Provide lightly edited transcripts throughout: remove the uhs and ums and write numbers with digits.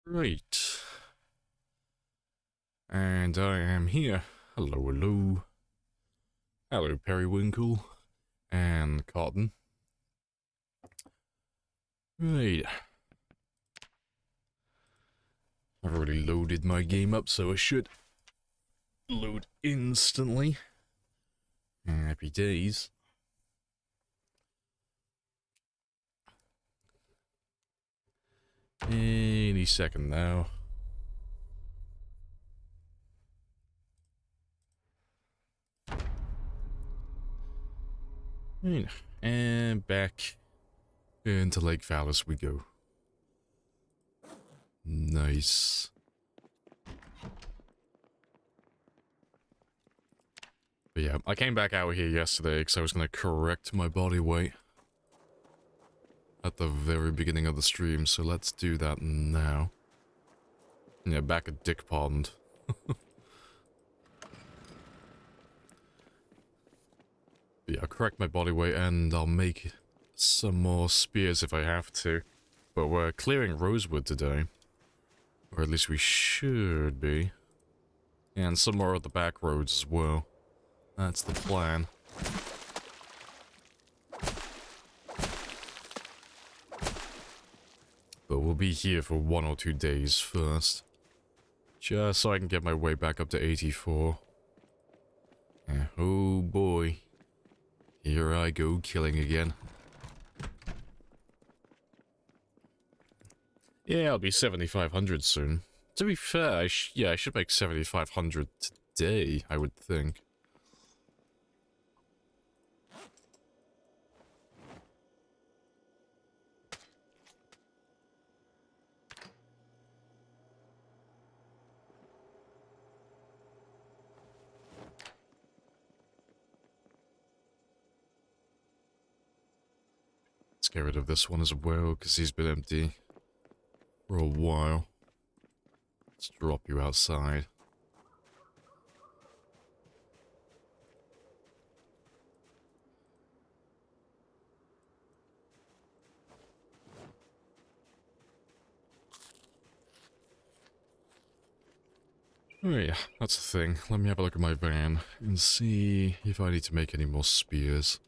Right. And I am here. Hello, hello. Hello, Periwinkle. And Cotton. Right. I've already loaded my game up, so it should load instantly. Happy days. Any second now. Right. And back into Lake Phallus we go. Nice. But yeah, I came back out here yesterday because I was going to correct my body weight at the very beginning of the stream, so let's do that now. Yeah, back at Dick Pond. Yeah, I'll correct my body weight and I'll make some more spears if I have to. But we're clearing Rosewood today. Or at least we should be. And some more of the back roads as well. That's the plan. But we'll be here for 1 or 2 days first. Just so I can get my way back up to 84. Yeah, oh boy. Here I go killing again. Yeah, I'll be 7,500 soon. To be fair, I should make 7,500 today, I would think. Let's get rid of this one as well, because he's been empty for a while. Let's drop you outside. Oh yeah, that's the thing. Let me have a look at my van and see if I need to make any more spears.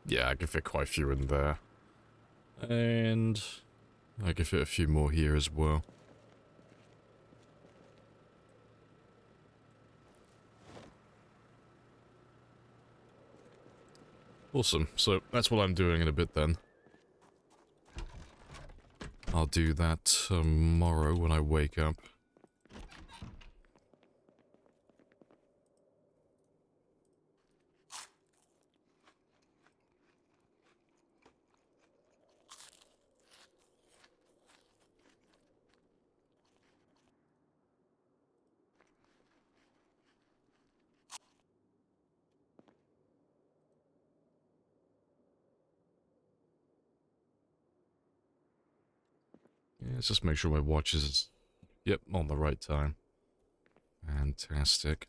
Yeah, I can fit quite a few in there. And I can fit a few more here as well. Awesome, so that's what I'm doing in a bit then. I'll do that tomorrow when I wake up. Yeah, let's just make sure my watch is, yep, on the right time. Fantastic.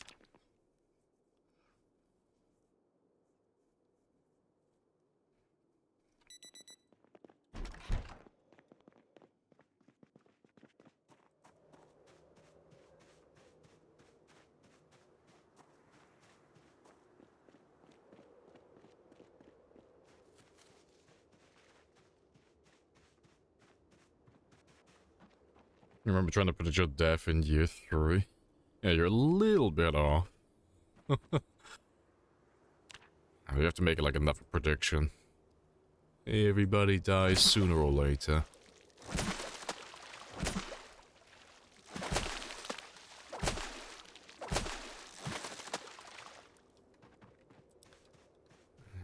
You remember trying to predict your death in year 3? Yeah, you're a little bit off. You have to make it like enough a prediction. Everybody dies sooner or later.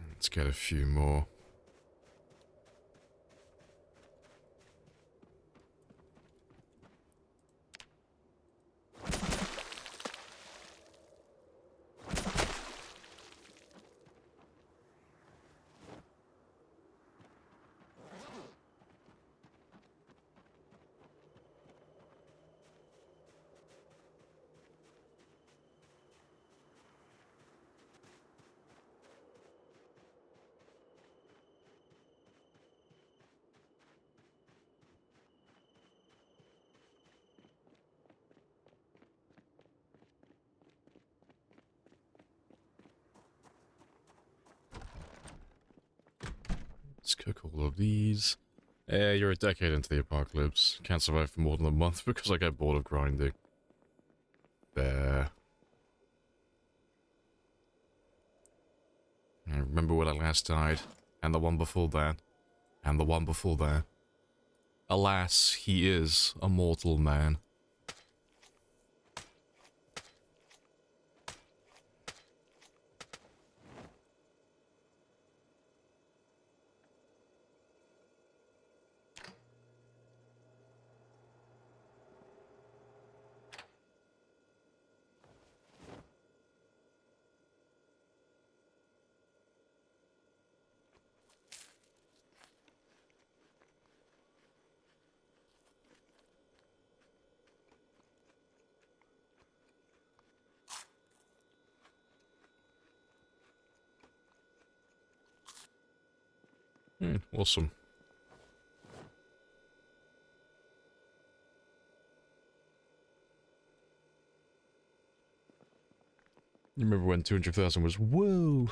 Let's get a few more. Let's cook all of these. You're a decade into the apocalypse. Can't survive for more than a month because I get bored of grinding. There. I remember when I last died. And the one before that. And the one before that. Alas, he is a mortal man. Awesome. You remember when 200,000 was whoa?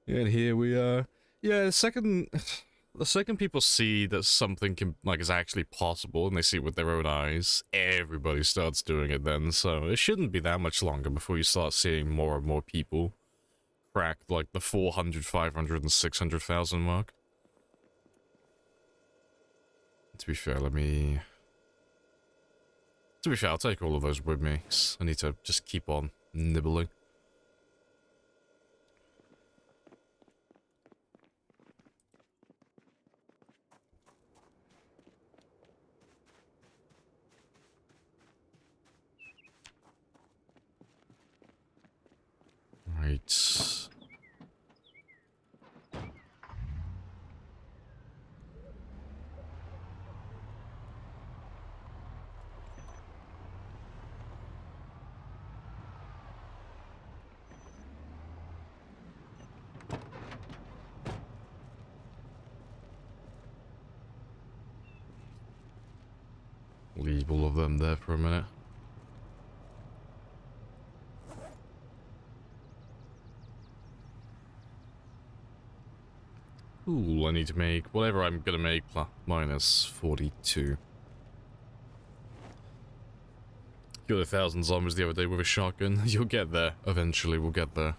And here we are. Yeah, the second people see that something can is actually possible and they see it with their own eyes, everybody starts doing it then. So it shouldn't be that much longer before you start seeing more and more people crack like the 400, 500, and 600,000 mark. To be fair, I'll take all of those with me. I need to just keep on nibbling. Right. Leave all of them there for a minute. Ooh, I need to make whatever I'm gonna make minus 42. Killed 1,000 zombies the other day with a shotgun. You'll get there. Eventually, we'll get there.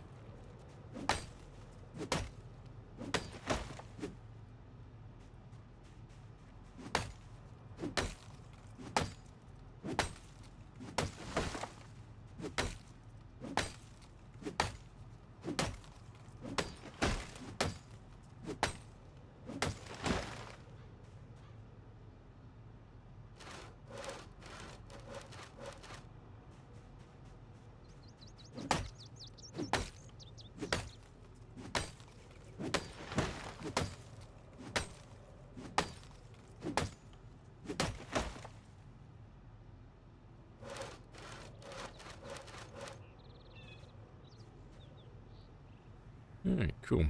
Alright, cool.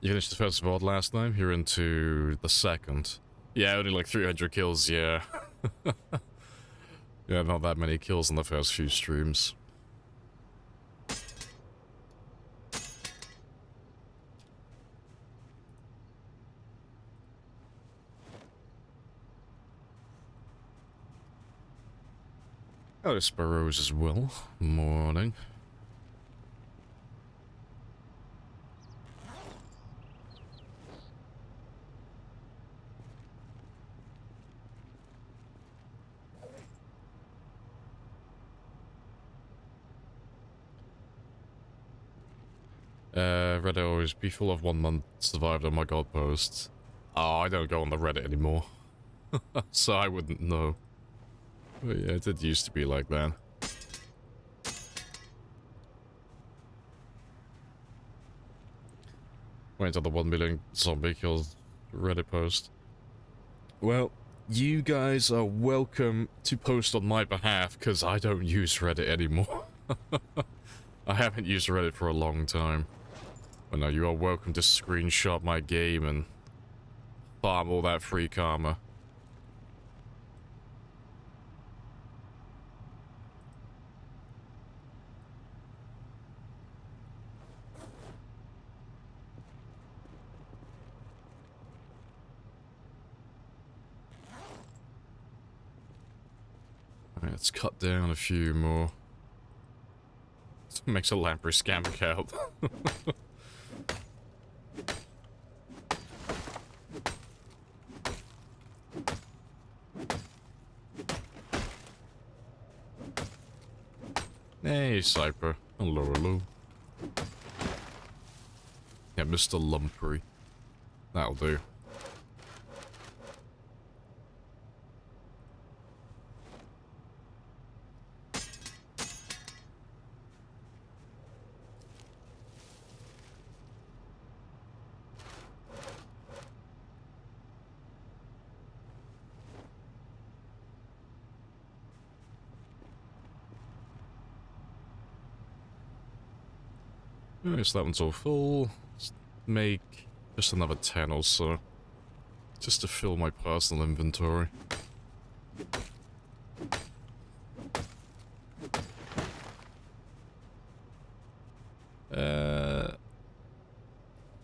You finished the first VOD last time, you're into the second. Yeah, only like 300 kills, yeah. Yeah, not that many kills in the first few streams. Hello, Sparrows as well. Morning. Reddit always be full of 1 month survived on my god posts. Oh, I don't go on the Reddit anymore. So I wouldn't know. But yeah, it did used to be like that. Wait until the 1 million zombie kills Reddit post. Well, you guys are welcome to post on my behalf, because I don't use Reddit anymore. I haven't used Reddit for a long time. But no, you are welcome to screenshot my game and farm all that free karma. Let's cut down a few more. This makes a Lamprey scam account. Hey, Cyper. Hello, hello. Yeah, Mr. Lamprey. That'll do. Alright, so that one's all full. Let's make just another 10 or so. Just to fill my personal inventory.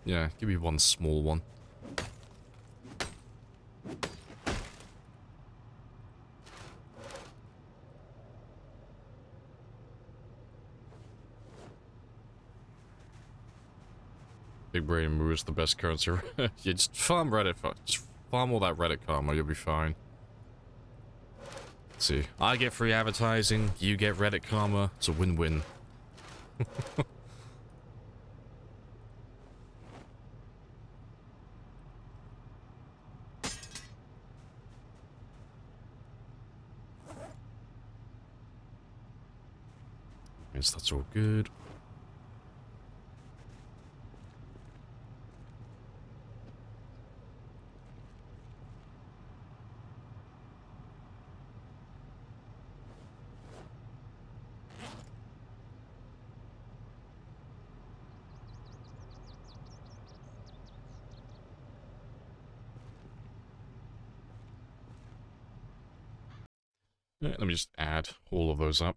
Yeah, give me one small one. Big brain moves the best currency. Yeah, just farm Reddit. Just farm all that Reddit karma, you'll be fine. Let's see. I get free advertising, you get Reddit karma. It's a win-win. Yes, that's all good. Let me just add all of those up.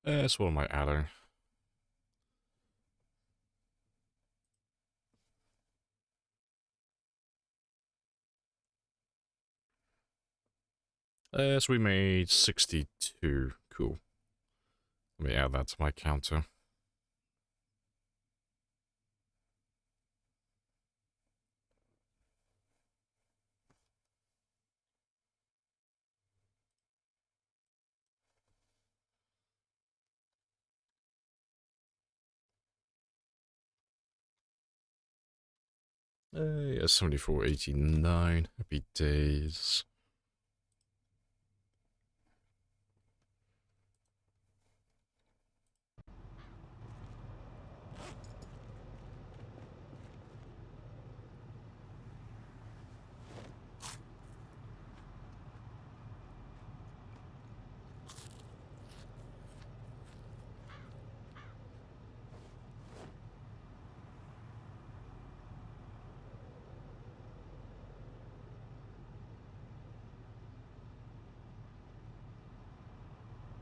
So what am I adding? So we made 62. Cool. Let me add that to my counter. Yeah, 74.89. Happy days.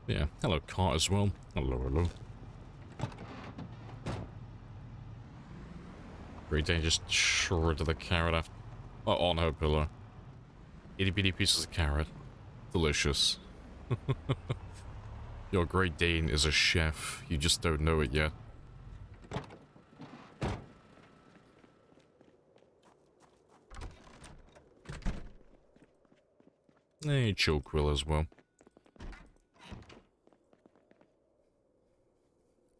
Yeah, hello, cart as well. Hello, hello. Great day, just shredded the carrot after. Oh, on her pillow. Itty bitty pieces of carrot. Delicious. Your Great Dane is a chef. You just don't know it yet. Hey, chill quill as well.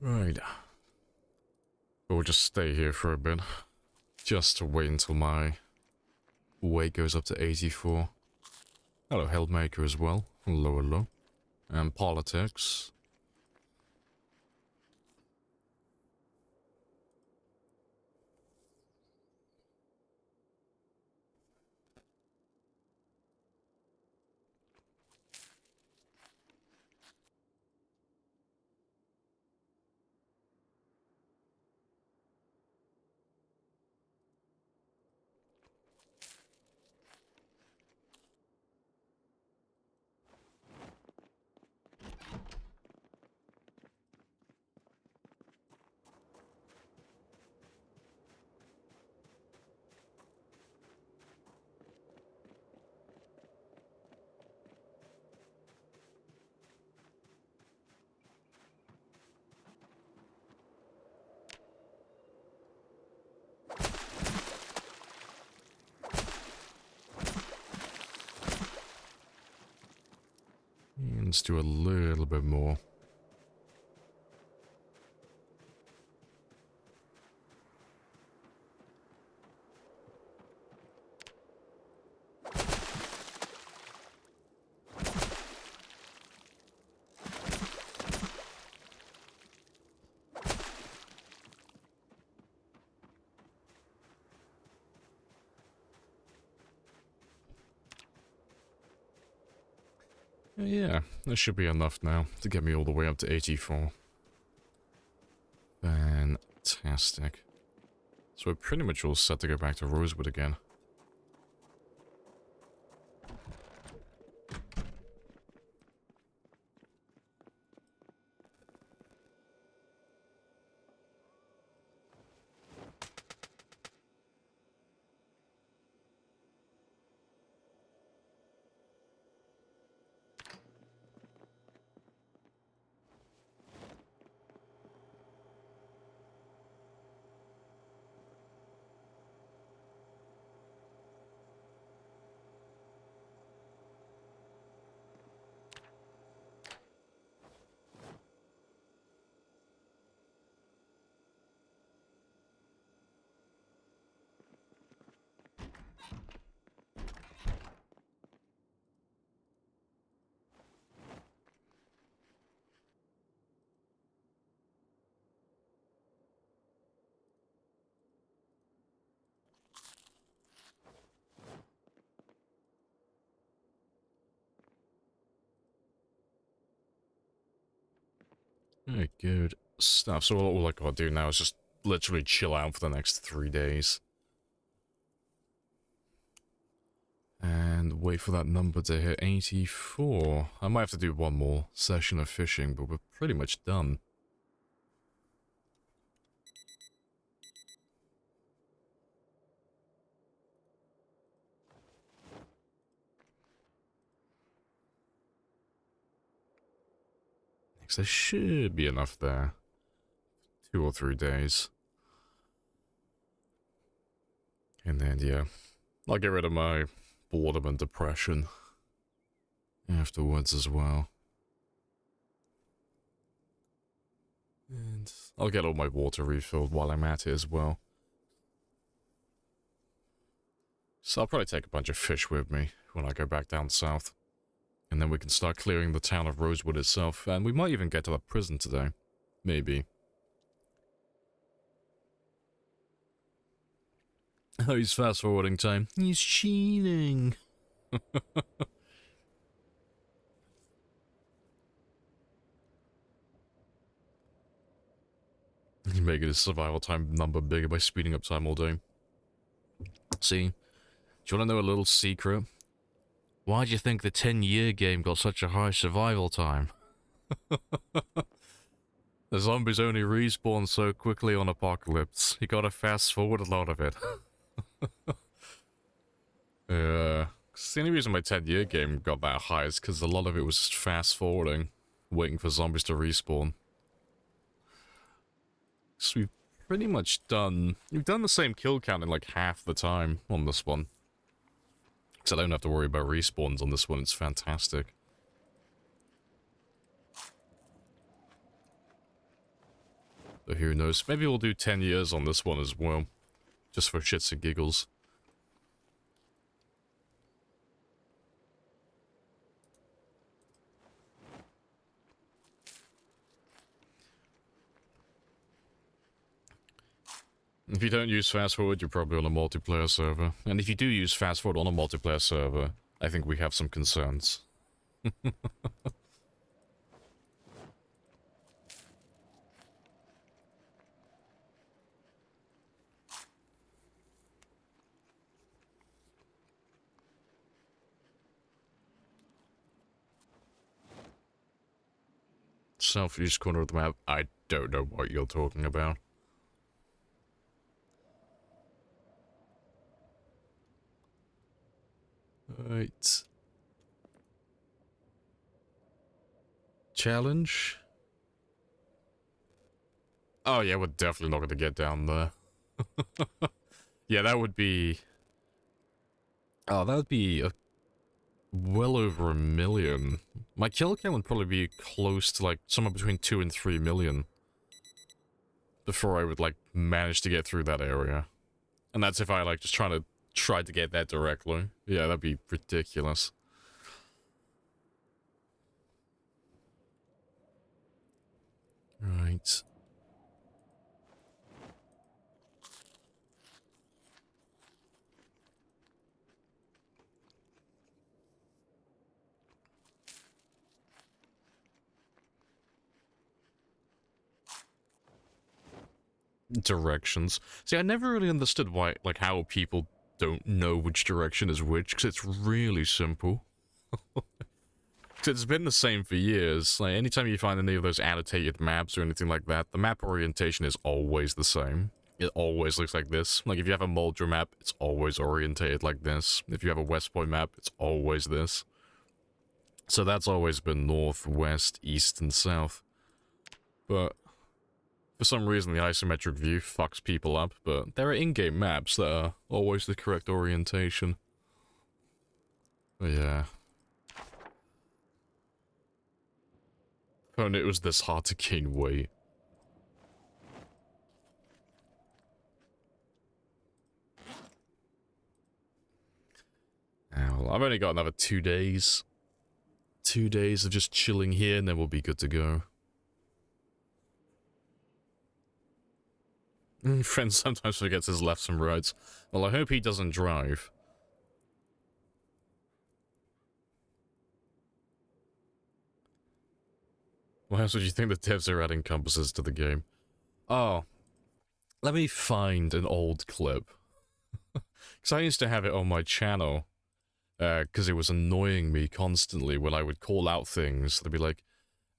Right. We'll just stay here for a bit. Just to wait until my weight goes up to 84. Hello, Hellmaker as well. Hello, hello. And politics. let's do a little bit more. Yeah, that should be enough now to get me all the way up to 84. Fantastic. So we're pretty much all set to go back to Rosewood again. Alright, good stuff. So all I gotta do now is just literally chill out for the next 3 days. And wait for that number to hit 84. I might have to do one more session of fishing, but we're pretty much done. Next, there should be enough there. 2 or 3 days. And then, yeah, I'll get rid of my boredom and depression afterwards as well. And I'll get all my water refilled while I'm at it as well. So I'll probably take a bunch of fish with me when I go back down south. And then we can start clearing the town of Rosewood itself, and we might even get to the prison today. Maybe. Oh, he's fast-forwarding time. He's cheating. He's making his survival time number bigger by speeding up time all day. See? Do you want to know a little secret? Why do you think the 10-year game got such a high survival time? The zombies only respawn so quickly on Apocalypse. You gotta fast-forward a lot of it. Yeah. The only reason my 10-year game got that high is because a lot of it was just fast-forwarding, waiting for zombies to respawn. So we've pretty much done... We've done the same kill count in like half the time on this one. Because I don't have to worry about respawns on this one, it's fantastic. So who knows, maybe we'll do 10 years on this one as well. Just for shits and giggles. If you don't use fast forward, you're probably on a multiplayer server. And if you do use fast forward on a multiplayer server, I think we have some concerns. Southeast corner of the map, I don't know what you're talking about. Right. Challenge? Oh yeah, we're definitely not going to get down there. Yeah, that would be... Oh, that would be a well over 1 million. My kill count would probably be close to like somewhere between 2 and 3 million before I would like manage to get through that area. And that's if I like just try to get that directly. Yeah, that'd be ridiculous. Right. Directions. See, I never really understood why, like, how people don't know which direction is which, because it's really simple. Because it's been the same for years. Like, anytime you find any of those annotated maps or anything like that, the map orientation is always the same. It always looks like this. Like, if you have a Moldra map, it's always orientated like this. If you have a West Point map, it's always this. So that's always been north, west, east, and south. But for some reason, the isometric view fucks people up, but there are in-game maps that are always the correct orientation. But yeah. Oh, and it was this hard to gain weight. Well, I've only got another 2 days. 2 days of just chilling here, and then we'll be good to go. Friend sometimes forgets his lefts and rights. Well, I hope he doesn't drive. Why else would you think the devs are adding compasses to the game? Oh, let me find an old clip. Because I used to have it on my channel. Because it was annoying me constantly when I would call out things. They'd be like,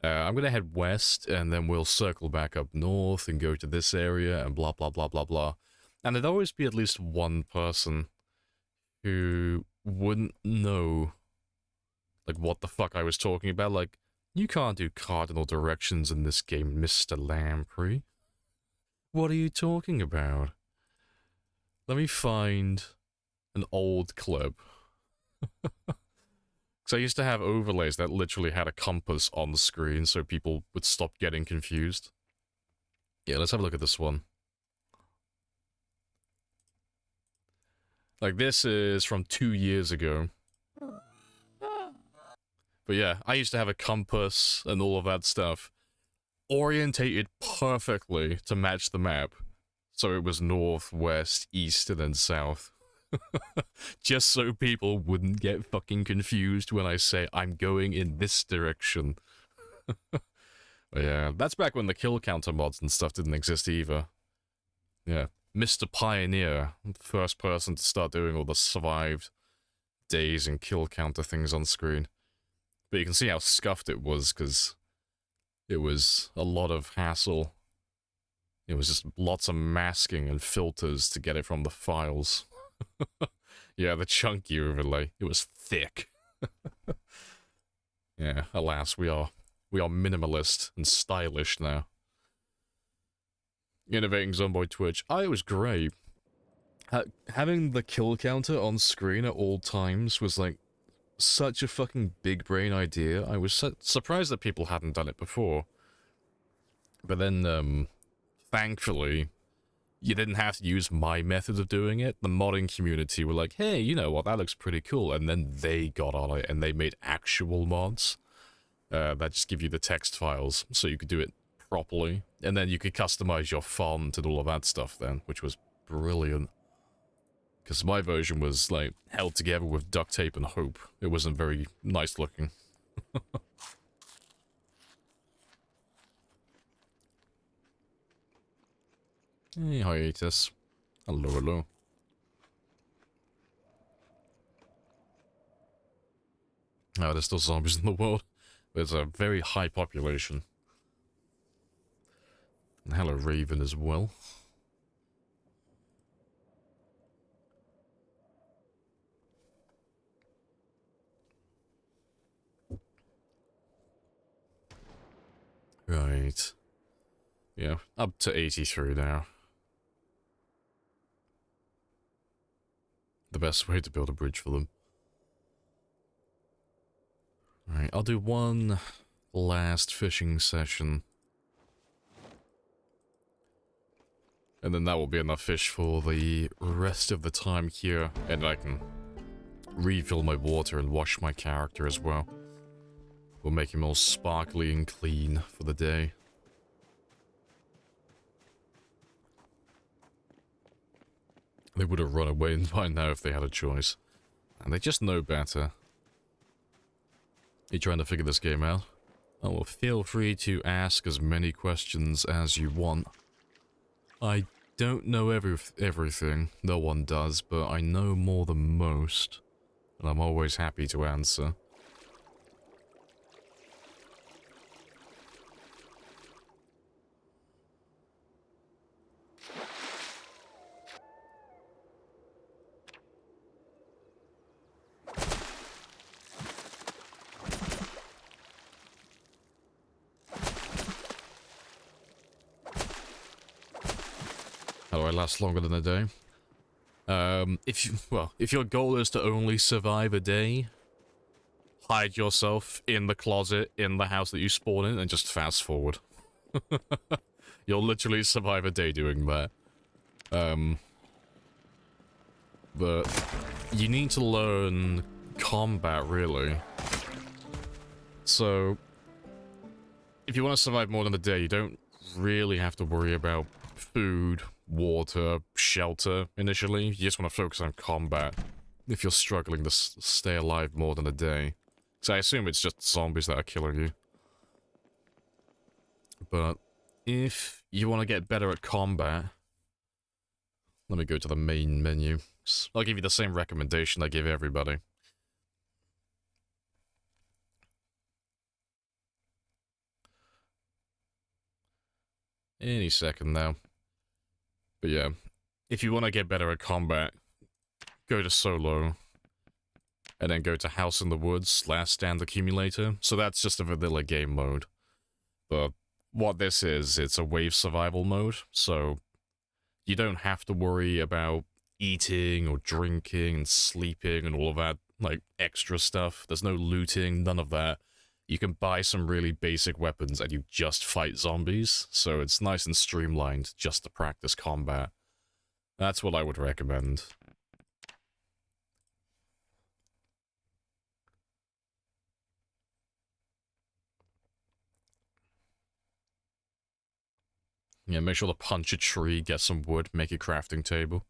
I'm gonna head west, and then we'll circle back up north and go to this area, and blah, blah, blah, blah, blah. And there'd always be at least one person who wouldn't know, like, what the fuck I was talking about. Like, you can't do cardinal directions in this game, Mr. Lamprey. What are you talking about? Let me find an old clip. Because I used to have overlays that literally had a compass on the screen so people would stop getting confused. Yeah, let's have a look at this one. Like, this is from 2 years ago. But yeah, I used to have a compass and all of that stuff orientated perfectly to match the map. So it was north, west, east, and then south. Just so people wouldn't get fucking confused when I say I'm going in this direction. Yeah, that's back when the kill counter mods and stuff didn't exist either. Yeah, Mr. Pioneer, first person to start doing all the survived days and kill counter things on screen. But you can see how scuffed it was, because it was a lot of hassle. It was just lots of masking and filters to get it from the files. Yeah, the chunky overlay. It was thick. Yeah, alas, we are minimalist and stylish now. Innovating Zomboid Twitch. It was great. Having the kill counter on screen at all times was like such a fucking big brain idea. I was surprised that people hadn't done it before. But then, thankfully, you didn't have to use my method of doing it. The modding community were like, hey, you know what, that looks pretty cool. And then they got on it and they made actual mods that just give you the text files so you could do it properly. And then you could customize your font and all of that stuff then, which was brilliant. Because my version was, like, held together with duct tape and hope. It wasn't very nice looking. Hey, hiatus. Hello, hello. Oh, there's still zombies in the world. There's a very high population. And hello, Raven, as well. Right. Yeah, up to 83 now. The best way to build a bridge for them. Alright, I'll do one last fishing session. And then that will be enough fish for the rest of the time here. And I can refill my water and wash my character as well. We'll make him all sparkly and clean for the day. They would have run away by now if they had a choice. And they just know better. You trying to figure this game out? Oh, well, feel free to ask as many questions as you want. I don't know everything. No one does, but I know more than most. And I'm always happy to answer. How do I last longer than a day? If your goal is to only survive a day, hide yourself in the closet in the house that you spawn in and just fast forward. You'll literally survive a day doing that. But you need to learn combat, really. So, if you want to survive more than a day, you don't really have to worry about food, water, shelter initially. You just want to focus on combat if you're struggling to stay alive more than a day. So I assume it's just zombies that are killing you. But if you want to get better at combat, let me go to the main menu. I'll give you the same recommendation I give everybody. Any second now. But yeah, if you want to get better at combat, go to solo, and then go to House in the Woods, Last Stand Accumulator. So that's just a vanilla game mode. But what this is, it's a wave survival mode, so you don't have to worry about eating or drinking and sleeping and all of that, like, extra stuff. There's no looting, none of that. You can buy some really basic weapons and you just fight zombies, so it's nice and streamlined just to practice combat. That's what I would recommend. Yeah, make sure to punch a tree, get some wood, make a crafting table.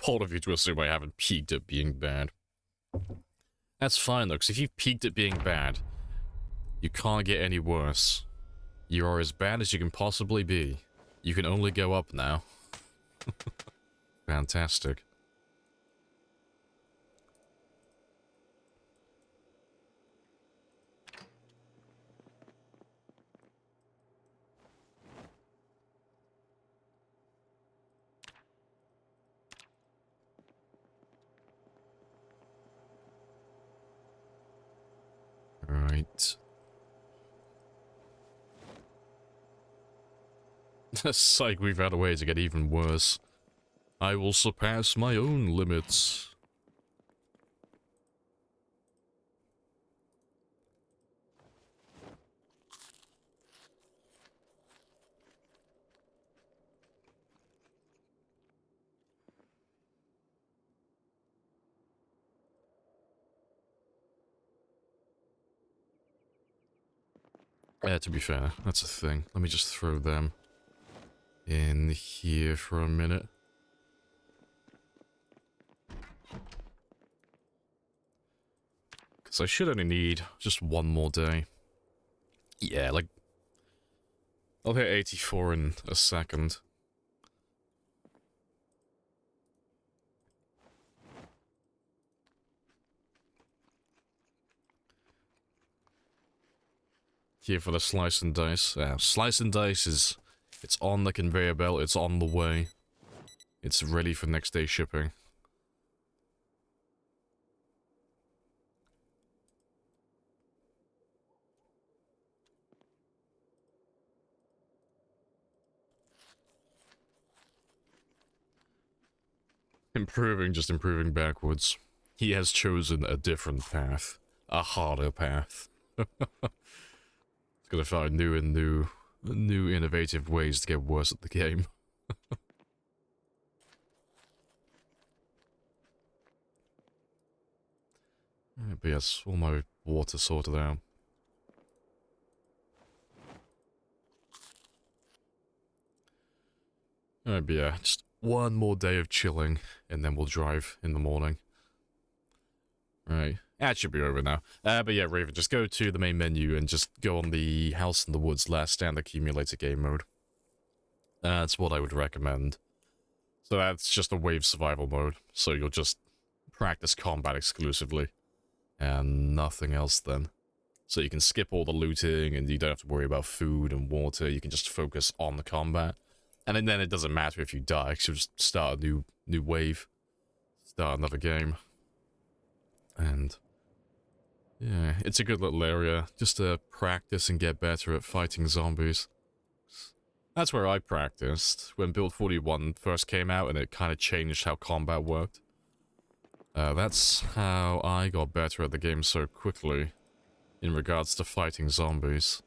Bold of you to assume I haven't peaked at being bad. That's fine though, because if you've peaked at being bad, you can't get any worse. You are as bad as you can possibly be. You can only go up now. Fantastic. Right. Psych, we've had a way to get even worse. I will surpass my own limits. To be fair, that's a thing. Let me just throw them in here for a minute. Because I should only need just one more day. Yeah, like, I'll hit 84 in a second. Here for the slice and dice. Slice and dice is... It's on the conveyor belt, it's on the way. It's ready for next day shipping. Improving, just improving backwards. He has chosen a different path. A harder path. He's gonna find new innovative ways to get worse at the game. Right, but yes, all my water sorted out. Alright, but yeah, just one more day of chilling, and then we'll drive in the morning. Right. That should be over now. But yeah, Raven, just go to the main menu and just go on the House in the Woods Last Stand Accumulator game mode. That's what I would recommend. So that's just a wave survival mode, so you'll just practice combat exclusively. And nothing else then. So you can skip all the looting, and you don't have to worry about food and water, you can just focus on the combat. And then it doesn't matter if you die, because you'll just start a new wave. Start another game. And yeah, it's a good little area, just to practice and get better at fighting zombies. That's where I practiced, when Build 41 first came out, and it kind of changed how combat worked. That's how I got better at the game so quickly, in regards to fighting zombies.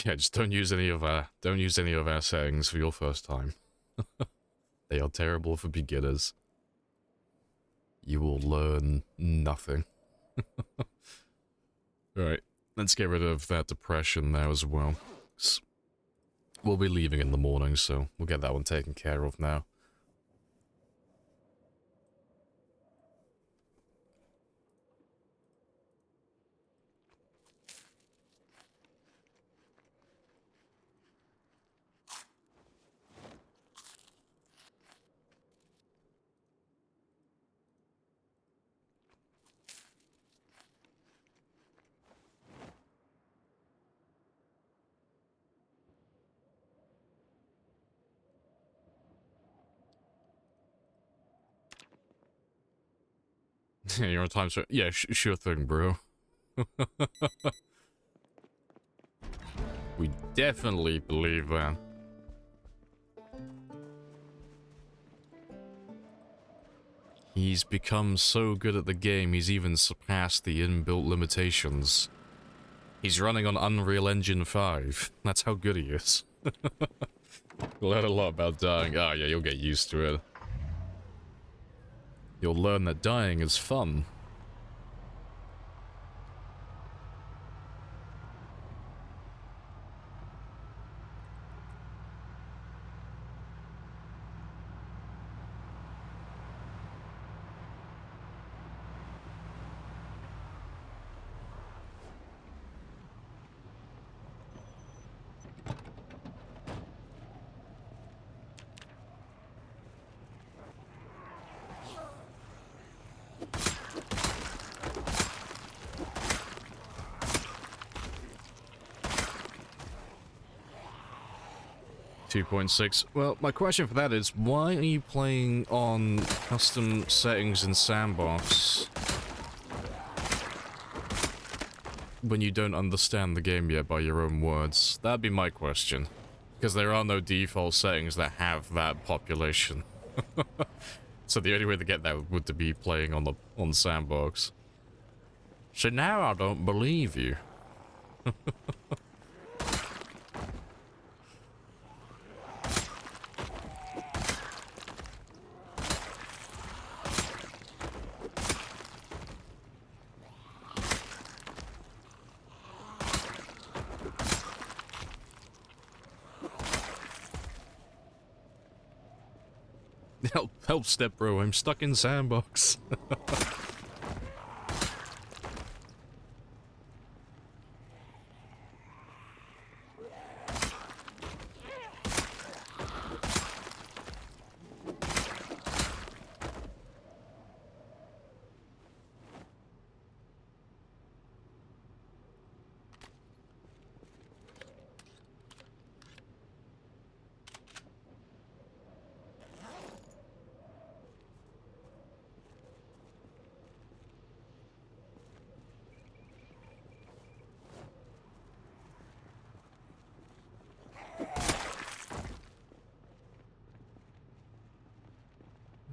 Yeah, just don't use any of our settings for your first time. They are terrible for beginners. You will learn nothing. Right, let's get rid of that depression there as well. We'll be leaving in the morning, so we'll get that one taken care of now. You're on time, sir. Yeah, sure thing, bro. We definitely believe that. He's become so good at the game, he's even surpassed the inbuilt limitations. He's running on Unreal Engine 5. That's how good he is. Learn a lot about dying. Oh yeah, you'll get used to it. You'll learn that dying is fun. .6. Well, my question for that is, why are you playing on custom settings in Sandbox when you don't understand the game yet by your own words? That'd be my question. Because there are no default settings that have that population. So the only way to get that would to be playing on Sandbox. So now I don't believe you. Help, step bro, I'm stuck in Sandbox.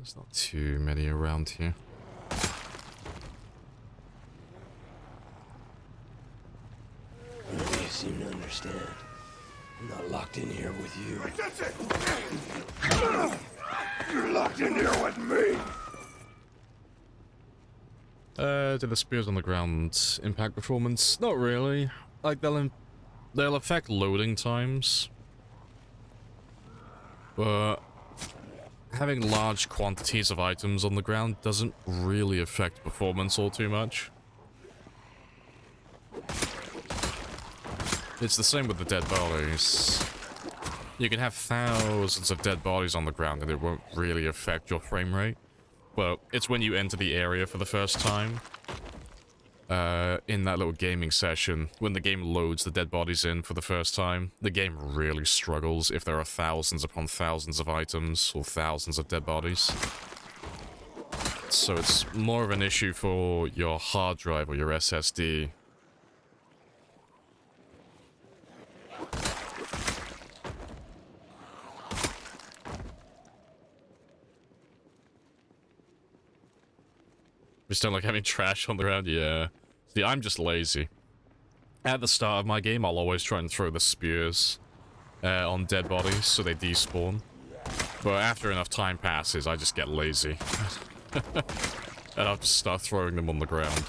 There's not too many around here. None of you seem to understand. I'm not locked in here with you. That's it! You're locked in here with me! Do the spears on the ground impact performance? Not really. Like, they'll affect loading times. But having large quantities of items on the ground doesn't really affect performance all too much. It's the same with the dead bodies. You can have thousands of dead bodies on the ground and it won't really affect your frame rate. Well, it's when you enter the area for the first time, in that little gaming session, when the game loads the dead bodies in for the first time, the game really struggles if there are thousands upon thousands of items or thousands of dead bodies. So it's more of an issue for your hard drive or your SSD. Just don't like having trash on the ground? Yeah. See, I'm just lazy. At the start of my game, I'll always try and throw the spears on dead bodies so they despawn. But after enough time passes, I just get lazy. And I'll just start throwing them on the ground.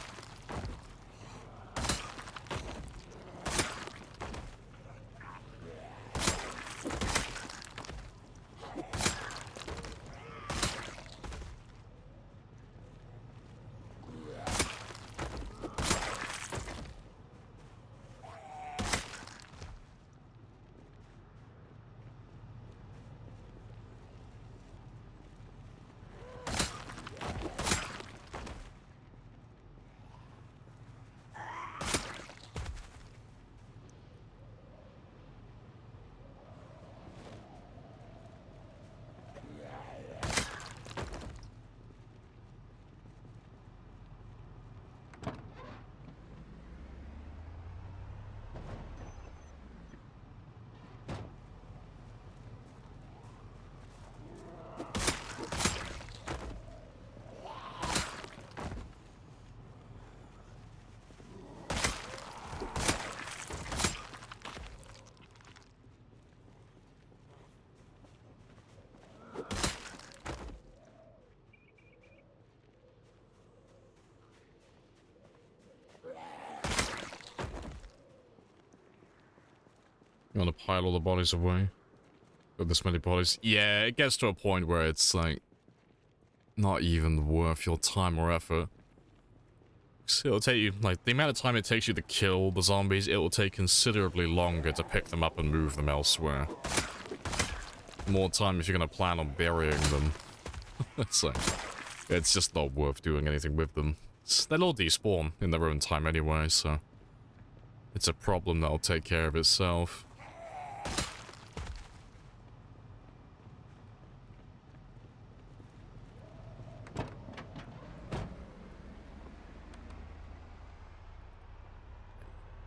You want to pile all the bodies away? Got this many bodies? Yeah, it gets to a point where it's like not even worth your time or effort. So it'll take you, like, the amount of time it takes you to kill the zombies, it will take considerably longer to pick them up and move them elsewhere. More time if you're going to plan on burying them. It's like, it's just not worth doing anything with them. They'll all despawn in their own time anyway, so it's a problem that'll take care of itself.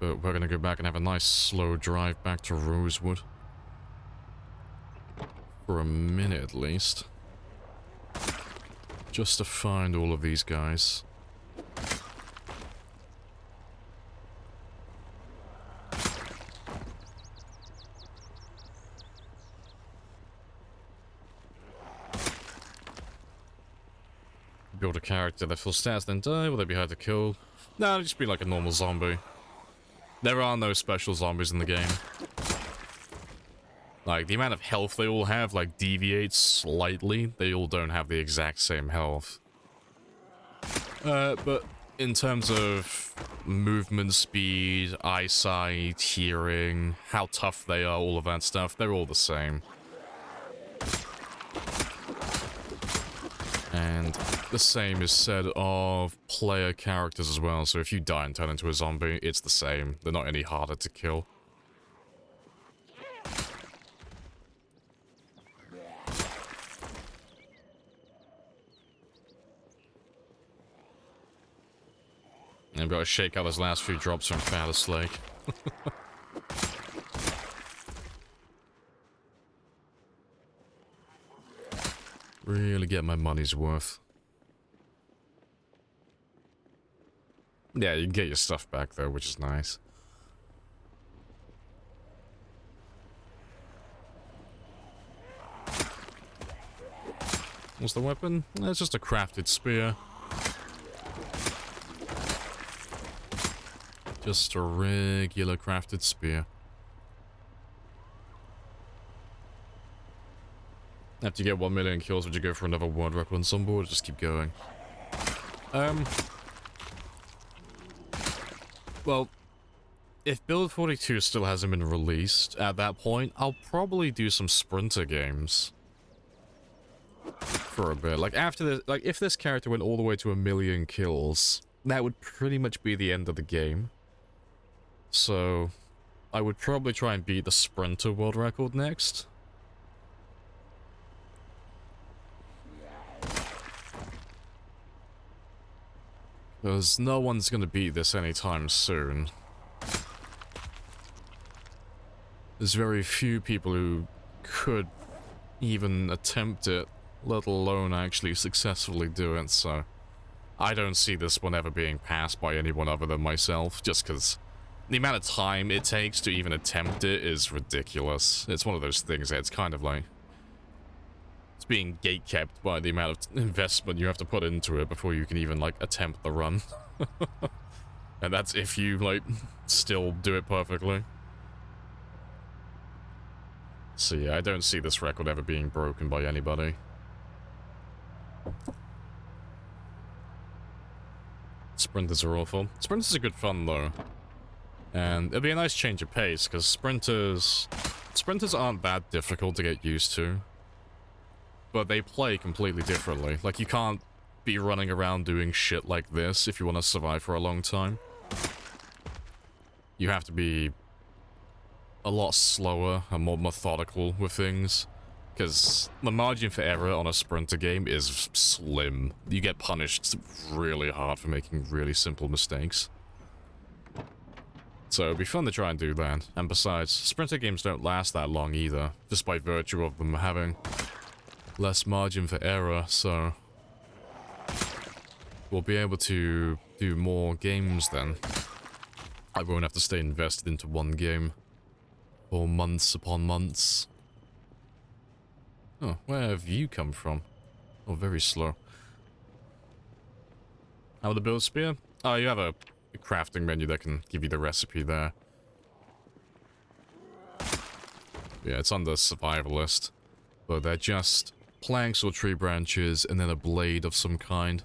But we're gonna go back and have a nice slow drive back to Rosewood. For a minute at least. Just to find all of these guys. Build a character that fills stats then die. Will they be hard to kill? No, it'll just be like a normal zombie. There are no special zombies in the game. Like, the amount of health they all have, like, deviates slightly. They all don't have the exact same health. But in terms of movement speed, eyesight, hearing, how tough they are, all of that stuff, they're all the same. And the same is said of player characters as well, so if you die and turn into a zombie, it's the same. They're not any harder to kill. I've got to shake out those last few drops from Fattest Lake. Really get my money's worth. Yeah, you can get your stuff back though, which is nice. What's the weapon? It's just a crafted spear. Just a regular crafted spear. After you get 1 million kills, would you go for another world record on some board or just keep going? Well, if Build 42 still hasn't been released, at that point, I'll probably do some sprinter games. For a bit. Like, after this, like, if this character went all the way to 1 million kills, that would pretty much be the end of the game. So, I would probably try and beat the sprinter world record next. Because no one's gonna beat this anytime soon. There's very few people who could even attempt it, let alone actually successfully do it, so I don't see this one ever being passed by anyone other than myself, just because the amount of time it takes to even attempt it is ridiculous. It's one of those things that it's kind of like... it's being gatekept by the amount of investment you have to put into it before you can even, like, attempt the run. And that's if you, like, still do it perfectly. So yeah, I don't see this record ever being broken by anybody. Sprinters are awful. Sprinters are good fun, though. And it'd be a nice change of pace, because sprinters aren't that difficult to get used to. But they play completely differently. Like, you can't be running around doing shit like this if you want to survive for a long time. You have to be a lot slower and more methodical with things. Because the margin for error on a sprinter game is slim. You get punished really hard for making really simple mistakes. So it'd be fun to try and do that. And besides, sprinter games don't last that long either, just by virtue of them having less margin for error, so we'll be able to do more games then. I won't have to stay invested into one game for months upon months. Oh, where have you come from? Oh, very slow. How would the build spear? Oh, you have a crafting menu that can give you the recipe there. Yeah, it's on the survivalist. But they're just planks or tree branches and then a blade of some kind.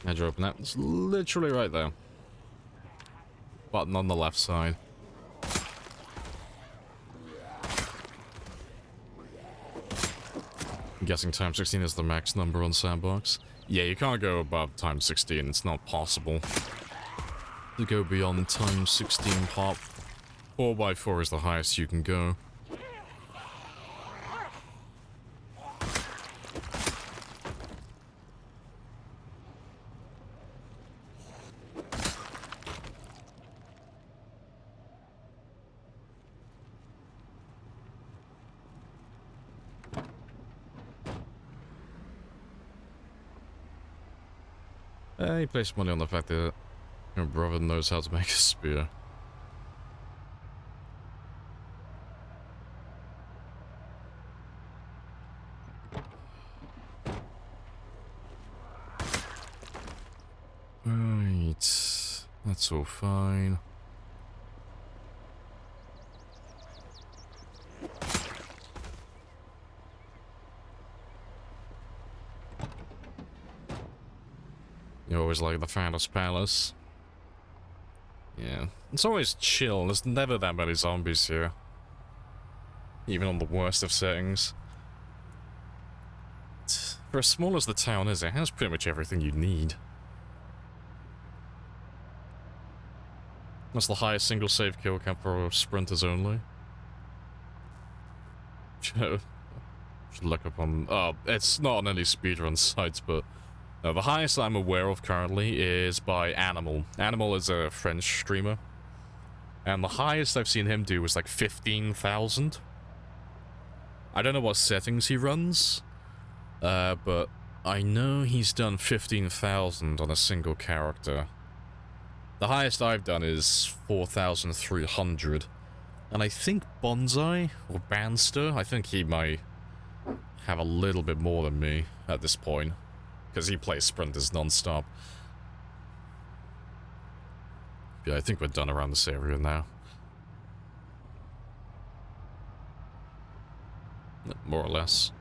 How'd you open that? It's literally right there. Button on the left side. I'm guessing times 16 is the max number on Sandbox. Yeah, you can't go above times 16. It's not possible to go beyond times 16 pop. 4x4 is the highest you can go. He placed money on the fact that your brother knows how to make a spear. Right. That's all fine. You always like the Phantom's Palace. Yeah, it's always chill. There's never that many zombies here. Even on the worst of settings. For as small as the town is, it has pretty much everything you need. That's the highest single save kill count for sprinters only. Should look up on... Oh, it's not on any speedrun sites, but... No, the highest I'm aware of currently is by Animal. Animal is a French streamer. And the highest I've seen him do was like 15,000. I don't know what settings he runs. But I know he's done 15,000 on a single character. The highest I've done is 4,300. And I think Bonsai, or Banster, I think he might have a little bit more than me at this point. Because he plays sprinters non-stop. Yeah, I think we're done around this area now. More or less.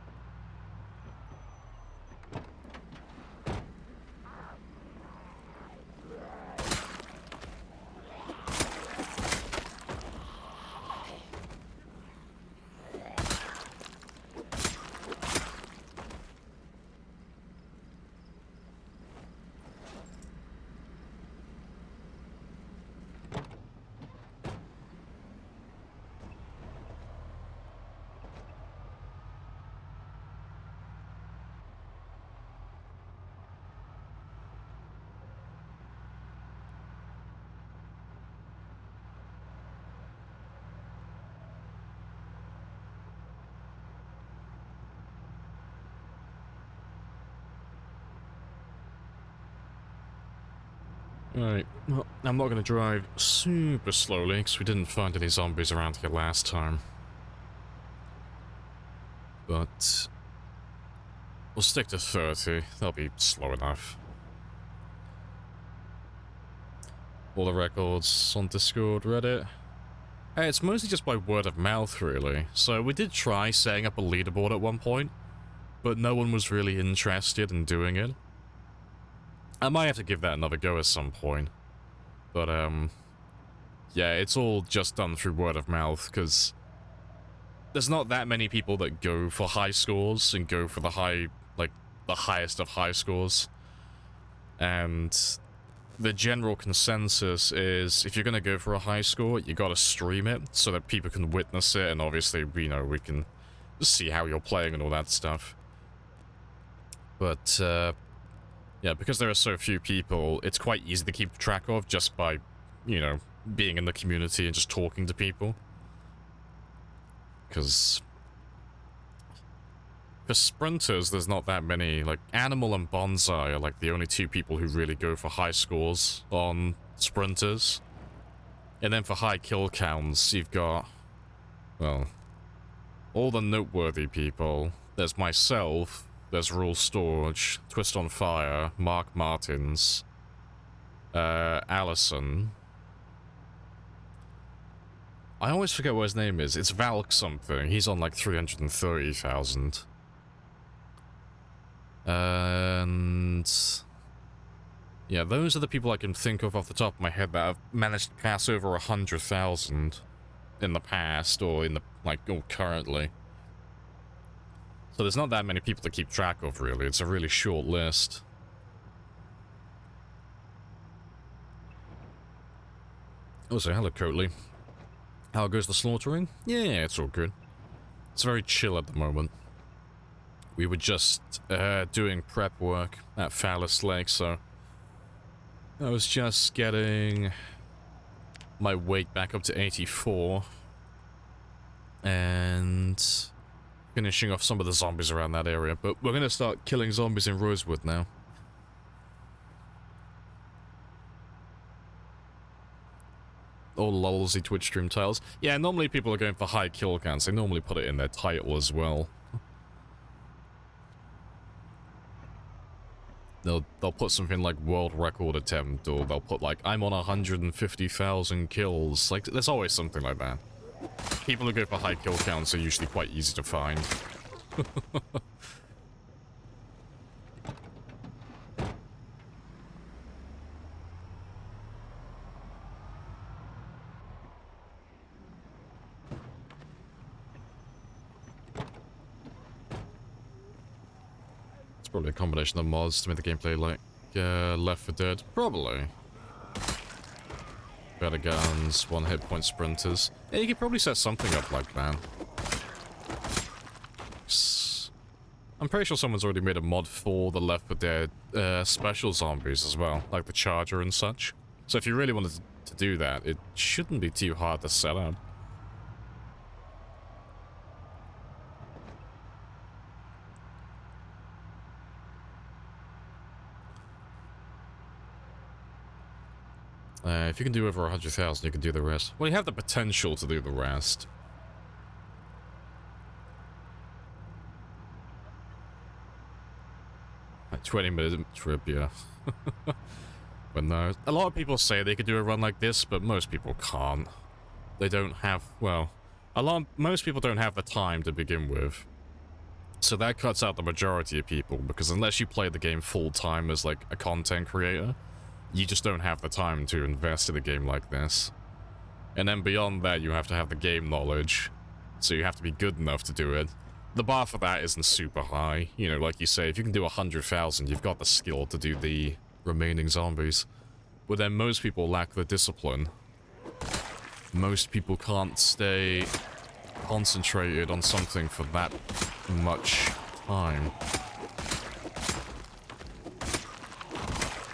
Right, well, I'm not going to drive super slowly because we didn't find any zombies around here last time. But we'll stick to 30, that'll be slow enough. All the records on Discord, Reddit. Hey, it's mostly just by word of mouth, really. So we did try setting up a leaderboard at one point, but no one was really interested in doing it. I might have to give that another go at some point. But, yeah, it's all just done through word of mouth, because there's not that many people that go for high scores and go for the the highest of high scores. And the general consensus is, if you're going to go for a high score, you got to stream it so that people can witness it, and obviously, you know, we can see how you're playing and all that stuff. But, yeah, because there are so few people, it's quite easy to keep track of just by, you know, being in the community and just talking to people. Because for sprinters, there's not that many. Like, Animal and Bonsai are like the only two people who really go for high scores on sprinters. And then for high kill counts, you've got, well, all the noteworthy people. There's myself. There's Rule Storage, Twist on Fire, Mark Martins, Allison. I always forget what his name is. It's Valk something. He's on like 330,000. And yeah, those are the people I can think of off the top of my head that have managed to pass over 100,000 in the past, or in the, like, or currently. So there's not that many people to keep track of, really. It's a really short list. Also, hello, Coatley. How goes the slaughtering? Yeah, it's all good. It's very chill at the moment. We were just doing prep work at Phallus Lake, so I was just getting my weight back up to 84 and finishing off some of the zombies around that area. But we're going to start killing zombies in Rosewood now. All lulzy Twitch stream titles. Yeah, normally people are going for high kill counts. They normally put it in their title as well. They'll put something like world record attempt, or they'll put like, I'm on 150,000 kills. Like, there's always something like that. People who go for high kill counts are usually quite easy to find. Probably a combination of mods to make the gameplay like Left 4 Dead. Probably. Better guns, one hit point sprinters. Yeah, you could probably set something up like that. I'm pretty sure someone's already made a mod for the Left 4 Dead special zombies as well, like the Charger and such. So if you really wanted to do that, it shouldn't be too hard to set up. If you can do over 100,000, you can do the rest. Well, you have the potential to do the rest. A 20-minute trip, yeah. But no, a lot of people say they could do a run like this, but most people can't. They don't have, well, most people don't have the time to begin with. So that cuts out the majority of people, because unless you play the game full-time as, like, a content creator, you just don't have the time to invest in a game like this. And then beyond that, you have to have the game knowledge, so you have to be good enough to do it. The bar for that isn't super high. You know, like you say, if you can do 100,000, you've got the skill to do the remaining zombies. But then most people lack the discipline. Most people can't stay concentrated on something for that much time.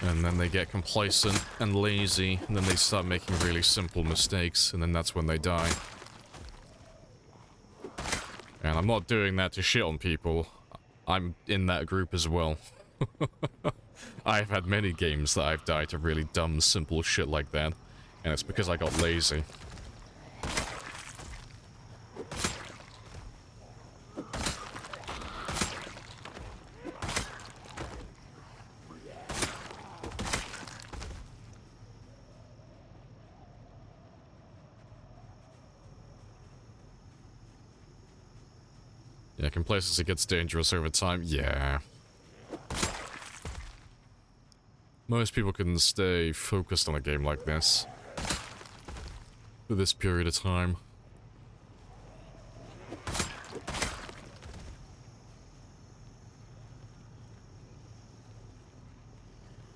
And then they get complacent and lazy, and then they start making really simple mistakes, and then that's when they die. And I'm not doing that to shit on people. I'm in that group as well. I've had many games that I've died to really dumb, simple shit like that, and it's because I got lazy. Yeah, complacency gets dangerous over time. Yeah. Most people can stay focused on a game like this for this period of time.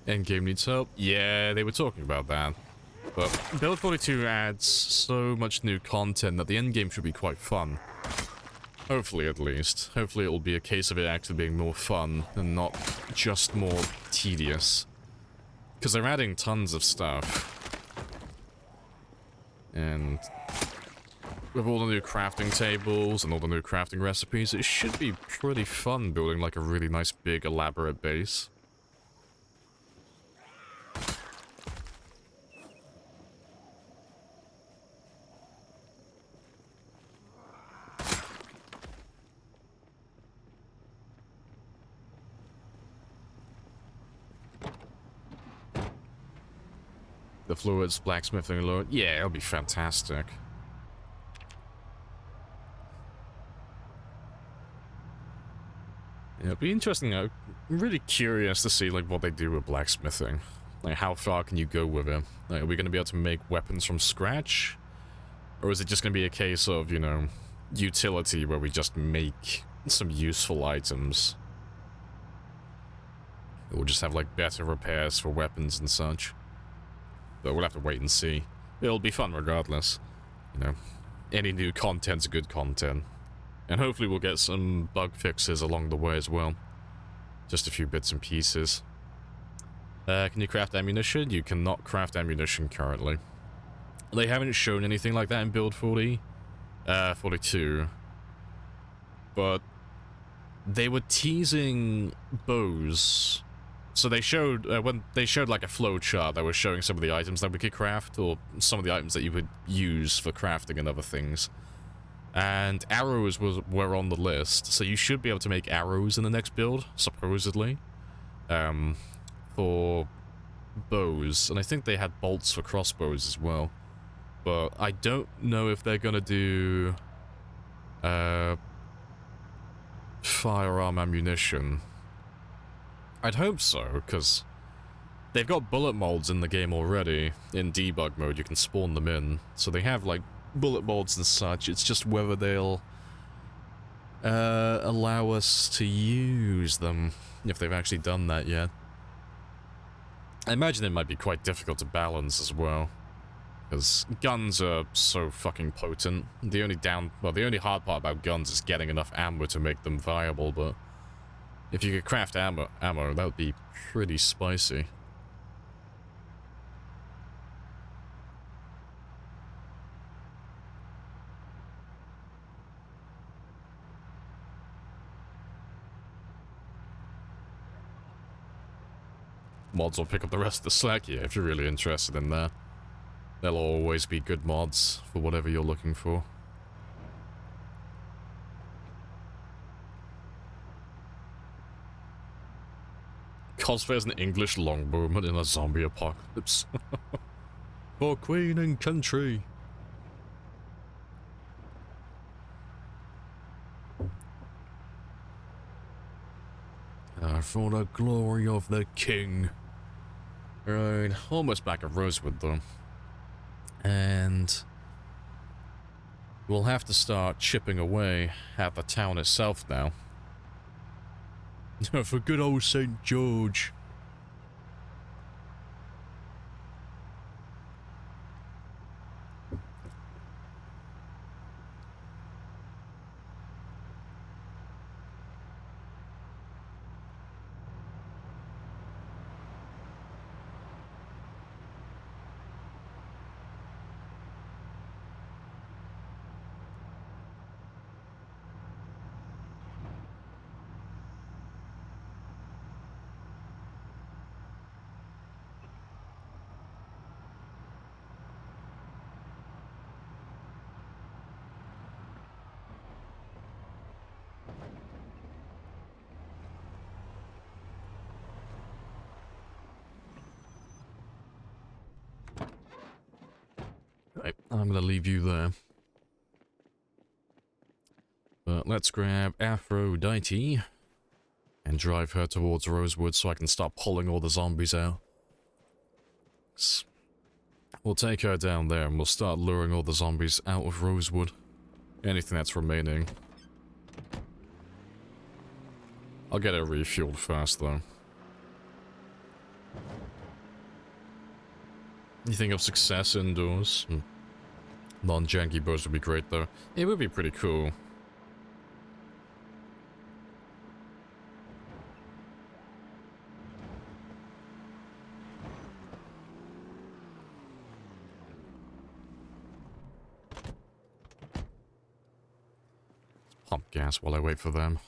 Endgame needs help? Yeah, they were talking about that. But Build 42 adds so much new content that the endgame should be quite fun. Hopefully, at least. Hopefully it will be a case of it actually being more fun and not just more tedious. Because they're adding tons of stuff. And with all the new crafting tables and all the new crafting recipes, it should be pretty fun building like a really nice big elaborate base. The fluids, blacksmithing lord. Yeah, it'll be fantastic. Yeah, it'll be interesting. I'm really curious to see like what they do with blacksmithing. Like, how far can you go with it? Like, are we going to be able to make weapons from scratch? Or is it just going to be a case of, you know, utility where we just make some useful items? We'll just have like better repairs for weapons and such. But we'll have to wait and see. It'll be fun regardless. You know, any new content's good content. And hopefully we'll get some bug fixes along the way as well. Just a few bits and pieces. Can you craft ammunition? You cannot craft ammunition currently. They haven't shown anything like that in Build 42. But they were teasing bows. So they showed, when they showed like a flow chart that was showing some of the items that we could craft, or some of the items that you would use for crafting and other things. And arrows were on the list, so you should be able to make arrows in the next build, supposedly. For bows, and I think they had bolts for crossbows as well. But I don't know if they're gonna do firearm ammunition. I'd hope so, because they've got bullet molds in the game already. In debug mode, you can spawn them in. So they have, like, bullet molds and such. It's just whether they'll allow us to use them, if they've actually done that yet. I imagine it might be quite difficult to balance as well, because guns are so fucking potent. The only hard part about guns is getting enough ammo to make them viable, but if you could craft ammo, that would be pretty spicy. Mods will pick up the rest of the slack, yeah, if you're really interested in that. There'll always be good mods for whatever you're looking for. Cosplay as an English longbowman in a zombie apocalypse. For Queen and country. For the glory of the king. Right, almost back at Rosewood though. And we'll have to start chipping away at the town itself now. For good old St. George. Right, I'm gonna leave you there. But let's grab Aphrodite and drive her towards Rosewood so I can start pulling all the zombies out. We'll take her down there and we'll start luring all the zombies out of Rosewood. Anything that's remaining. I'll get her refueled first though. You think of success indoors? Non-janky bows would be great though. It would be pretty cool. Pump gas while I wait for them.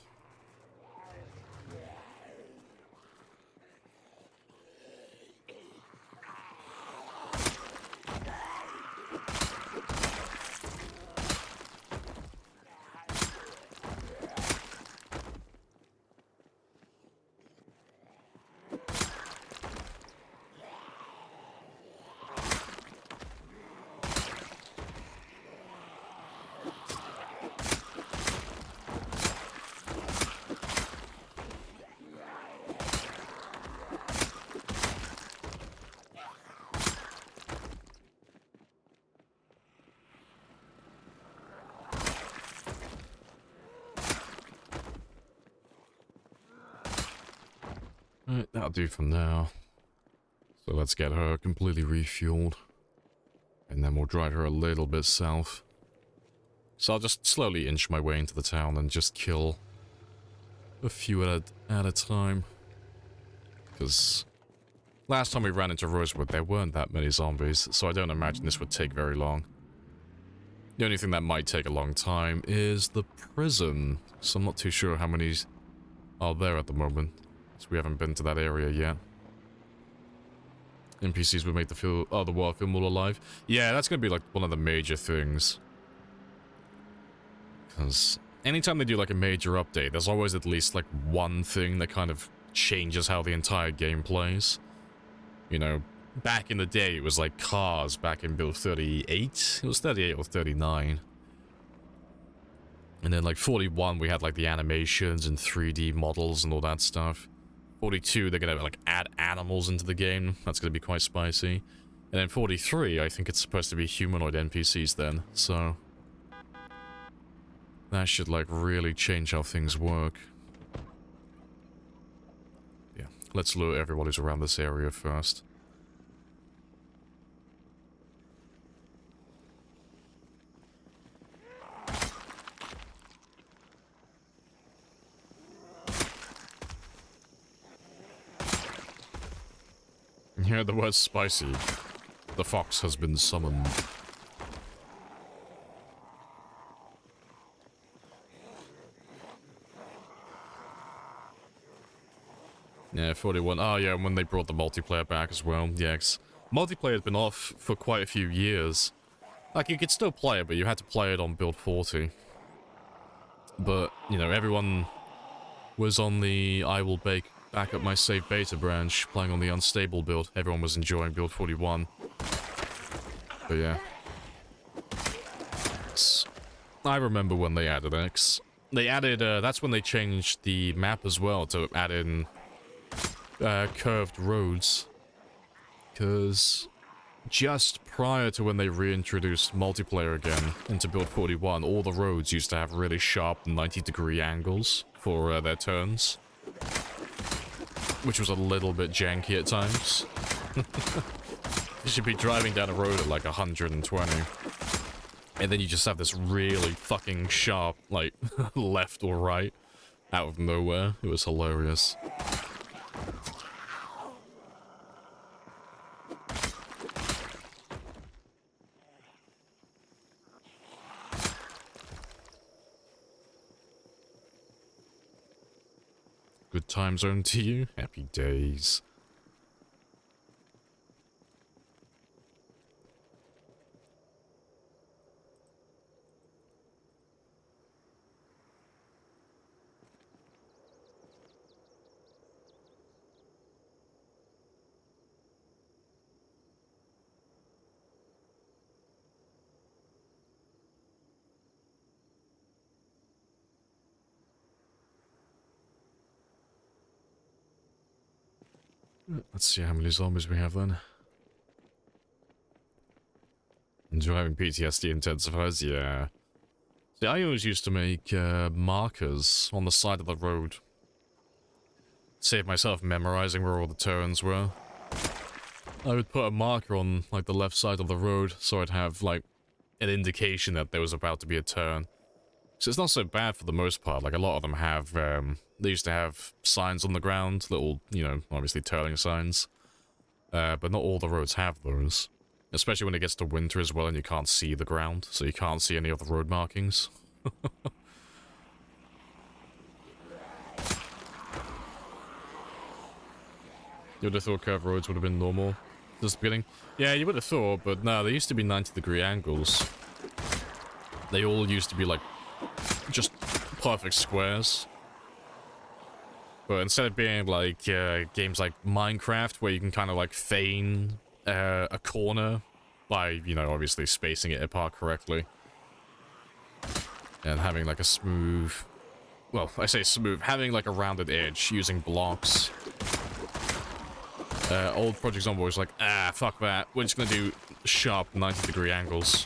Alright, that'll do for now. So let's get her completely refueled. And then we'll drive her a little bit south. So I'll just slowly inch my way into the town and just kill a few at a time. Because last time we ran into Rosewood, there weren't that many zombies, so I don't imagine this would take very long. The only thing that might take a long time is the prison. So I'm not too sure how many are there at the moment. So we haven't been to that area yet. NPCs would make the world feel more alive. Yeah, that's gonna be like one of the major things. Because anytime they do like a major update, there's always at least like one thing that kind of changes how the entire game plays. You know, back in the day it was like cars back in build 38. It was 38 or 39. And then like 41 we had like the animations and 3D models and all that stuff. 42, they're gonna like add animals into the game. That's gonna be quite spicy. And then 43, I think it's supposed to be humanoid NPCs then. So That should, like, really change how things work. Yeah, let's loot everybody who's around this area first. Yeah, the word spicy. The fox has been summoned. Yeah, 41. Oh, yeah, when they brought the multiplayer back as well. Yeah, 'cause multiplayer had been off for quite a few years. Like, you could still play it, but you had to play it on build 40. But, you know, everyone was on the I will back up my save beta branch, playing on the unstable build. Everyone was enjoying build 41. But yeah. I remember when they added X. They added, that's when they changed the map as well to add in curved roads. Because just prior to when they reintroduced multiplayer again into build 41, all the roads used to have really sharp 90-degree angles for their turns. Which was a little bit janky at times. You should be driving down a road at like 120. And then you just have this really fucking sharp, like, left or right out of nowhere. It was hilarious. Good time zone to you? Happy days. Let's see how many zombies we have then. Driving PTSD intensifies, yeah. See, I always used to make markers on the side of the road. Save myself memorizing where all the turns were. I would put a marker on, like, the left side of the road, so I'd have, like, an indication that there was about to be a turn. So it's not so bad for the most part. Like, a lot of them have, they used to have signs on the ground, little, you know, obviously turning signs. But not all the roads have those. Especially when it gets to winter as well and you can't see the ground, so you can't see any of the road markings. You would have thought curved roads would have been normal since the beginning. Yeah, you would have thought, but no, they used to be 90-degree angles. They all used to be, like, just perfect squares. But instead of being, like, games like Minecraft, where you can kind of, like, feign a corner by, you know, obviously spacing it apart correctly. And having, like, a smooth... Well, I say smooth. Having, like, a rounded edge using blocks. Old Project Zomboid was like, ah, fuck that. We're just gonna do sharp 90-degree angles.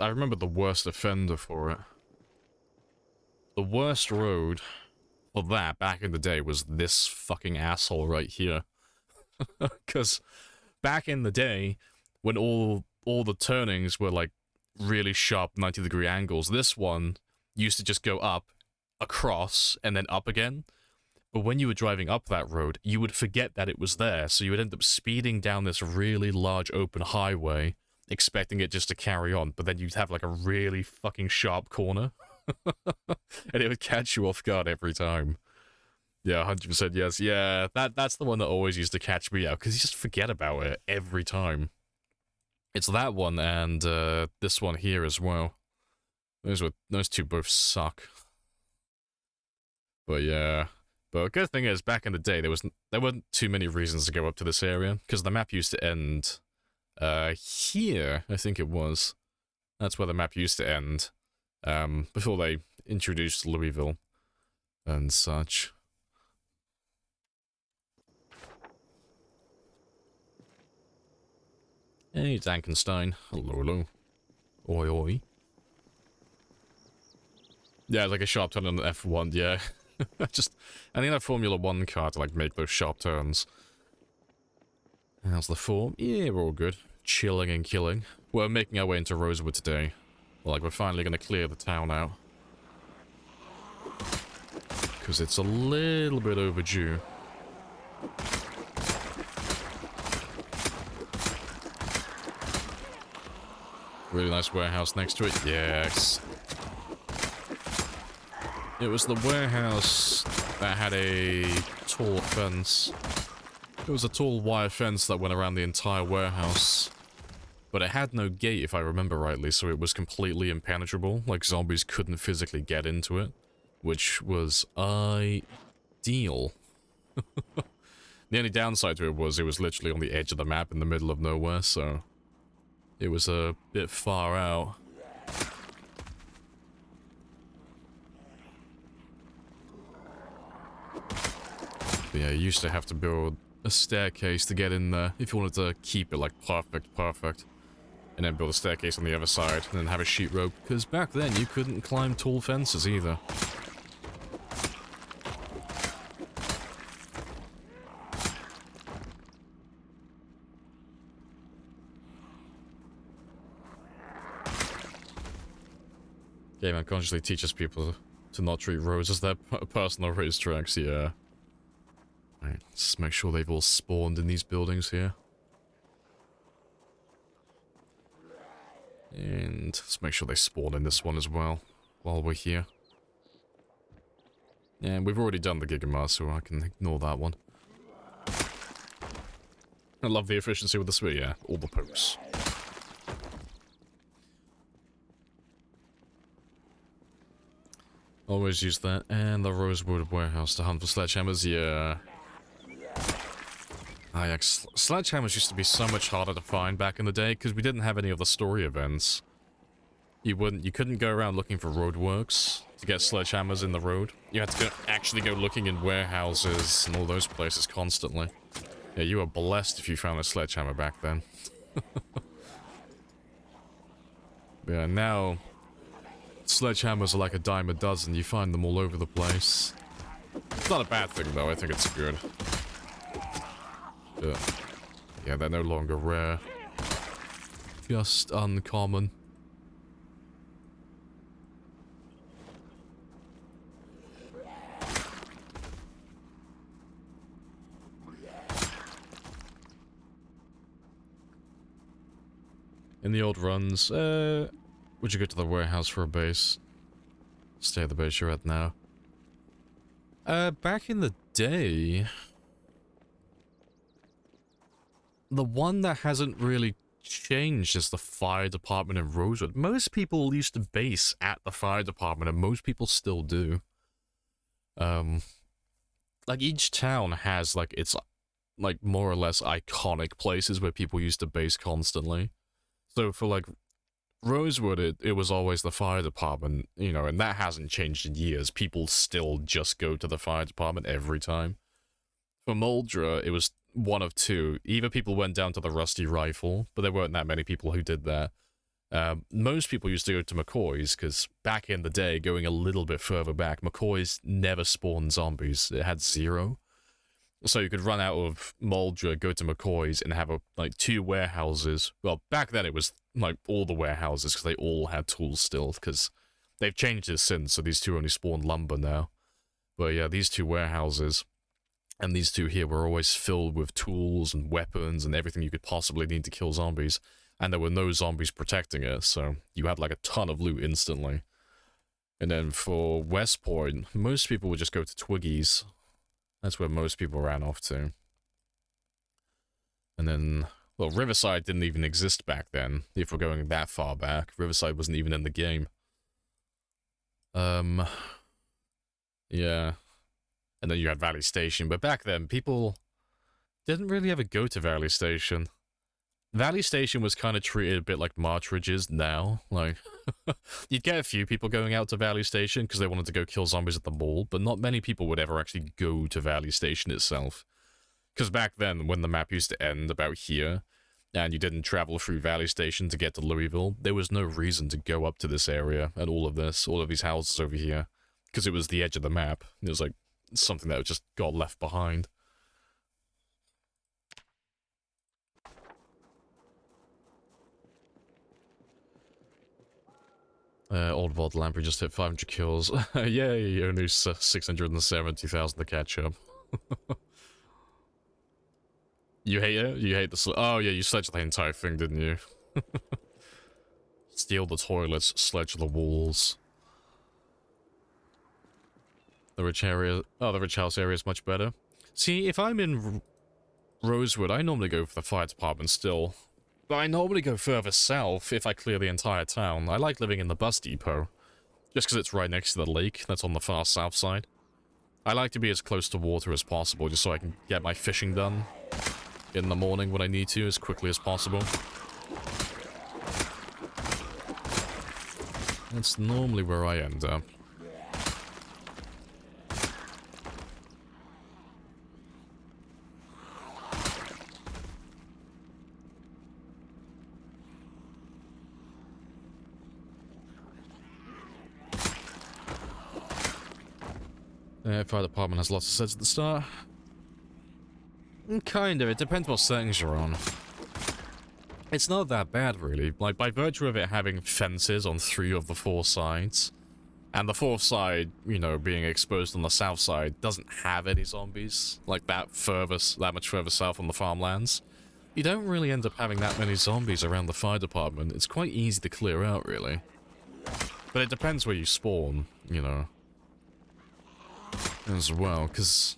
I remember the worst offender for it. The worst road for that back in the day was this fucking asshole right here. Because back in the day, when all the turnings were like really sharp 90-degree angles, this one used to just go up, across, and then up again. But when you were driving up that road, you would forget that it was there, so you would end up speeding down this really large open highway, expecting it just to carry on, but then you'd have like a really fucking sharp corner. And it would catch you off guard every time. Yeah, 100% yes. Yeah, that's the one that always used to catch me out, because you just forget about it every time. It's that one and this one here as well. Those two both suck. But yeah. But the good thing is, back in the day, there weren't too many reasons to go up to this area, because the map used to end Here, I think it was. That's where the map used to end. Before they introduced Louisville and such. Hey, Dankenstein. Hello, hello. Oi, oi. Yeah, like a sharp turn on the F1, yeah. I need a Formula 1 car to, like, make those sharp turns. How's the form? Yeah, we're all good. Chilling and killing. We're making our way into Rosewood today. Like, we're finally gonna clear the town out. Because it's a little bit overdue. Really nice warehouse next to it. Yes. It was the warehouse that had a tall fence. It was a tall wire fence that went around the entire warehouse. But it had no gate, if I remember rightly, so it was completely impenetrable. Like, zombies couldn't physically get into it. Which was ideal. The only downside to it was literally on the edge of the map in the middle of nowhere, so... It was a bit far out. But yeah, you used to have to build a staircase to get in there if you wanted to keep it like perfect. And then build a staircase on the other side and then have a sheet rope, because back then you couldn't climb tall fences either. Game unconsciously teaches people to not treat roads as their personal racetracks, yeah. Alright, let's make sure they've all spawned in these buildings here. And let's make sure they spawn in this one as well, while we're here. Yeah, we've already done the Gigamar, so I can ignore that one. I love the efficiency with the speed, yeah, all the pokes. Always use that, and the Rosewood warehouse to hunt for sledgehammers, yeah. Ah, yeah, sledgehammers used to be so much harder to find back in the day, because we didn't have any of the story events. You couldn't go around looking for roadworks to get sledgehammers in the road. You had to actually go looking in warehouses and all those places constantly. Yeah, you were blessed if you found a sledgehammer back then. Yeah, now... Sledgehammers are like a dime a dozen. You find them all over the place. It's not a bad thing, though. I think it's good. Yeah, they're no longer rare. Just uncommon. In the old runs, would you go to the warehouse for a base? Stay at the base you're at now. Back in the day... The one that hasn't really changed is the fire department in Rosewood. Most people used to base at the fire department, and most people still do. Like, each town has, like, its, like, more or less iconic places where people used to base constantly. So for, like, Rosewood, it was always the fire department, you know, and that hasn't changed in years. People still just go to the fire department every time. For Moldra, it was one of two. Either people went down to the Rusty Rifle, but there weren't that many people who did that. Most people used to go to McCoy's, because back in the day, going a little bit further back, McCoy's never spawned zombies. It had 0. So you could run out of Moldra, go to McCoy's, and have, like, 2 warehouses. Well, back then it was, like, all the warehouses, because they all had tools still, because they've changed it since, so these 2 only spawn lumber now. But yeah, these 2 warehouses, and these 2 here were always filled with tools and weapons and everything you could possibly need to kill zombies. And there were no zombies protecting it, so you had, like, a ton of loot instantly. And then for Westport, most people would just go to Twiggy's. That's where most people ran off to. And then, well, Riverside didn't even exist back then, if we're going that far back. Riverside wasn't even in the game. Yeah. And then you had Valley Station, but back then, people didn't really ever go to Valley Station. Valley Station was kind of treated a bit like Martridge is now. Like, you'd get a few people going out to Valley Station because they wanted to go kill zombies at the mall, but not many people would ever actually go to Valley Station itself. Because back then, when the map used to end about here, and you didn't travel through Valley Station to get to Louisville, there was no reason to go up to this area and all of these houses over here, because it was the edge of the map. It was like something that just got left behind. Old Vault Lamprey just hit 500 kills. Yay, only 670,000 to catch up. You hate it? You hate the oh yeah, you sledged the entire thing, didn't you? Steal the toilets, sledge the walls. The rich area... Oh, the rich house area is much better. See, if I'm in Rosewood, I normally go for the fire department still. But I normally go further south if I clear the entire town. I like living in the bus depot. Just because it's right next to the lake that's on the far south side. I like to be as close to water as possible just so I can get my fishing done in the morning when I need to, as quickly as possible. That's normally where I end up. Fire department has lots of sets at the start. Kind of, it depends what settings you're on. It's not that bad, really. Like, by virtue of it having fences on 3 of the 4 sides, and the 4th side, you know, being exposed on the south side, doesn't have any zombies, like that much further south on the farmlands. You don't really end up having that many zombies around the fire department. It's quite easy to clear out, really. But it depends where you spawn, you know. As well, because...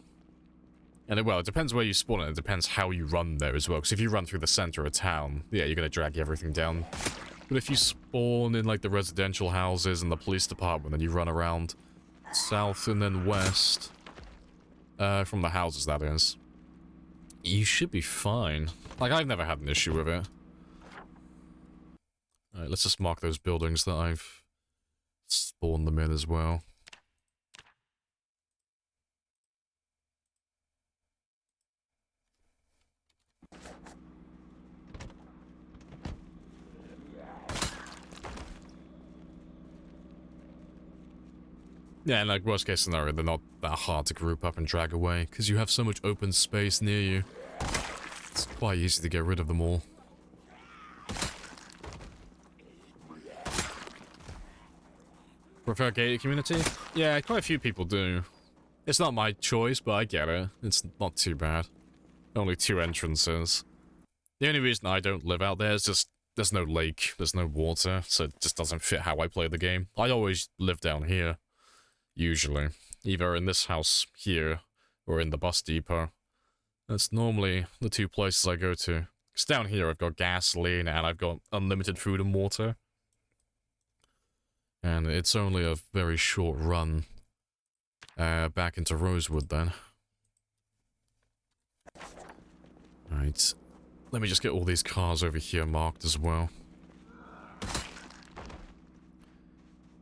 well, it depends where you spawn and it depends how you run there as well, because if you run through the center of town, yeah, you're going to drag everything down. But if you spawn in, like, the residential houses and the police department, and you run around south and then west, from the houses, that is, you should be fine. Like, I've never had an issue with it. Alright, let's just mark those buildings that I've spawned them in as well. Yeah, and like, worst case scenario, they're not that hard to group up and drag away, because you have so much open space near you. It's quite easy to get rid of them all. Prefer gated community? Yeah, quite a few people do. It's not my choice, but I get it. It's not too bad. Only 2 entrances. The only reason I don't live out there is just there's no lake, there's no water, so it just doesn't fit how I play the game. I always live down here. Usually. Either in this house here, or in the bus depot. That's normally the 2 places I go to. Because down here I've got gasoline and I've got unlimited food and water. And it's only a very short run back into Rosewood then. Right. Let me just get all these cars over here marked as well.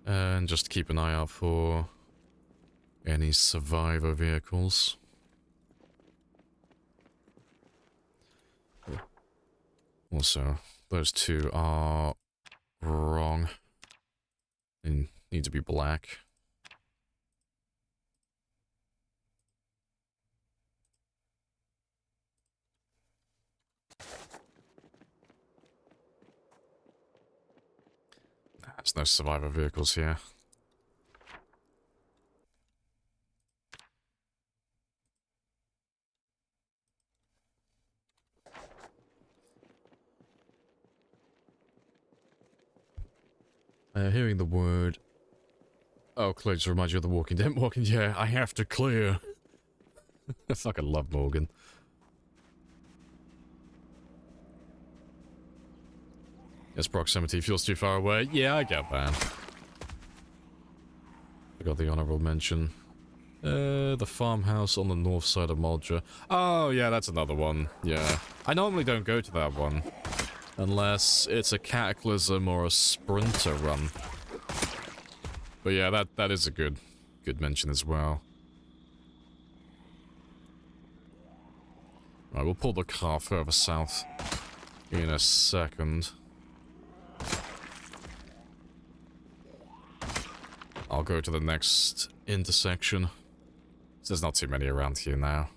And just keep an eye out for any survivor vehicles. Also, those 2 are wrong. They need to be black. There's no survivor vehicles here. Hearing the word... Oh, clear, just remind you of the Walking Dead. Yeah, I have to clear. I fucking love Morgan. Yes, proximity feels too far away. Yeah, I get that. I got the honorable mention. The farmhouse on the north side of Muldra. Oh, yeah, that's another one. Yeah. I normally don't go to that one. Unless it's a cataclysm or a sprinter run. But yeah, that is a good mention as well. Right, we'll pull the car further south in a second. I'll go to the next intersection. There's not too many around here now.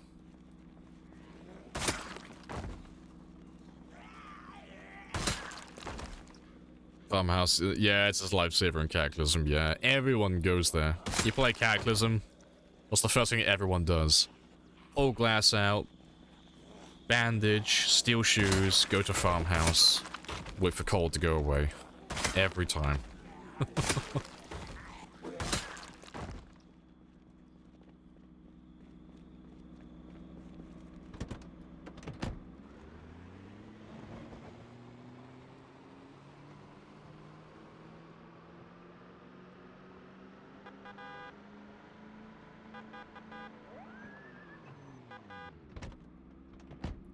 Farmhouse, yeah, it's a lifesaver in Cataclysm, yeah. Everyone goes there. You play Cataclysm, what's the first thing everyone does? Pull glass out, bandage, steal shoes, go to Farmhouse, wait for cold to go away. Every time.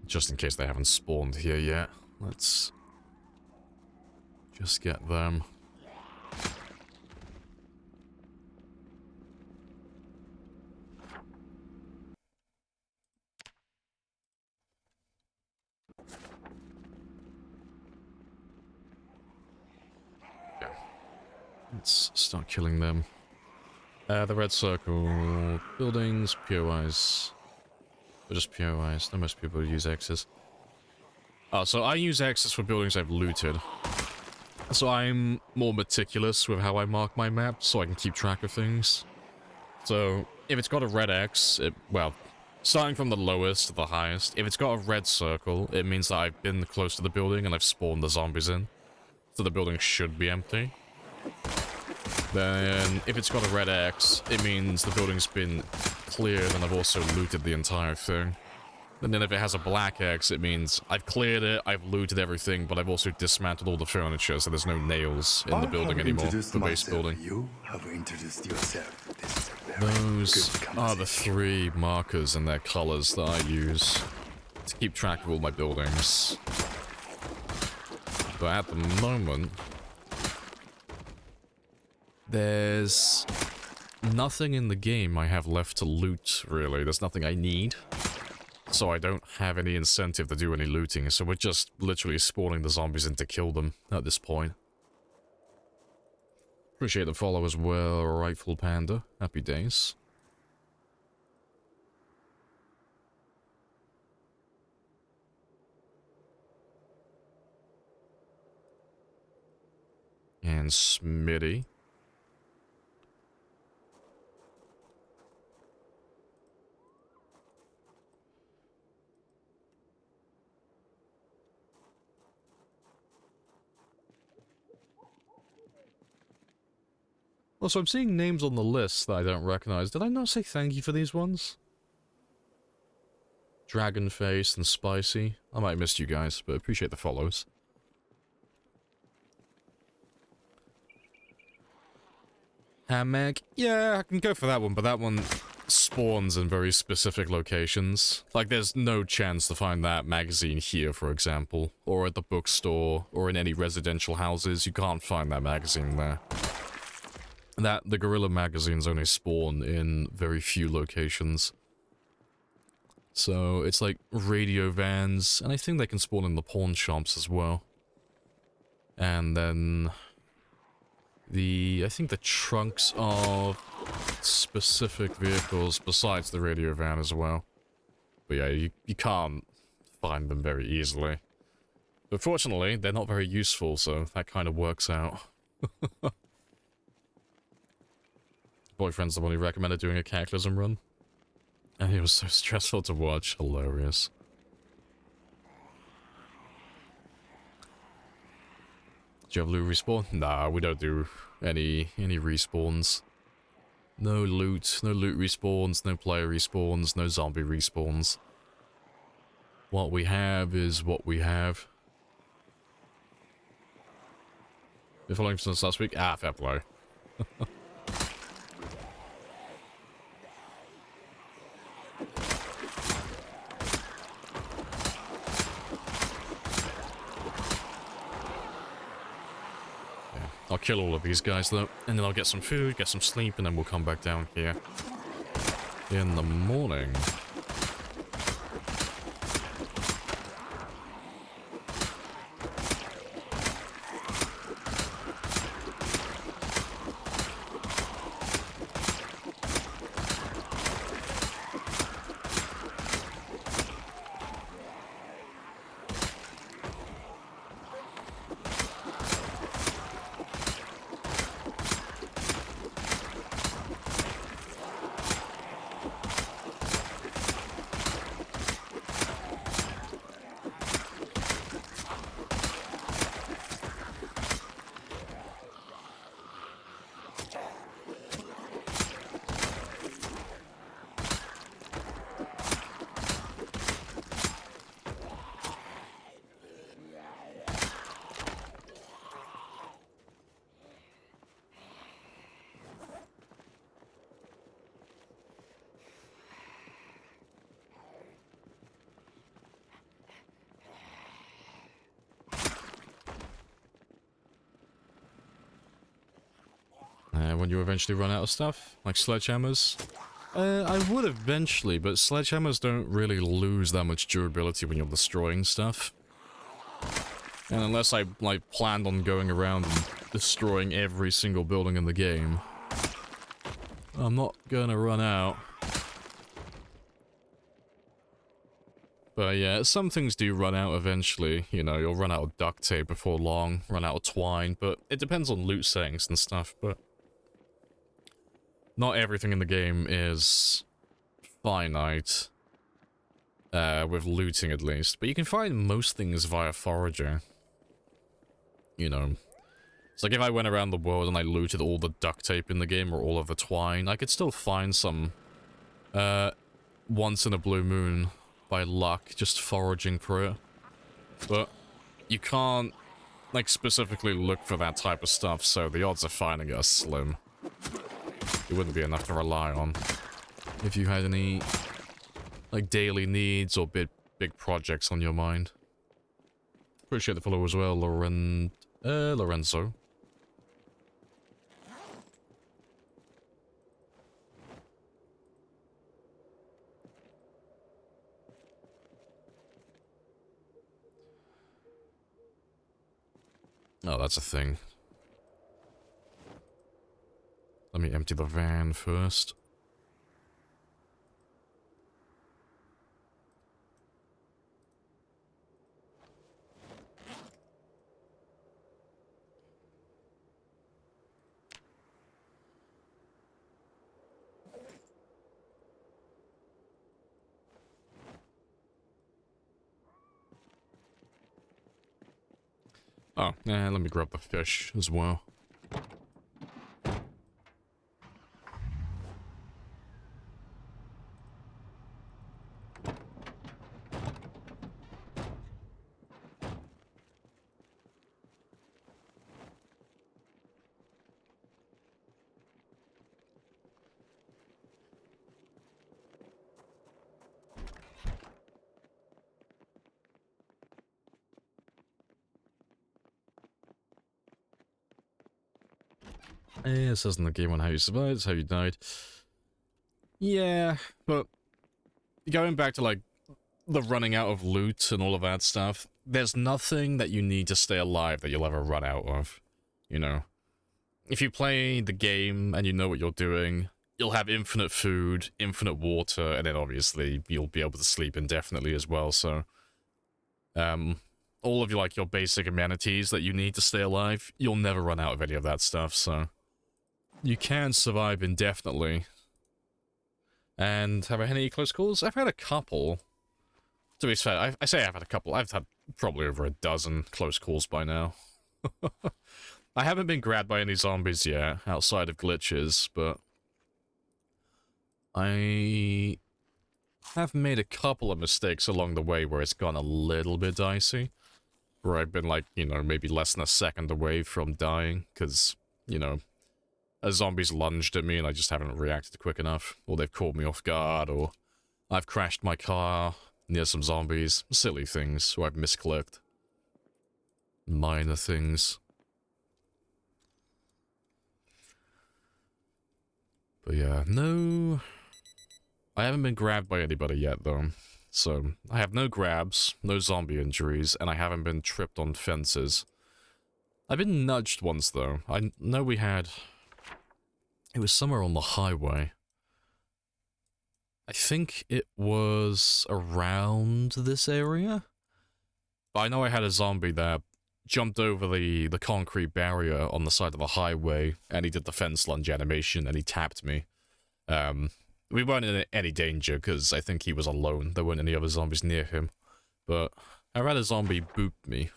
Just in case they haven't spawned here yet. Let's just get them. Yeah. Let's start killing them. The red circle, buildings, POIs. Or just POIs. Not most people use X's. Oh, so I use X's for buildings I've looted. So I'm more meticulous with how I mark my map, so I can keep track of things. So, if it's got a red X, well, starting from the lowest to the highest, if it's got a red circle, it means that I've been close to the building and I've spawned the zombies in. So the building should be empty. Then, if it's got a red X, it means the building's been cleared and I've also looted the entire thing. And then if it has a black X, it means I've cleared it, I've looted everything, but I've also dismantled all the furniture, so there's no nails in the building anymore, the base building. You have introduced yourself. This is a very Those good are the 3 markers and their colors that I use to keep track of all my buildings. But at the moment, there's nothing in the game I have left to loot, really. There's nothing I need. So I don't have any incentive to do any looting, so we're just literally spawning the zombies in to kill them at this point. Appreciate the follow as well, Rightful Panda. Happy days. And Smitty. Also, I'm seeing names on the list that I don't recognize. Did I not say thank you for these ones? Dragonface and Spicy. I might have missed you guys, but appreciate the follows. Hammock. Yeah, I can go for that one, but that one spawns in very specific locations. Like, there's no chance to find that magazine here, for example. Or at the bookstore, or in any residential houses. You can't find that magazine there. The Gorilla magazines only spawn in very few locations. So, it's like radio vans, and I think they can spawn in the pawn shops as well. And then I think the trunks of specific vehicles besides the radio van as well. But yeah, you can't find them very easily. But fortunately, they're not very useful, so that kind of works out. Boyfriend's the one who recommended doing a Cataclysm run. And it was so stressful to watch. Hilarious. Do you have loot respawn? Nah, we don't do any respawns. No loot respawns, no player respawns, no zombie respawns. What we have is what we have. Been following since last week? Ah, fair play. Yeah, I'll kill all of these guys though, and then I'll get some food, get some sleep, and then we'll come back down here in the morning. When you eventually run out of stuff, like sledgehammers. I would eventually, but sledgehammers don't really lose that much durability when you're destroying stuff. And unless I, like, planned on going around and destroying every single building in the game, I'm not gonna run out. But yeah, some things do run out eventually. You know, you'll run out of duct tape before long, run out of twine, but it depends on loot settings and stuff, but not everything in the game is finite, with looting at least. But you can find most things via foraging. You know, it's like if I went around the world and I looted all the duct tape in the game or all of the twine, I could still find some, once in a blue moon by luck, just foraging for it. But you can't, like, specifically look for that type of stuff, so the odds of finding it are slim. It wouldn't be enough to rely on if you had any, like, daily needs or big projects on your mind. Appreciate the follow as well, Lorenzo. Oh, that's a thing. Let me empty the van first. Oh, yeah, let me grab the fish as well. It says in the game on how you survived, it's how you died. Yeah, but going back to, like, the running out of loot and all of that stuff, there's nothing that you need to stay alive that you'll ever run out of, you know? If you play the game and you know what you're doing, you'll have infinite food, infinite water, and then obviously you'll be able to sleep indefinitely as well, so all of your, like, your basic amenities that you need to stay alive, you'll never run out of any of that stuff, so you can survive indefinitely. And have I had any close calls? I've had a couple. To be fair, I say I've had a couple. I've had probably over a dozen close calls by now. I haven't been grabbed by any zombies yet, outside of glitches, but I have made a couple of mistakes along the way where it's gone a little bit dicey. Where I've been, like, you know, maybe less than a second away from dying, because, you know, a zombie's lunged at me and I just haven't reacted quick enough, or they've caught me off guard, or I've crashed my car near some zombies. Silly things, or I've misclicked. Minor things. But yeah, no... I haven't been grabbed by anybody yet, though. So, I have no grabs, no zombie injuries, and I haven't been tripped on fences. I've been nudged once, though. I know we had... It was somewhere on the highway. I think it was around this area? But I know I had a zombie that jumped over the concrete barrier on the side of the highway, and he did the fence lunge animation, and he tapped me. We weren't in any danger, because I think he was alone. There weren't any other zombies near him. But I had a zombie boop me.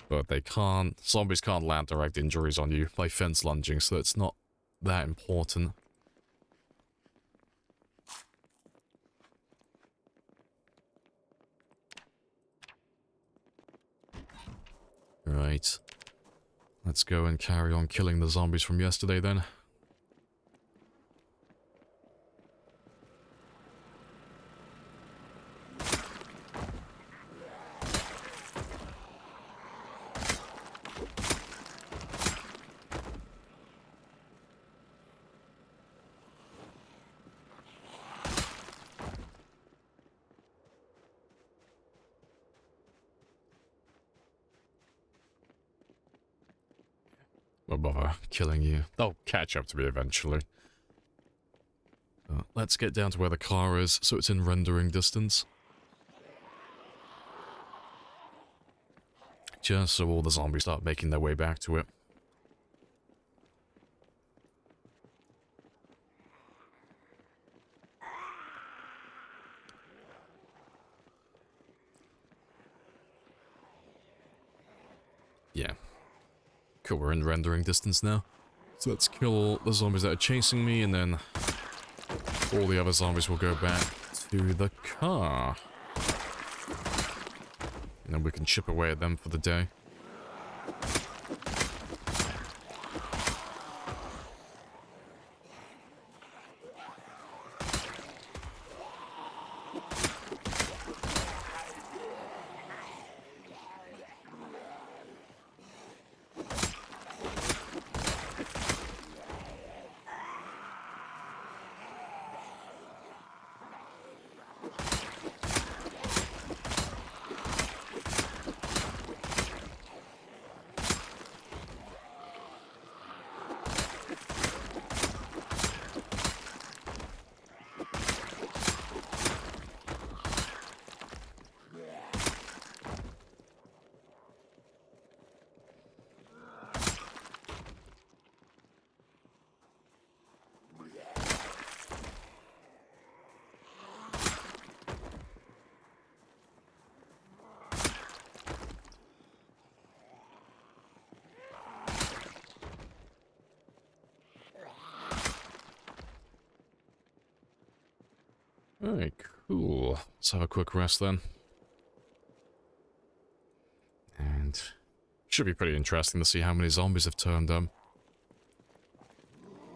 But they can't... Zombies can't land direct injuries on you by fence lunging, so it's not that important. Right. Let's go and carry on killing the zombies from yesterday then. Won't bother killing you. They'll catch up to me eventually. Let's get down to where the car is, so it's in rendering distance. Just so all the zombies start making their way back to it. Yeah. Cool, we're in rendering distance now. So let's kill the zombies that are chasing me, and then all the other zombies will go back to the car. And then we can chip away at them for the day. Alright, cool. Let's have a quick rest then. And should be pretty interesting to see how many zombies have turned up.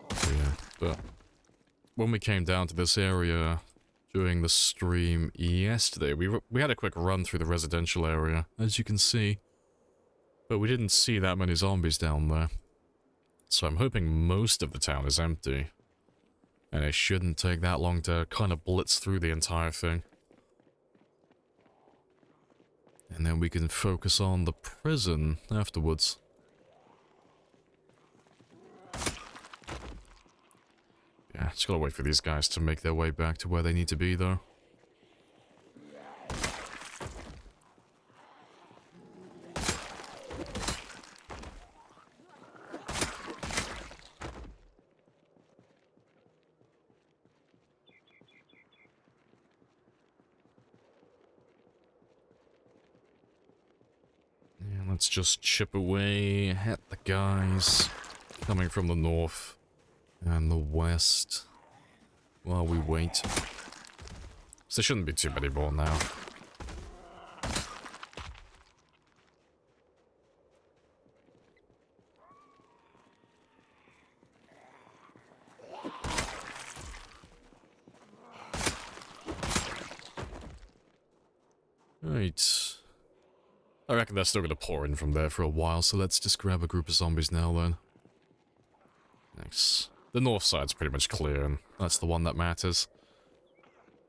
Yeah, but when we came down to this area during the stream yesterday, we had a quick run through the residential area, as you can see. But we didn't see that many zombies down there. So I'm hoping most of the town is empty. And it shouldn't take that long to kind of blitz through the entire thing. And then we can focus on the prison afterwards. Yeah, just gotta wait for these guys to make their way back to where they need to be, though. Let's just chip away at the guys coming from the north and the west while we wait. So there shouldn't be too many more now. Right. I reckon they're still going to pour in from there for a while, so let's just grab a group of zombies now then. Thanks. The north side's pretty much clear, and that's the one that matters.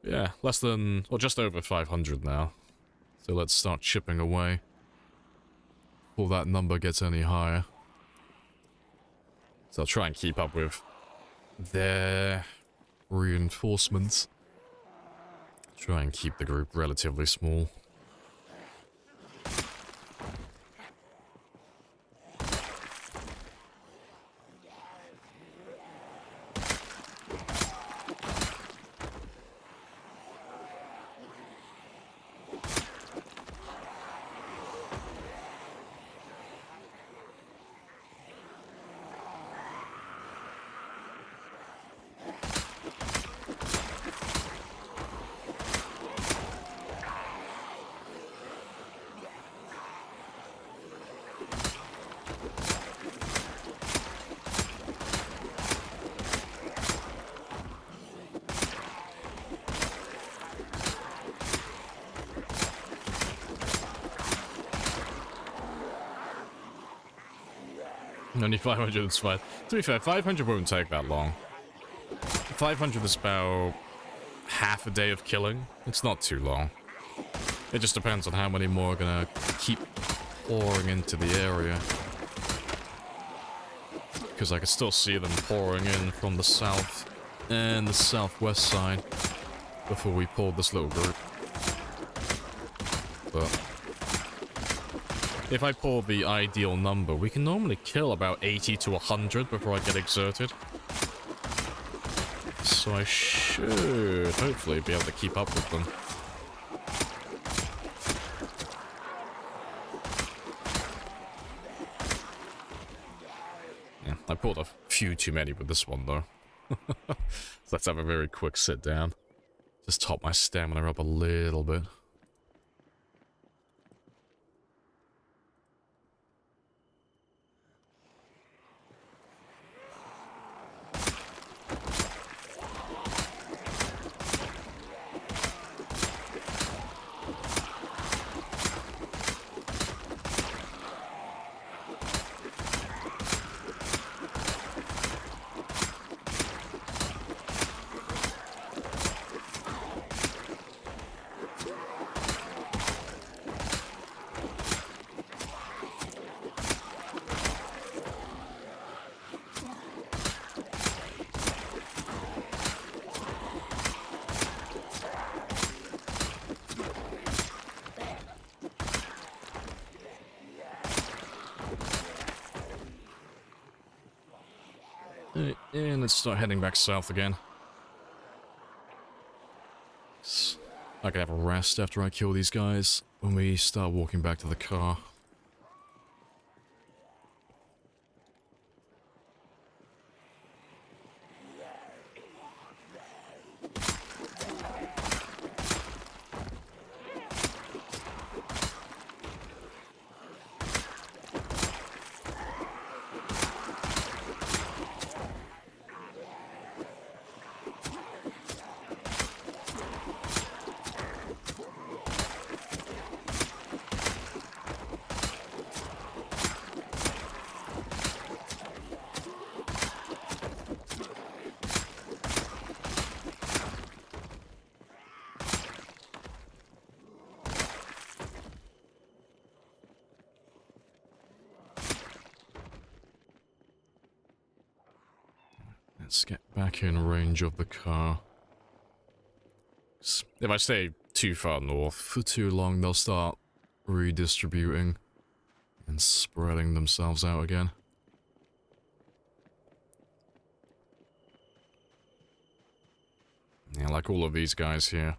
Yeah, less than, or just over 500 now. So let's start chipping away before that number gets any higher. So I'll try and keep up with their reinforcements. Try and keep the group relatively small. Only 500 is fine. To be fair, 500 won't take that long. 500 is about half a day of killing. It's not too long. It just depends on how many more are gonna keep pouring into the area. Because I can still see them pouring in from the south and the southwest side before we pulled this little group. But if I pull the ideal number, we can normally kill about 80 to 100 before I get exerted. So I should hopefully be able to keep up with them. Yeah, I pulled a few too many with this one though. So let's have a very quick sit down. Just top my stamina up a little bit. And let's start heading back south again. I can have a rest after I kill these guys when we start walking back to the car. Let's get back in range of the car. If I stay too far north for too long, they'll start redistributing and spreading themselves out again. Yeah, like all of these guys here.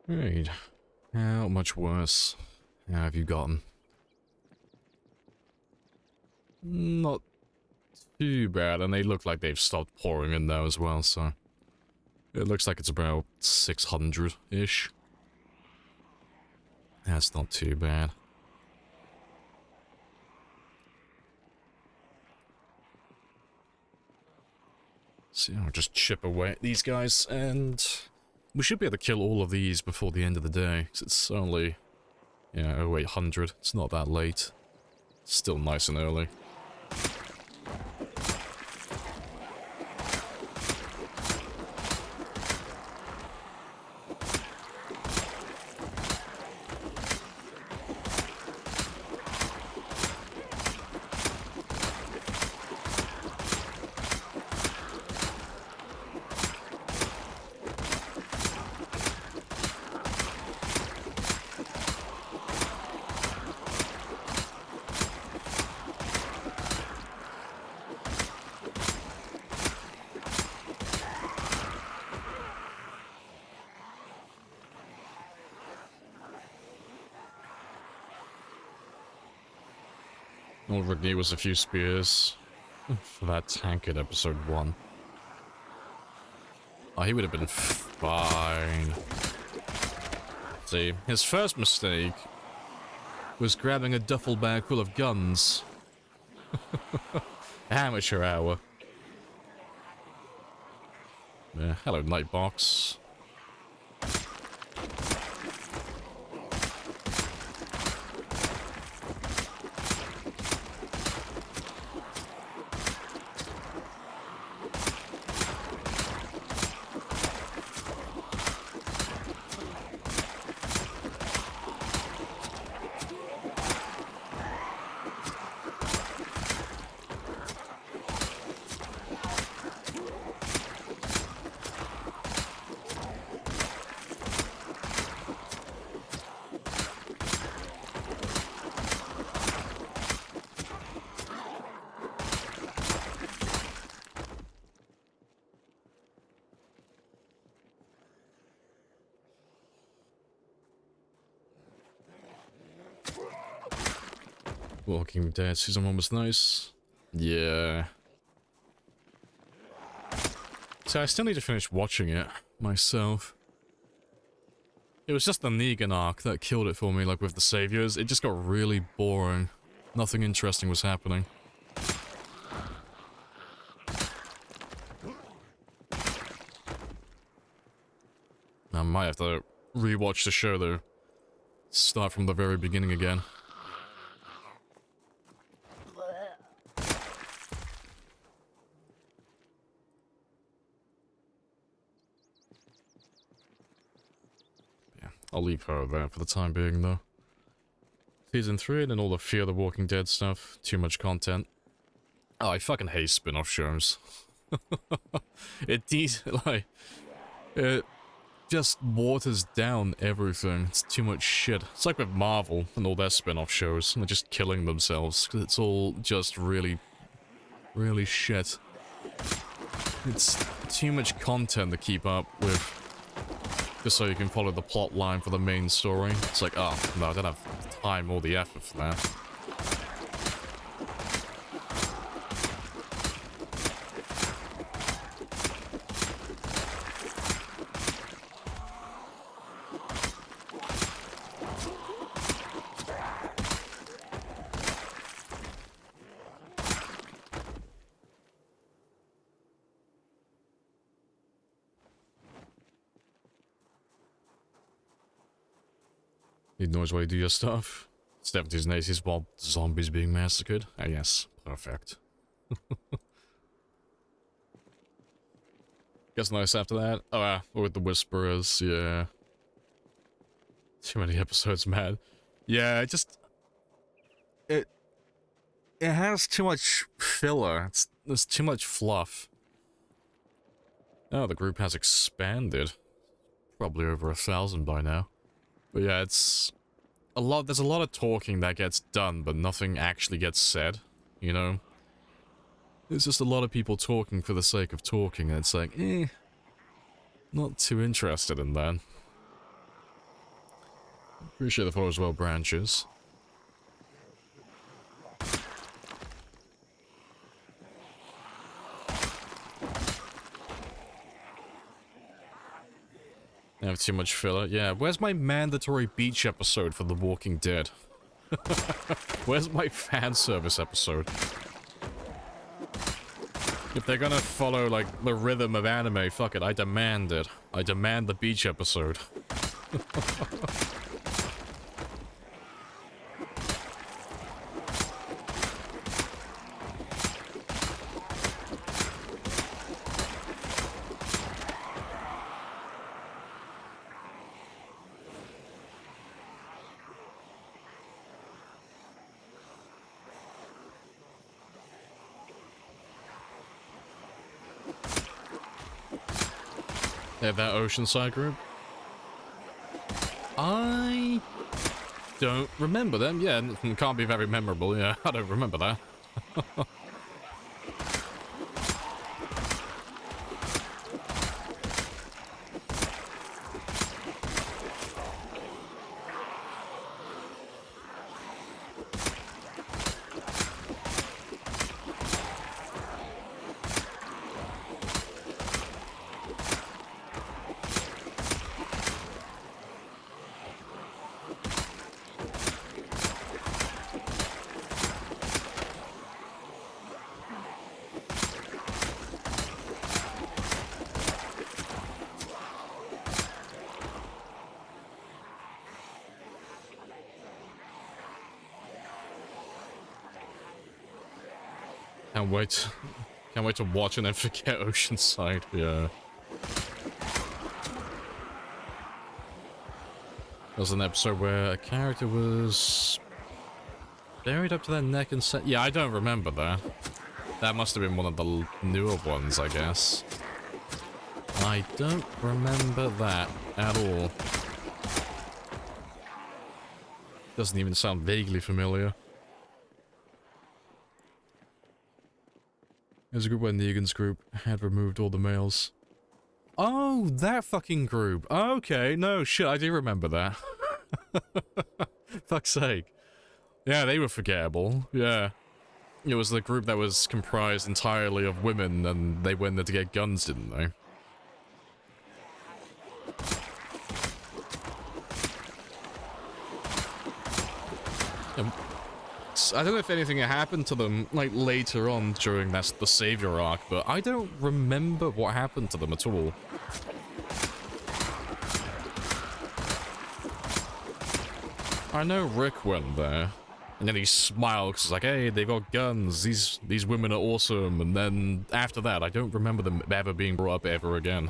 Right. How much worse have you gotten? Not too bad, and they look like they've stopped pouring in now as well, so... It looks like it's about 600-ish. That's not too bad. So I'll just chip away at these guys, and we should be able to kill all of these before the end of the day, because it's only, yeah, 0800. It's not that late. Still nice and early. All Rick needed was a few spears for that tank in episode 1. Oh, he would have been fine. See, his first mistake was grabbing a duffel bag full of guns. Amateur hour. Yeah, hello, Nightbox. Walking Dead season 1 was nice. Yeah. So I still need to finish watching it myself. It was just the Negan arc that killed it for me, like with the saviors. It just got really boring. Nothing interesting was happening. I might have to rewatch the show though. Start from the very beginning again. I'll leave her there for the time being, though. Season 3 and then all the Fear the Walking Dead stuff. Too much content. Oh, I fucking hate spin-off shows. It just waters down everything. It's too much shit. It's like with Marvel and all their spin-off shows. They're just killing themselves. Because it's all just really, really shit. It's too much content to keep up with. Just so you can follow the plot line for the main story. It's like, oh, no, I don't have time or the effort for that. Need noise while you do your stuff. 70s and 80s while zombies being massacred. Ah, yes. Perfect. Gets nice after that. Oh, with the Whisperers, yeah. Too many episodes, man. Yeah, it has too much filler. There's too much fluff. Oh, the group has expanded. Probably over 1,000 by now. But yeah, it's a lot. There's a lot of talking that gets done, but nothing actually gets said, you know? There's just a lot of people talking for the sake of talking, and it's like, not too interested in that. Appreciate the follow as well, Branches. I have too much filler. Yeah, where's my mandatory beach episode for The Walking Dead? Where's my fan service episode? If they're gonna follow, like, the rhythm of anime, fuck it, I demand it. I demand the beach episode. Yeah, that Oceanside group? I don't remember them. Yeah, can't be very memorable. Yeah, I don't remember that. Can't wait to watch and then forget Oceanside. Yeah. There was an episode where a character was buried up to their neck and set. Yeah, I don't remember that. That must have been one of the newer ones, I guess. I don't remember that at all. Doesn't even sound vaguely familiar. There's a group where Negan's group had removed all the males. Oh, that fucking group. Okay, no, shit, I do remember that. Fuck's sake. Yeah, they were forgettable. Yeah. It was the group that was comprised entirely of women, and they went there to get guns, didn't they? I don't know if anything happened to them, like, later on during the Savior arc, but I don't remember what happened to them at all. I know Rick went there, and then he smiled because he's like, hey, they got guns, these women are awesome, and then after that, I don't remember them ever being brought up ever again.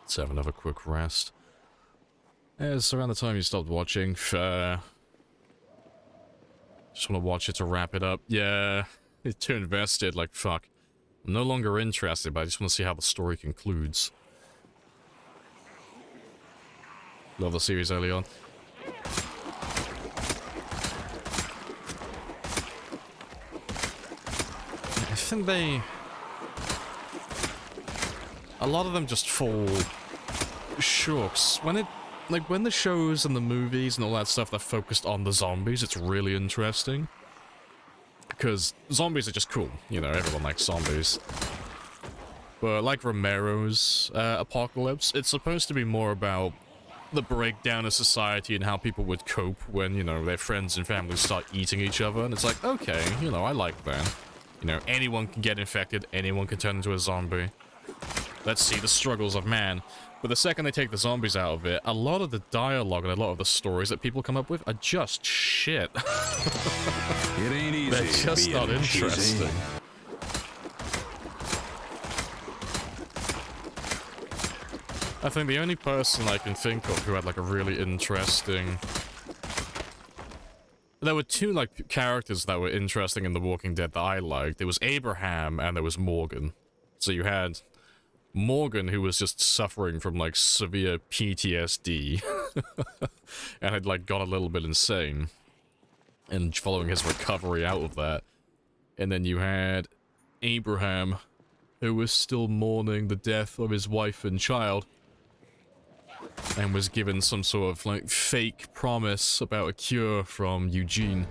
7, have a quick rest. It's around the time you stopped watching. Fair. Just want to watch it to wrap it up. Yeah, it's too invested, like, fuck. I'm no longer interested, but I just want to see how the story concludes. Love the series early on. I think they... a lot of them just fall short. When the shows and the movies and all that stuff that focused on the zombies, it's really interesting. Because zombies are just cool, you know, everyone likes zombies. But like Romero's Apocalypse, it's supposed to be more about the breakdown of society and how people would cope when, you know, their friends and families start eating each other. And it's like, okay, you know, I like that. You know, anyone can get infected, anyone can turn into a zombie. Let's see the struggles of man. But the second they take the zombies out of it, a lot of the dialogue and a lot of the stories that people come up with are just shit. It ain't easy. They're just being not cheesy. interesting. I think the only person I can think of who had like a really interesting... There were two like characters that were interesting in The Walking Dead that I liked. There was Abraham and there was Morgan. So you had Morgan, who was just suffering from like severe PTSD and had like gone a little bit insane and following his recovery out of that. And then you had Abraham, who was still mourning the death of his wife and child and was given some sort of like fake promise about a cure from Eugene.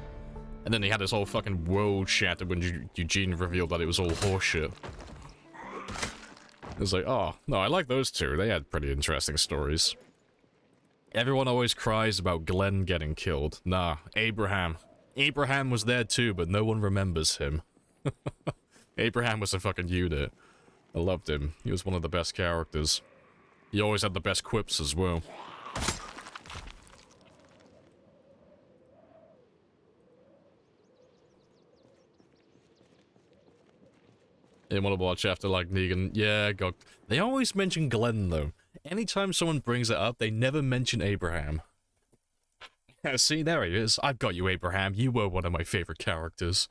And then he had his whole fucking world shattered when Eugene revealed that it was all horseshit. It was like, oh, no, I like those two. They had pretty interesting stories. Everyone always cries about Glenn getting killed. Nah, Abraham. Abraham was there too, but no one remembers him. Abraham was a fucking unit. I loved him. He was one of the best characters. He always had the best quips as well. You want to watch after, like, Negan? Yeah, God. They always mention Glenn, though. Anytime someone brings it up, they never mention Abraham. Yeah, see, there he is. I've got you, Abraham. You were one of my favorite characters.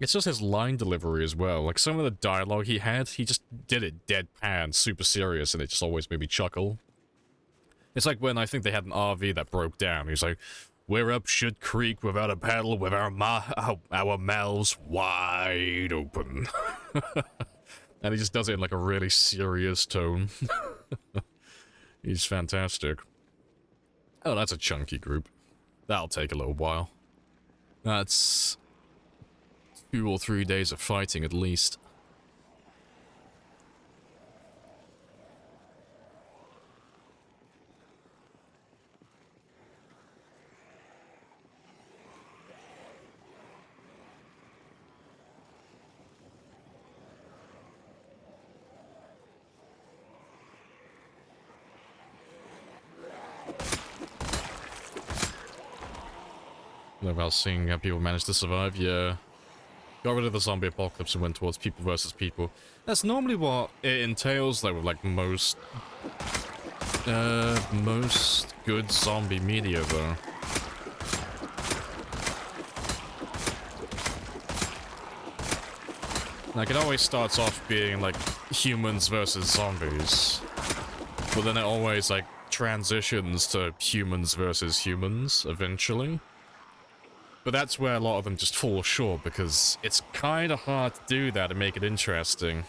It's just his line delivery as well. Like, some of the dialogue he had, he just did it deadpan, super serious, and it just always made me chuckle. It's like when I think they had an RV that broke down. He's like, we're up Shit Creek without a paddle, with our mouths wide open. And he just does it in like a really serious tone. He's fantastic. Oh, that's a chunky group. That'll take a little while. That's 2 or 3 days of fighting at least. About seeing how people manage to survive, yeah. Got rid of the zombie apocalypse and went towards people versus people. That's normally what it entails, though, with like most good zombie media, though. Like, it always starts off being like humans versus zombies, but then it always like transitions to humans versus humans eventually. But that's where a lot of them just fall short, because it's kind of hard to do that and make it interesting.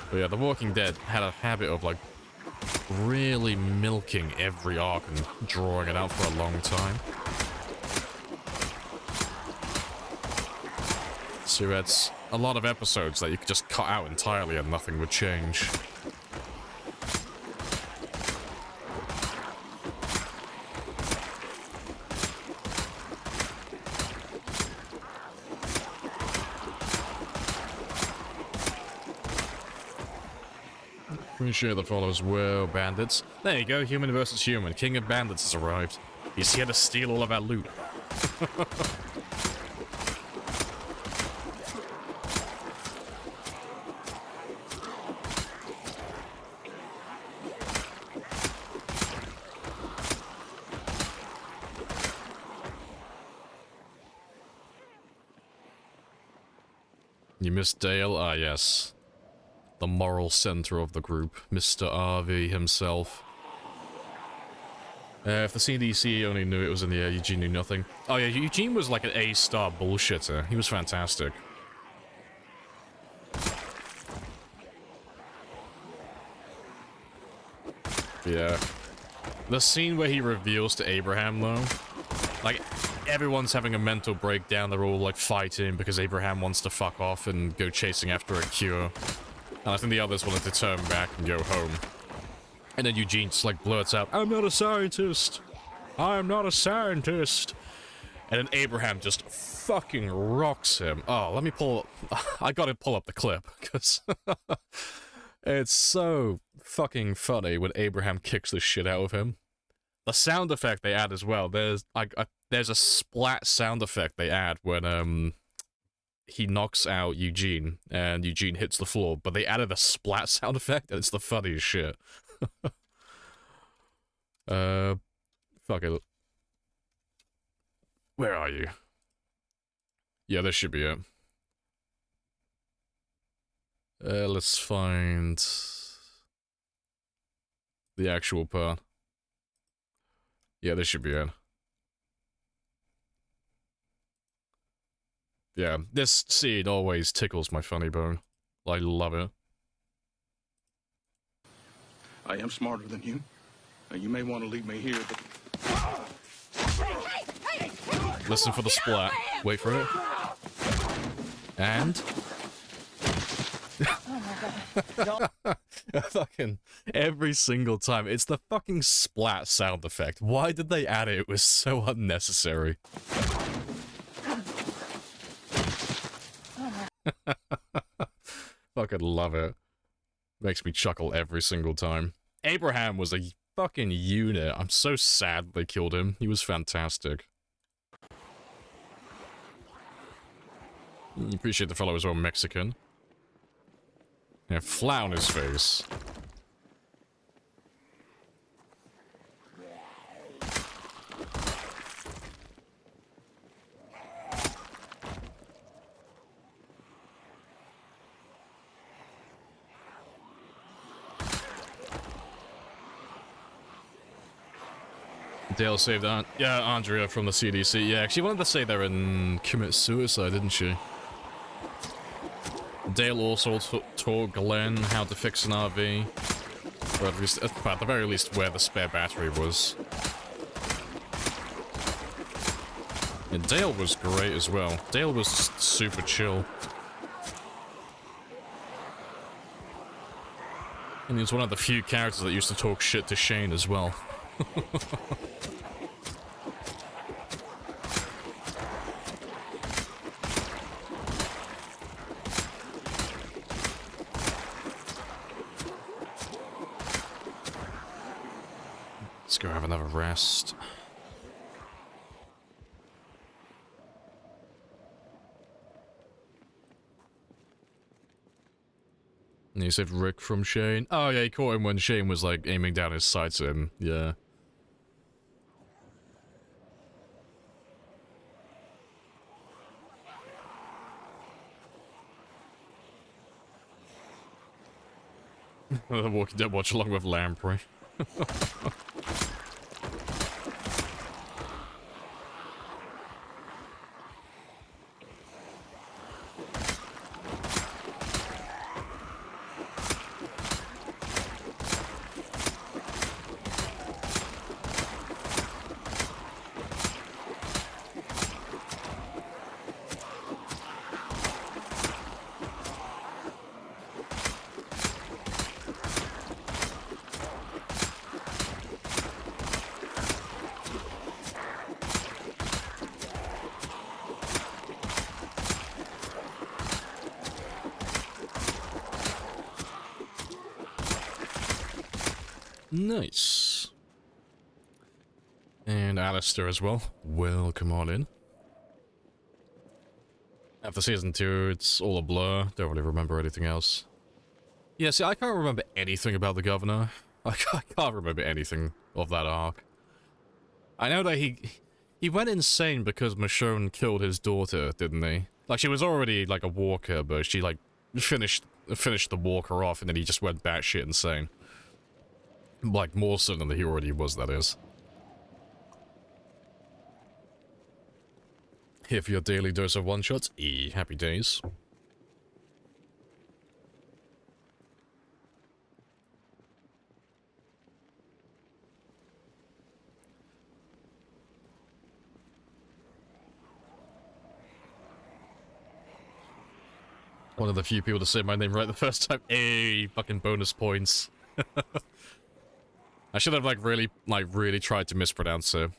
But yeah, The Walking Dead had a habit of, like, really milking every arc and drawing it out for a long time. So that's a lot of episodes that you could just cut out entirely and nothing would change. Appreciate the follows. Whoa, bandits. There you go, human versus human. King of Bandits has arrived. He's here to steal all of our loot. You missed Dale? Ah, yes. The moral center of the group, Mr. RV himself. If the CDC only knew it was in the air, Eugene knew nothing. Oh yeah, Eugene was like an A-star bullshitter. He was fantastic. Yeah. The scene where he reveals to Abraham, though, like, everyone's having a mental breakdown. They're all, like, fighting because Abraham wants to fuck off and go chasing after a cure. And I think the others wanted to turn back and go home. And then Eugene just, like, blurts out, I'm not a scientist! I'm not a scientist! And then Abraham just fucking rocks him. Oh, let me pull... I gotta pull up the clip, because... it's so fucking funny when Abraham kicks the shit out of him. The sound effect they add as well. There's a splat sound effect they add when he knocks out Eugene and Eugene hits the floor, but they added a splat sound effect and it's the funniest shit. Fuck it. Where are you? Yeah, this should be it. Let's find the actual part. Yeah, this should be it. Yeah, this scene always tickles my funny bone. I love it. I am smarter than you. Now, you may want to leave me here, but... Listen for the splat. Wait for it. And... fucking every single time. It's the fucking splat sound effect. Why did they add it? It was so unnecessary. Fucking love it. Makes me chuckle every single time. Abraham was a fucking unit. I'm so sad they killed him. He was fantastic. Appreciate the fellow as well, Mexican. Yeah, flat on his face. Dale saved Andrea from the CDC. Yeah, she wanted to say there and commit suicide, didn't she? Dale also taught Glenn how to fix an RV. Or at least, at the very least, where the spare battery was. And Dale was great as well. Dale was just super chill. And he was one of the few characters that used to talk shit to Shane as well. Let's go have another rest. And he saved Rick from Shane. Oh yeah, he caught him when Shane was like aiming down his sights at him. Yeah. The Walking Dead watch along with Lamprey. Nice. And Alistair as well. Welcome on in. After Season 2, it's all a blur. Don't really remember anything else. Yeah, see, I can't remember anything about the Governor. I can't remember anything of that arc. I know that he went insane because Michonne killed his daughter, didn't he? Like, she was already, like, a walker, but she, like, finished the walker off, and then he just went batshit insane. Like, more so than he already was, that is. Here for your daily dose of one-shots. Happy days. One of the few people to say my name right the first time. Hey, fucking bonus points. I should have, like, really tried to mispronounce it.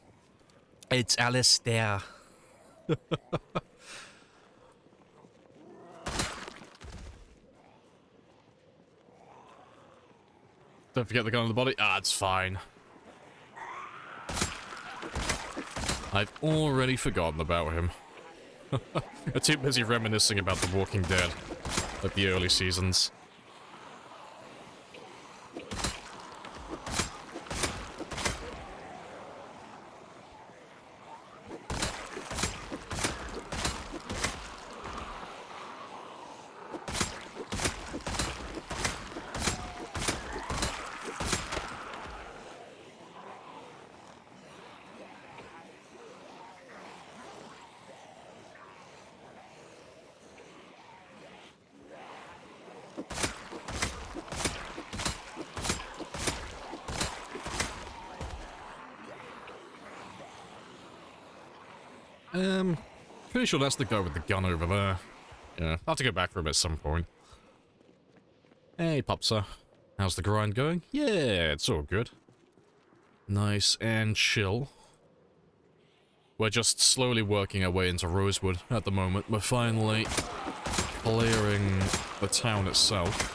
It's Alistair. Don't forget the gun on the body. Ah, it's fine. I've already forgotten about him. I'm too busy reminiscing about The Walking Dead, like the early seasons. Pretty sure that's the guy with the gun over there. Yeah, I'll have to go back for him at some point. Hey, Popsa. How's the grind going? Yeah, it's all good. Nice and chill. We're just slowly working our way into Rosewood at the moment. We're finally clearing the town itself.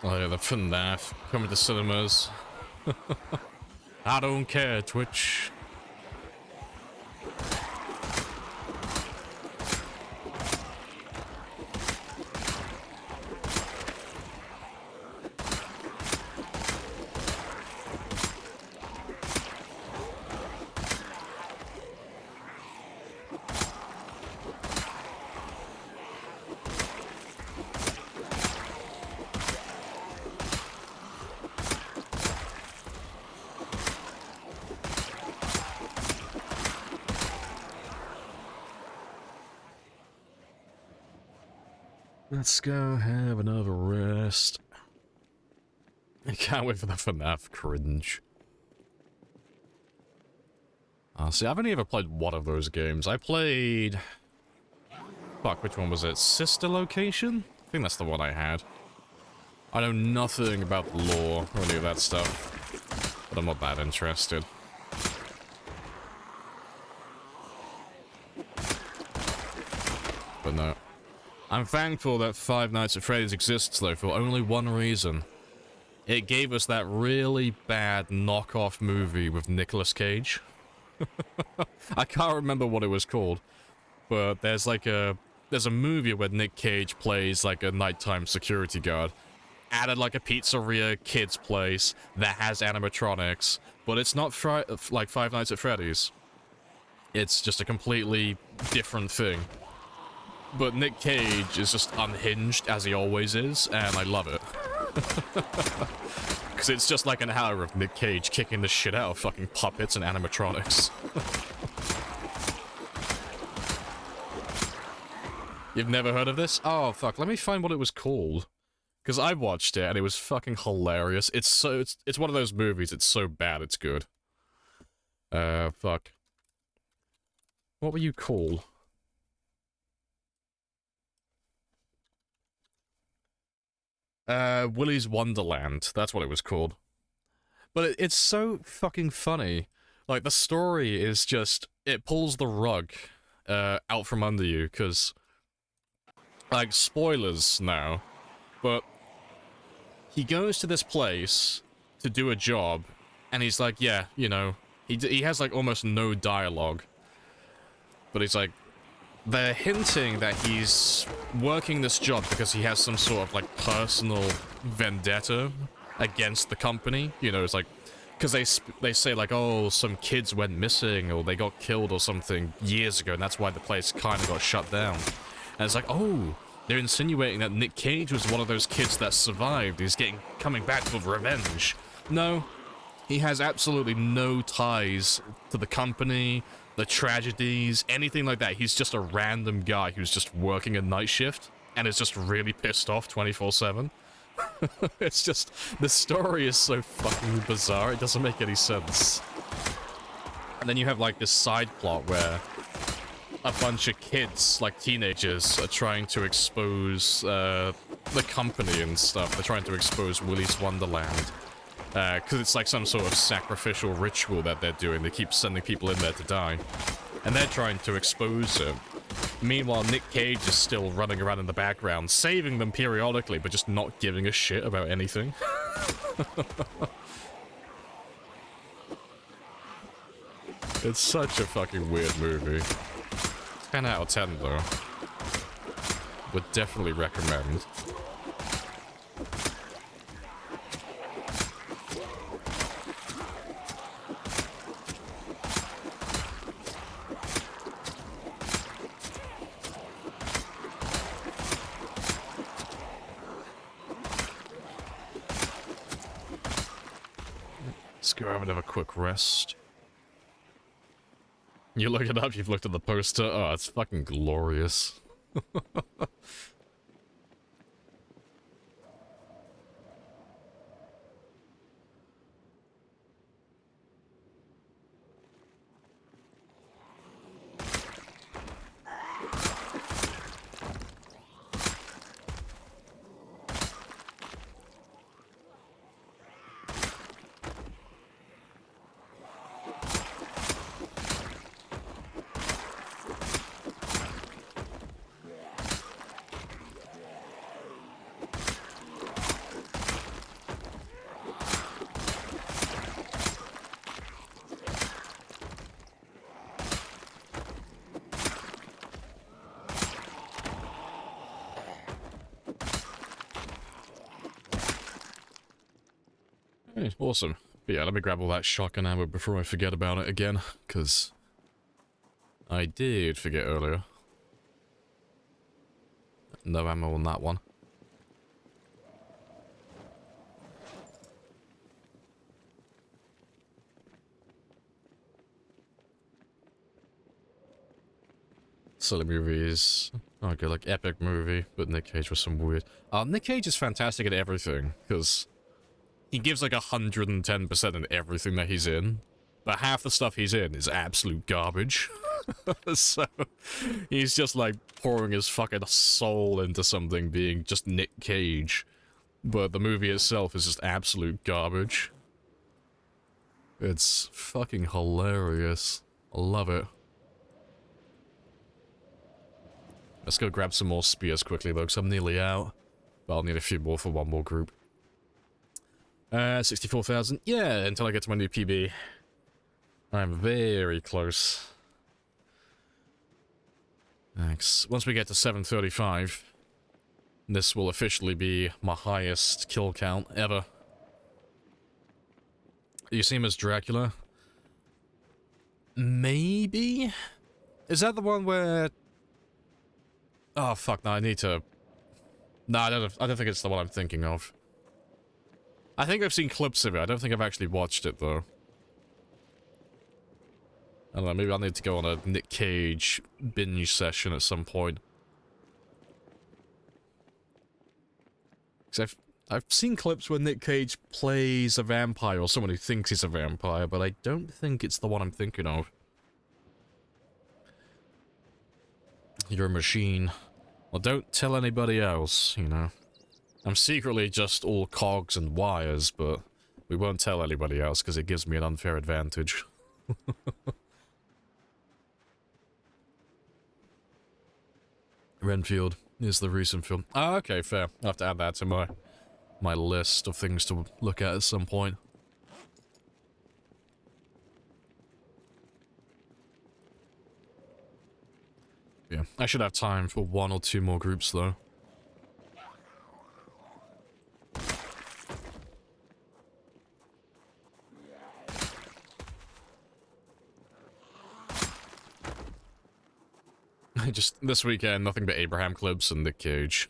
Oh yeah, the FNAF coming to cinemas. I don't care, Twitch. Let's go have another rest. I can't wait for the FNAF cringe. See, I've only ever played one of those games. I played... Fuck, which one was it? Sister Location? I think that's the one I had. I know nothing about the lore or any of that stuff, but I'm not that interested. But no. I'm thankful that Five Nights at Freddy's exists, though, for only one reason. It gave us that really bad knockoff movie with Nicolas Cage. I can't remember what it was called, but there's a movie where Nick Cage plays like a nighttime security guard at a pizzeria kid's place that has animatronics, but it's not like Five Nights at Freddy's. It's just a completely different thing. But Nick Cage is just unhinged, as he always is, and I love it. Because it's just like an hour of Nick Cage kicking the shit out of fucking puppets and animatronics. You've never heard of this? Oh, fuck, let me find what it was called. Because I watched it, and it was fucking hilarious. It's one of those movies, it's so bad it's good. Fuck. What were you called? Willy's Wonderland. That's what it was called. But it's so fucking funny. Like, the story is just... It pulls the rug out from under you, because... Like, spoilers now. But... He goes to this place to do a job, and he's like, yeah, you know... He has, like, almost no dialogue. But he's like... They're hinting that he's working this job because he has some sort of, like, personal vendetta against the company. You know, it's like... Because they say, like, oh, some kids went missing, or they got killed or something years ago, and that's why the place kind of got shut down. And it's like, oh, they're insinuating that Nick Cage was one of those kids that survived. He's coming back with revenge. No, he has absolutely no ties to the company, the tragedies, anything like that. He's just a random guy who's just working a night shift and is just really pissed off 24/7. It's just, the story is so fucking bizarre, it doesn't make any sense. And then you have like this side plot where a bunch of kids, like teenagers, are trying to expose the company and stuff. They're trying to expose Willy's Wonderland. Because it's like some sort of sacrificial ritual that they're doing. They keep sending people in there to die. And they're trying to expose it. Meanwhile, Nick Cage is still running around in the background, saving them periodically, but just not giving a shit about anything. It's such a fucking weird movie. 10 out of 10, though. Would definitely recommend. Let's go have another quick rest. You look it up, you've looked at the poster. Oh, it's fucking glorious. Hey, awesome. But yeah, let me grab all that shotgun ammo before I forget about it again, because I did forget earlier. No ammo on that one. Silly movies. Okay, like epic movie, but Nick Cage was some weird. Nick Cage is fantastic at everything, because he gives like 110% in everything that he's in, but half the stuff he's in is absolute garbage. So, he's just like pouring his fucking soul into something being just Nick Cage, but the movie itself is just absolute garbage. It's fucking hilarious. I love it. Let's go grab some more spears quickly though, because I'm nearly out. But I'll need a few more for one more group. 64,000. Yeah, until I get to my new PB. I'm very close. Thanks. Once we get to 735, this will officially be my highest kill count ever. You see him as Dracula? Maybe? Is that the one where... Oh, fuck, no, I need to... No, I don't think it's the one I'm thinking of. I think I've seen clips of it. I don't think I've actually watched it, though. I don't know, maybe I'll need to go on a Nick Cage binge session at some point. Because I've seen clips where Nick Cage plays a vampire, or someone who thinks he's a vampire, but I don't think it's the one I'm thinking of. You're a machine. Well, don't tell anybody else, you know. I'm secretly just all cogs and wires, but we won't tell anybody else because it gives me an unfair advantage. Renfield is the recent film. Oh, okay, fair. I'll have to add that to my list of things to look at some point. Yeah, I should have time for one or two more groups, though. Just this weekend, nothing but Abraham clips and Nick Cage.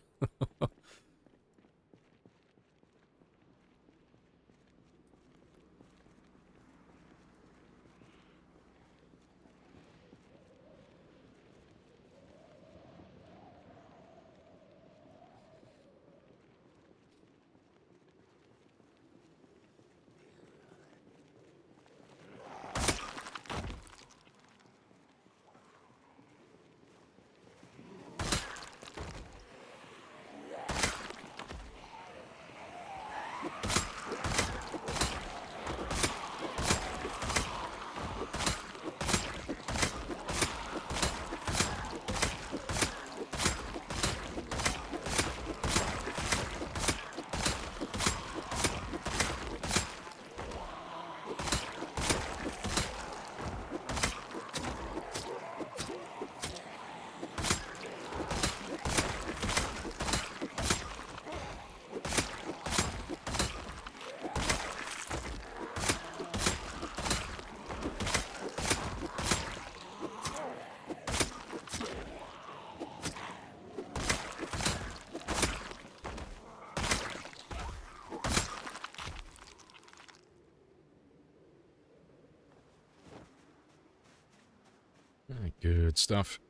Good stuff.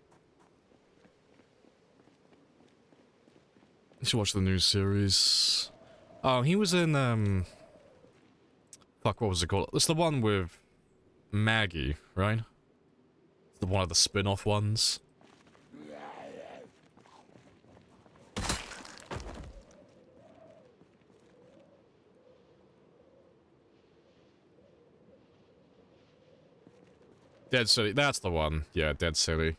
You should watch the new series. Oh, he was in, fuck, what was it called? It's the one with Maggie, right? It's the one of the spin-off ones. Dead City, that's the one. Yeah, Dead City.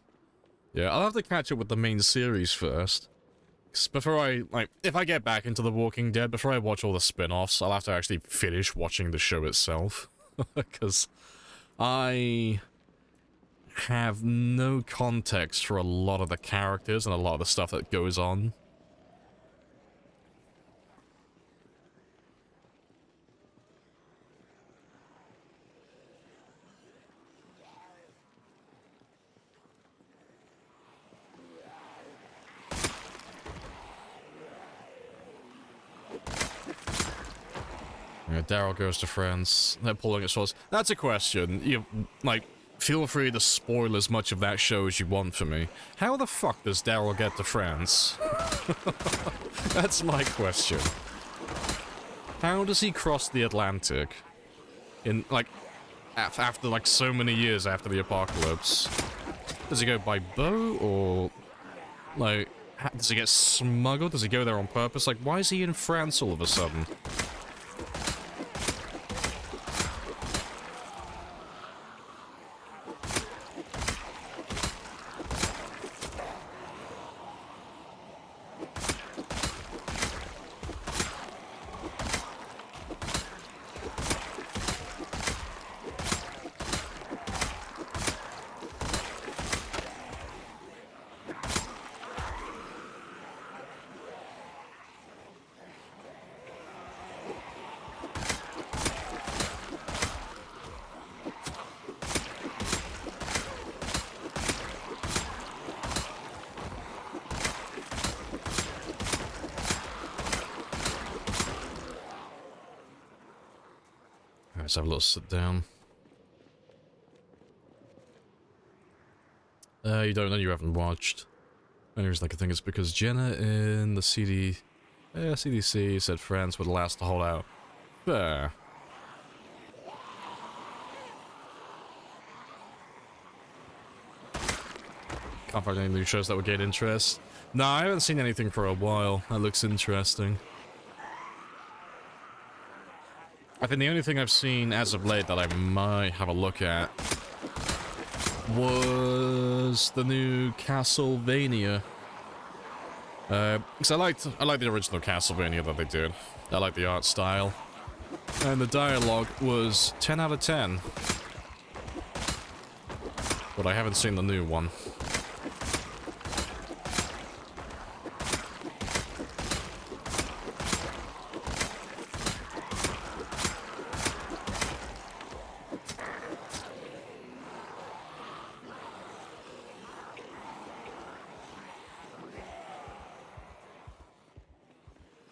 Yeah, I'll have to catch up with the main series first. 'Cause before I, like, if I get back into The Walking Dead, before I watch all the spin-offs, I'll have to actually finish watching the show itself. Because I have no context for a lot of the characters and a lot of the stuff that goes on. Yeah, Daryl goes to France. They're pulling at straws. That's a question. You, like, feel free to spoil as much of that show as you want for me. How the fuck does Daryl get to France? That's my question. How does he cross the Atlantic? In, like, after, like, so many years after the apocalypse? Does he go by boat, or, like, does he get smuggled? Does he go there on purpose? Like, why is he in France all of a sudden? Let's have a little sit down. You don't know, you haven't watched. Only reason I can think is because Jenna in the CDC said France would last to hold out. Fair. Can't find any new shows that would gain interest. No, I haven't seen anything for a while. That looks interesting. I think the only thing I've seen as of late that I might have a look at was the new Castlevania. Because I like the original Castlevania that they did. I like the art style. And the dialogue was 10 out of 10. But I haven't seen the new one.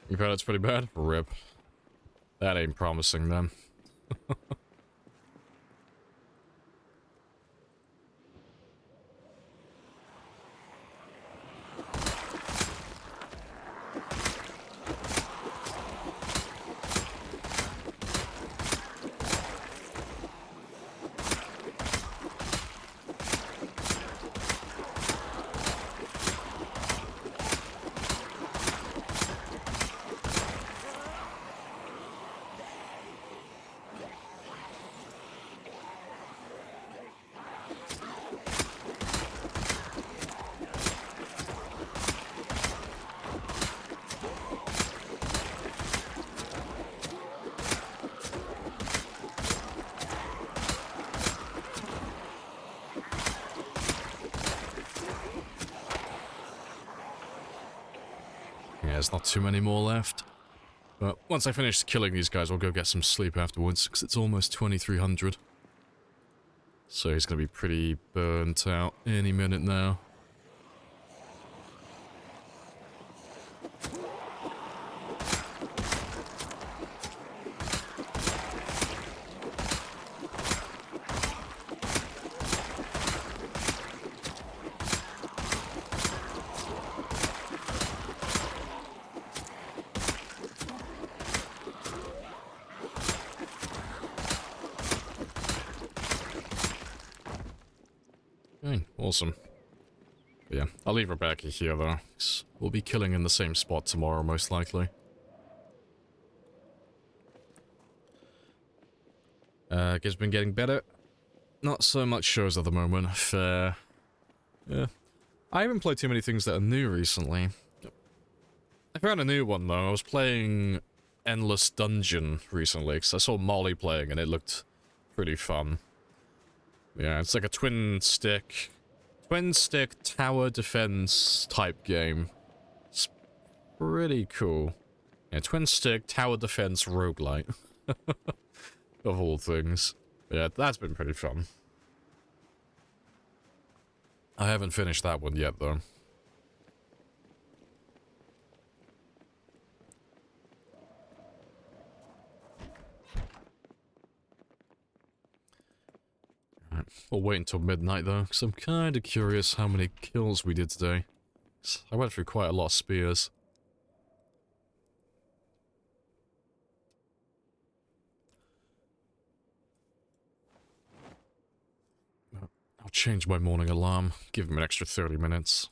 You've heard it's pretty bad? RIP. That ain't promising then. There's not too many more left. But once I finish killing these guys, I'll go get some sleep afterwards, because it's almost 2300. So he's going to be pretty burnt out any minute now. Awesome. Yeah, I'll leave Rebecca here, though. 'Cause we'll be killing in the same spot tomorrow, most likely. It's been getting better. Not so much shows at the moment. Fair. Yeah. I haven't played too many things that are new recently. I found a new one, though. I was playing Endless Dungeon recently, because I saw Molly playing, and it looked pretty fun. Yeah, it's like a twin-stick tower defense type game. It's pretty cool. Yeah, twin-stick tower defense roguelite. Of all things. Yeah, that's been pretty fun. I haven't finished that one yet, though. Alright, we'll wait until midnight, though, because I'm kind of curious how many kills we did today. I went through quite a lot of spears. I'll change my morning alarm, give him an extra 30 minutes.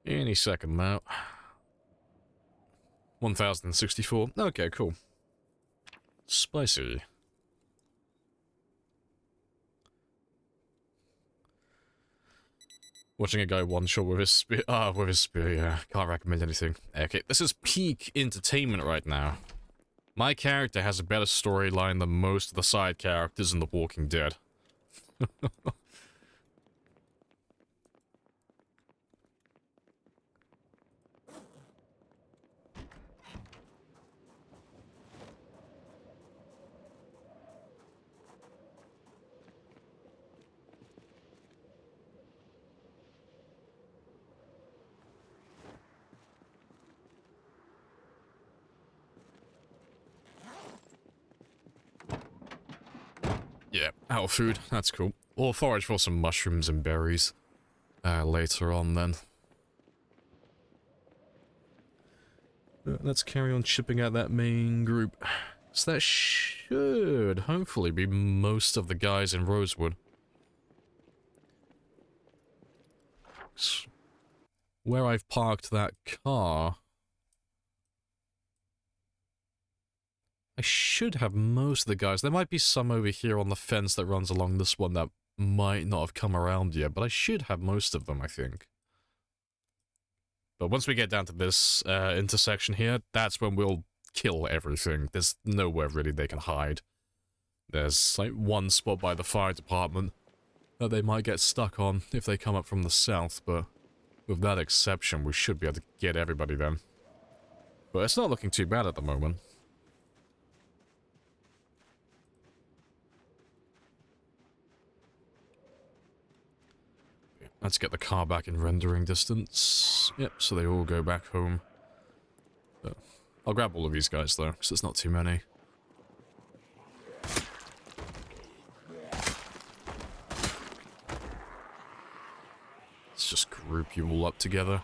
Any second now. 1064. Okay, cool. Spicy. Watching a guy one-shot with his spear. With his spear, yeah. Can't recommend anything. Okay, this is peak entertainment right now. My character has a better storyline than most of the side characters in The Walking Dead. Yeah, out of food. That's cool. We'll forage for some mushrooms and berries later on then. Let's carry on chipping out that main group. So that should hopefully be most of the guys in Rosewood. Where I've parked that car, I should have most of the guys. There might be some over here on the fence that runs along this one that might not have come around yet, but I should have most of them, I think. But once we get down to this intersection here, that's when we'll kill everything. There's nowhere really they can hide. There's like one spot by the fire department that they might get stuck on if they come up from the south, but with that exception, we should be able to get everybody then. But it's not looking too bad at the moment. Let's get the car back in rendering distance. Yep, so they all go back home. But I'll grab all of these guys though, because there's not too many. Let's just group you all up together.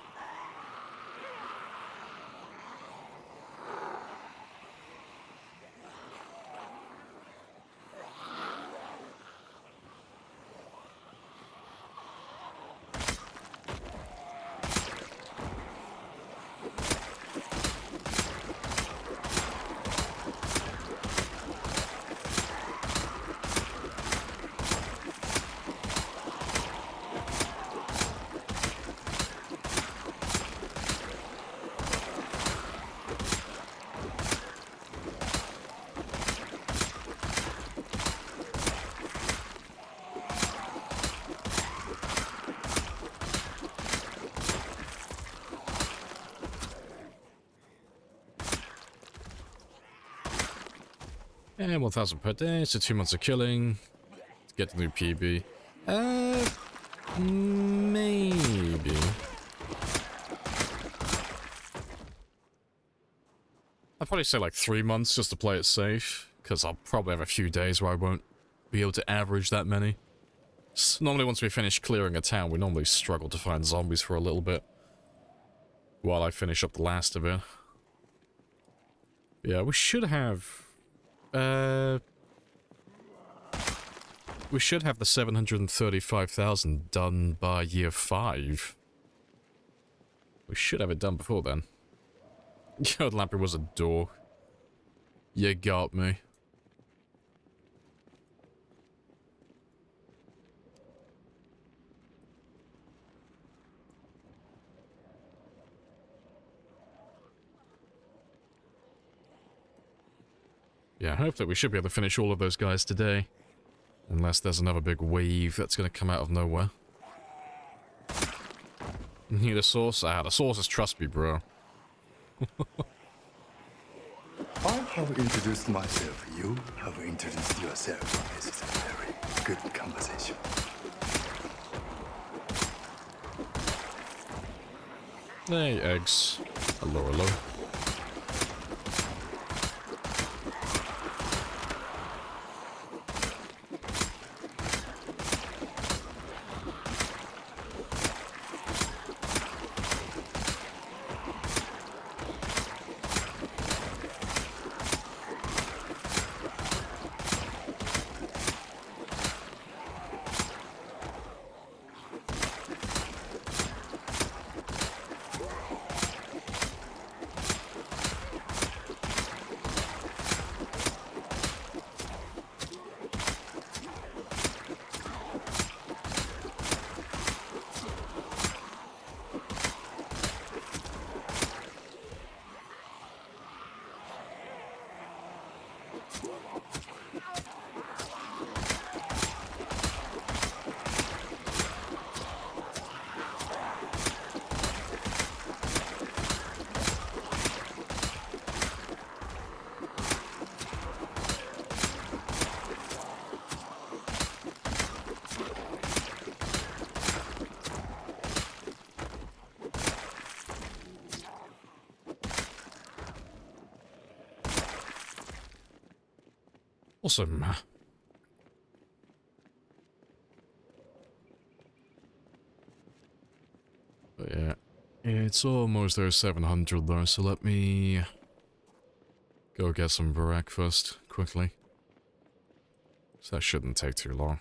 And 1,000 per day, so 2 months of killing. Get the new PB. Maybe. I'd probably say like 3 months just to play it safe, because I'll probably have a few days where I won't be able to average that many. Normally once we finish clearing a town, we normally struggle to find zombies for a little bit. while I finish up the last of it. Yeah, we should have... we should have the 735,000 done by year 5. We should have it done before then. Yo, Lamprey was a dork. You got me. Yeah, hopefully we should be able to finish all of those guys today. Unless there's another big wave that's going to come out of nowhere. Need a source? Ah, the sources trust me, bro. I have introduced myself. You have introduced yourself. This is a very good conversation. Hey, eggs. Hello, hello. Awesome. But yeah, it's almost there 700 though, so let me go get some breakfast quickly. So that shouldn't take too long.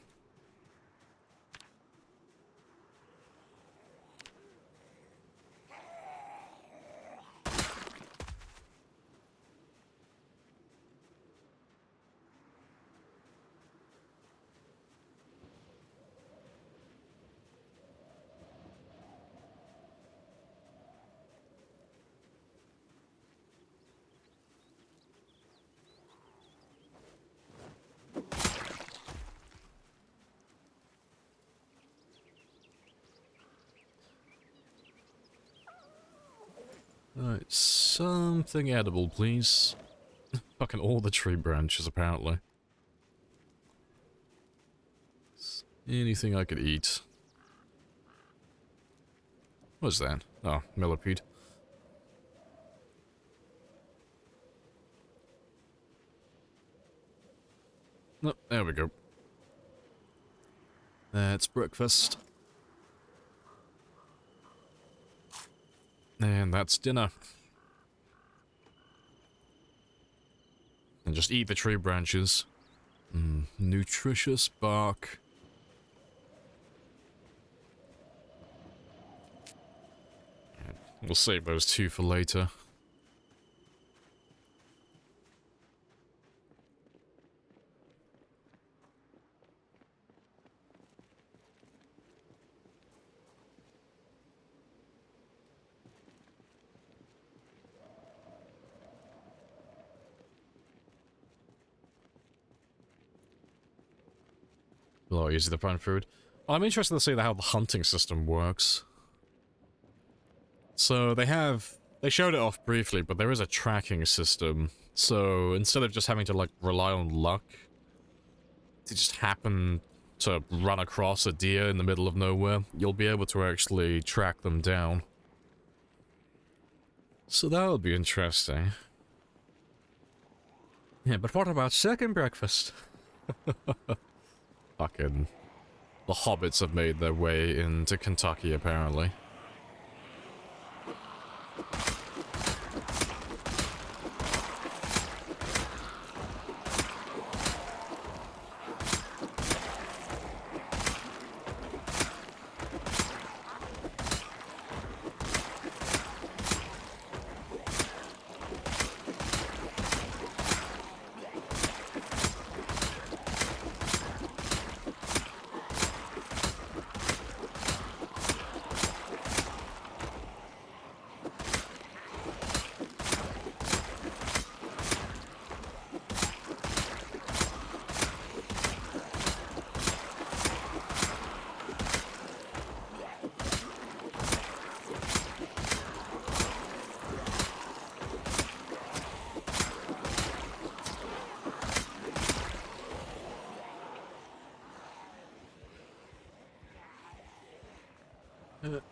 Alright, something edible, please. Fucking all the tree branches, apparently. Anything I could eat. What's that? Oh, millipede. Oh, there we go. That's breakfast. And that's dinner. And just eat the tree branches. Nutritious bark. We'll save those two for later. A lot easier to find food. I'm interested to see how the hunting system works. So they showed it off briefly, but there is a tracking system. So instead of just having to like rely on luck to just happen to run across a deer in the middle of nowhere, you'll be able to actually track them down. So that'll be interesting. Yeah, but what about second breakfast? Fucking... The hobbits have made their way into Kentucky, apparently.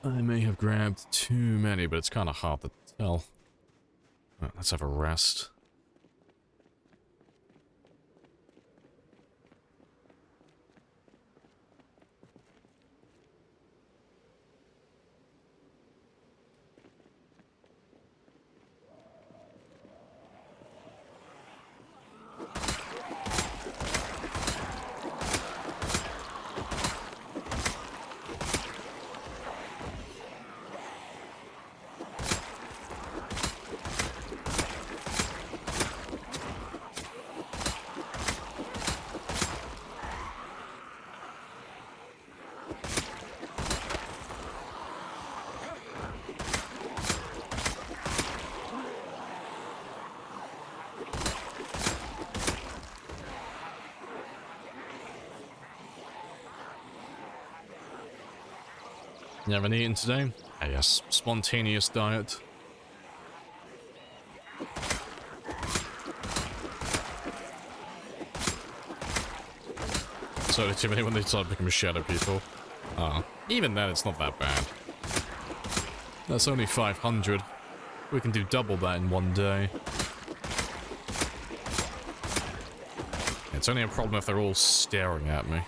I may have grabbed too many, but it's kind of hard to tell. Let's have a rest. You haven't eaten today? Ah, yes, spontaneous diet. So too many when they start becoming shadow people. Even then, it's not that bad. That's only 500. We can do double that in one day. It's only a problem if they're all staring at me.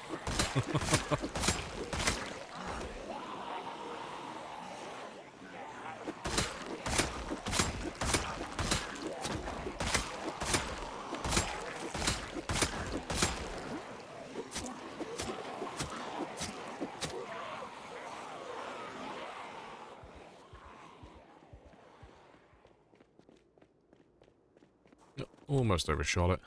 Almost overshot it.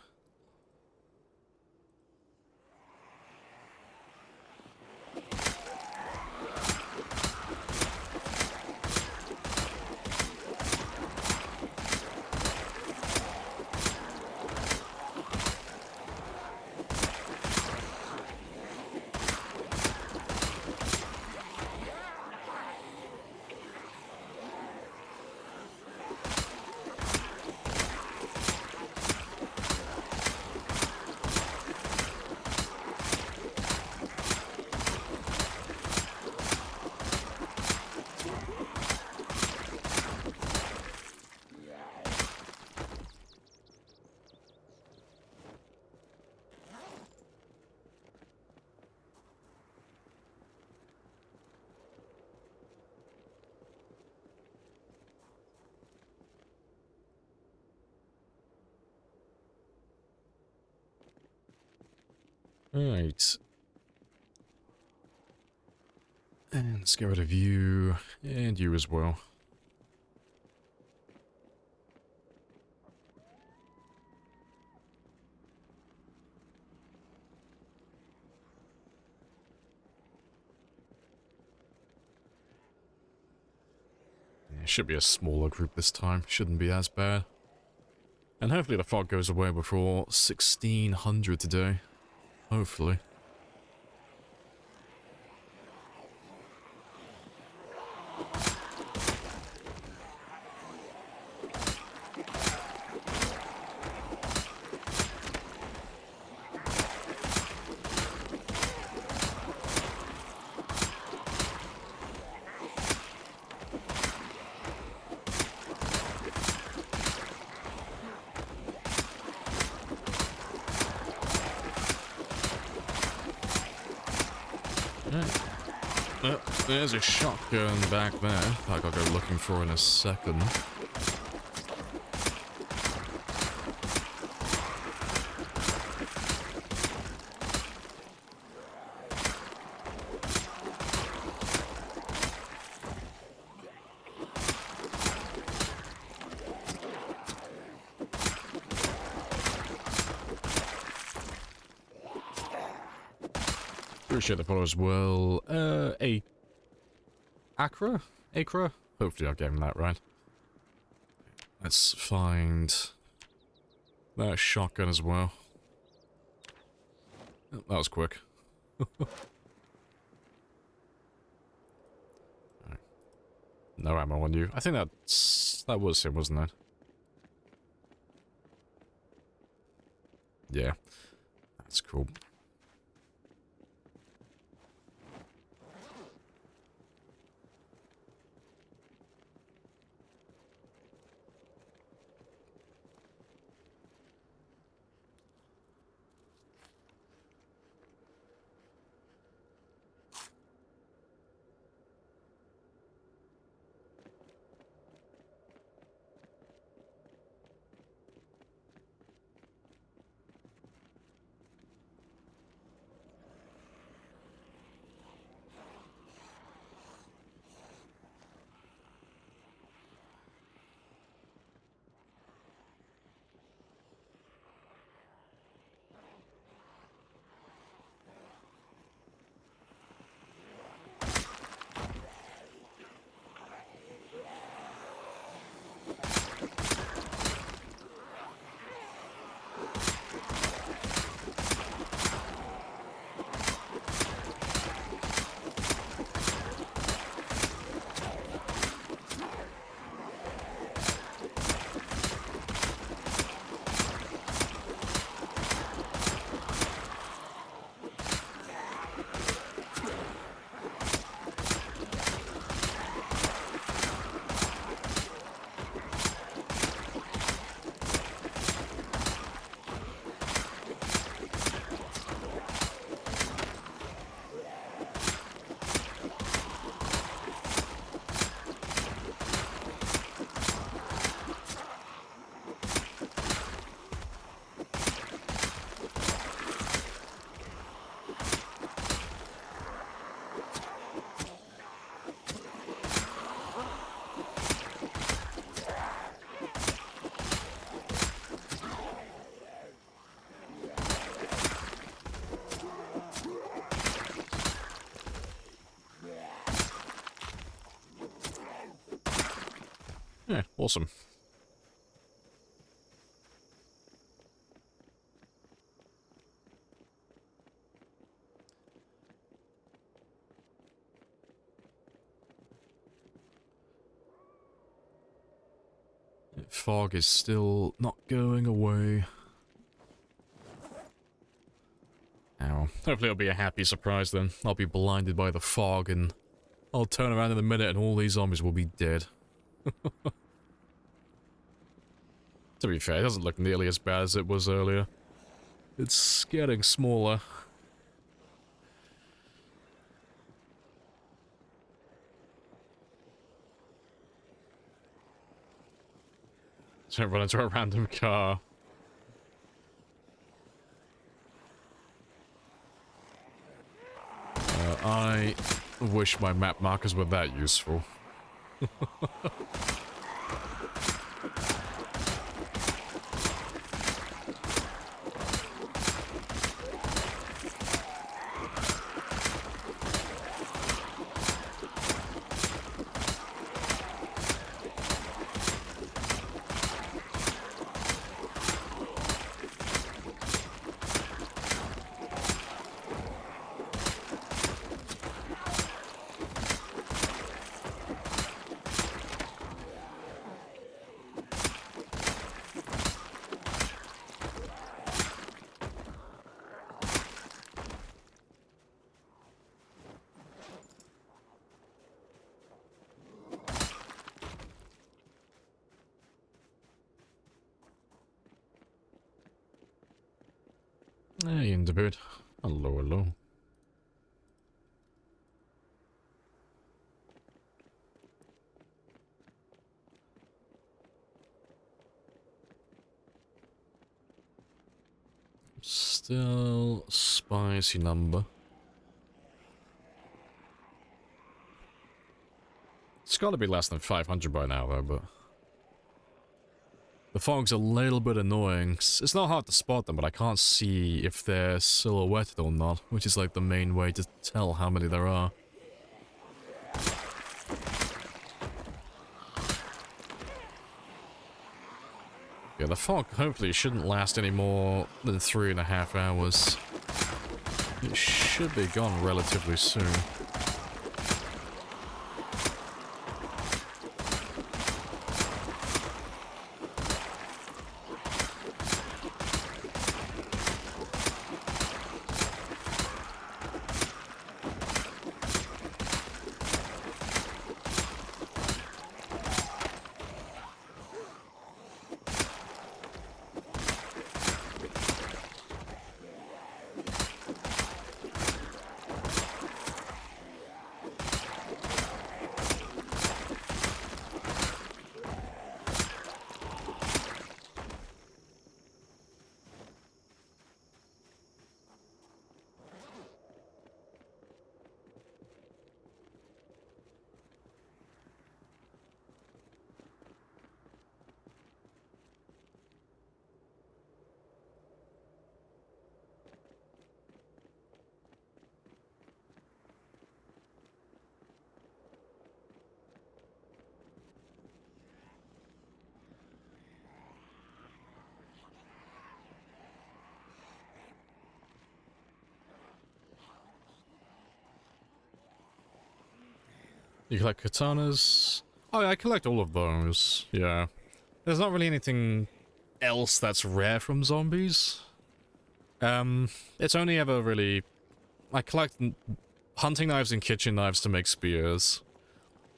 Right. And let's get rid of you, and you as well. Yeah, it should be a smaller group this time, shouldn't be as bad. And hopefully the fog goes away before 1600 today. Hopefully. There's a shotgun back there that I'll go looking for in a second. Appreciate the follow as well. Acra? Hopefully I'll get him that right. Let's find that shotgun as well. Oh, that was quick. Right. No ammo on you. I think that was him, wasn't it? Yeah. That's cool. Yeah, awesome. Fog is still not going away. Ow. Hopefully it'll be a happy surprise then. I'll be blinded by the fog and I'll turn around in a minute and all these zombies will be dead. To be fair, it doesn't look nearly as bad as it was earlier. It's getting smaller. Don't run into a random car. I wish my map markers were that useful. Hey, Indibird. Hello, hello. Still spicy number. It's got to be less than 500 by now, though, but... The fog's a little bit annoying. It's not hard to spot them, but I can't see if they're silhouetted or not, which is like the main way to tell how many there are. Yeah, the fog hopefully shouldn't last any more than 3.5 hours. It should be gone relatively soon. You collect katanas? Oh yeah, I collect all of those, yeah. There's not really anything else that's rare from zombies. It's only ever really... I collect hunting knives and kitchen knives to make spears.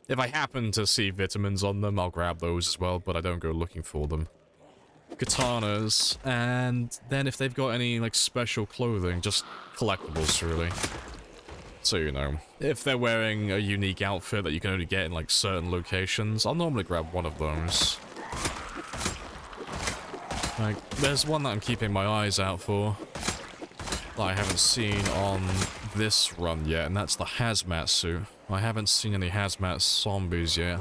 If I happen to see vitamins on them, I'll grab those as well, but I don't go looking for them. Katanas, and then if they've got any, like, special clothing, just collectibles, really. So, you know, if they're wearing a unique outfit that you can only get in, like, certain locations, I'll normally grab one of those. Like, there's one that I'm keeping my eyes out for that I haven't seen on this run yet, and that's the hazmat suit. I haven't seen any hazmat zombies yet.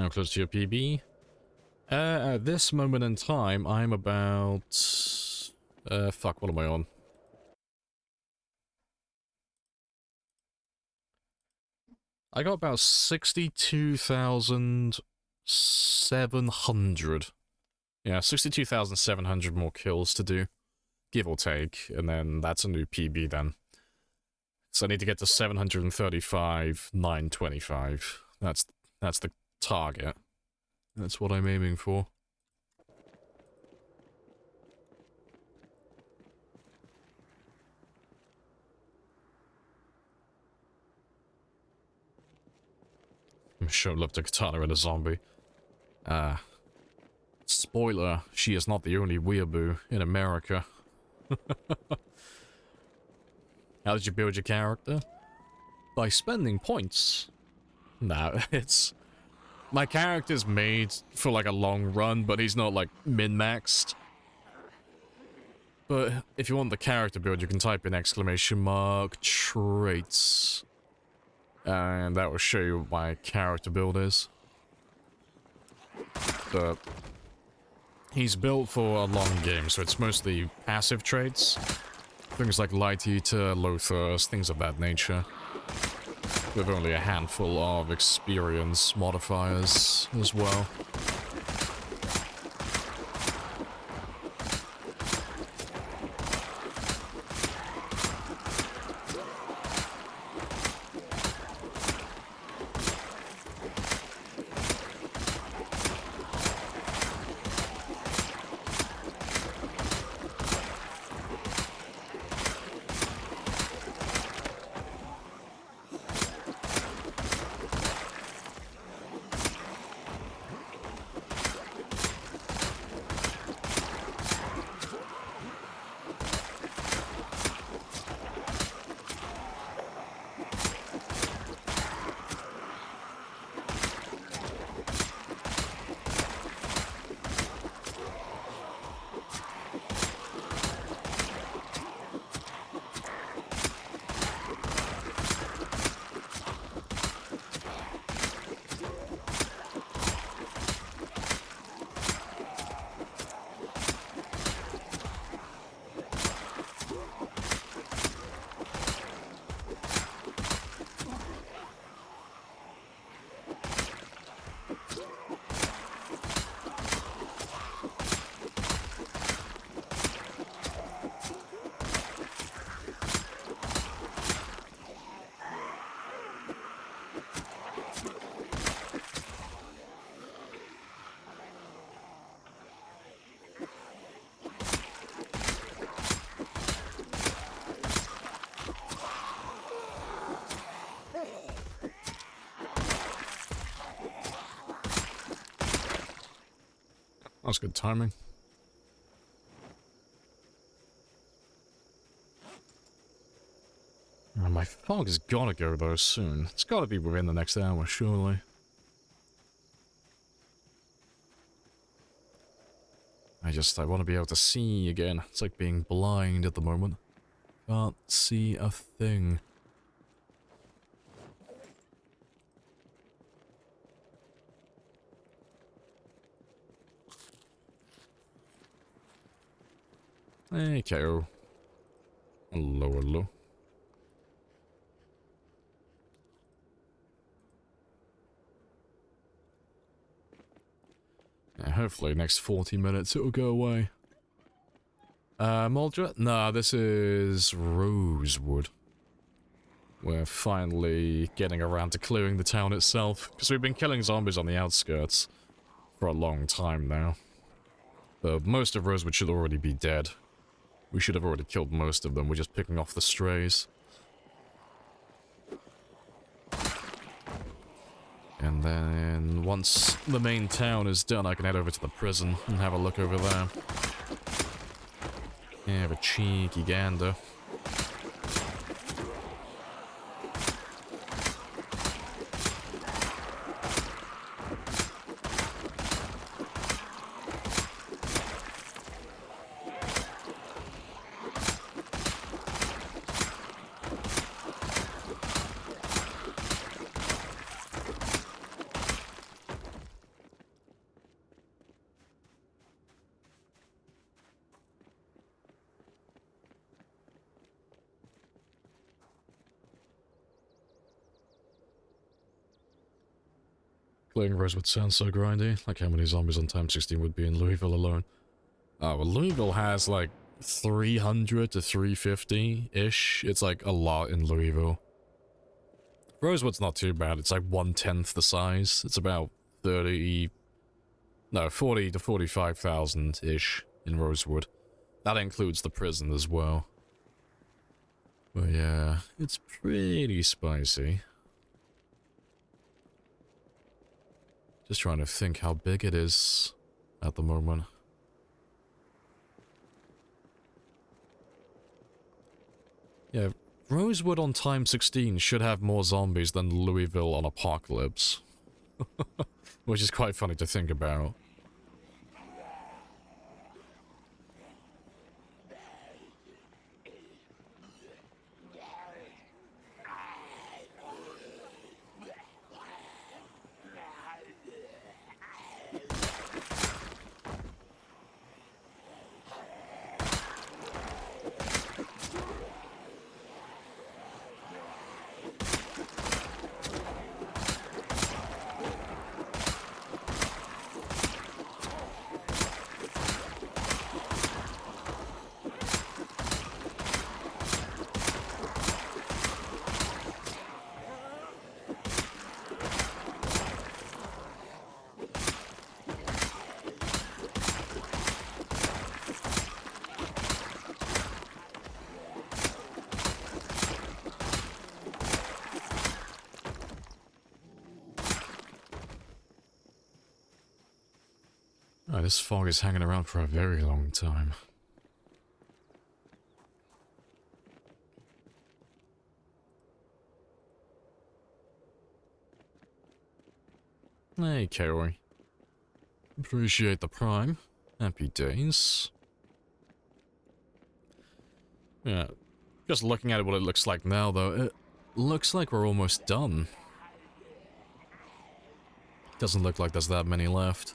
How close to your PB? At this moment in time, I'm about... fuck, what am I on? I got about 62,700. Yeah, 62,700 more kills to do, give or take, and then that's a new PB then. So I need to get to 735,925. That's the target. That's what I'm aiming for. I'm sure love the katana in a zombie. Spoiler, she is not the only weeaboo in America. How did you build your character? By spending points. No, it's... My character's made for like a long run, but he's not like min-maxed. But if you want the character build, you can type in ! traits. And that will show you what my character build is. But he's built for a long game, so it's mostly passive traits. Things like Lite, low thirst, things of that nature. With only a handful of experience modifiers as well. That's good timing. Oh, my fog has gotta go though soon. It's gotta be within the next hour, surely. I want to be able to see again. It's like being blind at the moment. Can't see a thing. Hey, KO. Hello, hello. Yeah, hopefully next 40 minutes it'll go away. Moldra? Nah, this is Rosewood. We're finally getting around to clearing the town itself, because we've been killing zombies on the outskirts for a long time now. But most of Rosewood should already be dead. We should have already killed most of them, we're just picking off the strays. And then, once the main town is done, I can head over to the prison and have a look over there. Yeah, have a cheeky gander. Clearing Rosewood sounds so grindy. Like how many zombies on time 16 would be in Louisville alone. Oh, well, Louisville has like 300 to 350-ish. It's like a lot in Louisville. Rosewood's not too bad. It's like 1/10 the size. It's about 40 to 45,000-ish in Rosewood. That includes the prison as well. But yeah, it's pretty spicy. Just trying to think how big it is at the moment. Yeah, Rosewood on time 16 should have more zombies than Louisville on Apocalypse. Which is quite funny to think about. Oh, this fog is hanging around for a very long time. Hey, Kaori. Appreciate the prime. Happy days. Yeah, just looking at what it looks like now, though, it looks like we're almost done. Doesn't look like there's that many left.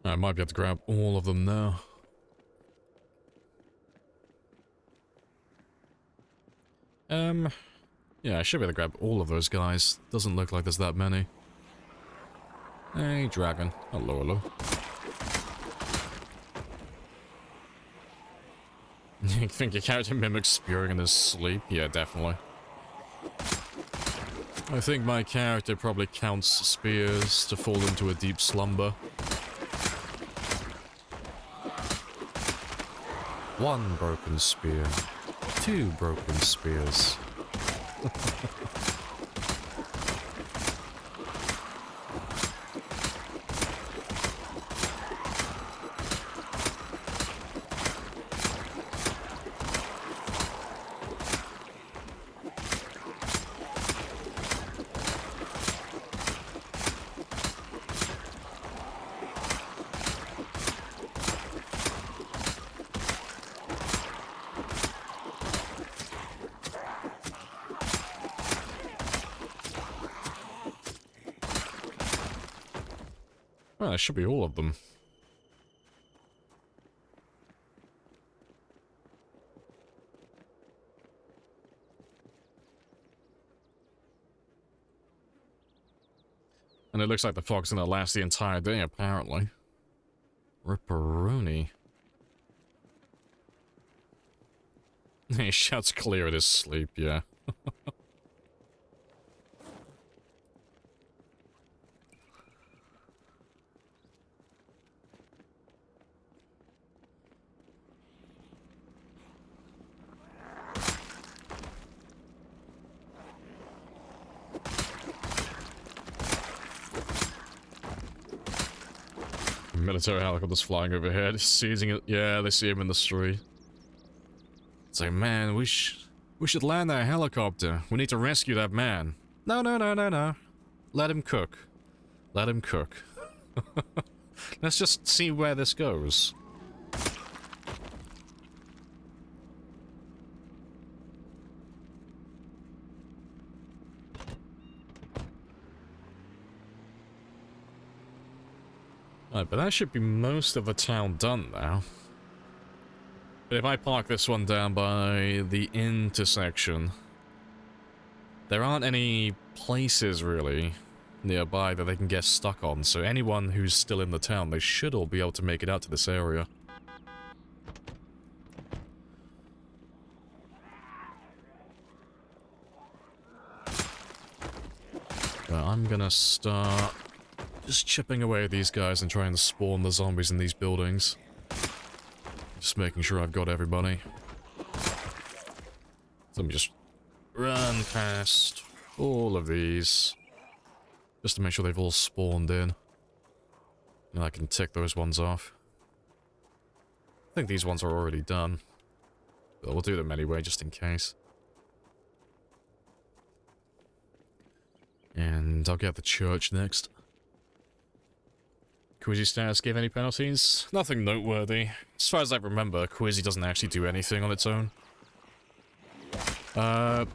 I might be able to grab all of them now. Yeah, I should be able to grab all of those guys. Doesn't look like there's that many. Hey, dragon. Hello, hello. You think your character mimics spearing in his sleep? Yeah, definitely. I think my character probably counts spears to fall into a deep slumber. One broken spear. Two broken spears. Well, that should be all of them. And it looks like the fog's gonna last the entire day, apparently. Ripperoni. He shouts clear at his sleep, yeah. military helicopters flying overhead, seizing it. Yeah, they see him in the street. It's like, man, we should land that helicopter. We need to rescue that man. No, no, no, no, no. Let him cook. Let him cook. Let's just see where this goes. Right, but that should be most of the town done now. But if I park this one down by the intersection, there aren't any places really nearby that they can get stuck on, so anyone who's still in the town, they should all be able to make it out to this area. But I'm gonna start just chipping away at these guys and trying to spawn the zombies in these buildings. Just making sure I've got everybody. So let me just run past all of these. Just to make sure they've all spawned in. And I can tick those ones off. I think these ones are already done. But we'll do them anyway, just in case. And I'll get the church next. Quizzy status gave any penalties? Nothing noteworthy. As far as I remember, Quizzy doesn't actually do anything on its own. But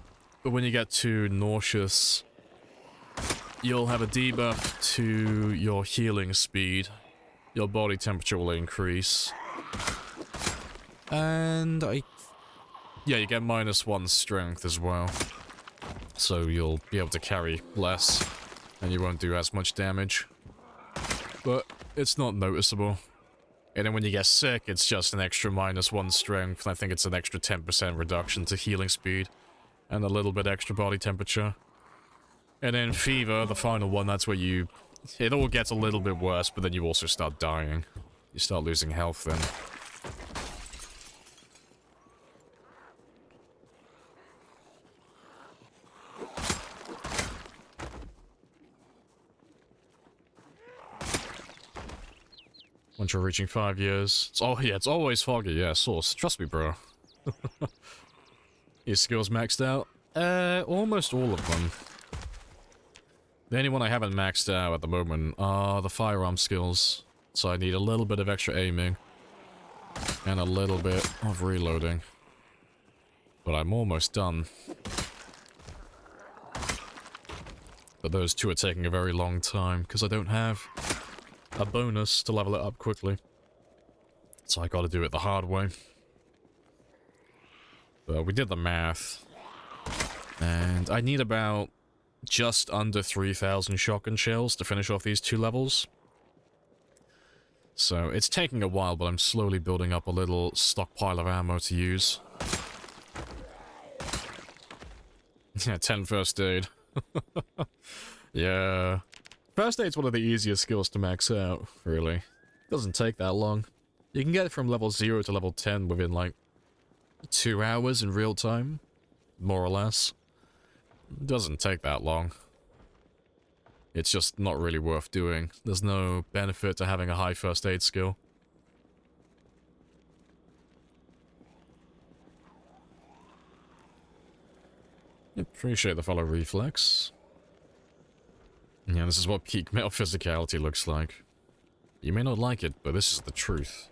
when you get to nauseous, you'll have a debuff to your healing speed. Your body temperature will increase. And yeah, you get -1 strength as well. So you'll be able to carry less, and you won't do as much damage. But it's not noticeable. And then when you get sick, it's just an extra -1 strength, and I think it's an extra 10% reduction to healing speed, and a little bit extra body temperature. And then fever, the final one, that's where it all gets a little bit worse, but then you also start dying. You start losing health then. Once you're reaching 5 years. It's always foggy, yeah, Source. Trust me, bro. Your skills maxed out? Almost all of them. The only one I haven't maxed out at the moment are the firearm skills. So I need a little bit of extra aiming. And a little bit of reloading. But I'm almost done. But those two are taking a very long time, because I don't have a bonus to level it up quickly. So I gotta do it the hard way. But we did the math. And I need about just under 3,000 shotgun shells to finish off these 2 levels. So it's taking a while, but I'm slowly building up a little stockpile of ammo to use. Yeah, 10 first aid. Yeah. First aid's one of the easiest skills to max out, really. Doesn't take that long. You can get it from level 0 to level 10 within, like, 2 hours in real time. More or less. Doesn't take that long. It's just not really worth doing. There's no benefit to having a high first aid skill. Appreciate the follow reflex. Yeah, this is what peak male physicality looks like. You may not like it, but this is the truth.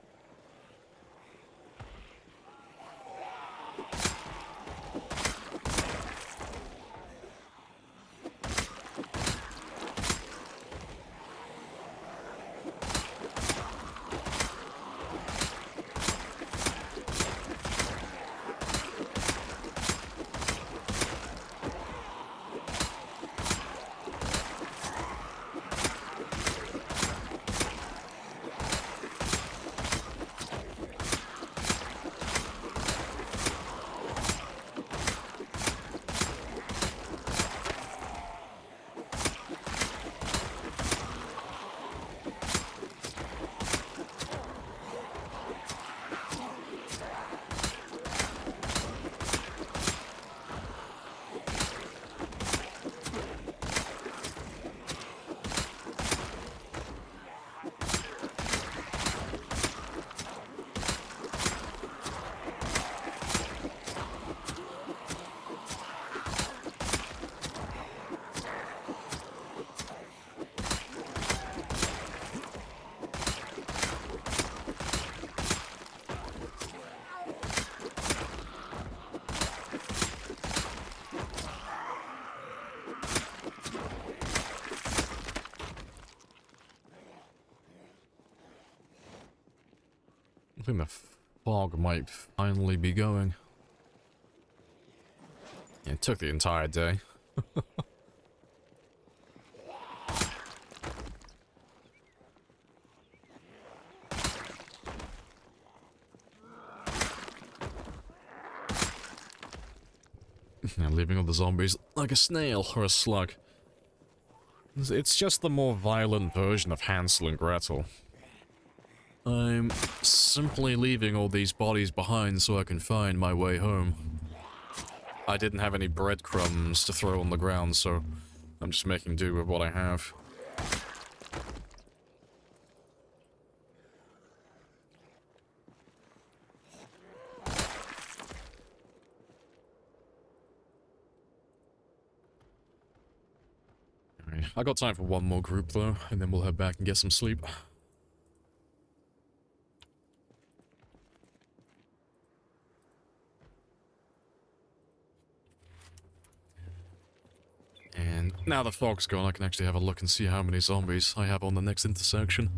I think the fog might finally be going. Yeah, it took the entire day. Now leaving all the zombies like a snail or a slug. It's just the more violent version of Hansel and Gretel. I'm simply leaving all these bodies behind so I can find my way home. I didn't have any breadcrumbs to throw on the ground, so I'm just making do with what I have. I got time for one more group though, and then we'll head back and get some sleep. And now the fog's gone, I can actually have a look and see how many zombies I have on the next intersection.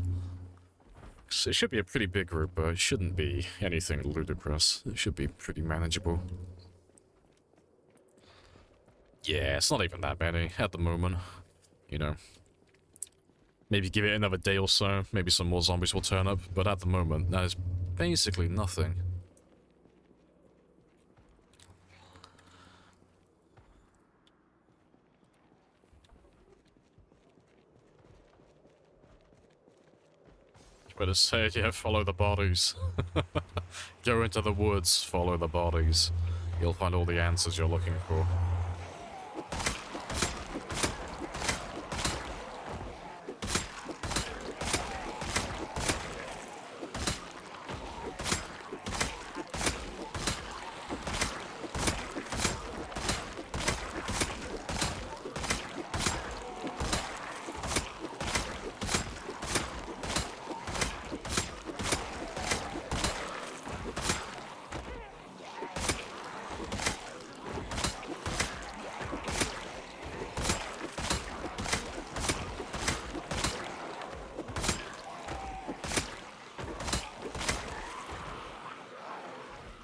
So it should be a pretty big group, but it shouldn't be anything ludicrous. It should be pretty manageable. Yeah, it's not even that many at the moment. You know. Maybe give it another day or so, maybe some more zombies will turn up, but at the moment, that is basically nothing. Better say, yeah, follow the bodies. Go into the woods, follow the bodies. You'll find all the answers you're looking for.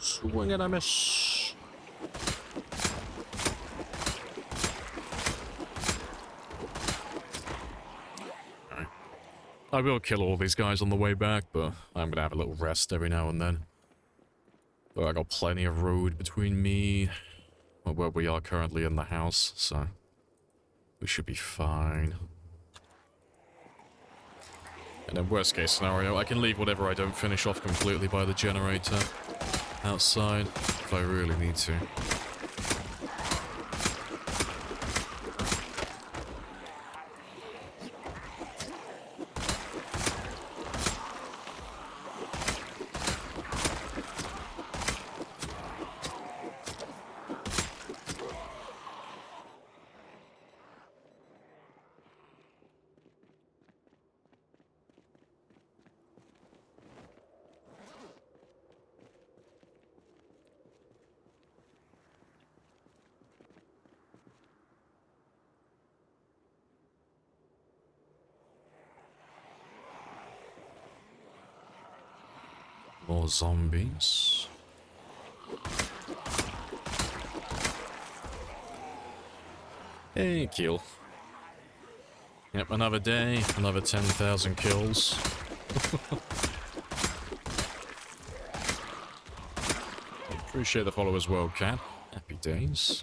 Swing and a miss. Right. I will kill all these guys on the way back, but I'm gonna have a little rest every now and then. But I got plenty of road between me and where we are currently in the house, so we should be fine. And then worst case scenario, I can leave whatever I don't finish off completely by the generator outside if I really need to. More zombies. Hey, kill. Yep, another day, another 10,000 kills. Appreciate the follow as well, Cat. Happy days.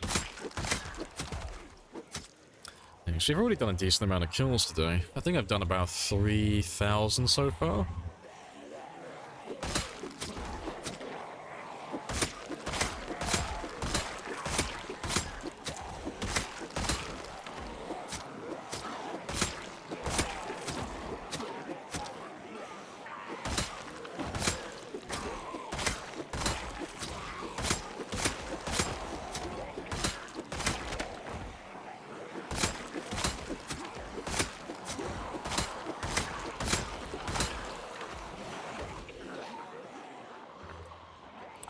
Actually, I've already done a decent amount of kills today. I think I've done about 3,000 so far.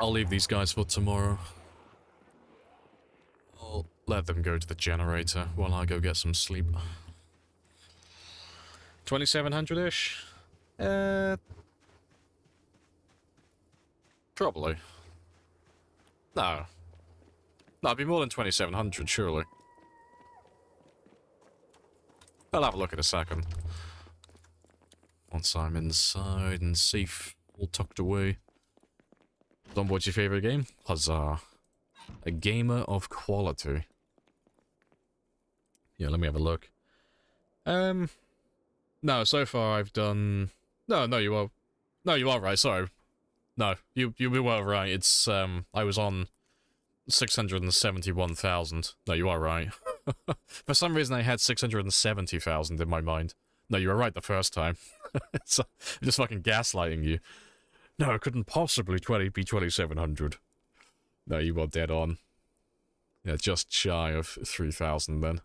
I'll leave these guys for tomorrow. I'll let them go to the generator while I go get some sleep. 2700-ish? Probably. No. No, it'd be more than 2,700, surely. I'll have a look in a second. Once I'm inside and safe, all tucked away. Don, what's your favorite game? Huzzah. A gamer of quality. Yeah, let me have a look. No, so far I've done... No, you are... No, you are right, sorry. No, you were right. It's, I was on 671,000. No, you are right. For some reason I had 670,000 in my mind. No, you were right the first time. So, I'm just fucking gaslighting you. No, it couldn't possibly be 2,700. No, you were dead on. Yeah, just shy of 3,000 then.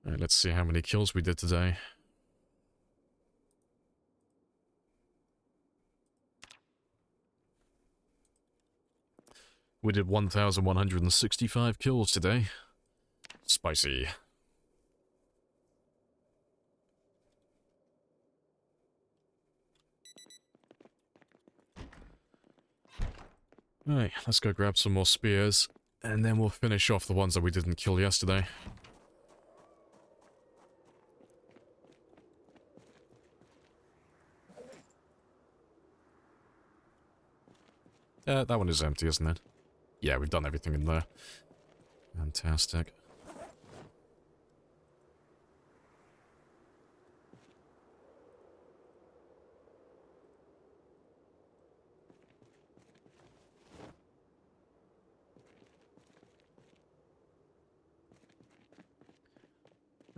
Alright, let's see how many kills we did today. We did 1,165 kills today. Spicy. Alright, let's go grab some more spears, and then we'll finish off the ones that we didn't kill yesterday. That one is empty, isn't it? Yeah, we've done everything in there. Fantastic.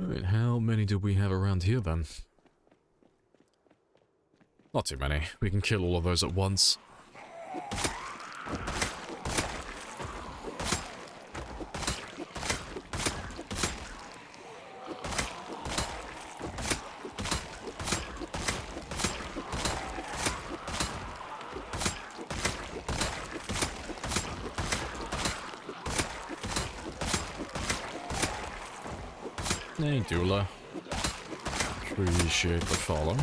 Alright, how many do we have around here then? Not too many. We can kill all of those at once. Hey, Dula. Appreciate the follow.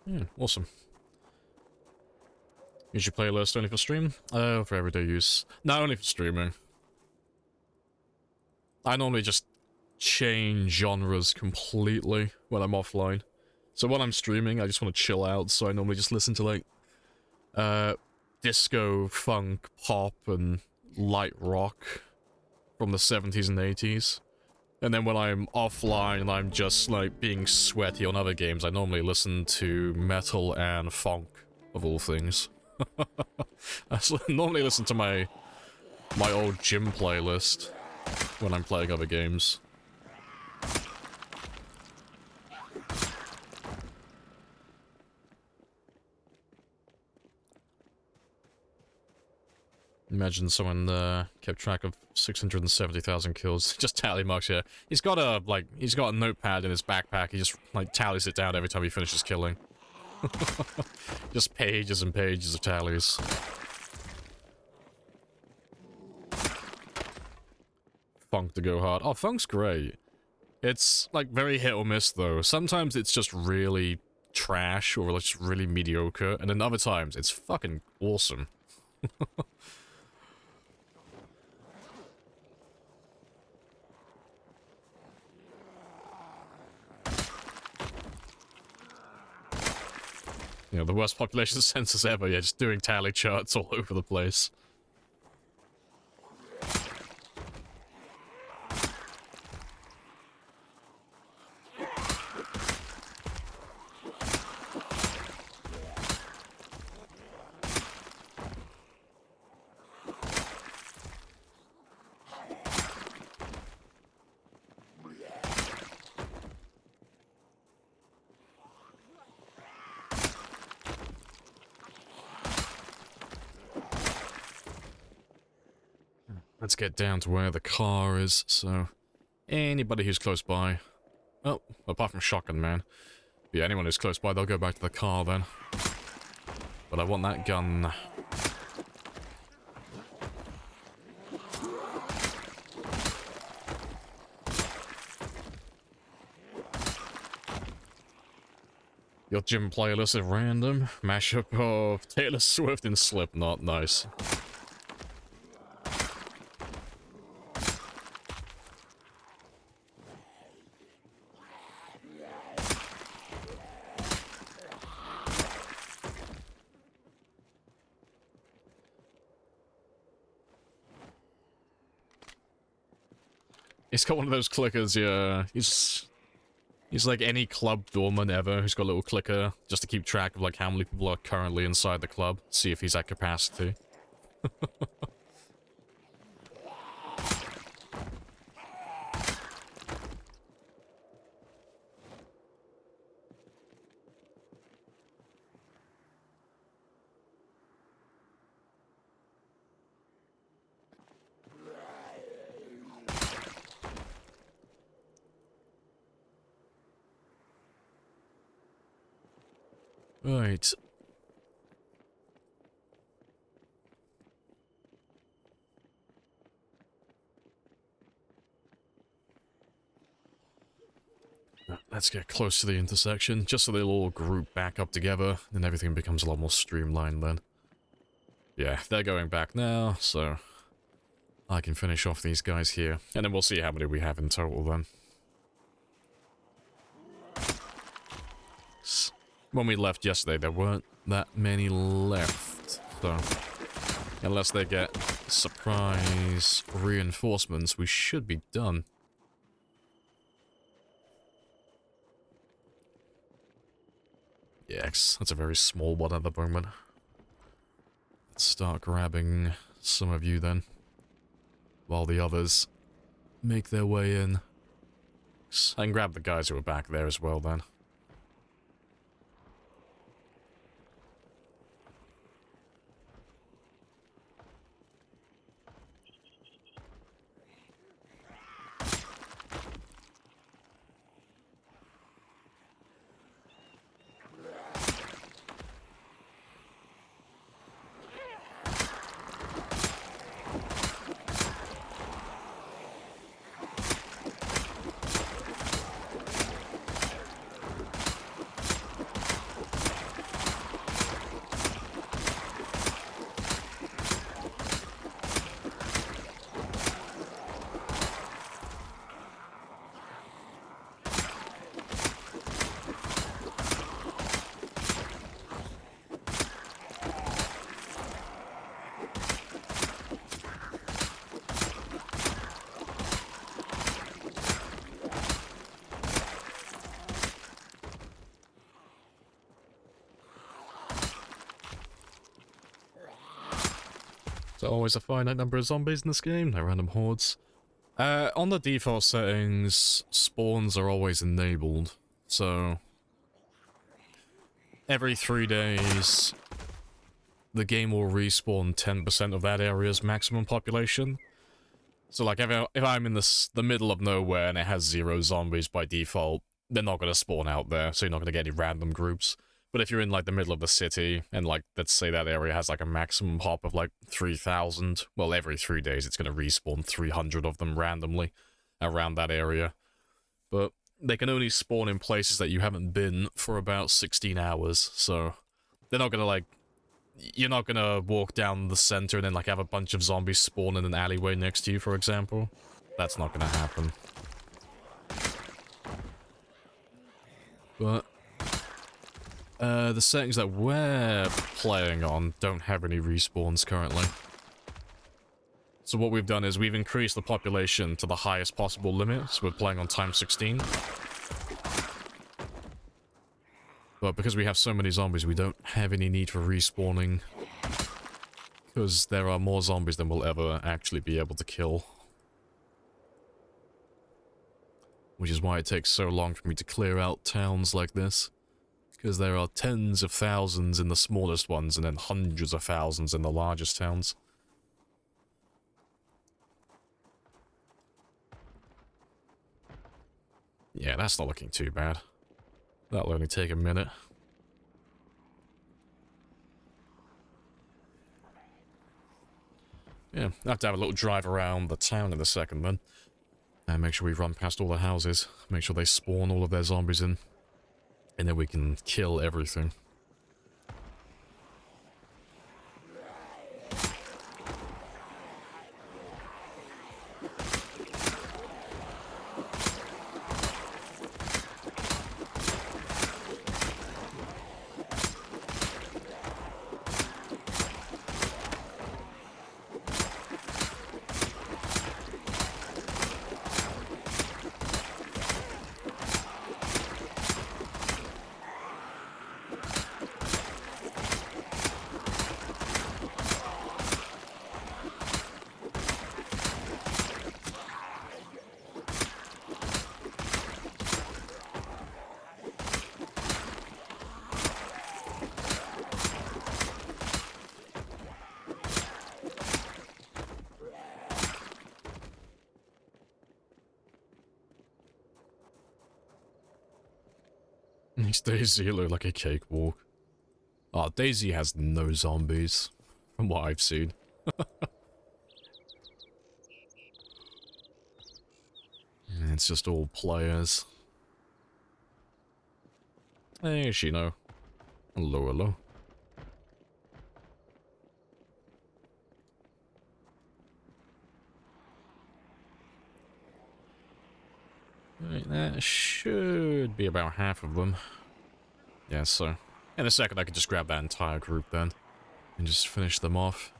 Yeah, awesome. Use your playlist only for stream? For everyday use. No, only for streaming. I normally just change genres completely when I'm offline. So when I'm streaming, I just want to chill out, so I normally just listen to, like, disco, funk, pop, and light rock from the 70s and 80s. And then when I'm offline and I'm just, like, being sweaty on other games, I normally listen to metal and funk, of all things. I normally listen to my old gym playlist when I'm playing other games. Imagine someone kept track of 670,000 kills. Just tally marks, yeah. He's got a notepad in his backpack. He just, like, tallies it down every time he finishes killing. Just pages and pages of tallies. Funk to go hard. Oh, funk's great. It's, like, very hit or miss, though. Sometimes it's just really trash or, like, just really mediocre. And then other times, it's fucking awesome. You know, the worst population census ever, yeah, just doing tally charts all over the place. Let's get down to where the car is, so anybody who's close by... Oh, apart from Shotgun Man. Yeah, anyone who's close by, they'll go back to the car then. But I want that gun. Your gym playlist is random. Mashup of Taylor Swift and Slipknot. Nice. He's got one of those clickers, yeah. He's like any club doorman ever who's got a little clicker just to keep track of like how many people are currently inside the club. See if he's at capacity. Right. Let's get close to the intersection, just so they'll all group back up together, and everything becomes a lot more streamlined then. Yeah, they're going back now, so I can finish off these guys here, and then we'll see how many we have in total then. When we left yesterday, there weren't that many left, so unless they get surprise reinforcements, we should be done. Yes, that's a very small one at the moment. Let's start grabbing some of you then, while the others make their way in. I can grab the guys who are back there as well then. Always a finite number of zombies in this game, no random hordes. On the default settings, spawns are always enabled, so every 3 days the game will respawn 10% of that area's maximum population. So like if I'm in the middle of nowhere and it has 0 zombies by default, they're not going to spawn out there, so you're not going to get any random groups. But if you're in, like, the middle of the city, and, like, let's say that area has, like, a maximum pop of, like, 3,000, well, every 3 days it's going to respawn 300 of them randomly around that area. But they can only spawn in places that you haven't been for about 16 hours, so they're not going to, like... You're not going to walk down the center and then, like, have a bunch of zombies spawn in an alleyway next to you, for example. That's not going to happen. But... the settings that we're playing on don't have any respawns currently. So what we've done is we've increased the population to the highest possible limit, so we're playing on times 16. But because we have so many zombies, we don't have any need for respawning. Because there are more zombies than we'll ever actually be able to kill. Which is why it takes so long for me to clear out towns like this. Because there are tens of thousands in the smallest ones, and then hundreds of thousands in the largest towns. Yeah, that's not looking too bad. That'll only take a minute. Yeah, I have to have a little drive around the town in a second then. And make sure we run past all the houses. Make sure they spawn all of their zombies in. And then we can kill everything. Makes Daisy look like a cakewalk. Oh, Daisy has no zombies, from what I've seen. It's just all players. Hey, Shino. Hello, hello. Right, that should be about half of them. Yeah, so in a second I could just grab that entire group then and just finish them off.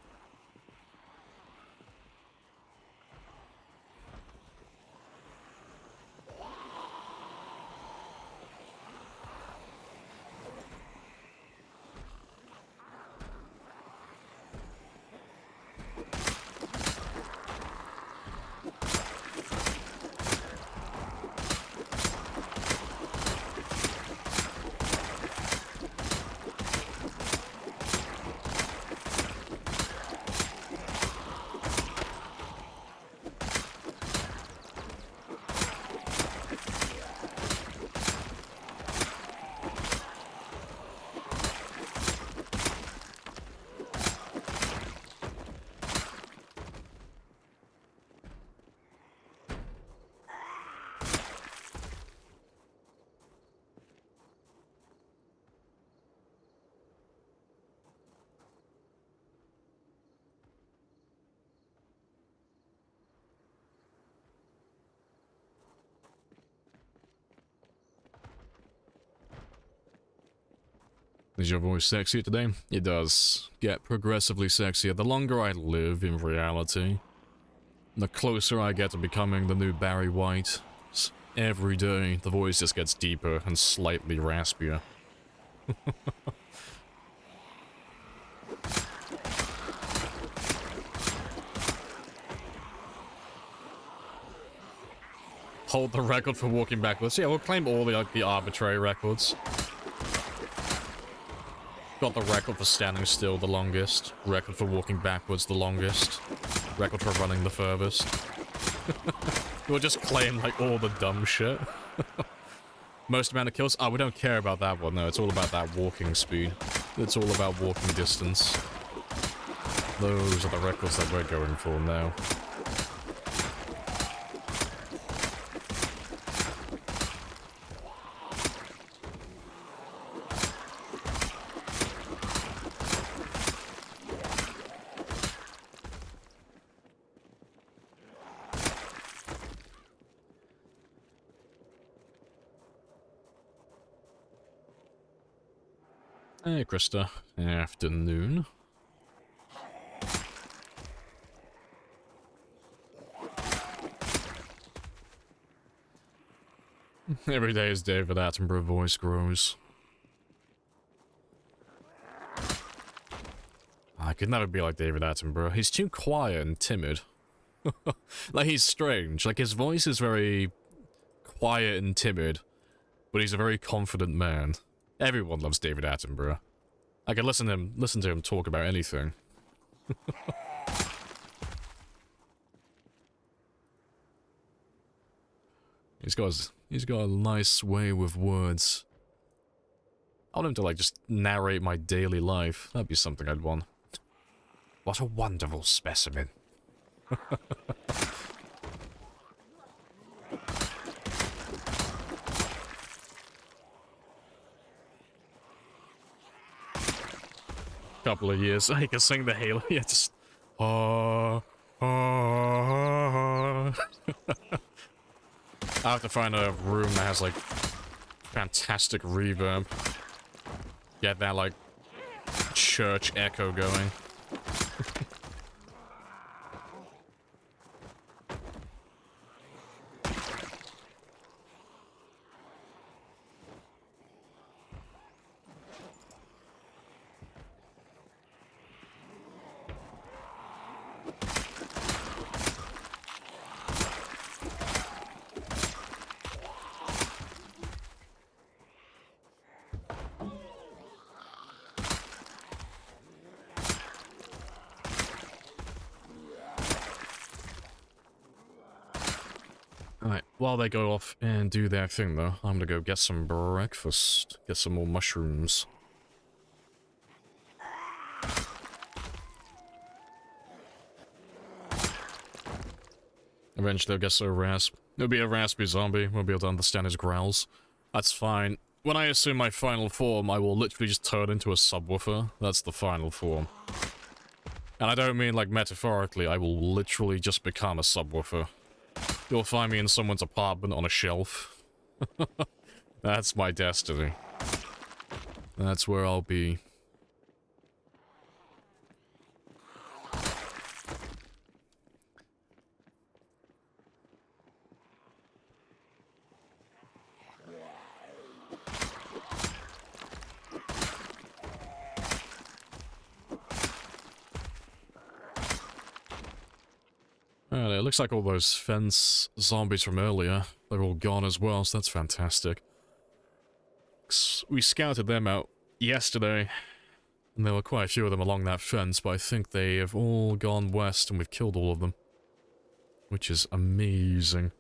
Is your voice sexier today? It does get progressively sexier the longer I live in reality. The closer I get to becoming the new Barry White. Every day, the voice just gets deeper and slightly raspier. Hold the record for walking backwards. Yeah, we'll claim all the arbitrary records. Got the record for standing still the longest. Record for walking backwards the longest. Record for running the furthest. We'll just claim, like, all the dumb shit. Most amount of kills? Oh, we don't care about that one, no. It's all about that walking speed. It's all about walking distance. Those are the records that we're going for now. Hey, Krista. Afternoon. Every day as David Attenborough voice grows. I could never be like David Attenborough. He's too quiet and timid. Like, he's strange. Like, his voice is very quiet and timid, but he's a very confident man. Everyone loves David Attenborough. I can listen to him talk about anything. He's got a nice way with words. I want him to, like, just narrate my daily life. That'd be something I'd want. What a wonderful specimen. Couple of years, I can sing the Halo. Yeah, just... I have to find a room that has, like, fantastic reverb. Get that, like, church echo going. Alright, while they go off and do their thing though, I'm gonna go get some breakfast. Get some more mushrooms. Eventually I'll get so rasp. It'll be a raspy zombie, won't be able to understand his growls. That's fine. When I assume my final form, I will literally just turn into a subwoofer. That's the final form. And I don't mean like metaphorically, I will literally just become a subwoofer. You'll find me in someone's apartment on a shelf. That's my destiny. That's where I'll be. Alright, it looks like all those fence zombies from earlier, they're all gone as well, so that's fantastic. We scouted them out yesterday, and there were quite a few of them along that fence, but I think they have all gone west and we've killed all of them. Which is amazing.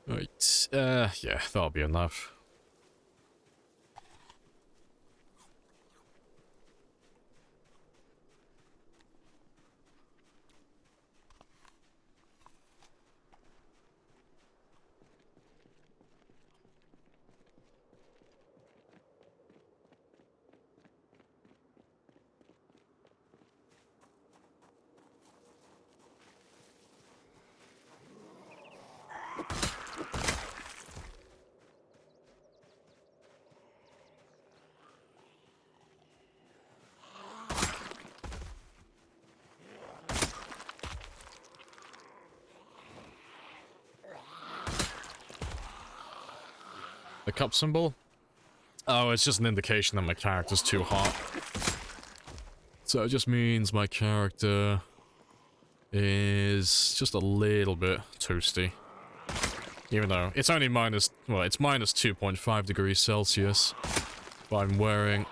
Right, yeah, that'll be enough. The cup symbol? Oh, it's just an indication that my character's too hot. So it just means my character is just a little bit toasty. Even though it's only minus, well, it's minus 2.5 degrees Celsius. But I'm wearing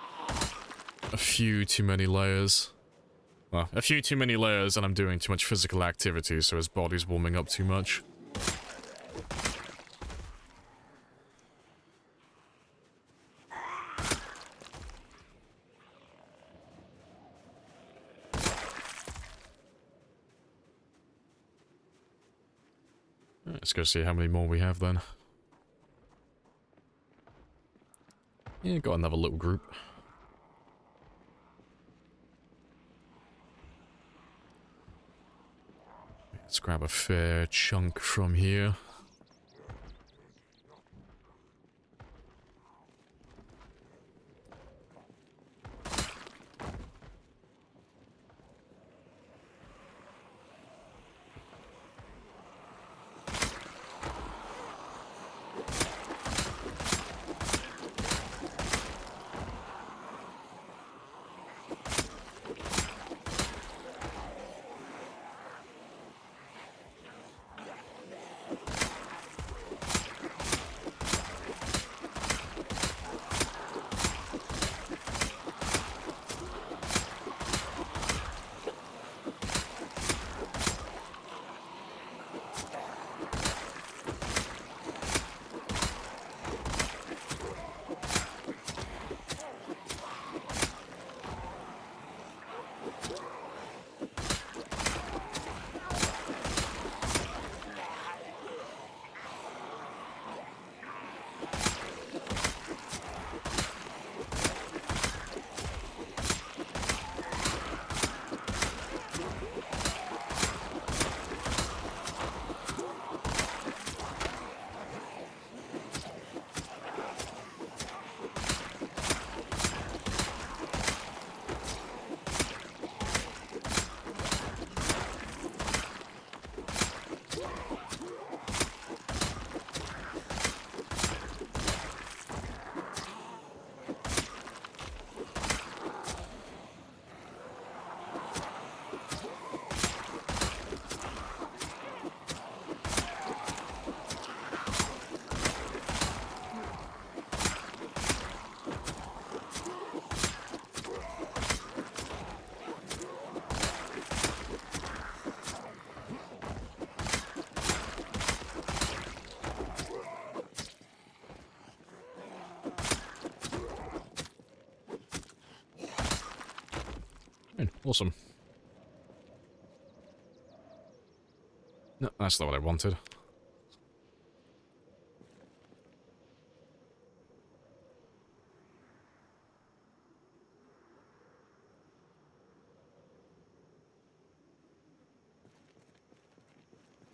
a few too many layers. Well, a few too many layers and I'm doing too much physical activity, so his body's warming up too much. Let's go see how many more we have then. Yeah, got another little group. Let's grab a fair chunk from here. Fine, awesome. No, that's not what I wanted.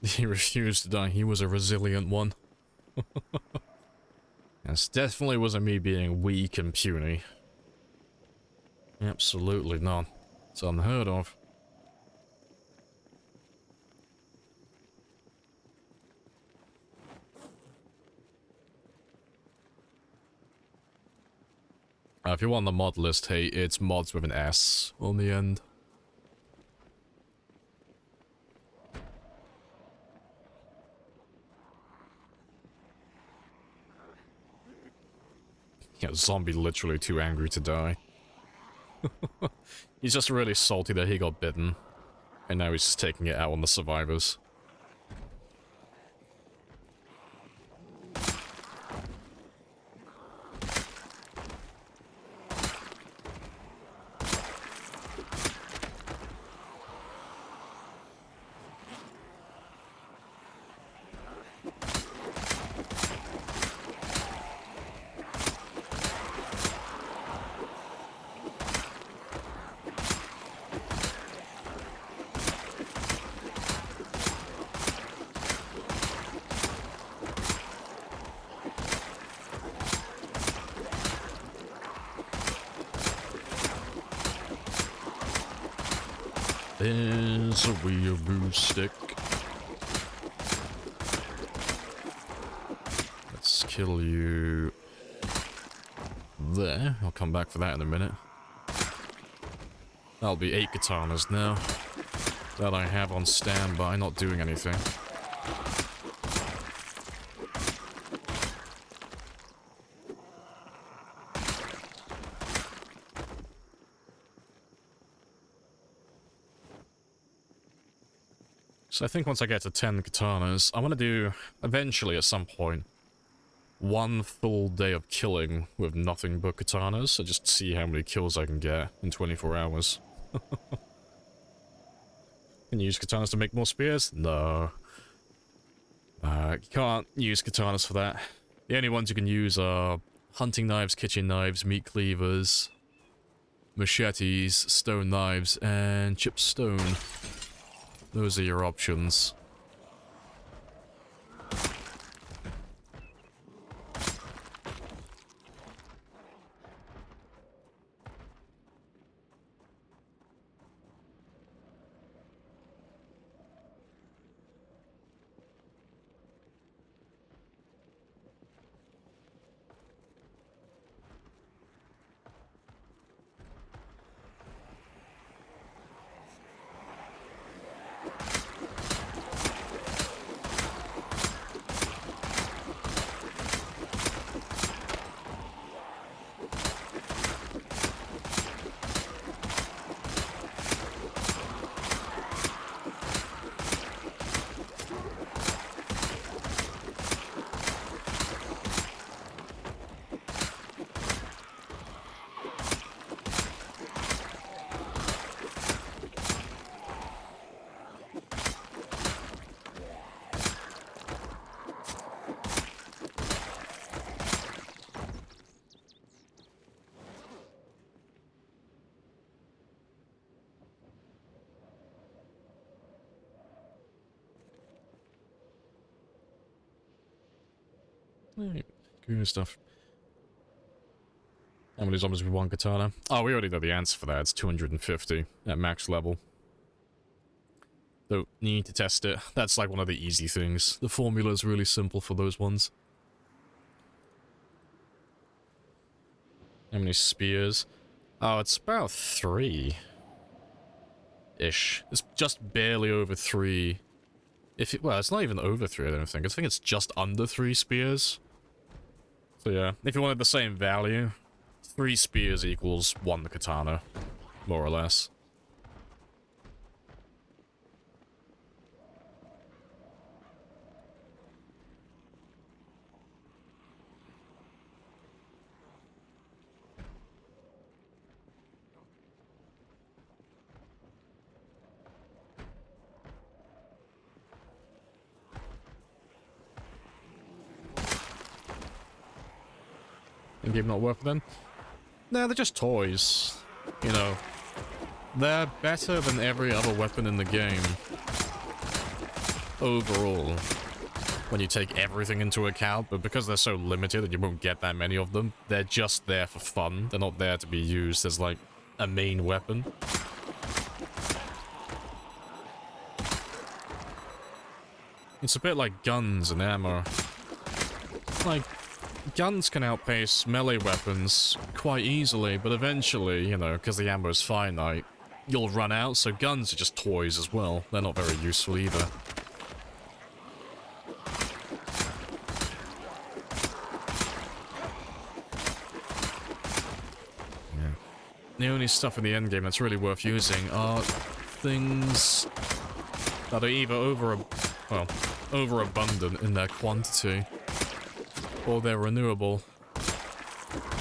He refused to die. He was a resilient one. This definitely wasn't me being weak and puny. Absolutely not. It's unheard of. If you want the mod list, hey, it's mods with an S on the end. Yeah, zombie literally too angry to die. He's just really salty that he got bitten. And now he's just taking it out on the survivors. There's a weeaboo stick. Let's kill you there. I'll come back for that in a minute. That'll be 8 katanas now that I have on standby, not doing anything. So I think once I get to 10 katanas, I want to do, eventually at some point, one full day of killing with nothing but katanas, so just see how many kills I can get in 24 hours. Can you use katanas to make more spears? No. You can't use katanas for that. The only ones you can use are hunting knives, kitchen knives, meat cleavers, machetes, stone knives, and chipped stone. Those are your options. Good stuff. How many zombies with one katana? Oh, we already know the answer for that. It's 250 at max level. Don't need to test it. That's like one of the easy things. The formula is really simple for those ones. How many spears? Oh, it's about 3-ish. It's just barely over 3. Well, it's not even over 3, I don't think. I think it's just under 3 spears. So yeah, if you wanted the same value, 3 spears equals 1 katana, more or less. In-game not worth it then? Nah, they're just toys. You know, they're better than every other weapon in the game. Overall. When you take everything into account, but because they're so limited and you won't get that many of them, they're just there for fun. They're not there to be used as, like, a main weapon. It's a bit like guns and ammo. Like, guns can outpace melee weapons quite easily, but eventually, you know, because the ammo is finite, you'll run out, so guns are just toys as well. They're not very useful either. Yeah. The only stuff in the endgame that's really worth using are things that are either overabundant in their quantity, or they're renewable.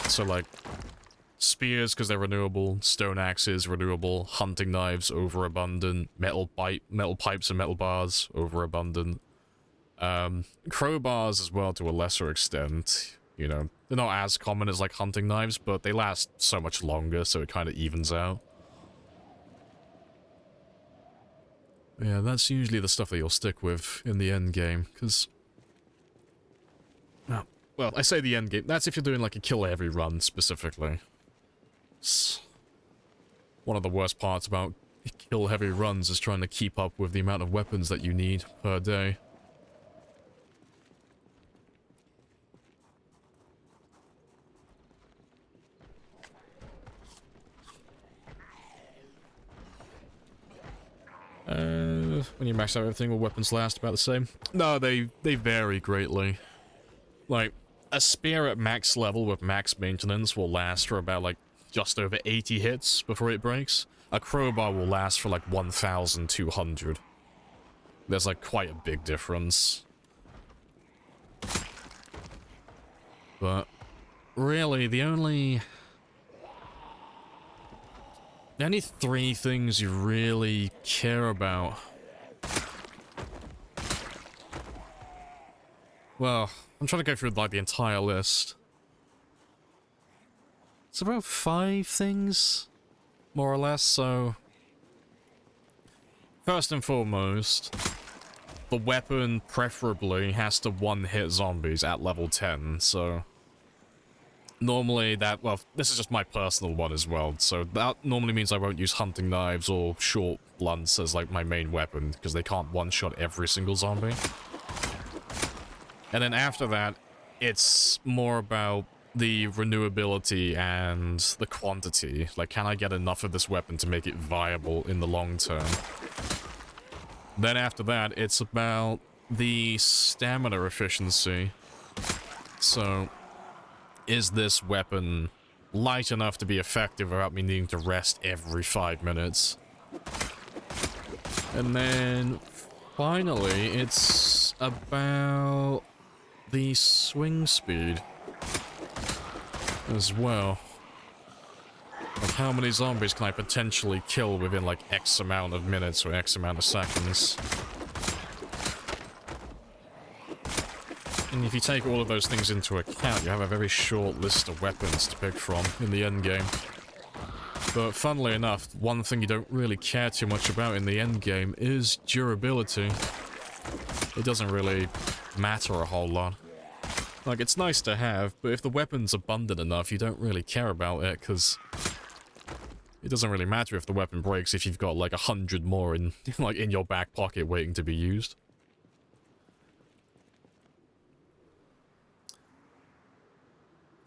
So, like, spears, because they're renewable, stone axes, renewable, hunting knives, overabundant, metal pipes and metal bars, overabundant. Crowbars as well, to a lesser extent. You know, they're not as common as, like, hunting knives, but they last so much longer, so it kind of evens out. Yeah, that's usually the stuff that you'll stick with in the end game, because... Oh, well, I say the end game. That's if you're doing, like, a kill-heavy run, specifically. It's one of the worst parts about kill-heavy runs is trying to keep up with the amount of weapons that you need per day. When you max out everything, will weapons last about the same? No, they vary greatly. Like, a spear at max level with max maintenance will last for about, like, just over 80 hits before it breaks. A crowbar will last for, like, 1,200. There's, like, quite a big difference. But, really, the only three things you really care about... Well, I'm trying to go through, like, the entire list. It's about 5 things, more or less, so... First and foremost, the weapon, preferably, has to one-hit zombies at level 10, so... Normally that, well, this is just my personal one as well, so that normally means I won't use hunting knives or short blunts as, like, my main weapon, because they can't one-shot every single zombie. And then after that, it's more about the renewability and the quantity. Like, can I get enough of this weapon to make it viable in the long term? Then after that, it's about the stamina efficiency. So, is this weapon light enough to be effective without me needing to rest every 5 minutes? And then, finally, it's about the swing speed as well. Like, how many zombies can I potentially kill within, like, X amount of minutes or X amount of seconds? And if you take all of those things into account, you have a very short list of weapons to pick from in the endgame. But funnily enough, one thing you don't really care too much about in the endgame is durability. It doesn't really matter a whole lot. Like, it's nice to have, but if the weapon's abundant enough, you don't really care about it, because it doesn't really matter if the weapon breaks if you've got, like, 100 more in, like, in your back pocket waiting to be used.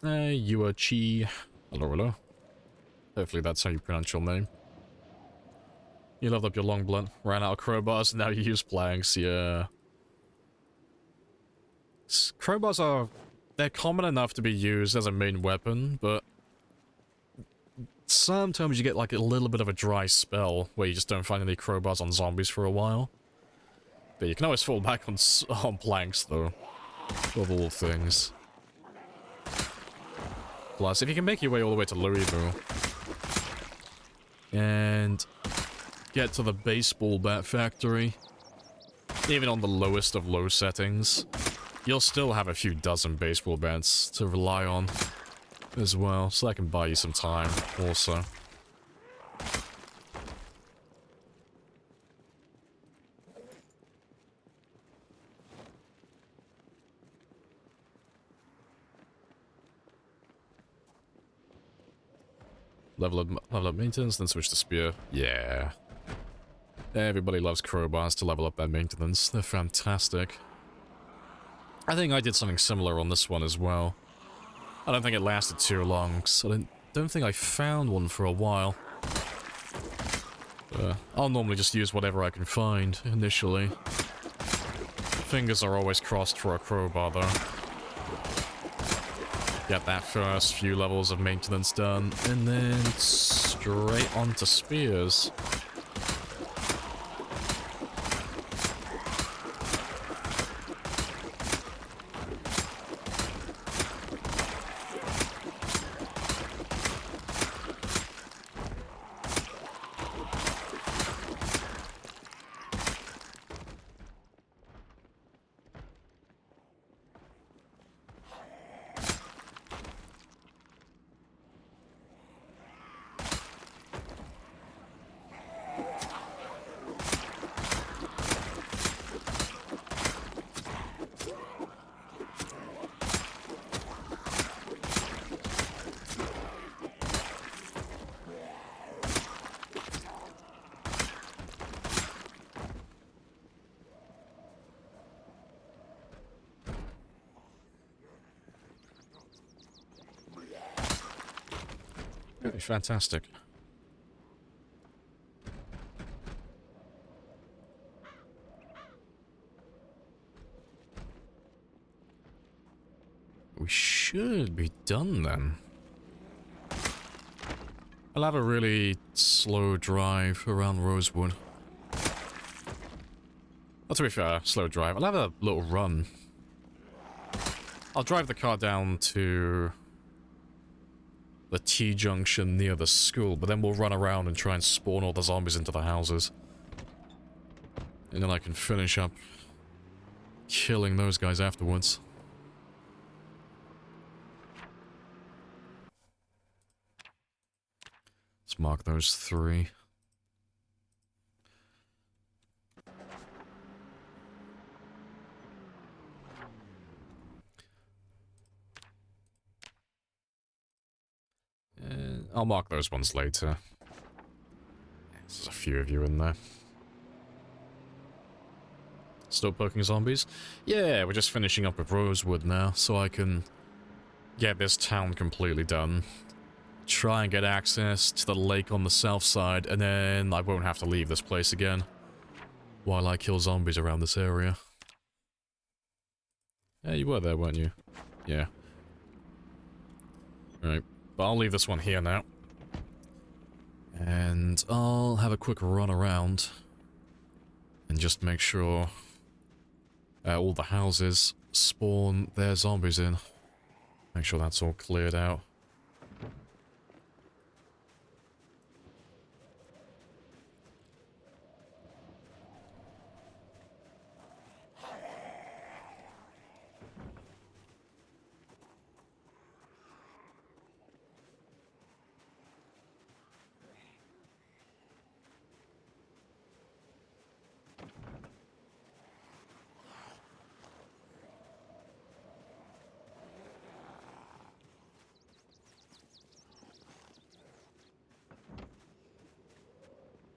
Yuachi. Hello, hello. Hopefully that's how you pronounce your name. You leveled up your long blunt, ran out of crowbars, and now you use planks, yeah. Crowbars are... they're common enough to be used as a main weapon, but... sometimes you get, like, a little bit of a dry spell, where you just don't find any crowbars on zombies for a while. But you can always fall back on planks, though. Of all things. Plus, if you can make your way all the way to Louisville and get to the baseball bat factory, even on the lowest of low settings, you'll still have a few dozen baseball bats to rely on. as well, so that can buy you some time also. Level up maintenance, then switch to spear. Yeah. Everybody loves crowbars to level up their maintenance. They're fantastic. I think I did something similar on this one as well. I don't think it lasted too long, so I don't think I found one for a while. I'll normally just use whatever I can find initially. Fingers are always crossed for a crowbar though. Get that first few levels of maintenance done, and then straight on to spears. Really fantastic. We should be done then. I'll have a really slow drive around Rosewood. Well, to be fair, slow drive. I'll have a little run. I'll drive the car down to the T-junction near the school, but then we'll run around and try and spawn all the zombies into the houses. And then I can finish up killing those guys afterwards. Let's mark those 3. I'll mark those ones later. There's a few of you in there. Still poking zombies? Yeah, we're just finishing up with Rosewood now, so I can get this town completely done. Try and get access to the lake on the south side, and then I won't have to leave this place again while I kill zombies around this area. Yeah, you were there, weren't you? Yeah. Alright. But I'll leave this one here now. And I'll have a quick run around and just make sure all the houses spawn their zombies in. Make sure that's all cleared out.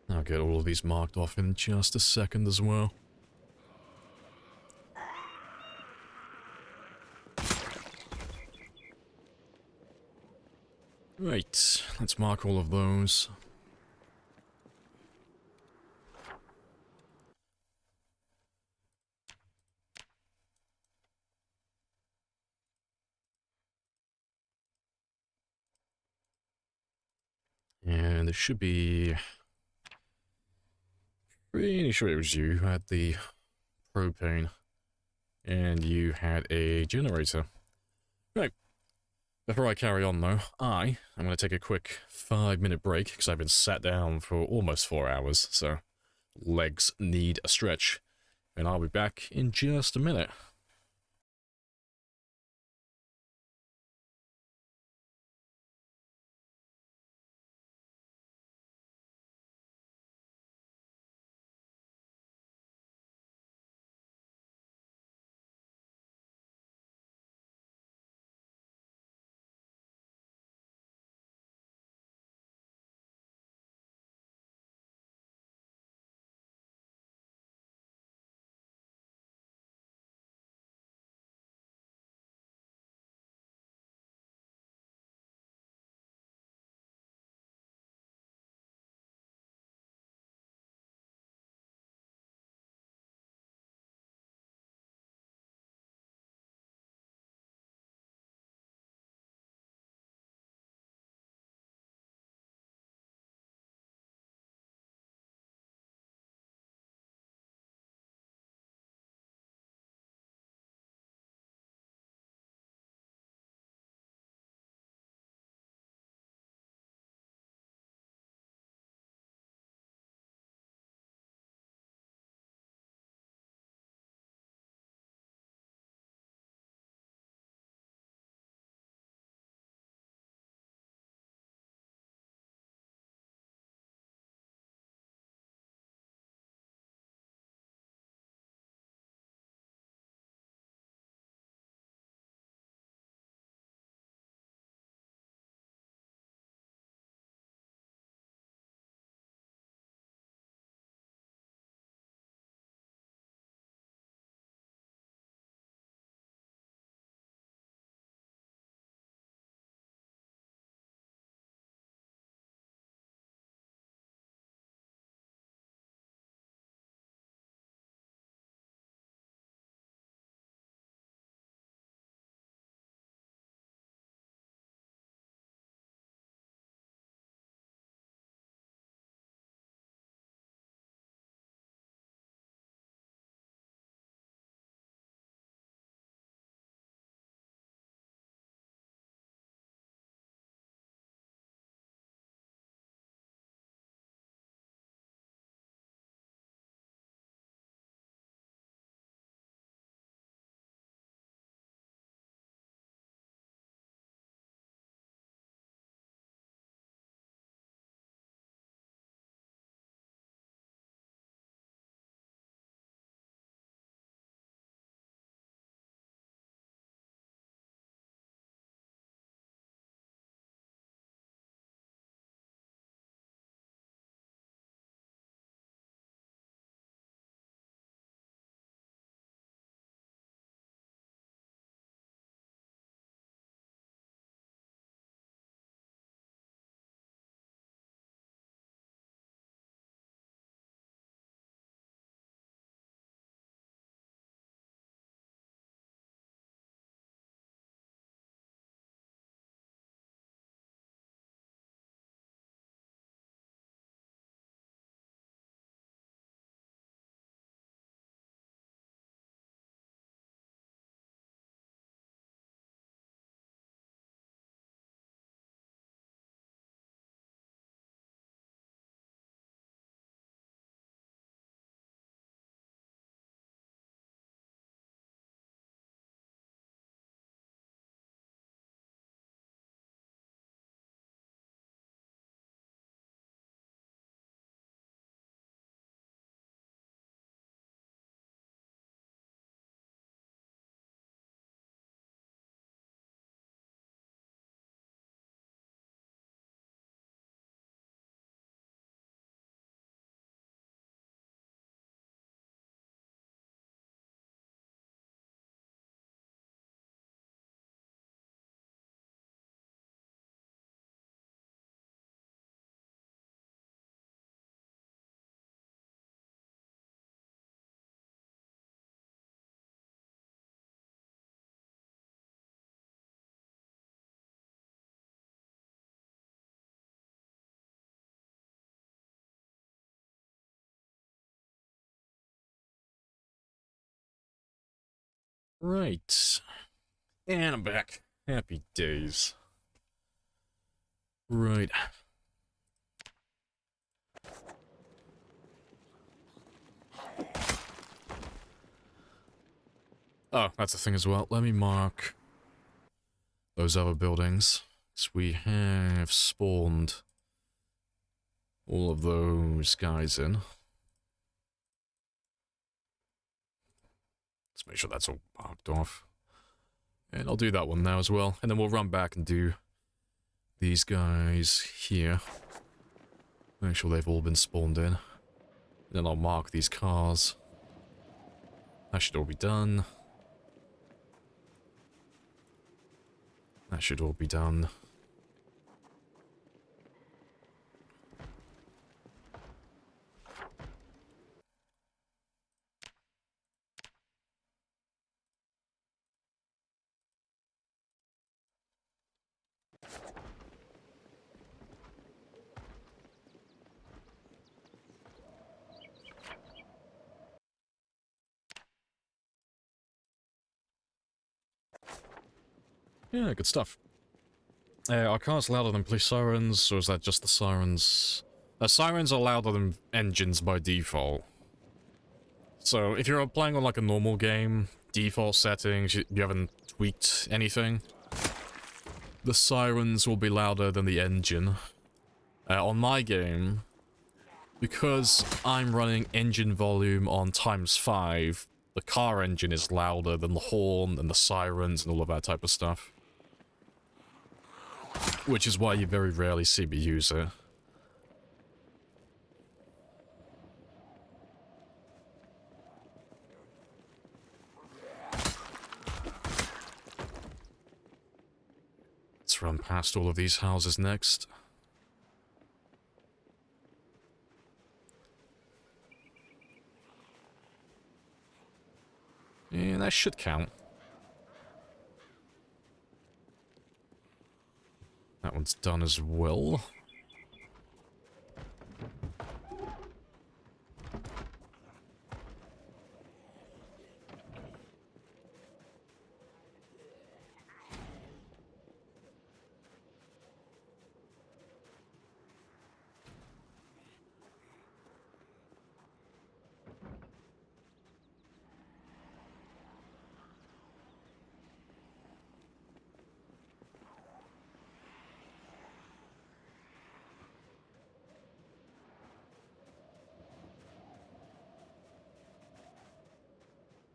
I'll get all of these marked off in just a second as well. Right, let's mark all of those. And there should be... Pretty sure it was you who had the propane. And you had a generator. Right. Before I carry on though, I'm going to take a quick 5-minute break because I've been sat down for almost 4 hours, so legs need a stretch. And I'll be back in just a minute. Right. And I'm back. Happy days. Right. Oh, that's the thing as well. Let me mark those other buildings. So we have spawned all of those guys in. Let's make sure that's all marked off. And I'll do that one now as well. And then we'll run back and do these guys here. Make sure they've all been spawned in. Then I'll mark these cars. That should all be done. That should all be done. Yeah, good stuff. Are cars louder than police sirens, or is that just the sirens? Sirens are louder than engines by default. So, if you're playing on like a normal game, default settings, you haven't tweaked anything, the sirens will be louder than the engine. On my game, because I'm running engine volume on ×5, the car engine is louder than the horn and the sirens and all of that type of stuff. Which is why you very rarely see me use it. Let's run past all of these houses next. Yeah, that should count. That one's done as well.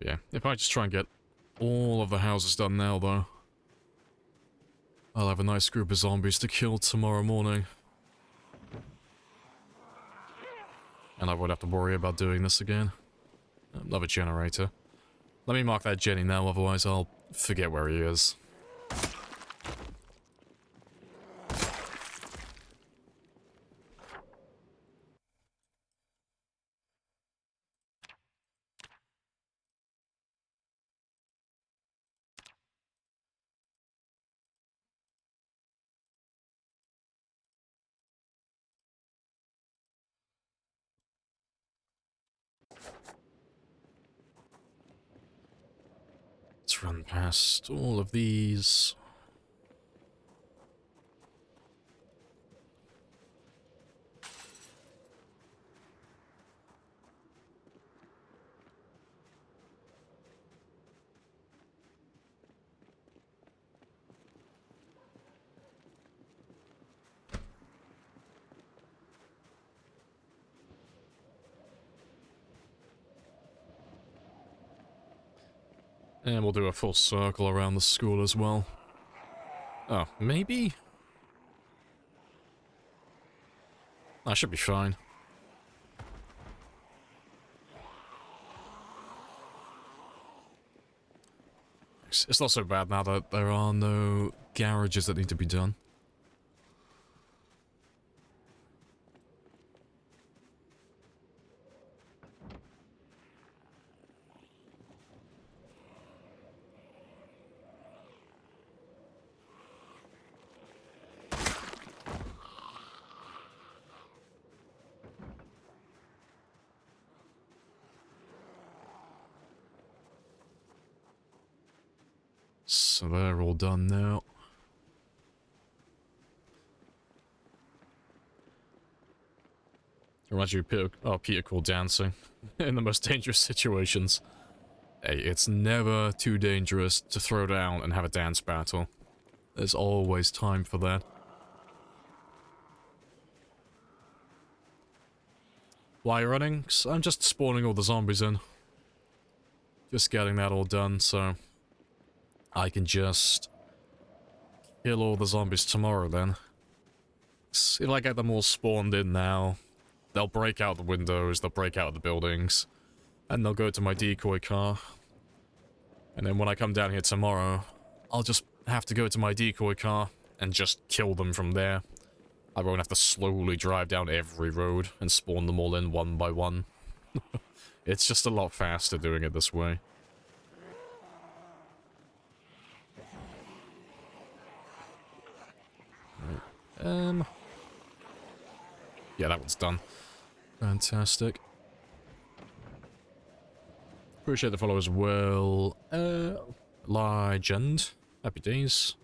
Yeah, if I just try and get all of the houses done now, though, I'll have a nice group of zombies to kill tomorrow morning. And I won't have to worry about doing this again. Another generator. Let me mark that Jenny now, otherwise I'll forget where he is. Let's run past all of these. And we'll do a full circle around the school as well. Oh, maybe? That should be fine. It's not so bad now that there are no garages that need to be done. So they're all done now. Reminds you of Peter Quill dancing in the most dangerous situations. Hey, it's never too dangerous to throw down and have a dance battle. There's always time for that. Why are you running? 'Cause I'm just spawning all the zombies in. Just getting that all done, so I can just kill all the zombies tomorrow then. 'Cause if I get them all spawned in now, they'll break out the windows, they'll break out the buildings, and they'll go to my decoy car. And then when I come down here tomorrow, I'll just have to go to my decoy car and just kill them from there. I won't have to slowly drive down every road and spawn them all in one by one. It's just a lot faster doing it this way. Right. Yeah, that one's done. Fantastic. Appreciate the follow as well. Legend. Happy days.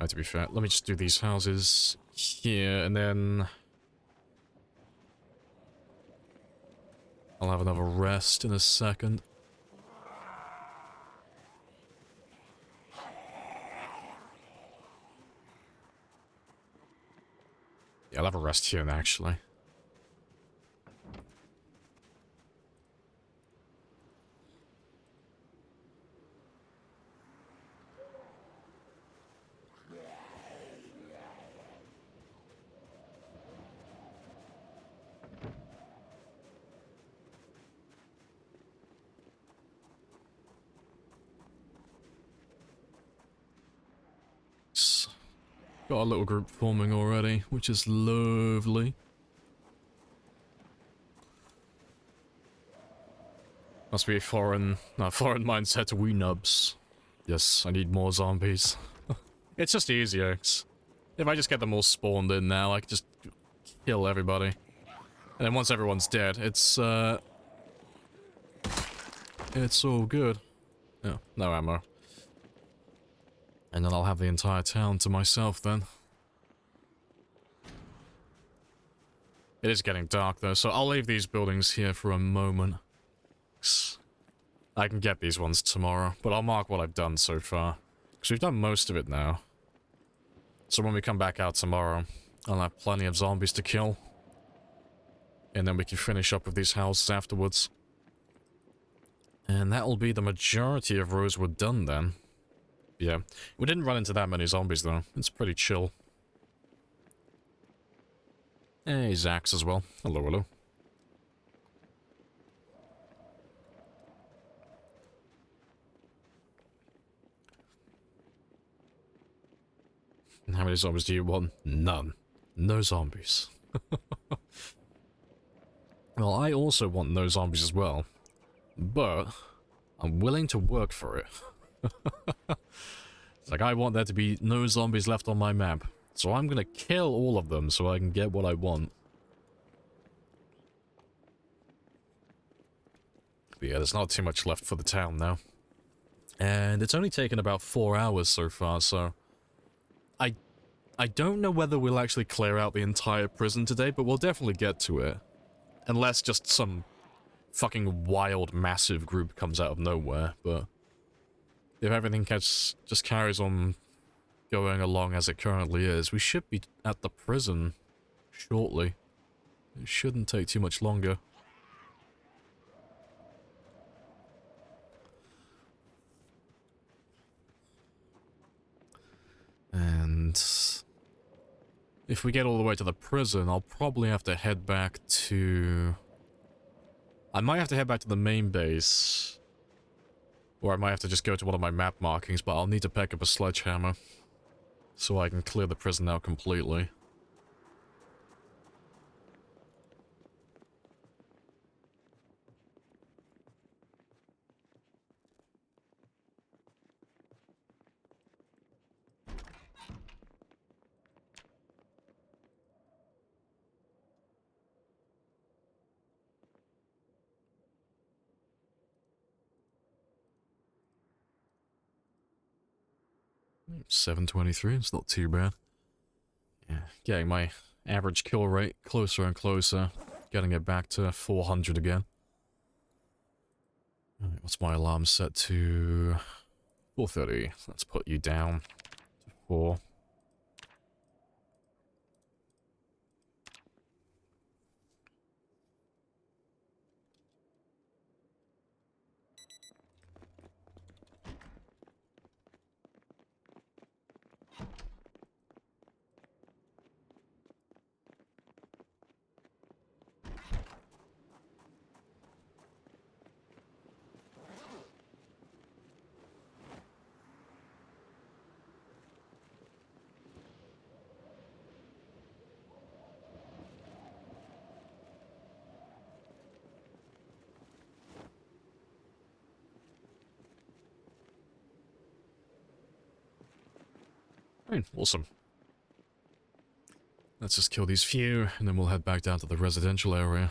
To be fair, let me just do these houses here, and then I'll have another rest in a second. Yeah, I'll have a rest here, actually. Got a little group forming already, which is lovely. Must be a foreign mindset to we nubs. Yes, I need more zombies. It's just easier. If I just get them all spawned in now, I can just kill everybody. And then once everyone's dead, it's all good. Yeah, no ammo. And then I'll have the entire town to myself then. It is getting dark though, so I'll leave these buildings here for a moment. I can get these ones tomorrow, but I'll mark what I've done so far. Because we've done most of it now. So when we come back out tomorrow, I'll have plenty of zombies to kill. And then we can finish up with these houses afterwards. And that'll be the majority of Rosewood done then. Yeah, we didn't run into that many zombies though. It's pretty chill. Hey, Zax as well. Hello, hello. How many zombies do you want? None. No zombies. Well, I also want no zombies as well. But I'm willing to work for it. It's like I want there to be no zombies left on my map. So I'm gonna kill all of them so I can get what I want. But yeah, there's not too much left for the town now. And it's only taken about 4 hours so far, so... I don't know whether we'll actually clear out the entire prison today, but we'll definitely get to it. Unless just some fucking wild, massive group comes out of nowhere, but... if everything just carries on going along as it currently is, we should be at the prison shortly. It shouldn't take too much longer. And if we get all the way to the prison, I'll probably have to head back to... I might have to head back to the main base. Or I might have to just go to one of my map markings, but I'll need to pick up a sledgehammer. So I can clear the prison out completely. 723, it's not too bad. Yeah, getting my average kill rate closer and closer. Getting it back to 400 again. Alright, what's my alarm set to? 4:30. Let's put you down to 4. Right, awesome. Let's just kill these few, and then we'll head back down to the residential area.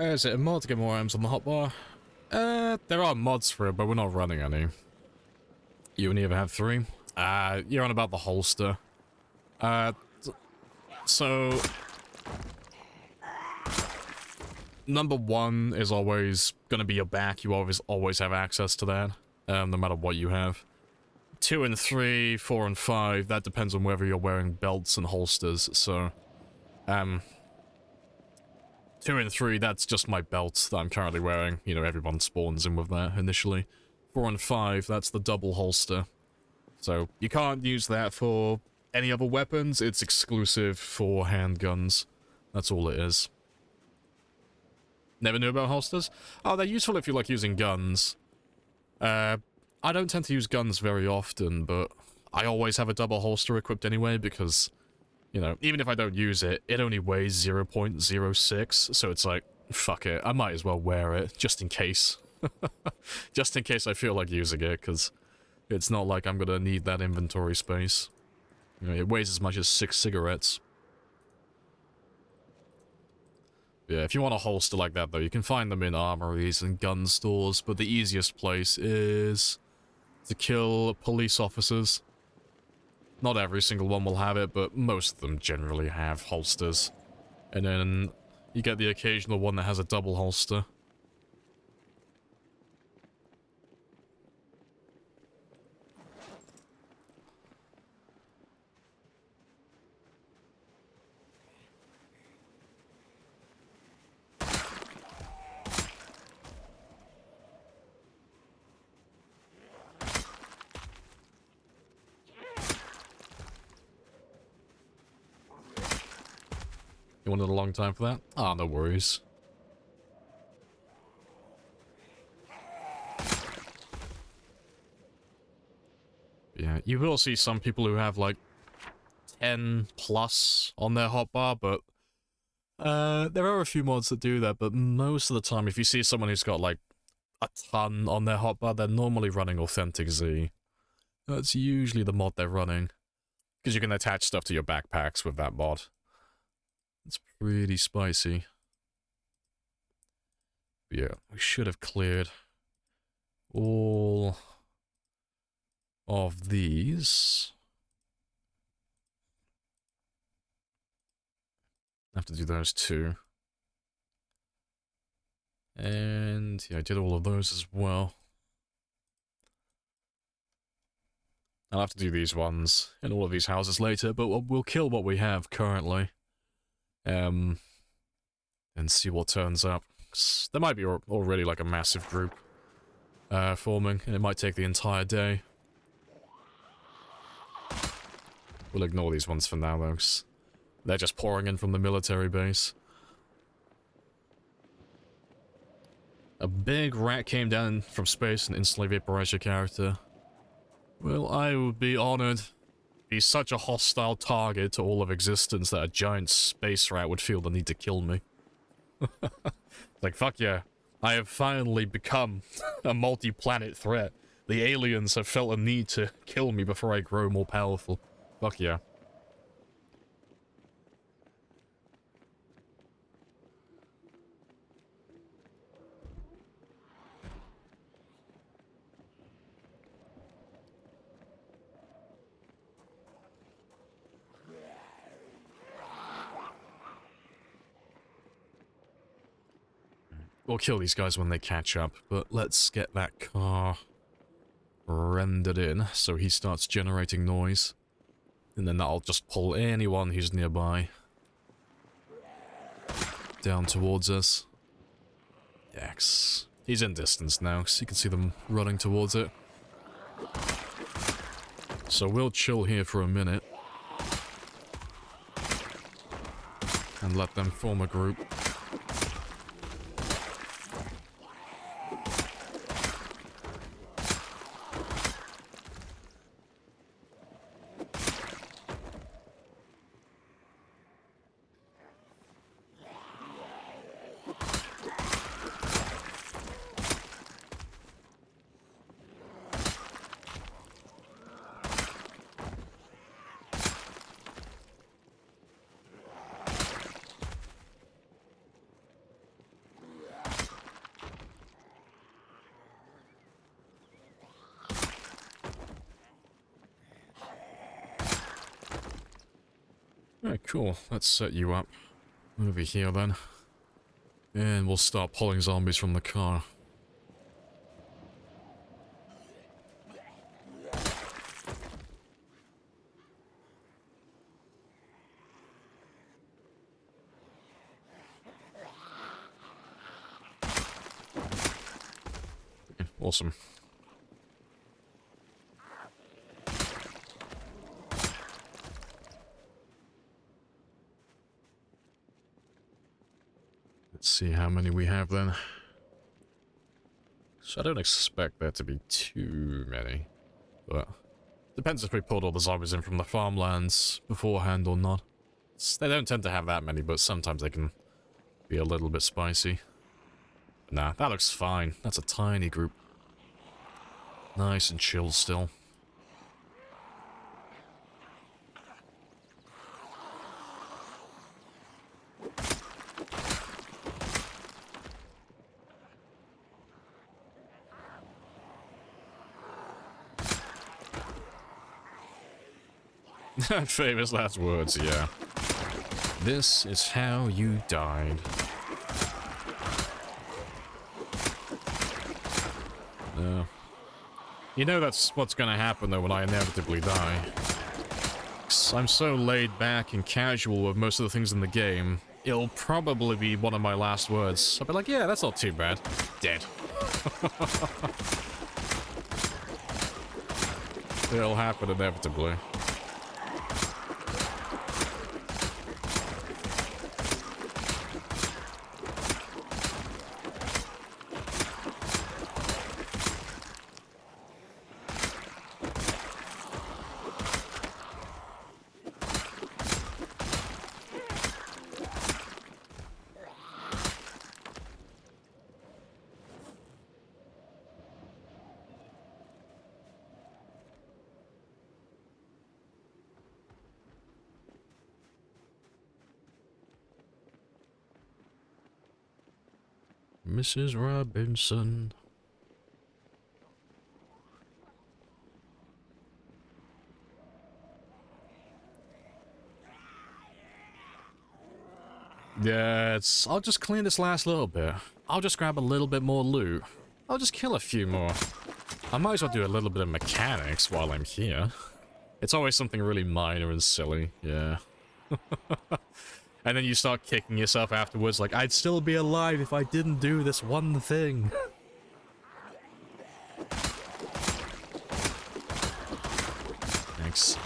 Is it a mod to get more items on the hotbar? There are mods for it, but we're not running any. You only ever have 3? You're on about the holster. So... Number 1 is always gonna be your back. You always have access to that, no matter what you have. 2 and 3, 4 and 5, that depends on whether you're wearing belts and holsters, so... 2 and 3, that's just my belt that I'm currently wearing. You know, everyone spawns in with that initially. 4 and 5, that's the double holster. So, you can't use that for any other weapons, it's exclusive for handguns. That's all it is. Never knew about holsters? Oh, they're useful if you like using guns. I don't tend to use guns very often, but I always have a double holster equipped anyway because... You know, even if I don't use it, it only weighs 0.06, so it's like, fuck it, I might as well wear it, just in case. Just in case I feel like using it, because it's not like I'm gonna need that inventory space. You know, it weighs as much as 6 cigarettes. Yeah, if you want a holster like that, though, you can find them in armories and gun stores, but the easiest place is to kill police officers. Not every single one will have it, but most of them generally have holsters. And then you get the occasional one that has a double holster. You wanted a long time for that? Ah, no worries. Yeah, you will see some people who have like 10 plus on their hotbar, but there are a few mods that do that, but most of the time if you see someone who's got like a ton on their hotbar, they're normally running Authentic Z. That's usually the mod they're running, because you can attach stuff to your backpacks with that mod. It's pretty spicy. Yeah, we should have cleared all of these. I have to do those too. And yeah, I did all of those as well. I'll have to do these ones in all of these houses later, but we'll kill what we have currently. And see what turns up. There might be already like a massive group forming, and it might take the entire day. We'll ignore these ones for now, though, 'cause they're just pouring in from the military base. A big rat came down from space and instantly vaporized your character. Well, I would be honored. Be such a hostile target to all of existence that a giant space rat would feel the need to kill me. Like, fuck yeah. I have finally become a multi-planet threat. The aliens have felt a need to kill me before I grow more powerful. Fuck yeah. We'll kill these guys when they catch up, but let's get that car rendered in so he starts generating noise. And then that'll just pull anyone who's nearby down towards us. Yes. He's in distance now, so you can see them running towards it. So we'll chill here for a minute. And let them form a group. Alright, cool. Let's set you up over here then. And we'll start pulling zombies from the car. Awesome. Let's see how many we have then. So I don't expect there to be too many, but depends if we pulled all the zombies in from the farmlands beforehand or not. They don't tend to have that many, but sometimes they can be a little bit spicy. But nah, that looks fine. That's a tiny group. Nice and chill still. Famous last words, yeah. This is how you died. You know that's what's gonna happen though when I inevitably die. 'Cause I'm so laid back and casual with most of the things in the game, it'll probably be one of my last words. I'll be like, yeah, that's not too bad. Dead. It'll happen inevitably. Mrs. Robinson. Yeah, I'll just clean this last little bit. I'll just grab a little bit more loot. I'll just kill a few more. I might as well do a little bit of mechanics while I'm here. It's always something really minor and silly, yeah. And then you start kicking yourself afterwards, like, I'd still be alive if I didn't do this one thing. Thanks.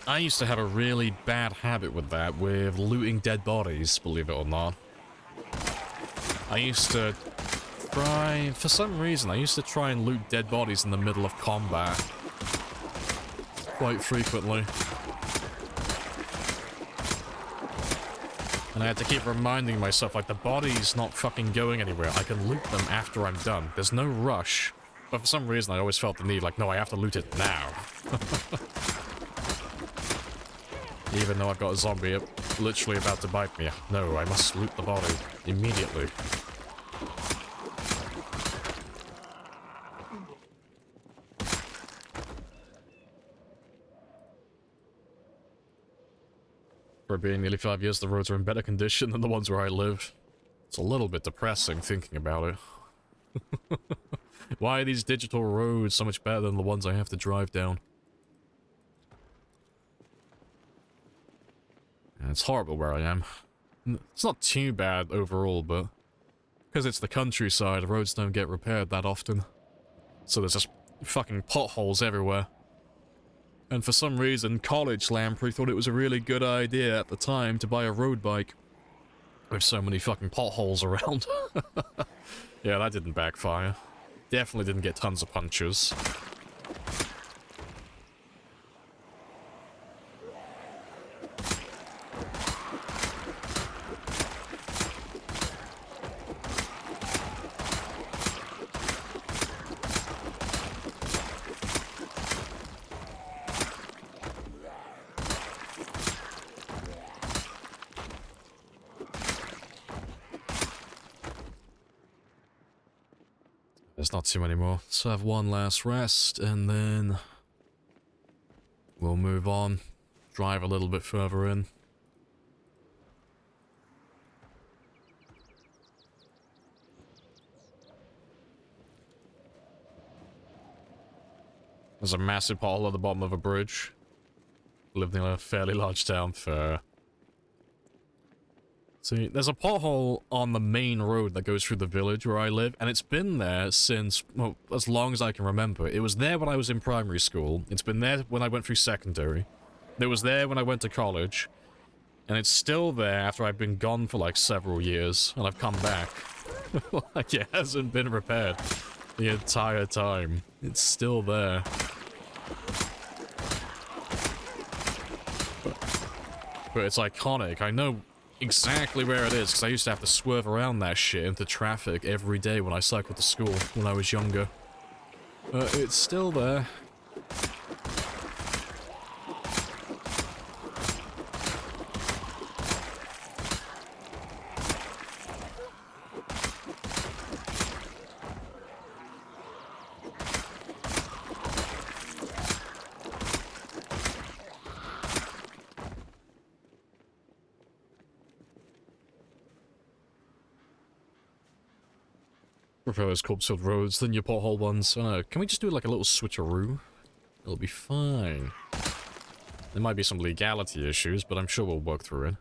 I used to have a really bad habit with that, with looting dead bodies, believe it or not. I used to try, for some reason, I used to try and loot dead bodies in the middle of combat. Quite frequently. And I had to keep reminding myself, like, the body's not fucking going anywhere. I can loot them after I'm done. There's no rush. But for some reason, I always felt the need, like, no, I have to loot it now. Even though I've got a zombie literally about to bite me. No, I must loot the body immediately. For being nearly 5 years, the roads are in better condition than the ones where I live. It's a little bit depressing thinking about it. Why are these digital roads so much better than the ones I have to drive down? Yeah, it's horrible where I am. It's not too bad overall, but because it's the countryside, the roads don't get repaired that often. So there's just fucking potholes everywhere. And for some reason, College Lamprey thought it was a really good idea at the time to buy a road bike. With so many fucking potholes around. Yeah, that didn't backfire. Definitely didn't get tons of punches. There's not too many more. So have one last rest, and then we'll move on. Drive a little bit further in. There's a massive pothole at the bottom of a bridge. Lived in a fairly large town for... See, there's a pothole on the main road that goes through the village where I live, and it's been there since, well, as long as I can remember. It was there when I was in primary school. It's been there when I went through secondary. It was there when I went to college. And it's still there after I've been gone for like several years, and I've come back. Like, it hasn't been repaired the entire time. It's still there. But it's iconic. I know exactly where it is, because I used to have to swerve around that shit into traffic every day when I cycled to school when I was younger. It's still there. Prefer corpse-filled roads than your pothole ones. Can we just do like a little switcheroo? It'll be fine. There might be some legality issues, but I'm sure we'll work through it.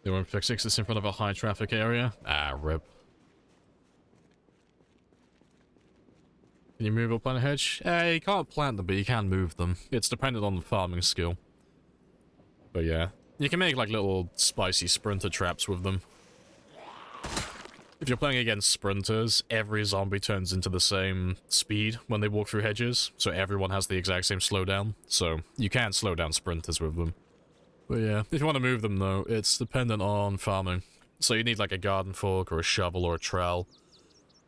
They won't fix this in front of a high traffic area? Ah, rip. Can you move or plant a hedge? You can't plant them, but you can move them. It's dependent on the farming skill. But yeah, you can make like little spicy sprinter traps with them. If you're playing against sprinters, every zombie turns into the same speed when they walk through hedges, so everyone has the exact same slowdown, so you can slow down sprinters with them. But yeah, if you want to move them though, it's dependent on farming. So you need like a garden fork or a shovel or a trowel.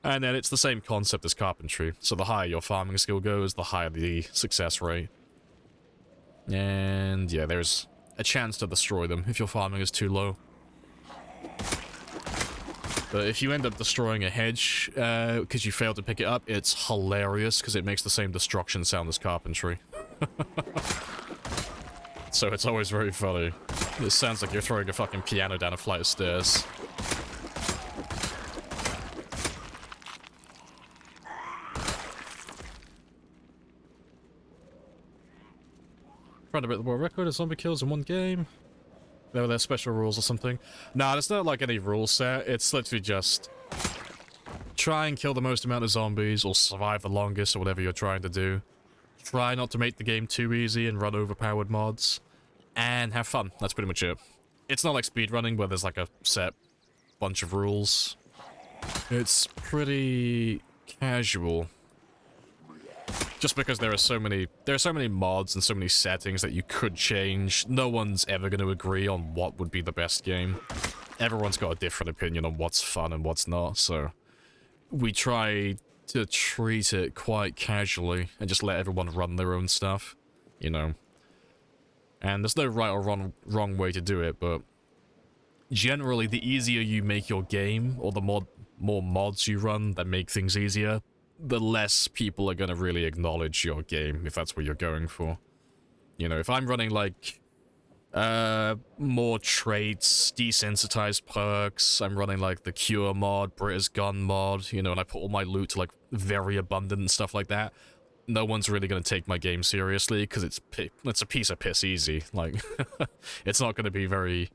And then it's the same concept as carpentry, so the higher your farming skill goes, the higher the success rate. And yeah, there's a chance to destroy them if your farming is too low. But if you end up destroying a hedge because you failed to pick it up, it's hilarious because it makes the same destruction sound as carpentry. So it's always very funny. It sounds like you're throwing a fucking piano down a flight of stairs. Trying to break the world record of zombie kills in one game. There were there special rules or something. Nah, there's not like any rule set. It's literally just try and kill the most amount of zombies or survive the longest or whatever you're trying to do. Try not to make the game too easy and run overpowered mods. And have fun. That's pretty much it. It's not like speedrunning where there's like a set bunch of rules. It's pretty casual. Just because there are so many mods and so many settings that you could change, no one's ever going to agree on what would be the best game. Everyone's got a different opinion on what's fun and what's not, so we try to treat it quite casually and just let everyone run their own stuff, you know. And there's no right or wrong way to do it, but generally the easier you make your game, or the more mods you run that make things easier, the less people are going to really acknowledge your game, if that's what you're going for. You know, if I'm running, like, more traits, desensitized perks, I'm running, like, the Cure mod, British Gun mod, you know, and I put all my loot to, like, very abundant and stuff like that, no one's really going to take my game seriously, because it's a piece of piss easy. Like, it's not going to be very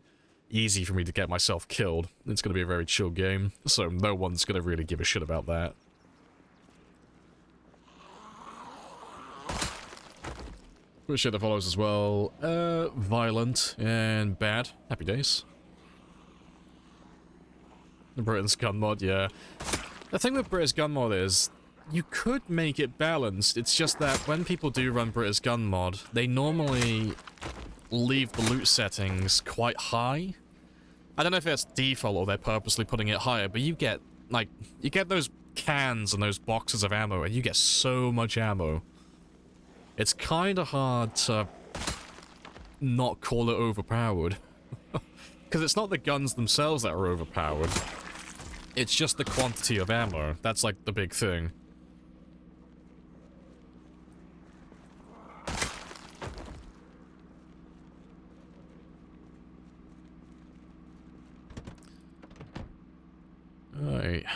easy for me to get myself killed. It's going to be a very chill game, so no one's going to really give a shit about that. Good shit that follows as well. Violent and bad. Happy days. The Britain's gun mod, yeah. The thing with British gun mod is, you could make it balanced. It's just that when people do run British gun mod, they normally leave the loot settings quite high. I don't know if that's default or they're purposely putting it higher, but you get, like, you get those cans and those boxes of ammo, and you get so much ammo. It's kind of hard to not call it overpowered. Because it's not the guns themselves that are overpowered. It's just the quantity of ammo. That's like the big thing. Alright.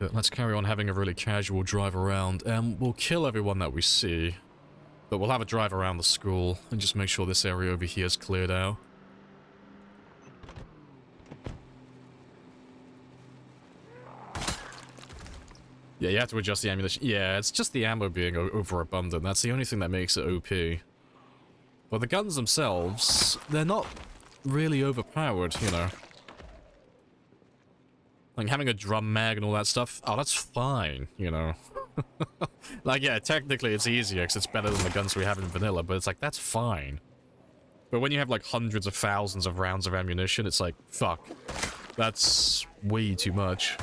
But let's carry on having a really casual drive around, and we'll kill everyone that we see. But we'll have a drive around the school, and just make sure this area over here is cleared out. Yeah, you have to adjust the ammunition. Yeah, it's just the ammo being overabundant. That's the only thing that makes it OP. But the guns themselves, they're not really overpowered, you know. Like, having a drum mag and all that stuff, oh, that's fine, you know. Like, yeah, technically it's easier because it's better than the guns we have in vanilla, but it's like, that's fine. But when you have, like, hundreds of thousands of rounds of ammunition, it's like, fuck. That's way too much.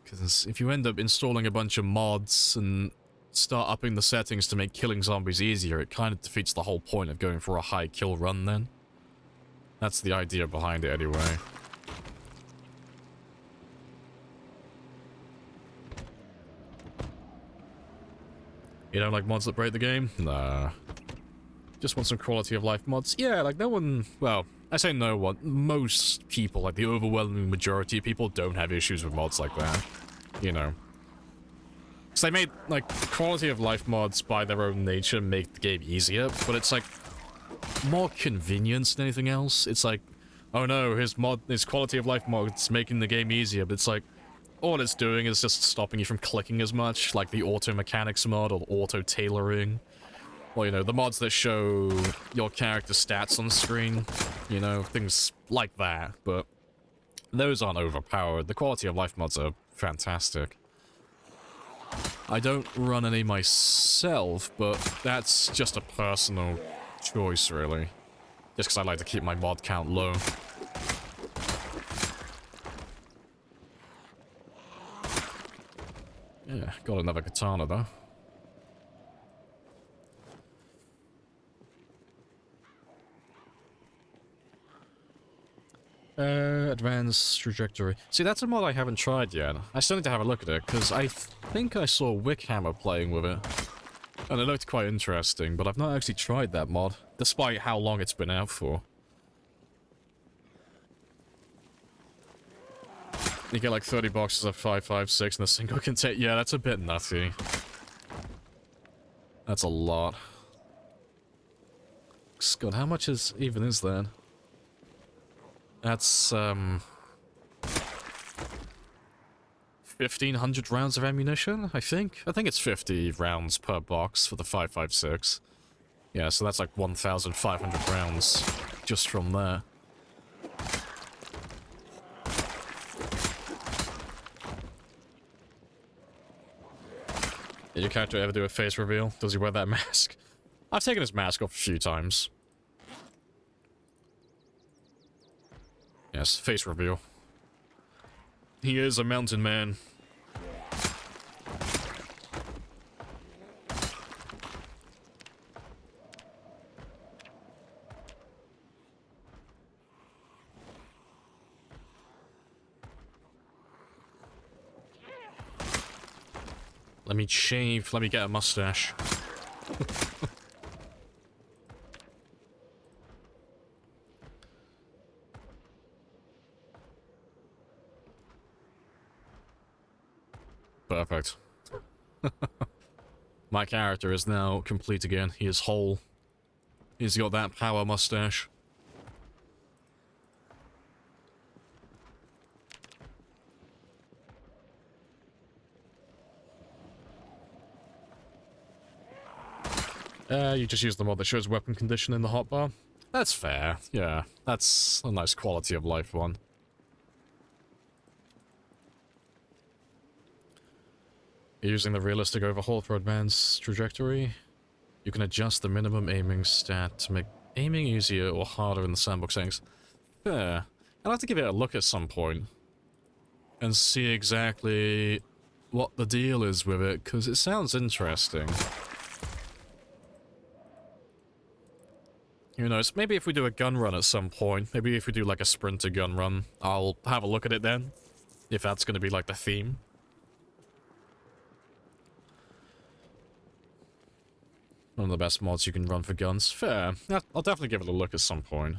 Because if you end up installing a bunch of mods and start upping the settings to make killing zombies easier, it kind of defeats the whole point of going for a high kill run then. That's the idea behind it anyway. You don't like mods that break the game? Nah. Just want some quality of life mods? Yeah, like no one... Well, I say no one. Most people, like the overwhelming majority of people, don't have issues with mods like that. You know. Because they made, like, quality of life mods by their own nature make the game easier, but it's like more convenience than anything else. It's like, oh no, his quality of life mod's making the game easier, but it's like, all it's doing is just stopping you from clicking as much, like the auto mechanics mod or auto tailoring. Or, you know, the mods that show your character stats on screen, you know, things like that, but those aren't overpowered. The quality of life mods are fantastic. I don't run any myself, but that's just a personal choice, really. Just because I like to keep my mod count low. Yeah, got another katana, though. Advanced trajectory. See, that's a mod I haven't tried yet. I still need to have a look at it, because I think I saw Wickhammer playing with it. And it looked quite interesting, but I've not actually tried that mod, despite how long it's been out for. You get like 30 boxes of 5.56 in a single container. Yeah, that's a bit nutty. That's a lot. God, how much even is that? That's, 1,500 rounds of ammunition, I think? I think it's 50 rounds per box for the 5.56. Yeah, so that's like 1,500 rounds just from there. Did your character ever do a face reveal? Does he wear that mask? I've taken his mask off a few times. Yes, face reveal. He is a mountain man. Let me shave, let me get a mustache. Perfect. My character is now complete again. He is whole. He's got that power mustache. You just use the mod that shows weapon condition in the hotbar. That's fair, yeah. That's a nice quality of life one. Using the realistic overhaul for advanced trajectory, you can adjust the minimum aiming stat to make aiming easier or harder in the sandbox settings. Fair. I'll have to give it a look at some point and see exactly what the deal is with it, because it sounds interesting. Who knows, maybe if we do a gun run at some point, maybe if we do like a sprinter gun run, I'll have a look at it then, if that's going to be like the theme. One of the best mods you can run for guns. Fair. Yeah, I'll definitely give it a look at some point.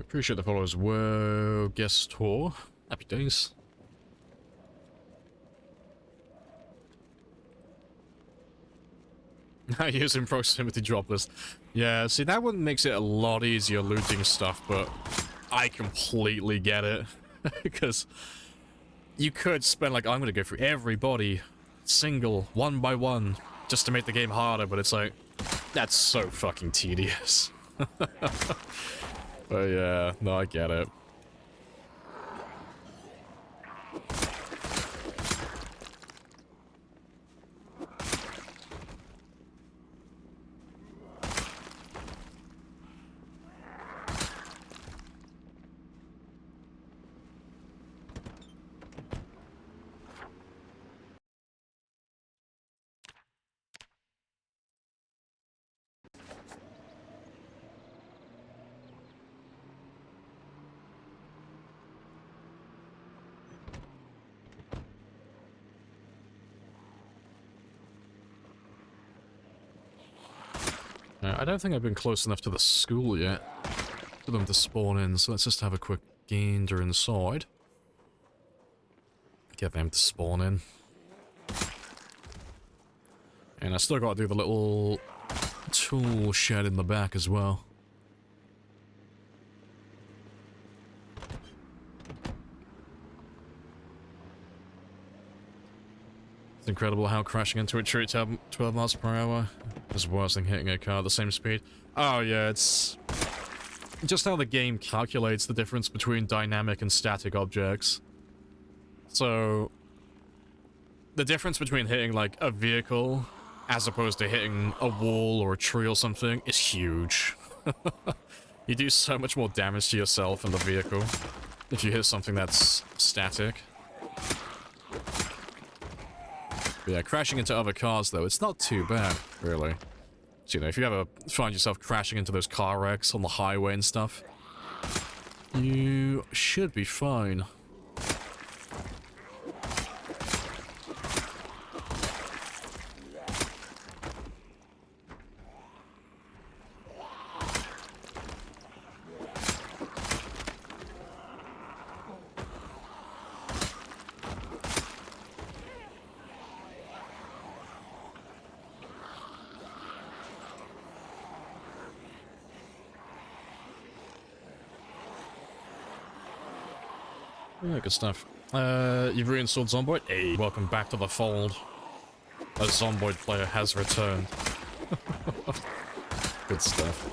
Appreciate the followers. Whoa, guest tour. Happy days. Using proximity dropless. Yeah, see, that one makes it a lot easier looting stuff, but I completely get it. Because you could spend, like, I'm gonna go through everybody, single, one by one, just to make the game harder, but it's like, that's so fucking tedious. But yeah, no, I get it. I don't think I've been close enough to the school yet for them to spawn in, so let's just have a quick gander inside. Get them to spawn in. And I still gotta do the little tool shed in the back as well. It's incredible how crashing into a tree at 12 miles per hour is worse than hitting a car at the same speed. Oh yeah, it's just how the game calculates the difference between dynamic and static objects. So, the difference between hitting, like, a vehicle as opposed to hitting a wall or a tree or something is huge. You do so much more damage to yourself and the vehicle if you hit something that's static. But yeah, crashing into other cars, though, it's not too bad, really. So, you know, if you ever find yourself crashing into those car wrecks on the highway and stuff, you should be fine. Yeah, good stuff. You've reinstalled Zomboid? Hey, welcome back to the fold. A Zomboid player has returned. Good stuff.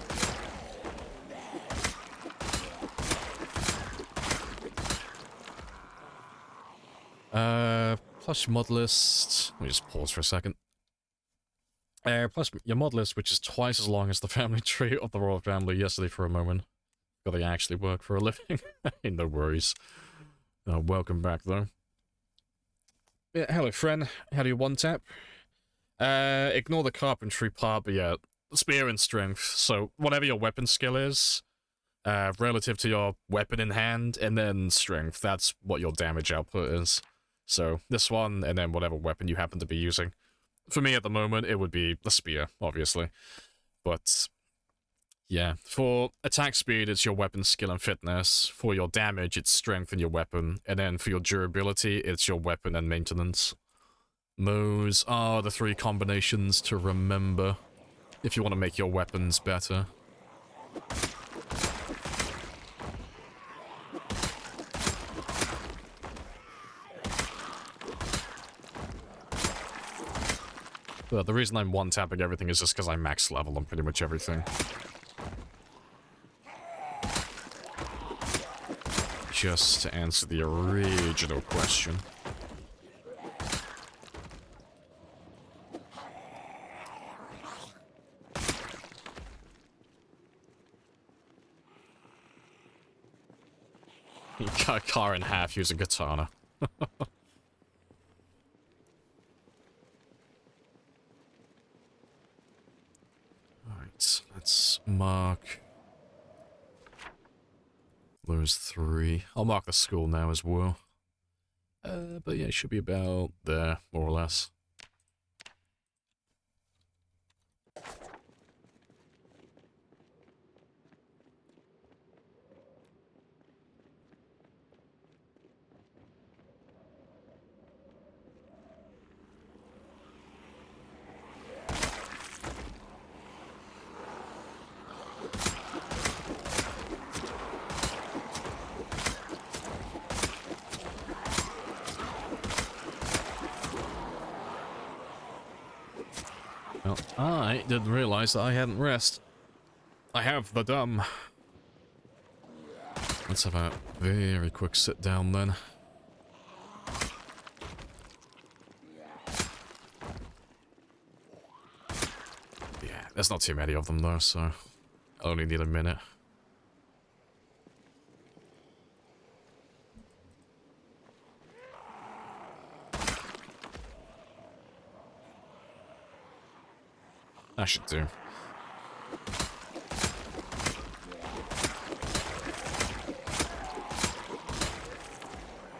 Plus your mod list. Let me just pause for a second. Plus your mod list, which is twice as long as the family tree of the royal family yesterday for a moment. Got they actually work for a living. No worries. Welcome back, though. Yeah, hello, friend. How do you one-tap? Ignore the carpentry part, but yeah, spear and strength. So, whatever your weapon skill is, relative to your weapon in hand, and then strength. That's what your damage output is. So, this one, and then whatever weapon you happen to be using. For me, at the moment, it would be the spear, obviously. But yeah, for attack speed, it's your weapon skill and fitness. For your damage, it's strength and your weapon. And then for your durability, it's your weapon and maintenance. Those are the three combinations to remember if you want to make your weapons better. But the reason I'm one-tapping everything is just because I'm max level on pretty much everything. Just to answer the original question. You cut a car in half using katana. Alright, let's mark those three. I'll mark the school now as well. But yeah, it should be about there, more or less. Well, I didn't realize that I hadn't rest. I have the dumb. Let's have a very quick sit down then. Yeah, there's not too many of them though, so I only need a minute. That should do.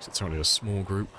It's only a small group.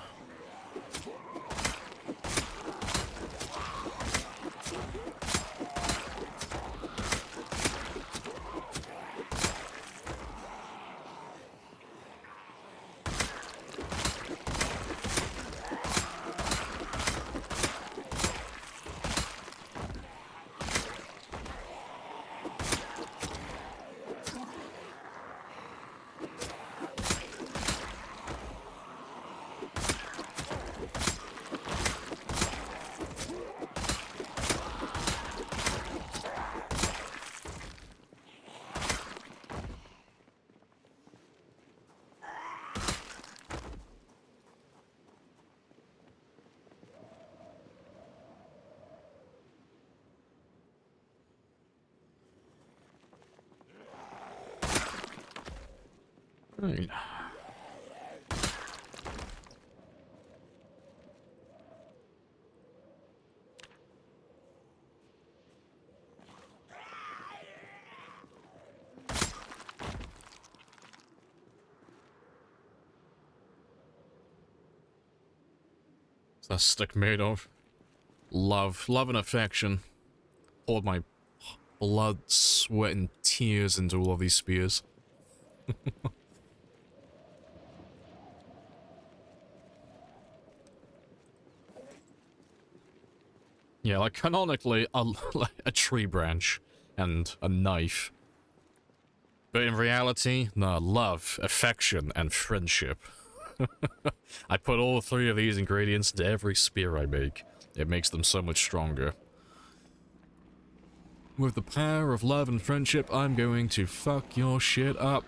Alright. What's that stick made of? Love. Love and affection. Poured my blood, sweat, and tears into all of these spears. Yeah, like canonically, a tree branch and a knife. But in reality, no, love, affection, and friendship. I put all three of these ingredients into every spear I make. It makes them so much stronger. With the power of love and friendship, I'm going to fuck your shit up.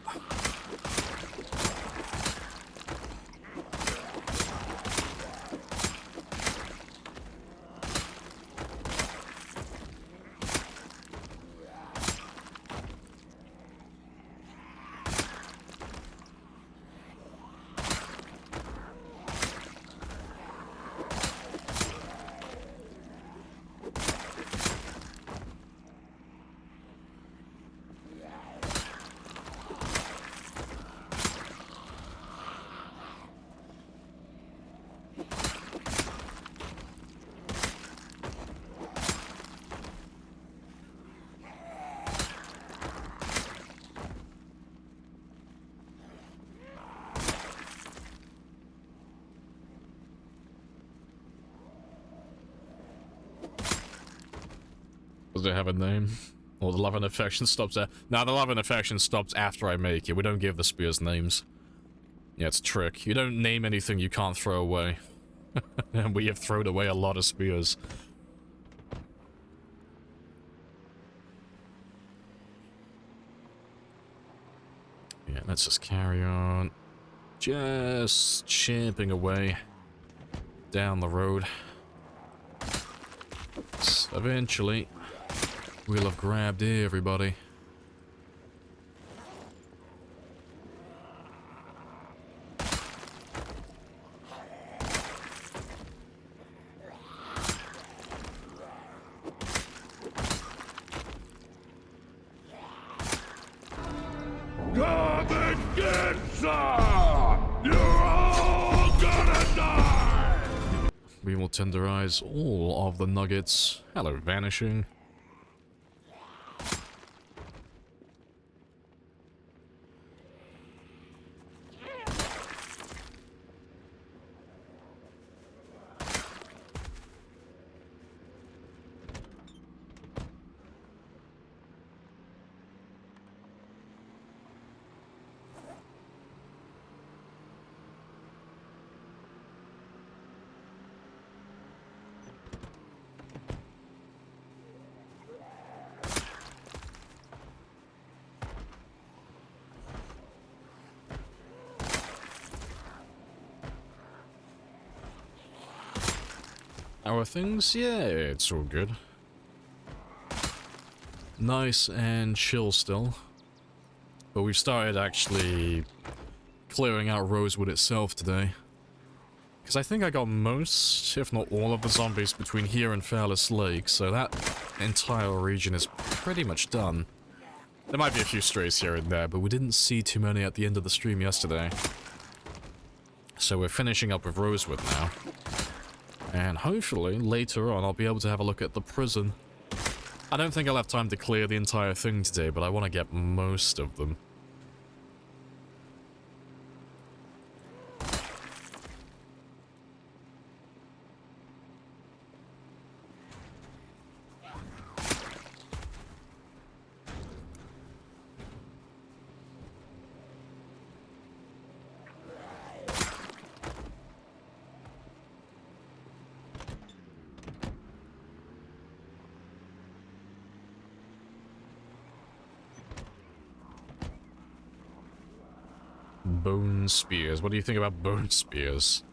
Does it have a name? Or the love and affection stops there? No, the love and affection stops after I make it. We don't give the spears names. Yeah, it's a trick. You don't name anything you can't throw away. And we have thrown away a lot of spears. Yeah, let's just carry on. Just champing away down the road. Eventually, we'll have grabbed everybody. Come and get some! You're all gonna die! We will tenderize all of the nuggets. Hello, vanishing. Our things? Yeah, it's all good. Nice and chill still. But we've started actually clearing out Rosewood itself today. Because I think I got most, if not all, of the zombies between here and Fairless Lake, so that entire region is pretty much done. There might be a few strays here and there, but we didn't see too many at the end of the stream yesterday. So we're finishing up with Rosewood now. And hopefully, later on, I'll be able to have a look at the prison. I don't think I'll have time to clear the entire thing today, but I want to get most of them. Bone spears. What do you think about bone spears?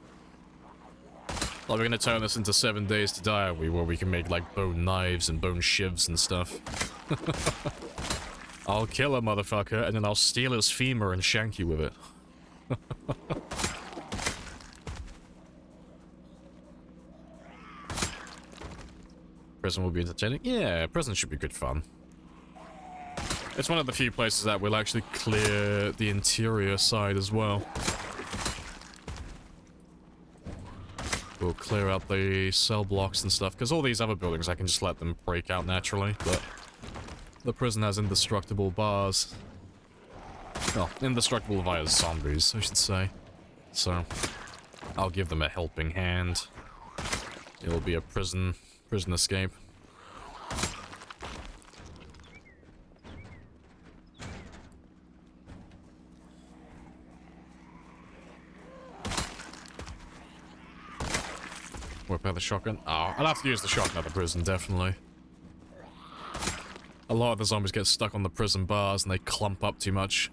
Like, we're gonna turn this into 7 days to die, are we? Where we can make, like, bone knives and bone shivs and stuff. I'll kill a motherfucker, and then I'll steal his femur and shank you with it. Prison will be entertaining. Yeah, prison should be good fun. It's one of the few places that will actually clear the interior side as well. We'll clear out the cell blocks and stuff, because all these other buildings I can just let them break out naturally, but the prison has indestructible bars. Well, indestructible via zombies, I should say. So, I'll give them a helping hand. It'll be a prison escape. Whip out the shotgun. Oh, I'll have to use the shotgun at the prison, definitely. A lot of the zombies get stuck on the prison bars and they clump up too much.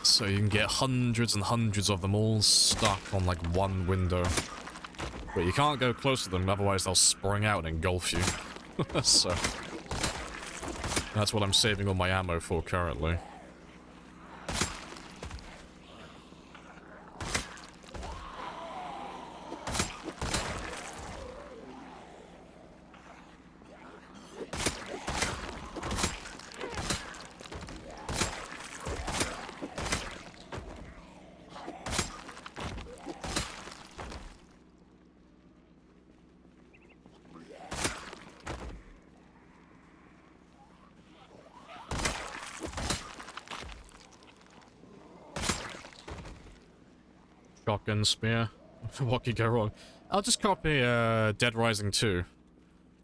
So you can get hundreds and hundreds of them all stuck on like one window. But you can't go close to them, otherwise they'll spring out and engulf you. So that's what I'm saving all my ammo for currently. Shotgun spear. What could go wrong? I'll just copy Dead Rising 2,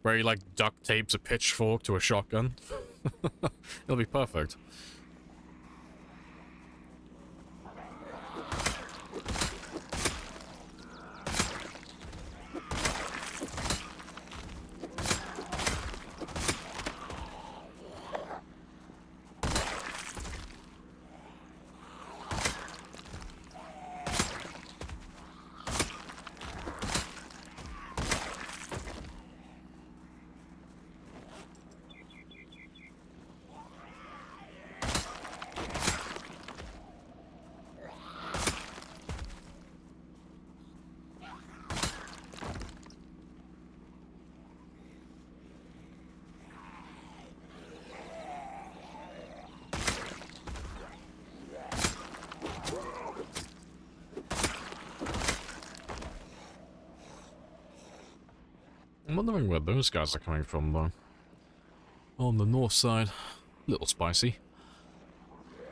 where he like duct tapes a pitchfork to a shotgun. It'll be perfect. I'm wondering where those guys are coming from, though. On the north side. A little spicy.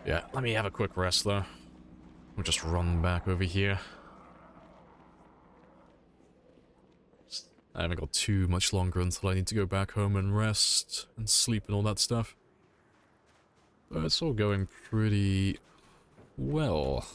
Yeah, let me have a quick rest, though. We'll just run back over here. I haven't got too much longer until I need to go back home and rest and sleep and all that stuff. But it's all going pretty well.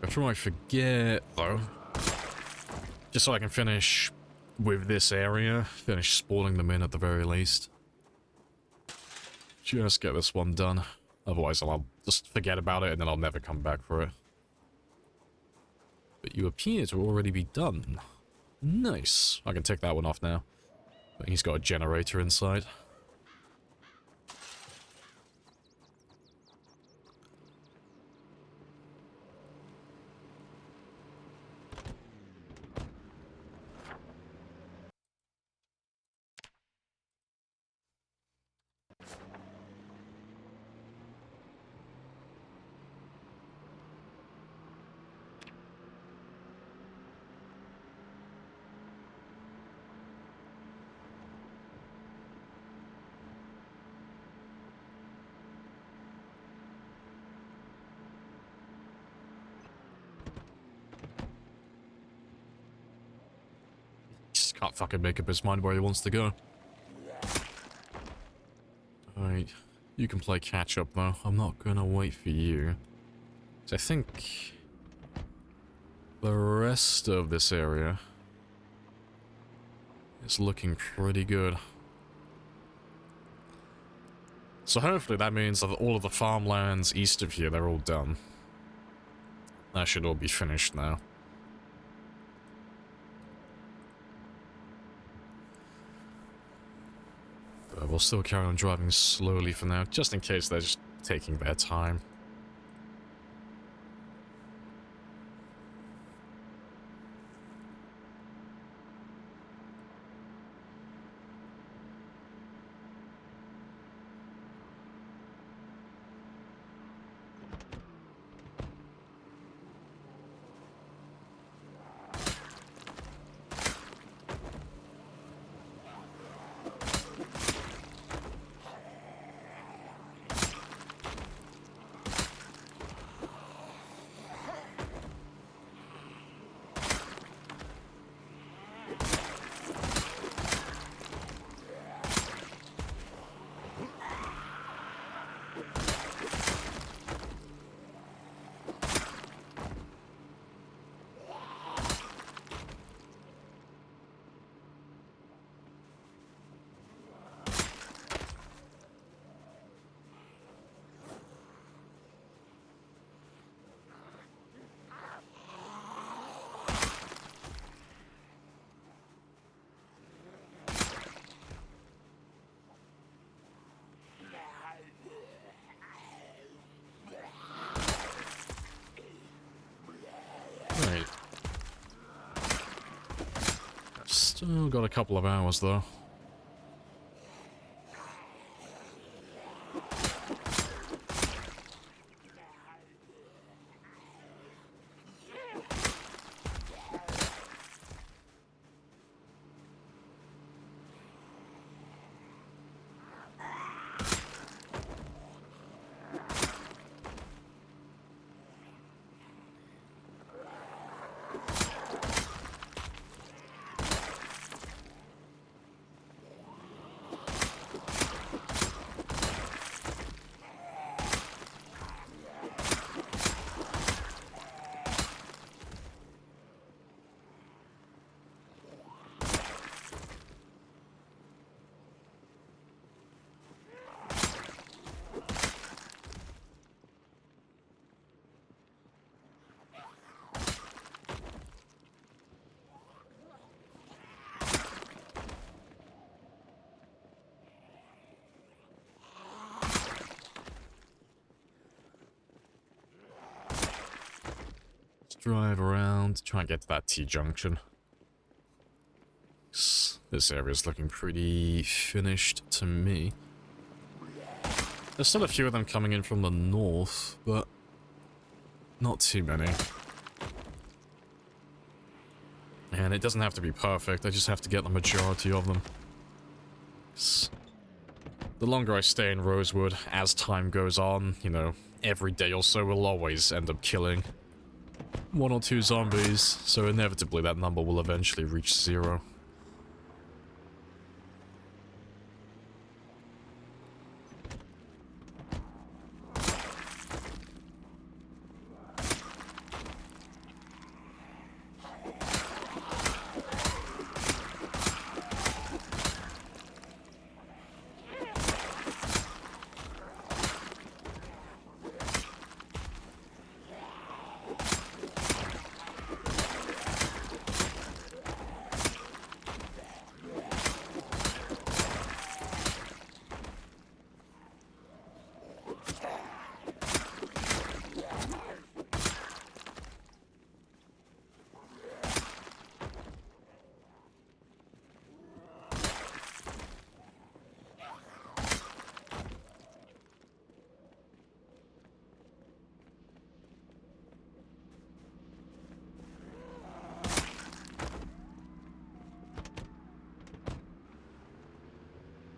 Before I forget, though, just so I can finish with this area, finish spawning them in at the very least. Just get this one done. Otherwise, I'll just forget about it and then I'll never come back for it. But you appear to already be done. Nice. I can take that one off now. But he's got a generator inside. Can't fucking make up his mind where he wants to go. Alright, you can play catch up though. I'm not gonna wait for you. So I think the rest of this area is looking pretty good. So hopefully that means that all of the farmlands east of here, they're all done. That should all be finished now. But we'll still carry on driving slowly for now, just in case they're just taking their time. Right. Still got a couple of hours though. Drive around, try and get to that T-junction. This area's looking pretty finished to me. There's still a few of them coming in from the north, but not too many. And it doesn't have to be perfect, I just have to get the majority of them. The longer I stay in Rosewood, as time goes on, you know, every day or so we'll always end up killing one or two zombies, so inevitably that number will eventually reach 0.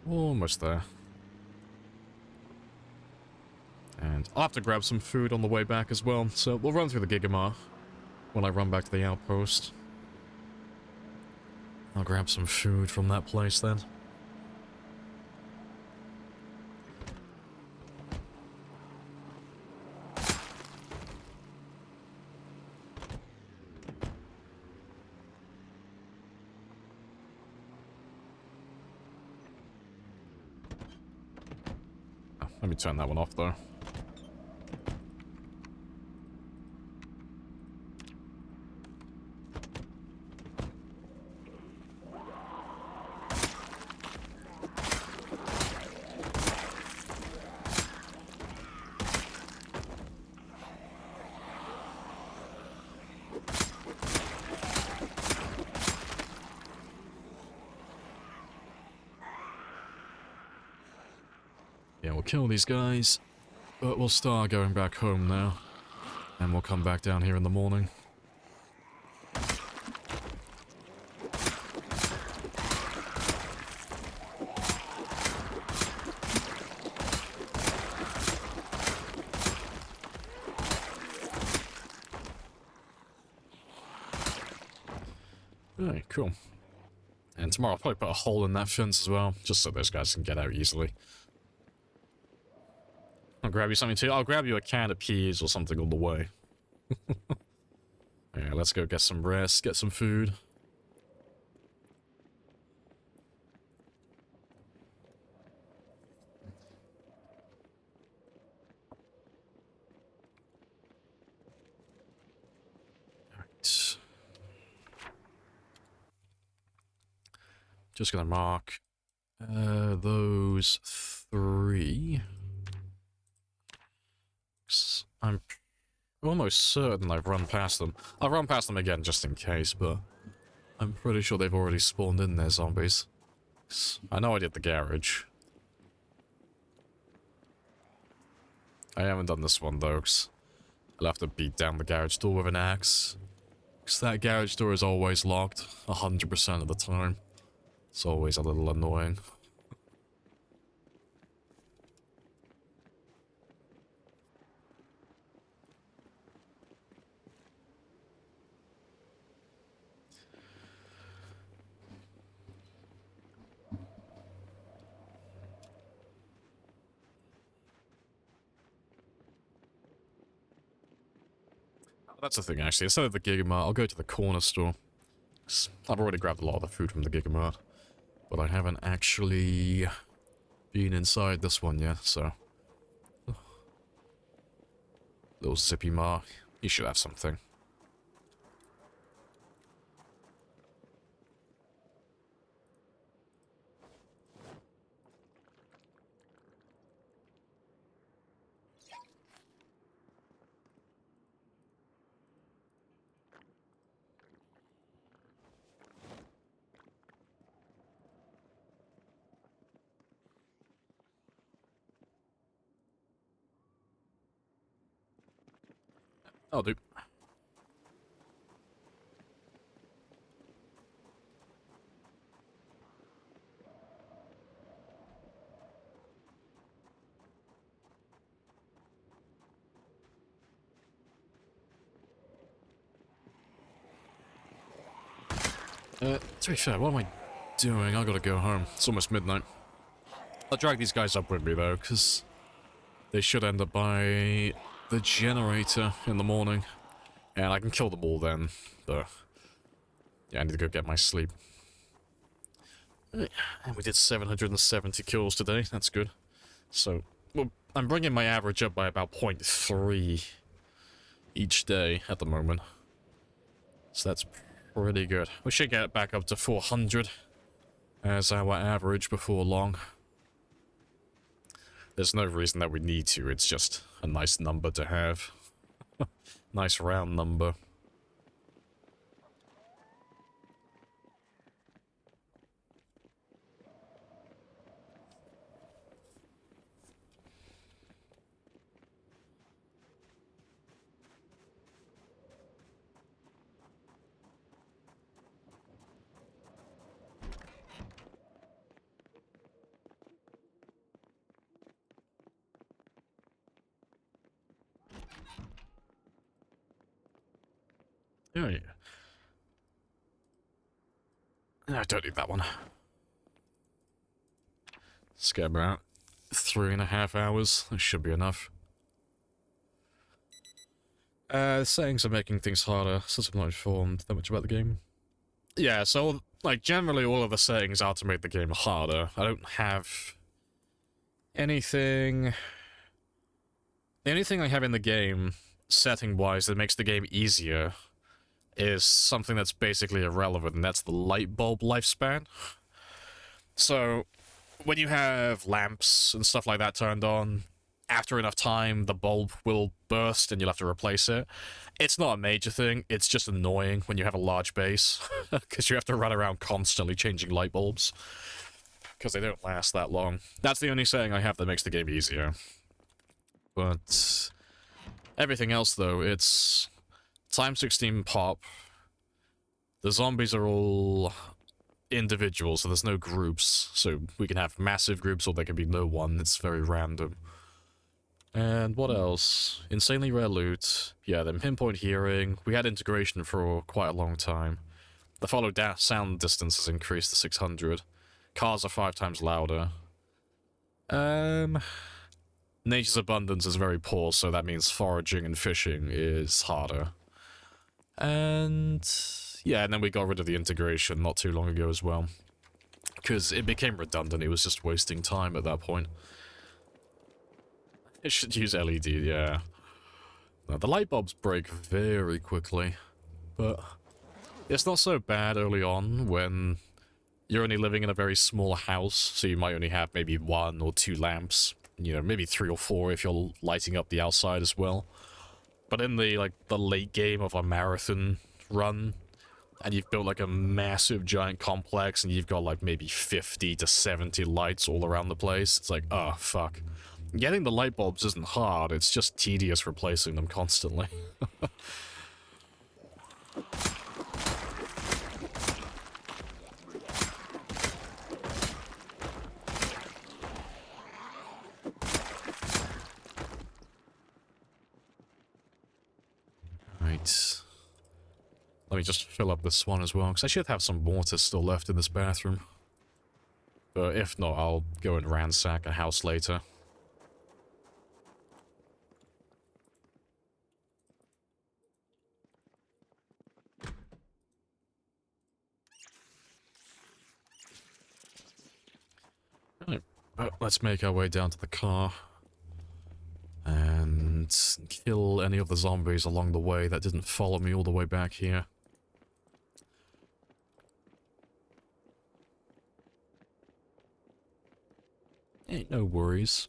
Almost there. And I'll have to grab some food on the way back as well, so we'll run through the Gigamar when I run back to the outpost. I'll grab some food from that place then. Oh, let me turn that one off though. Yeah, we'll kill these guys, but we'll start going back home now, and we'll come back down here in the morning. Alright, cool. And tomorrow I'll probably put a hole in that fence as well, just so those guys can get out easily. I'll grab you something too. I'll grab you a can of peas or something on the way. Yeah, let's go get some rest, get some food. Alright. Just gonna mark those 3. I'm almost certain I've run past them. I'll run past them again just in case, but I'm pretty sure they've already spawned in there, zombies. I know I did the garage. I haven't done this one though, 'cause I'll have to beat down the garage door with an axe. 'Cause that garage door is always locked, 100% of the time. It's always a little annoying. That's the thing, actually. Instead of the Gigamart, I'll go to the corner store. 'Cause I've already grabbed a lot of the food from the Gigamart, but I haven't actually been inside this one yet, so... Little Zippy Mark. You should have something. I'll do. To be fair, what am I doing? I gotta go home. It's almost midnight. I'll drag these guys up with me, though, because they should end up by the generator in the morning. And I can kill them all then, but... Yeah, I need to go get my sleep. And we did 770 kills today. That's good. So, well, I'm bringing my average up by about 0.3 each day at the moment. So that's pretty good. We should get back up to 400 as our average before long. There's no reason that we need to, it's just a nice number to have. Nice round number. Oh yeah. No, I don't need that one. Let's get about 3.5 hours. That should be enough. Settings are making things harder, since I'm not informed that much about the game. Yeah, so, like, generally all of the settings are to make the game harder. I don't have anything... The only thing I have in the game, setting-wise, that makes the game easier is something that's basically irrelevant, and that's the light bulb lifespan. So, when you have lamps and stuff like that turned on, after enough time, the bulb will burst and you'll have to replace it. It's not a major thing, it's just annoying when you have a large base, because you have to run around constantly changing light bulbs, because they don't last that long. That's the only setting I have that makes the game easier. But everything else, though, it's time 16 pop. The zombies are all individual, so there's no groups, so we can have massive groups or there can be no one. It's very random. And what else? Insanely rare loot. Yeah, then pinpoint hearing. We had integration for quite a long time. The follow sound distance has increased to 600. Cars are 5 times louder. Nature's abundance is very poor, so that means foraging and fishing is harder. And yeah, and then we got rid of the integration not too long ago as well, because it became redundant. It was just wasting time at that point. It should use LED, yeah. Now, the light bulbs break very quickly, but it's not so bad early on when you're only living in a very small house, so you might only have maybe 1 or 2 lamps. You know, maybe 3 or 4 if you're lighting up the outside as well. But in the, like, the late game of a marathon run, and you've built, like, a massive giant complex, and you've got, like, maybe 50 to 70 lights all around the place, it's like, oh, fuck. Getting the light bulbs isn't hard, it's just tedious replacing them constantly. Right. Let me just fill up this one as well, because I should have some water still left in this bathroom. But if not, I'll go and ransack a house later. Right, but let's make our way down to the car. And kill any of the zombies along the way that didn't follow me all the way back here. Ain't no worries.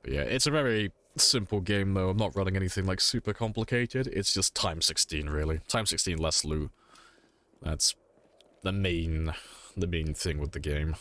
But yeah, it's a very simple game though. I'm not running anything like super complicated. It's just time 16 really. Time 16 less loot. That's the main thing with the game.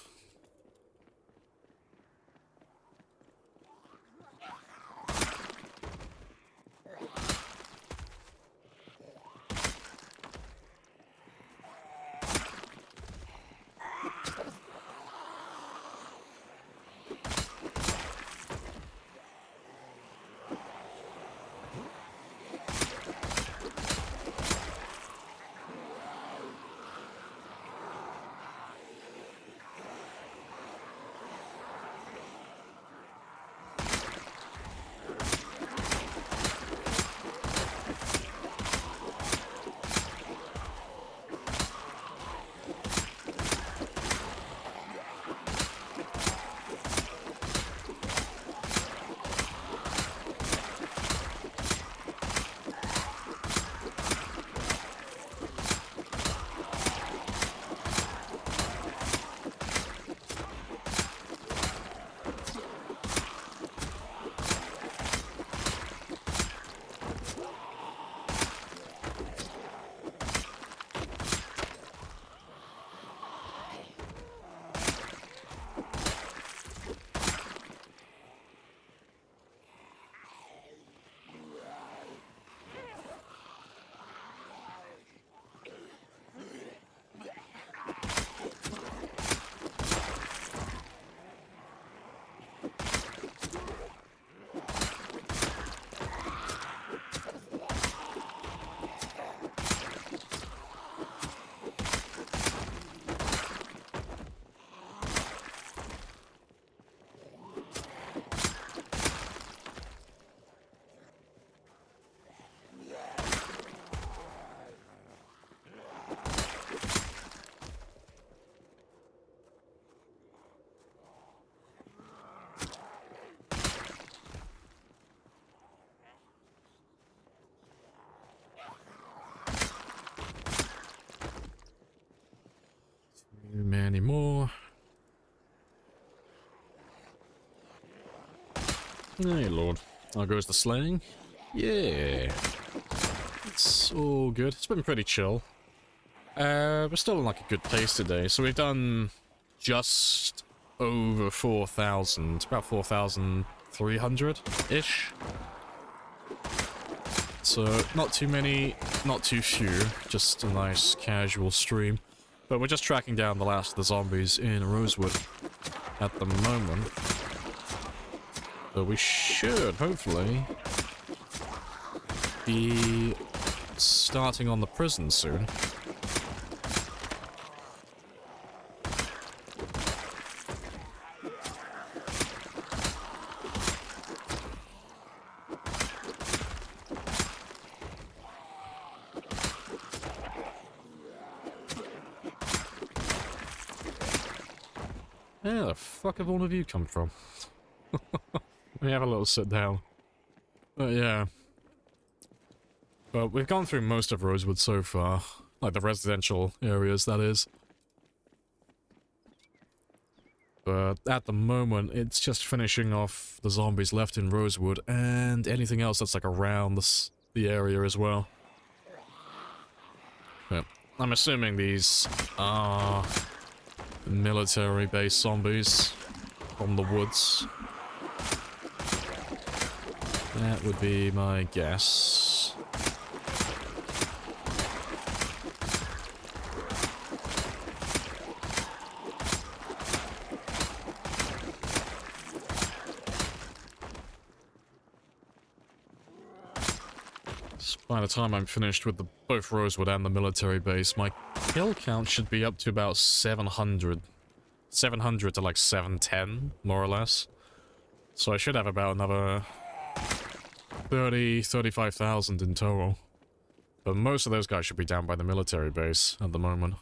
Any more? Hey, Lord. There goes the slaying. Yeah. It's all good. It's been pretty chill. We're still in like a good pace today. So we've done just over 4,000. About 4,300-ish. So not too many, not too few. Just a nice casual stream. But we're just tracking down the last of the zombies in Rosewood at the moment. So we should, hopefully, be starting on the prison soon. Where the fuck have all of you come from? Let me have a little sit down. But yeah. But we've gone through most of Rosewood so far. Like the residential areas, that is. But at the moment, it's just finishing off the zombies left in Rosewood and anything else that's like around the area as well. But I'm assuming these are military-based zombies from the woods. That would be my guess. By the time I'm finished with both Rosewood and the military base, my kill count should be up to about 700. 700 to like 710, more or less. So I should have about another 35,000 in total. But most of those guys should be down by the military base at the moment.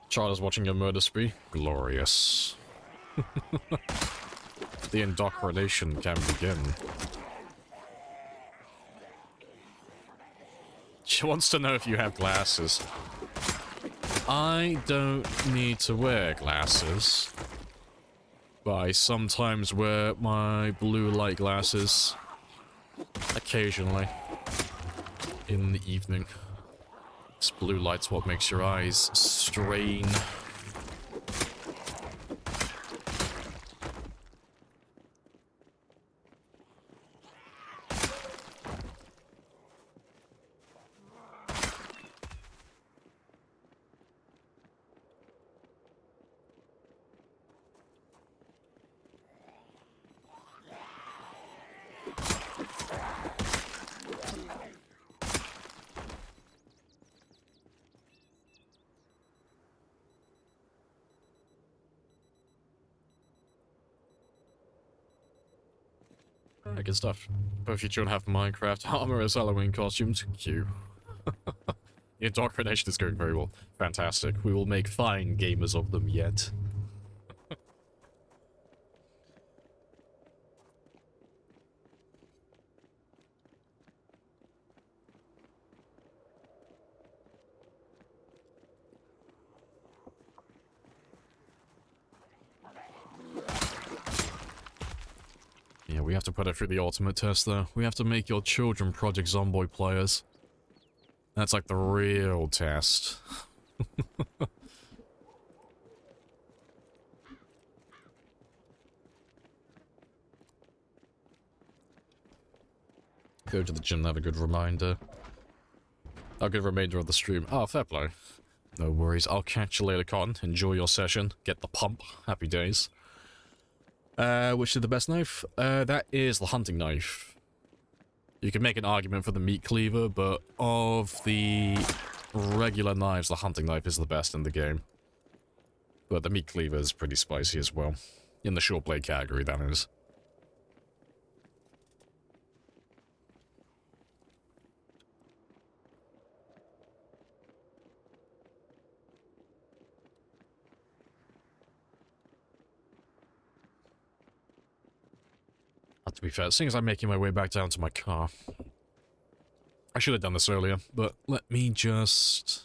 Charles watching your murder spree. Glorious. The indoctrination can begin. She wants to know if you have glasses. I don't need to wear glasses. But I sometimes wear my blue light glasses. Occasionally. In the evening. This blue light's what makes your eyes strain. Good stuff. Both you children have Minecraft armor as Halloween costumes. Cute. The indoctrination is going very well. Fantastic. We will make fine gamers of them yet. Yeah, we have to put it through the ultimate test, though. We have to make your children Project Zomboid players. That's like the real test. Go to the gym and have a good reminder. A good remainder of the stream. Oh, fair play. No worries. I'll catch you later, Con. Enjoy your session. Get the pump. Happy days. Which is the best knife? That is the hunting knife. You can make an argument for the meat cleaver, but of the regular knives, the hunting knife is the best in the game. But the meat cleaver is pretty spicy as well. In the short blade category, that is. To be fair, seeing as I'm making my way back down to my car. I should have done this earlier, but let me just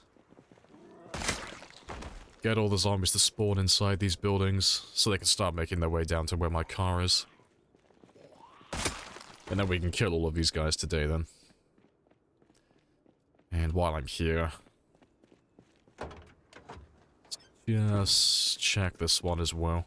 get all the zombies to spawn inside these buildings so they can start making their way down to where my car is. And then we can kill all of these guys today then. And while I'm here, just check this one as well.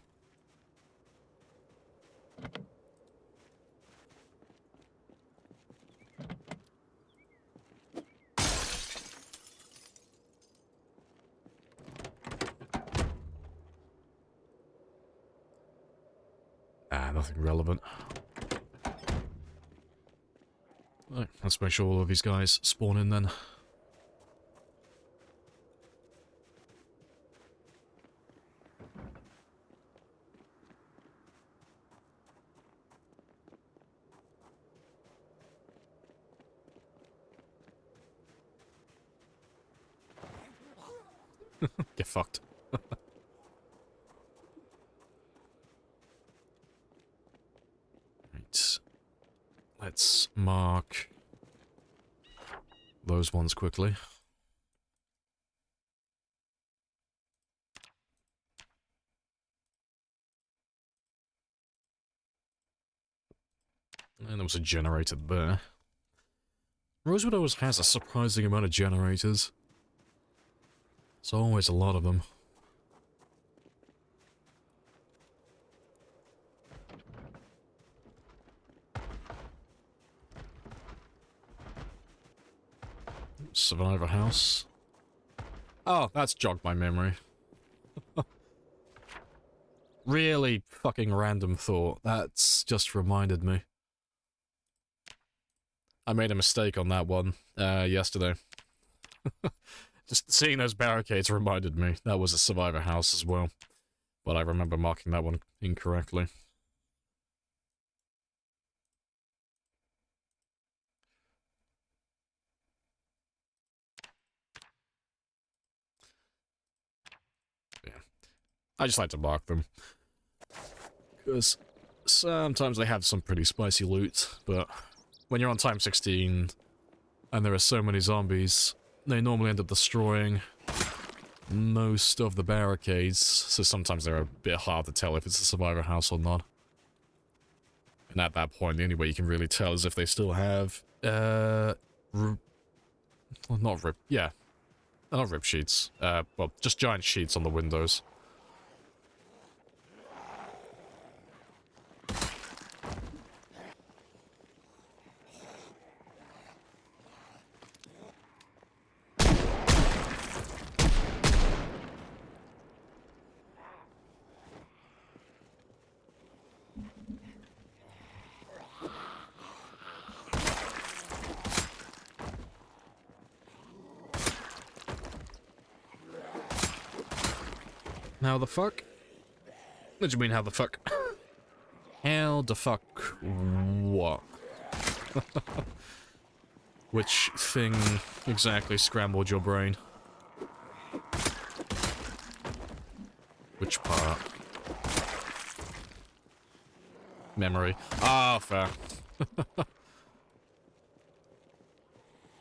Nothing relevant. Right, let's make sure all of these guys spawn in then. Get fucked. Right. Let's mark those ones quickly. And there was a generator there. Rosewood always has a surprising amount of generators. There's always a lot of them. Survivor house. Oh, that's jogged my memory. Really fucking random thought. That's just reminded me. I made a mistake on that one yesterday. Just seeing those barricades reminded me that was a survivor house as well. But I remember marking that one incorrectly. Yeah. I just like to mark them. Because sometimes they have some pretty spicy loot, but when you're on time 16 and there are so many zombies, they normally end up destroying most of the barricades, so sometimes they're a bit hard to tell if it's a survivor house or not. And at that point, the only way you can really tell is if they still have, not rip sheets, well, just giant sheets on the windows. How the fuck? What do you mean, how the fuck? How the fuck what? Which thing exactly scrambled your brain? Which part? Memory. Ah, fair.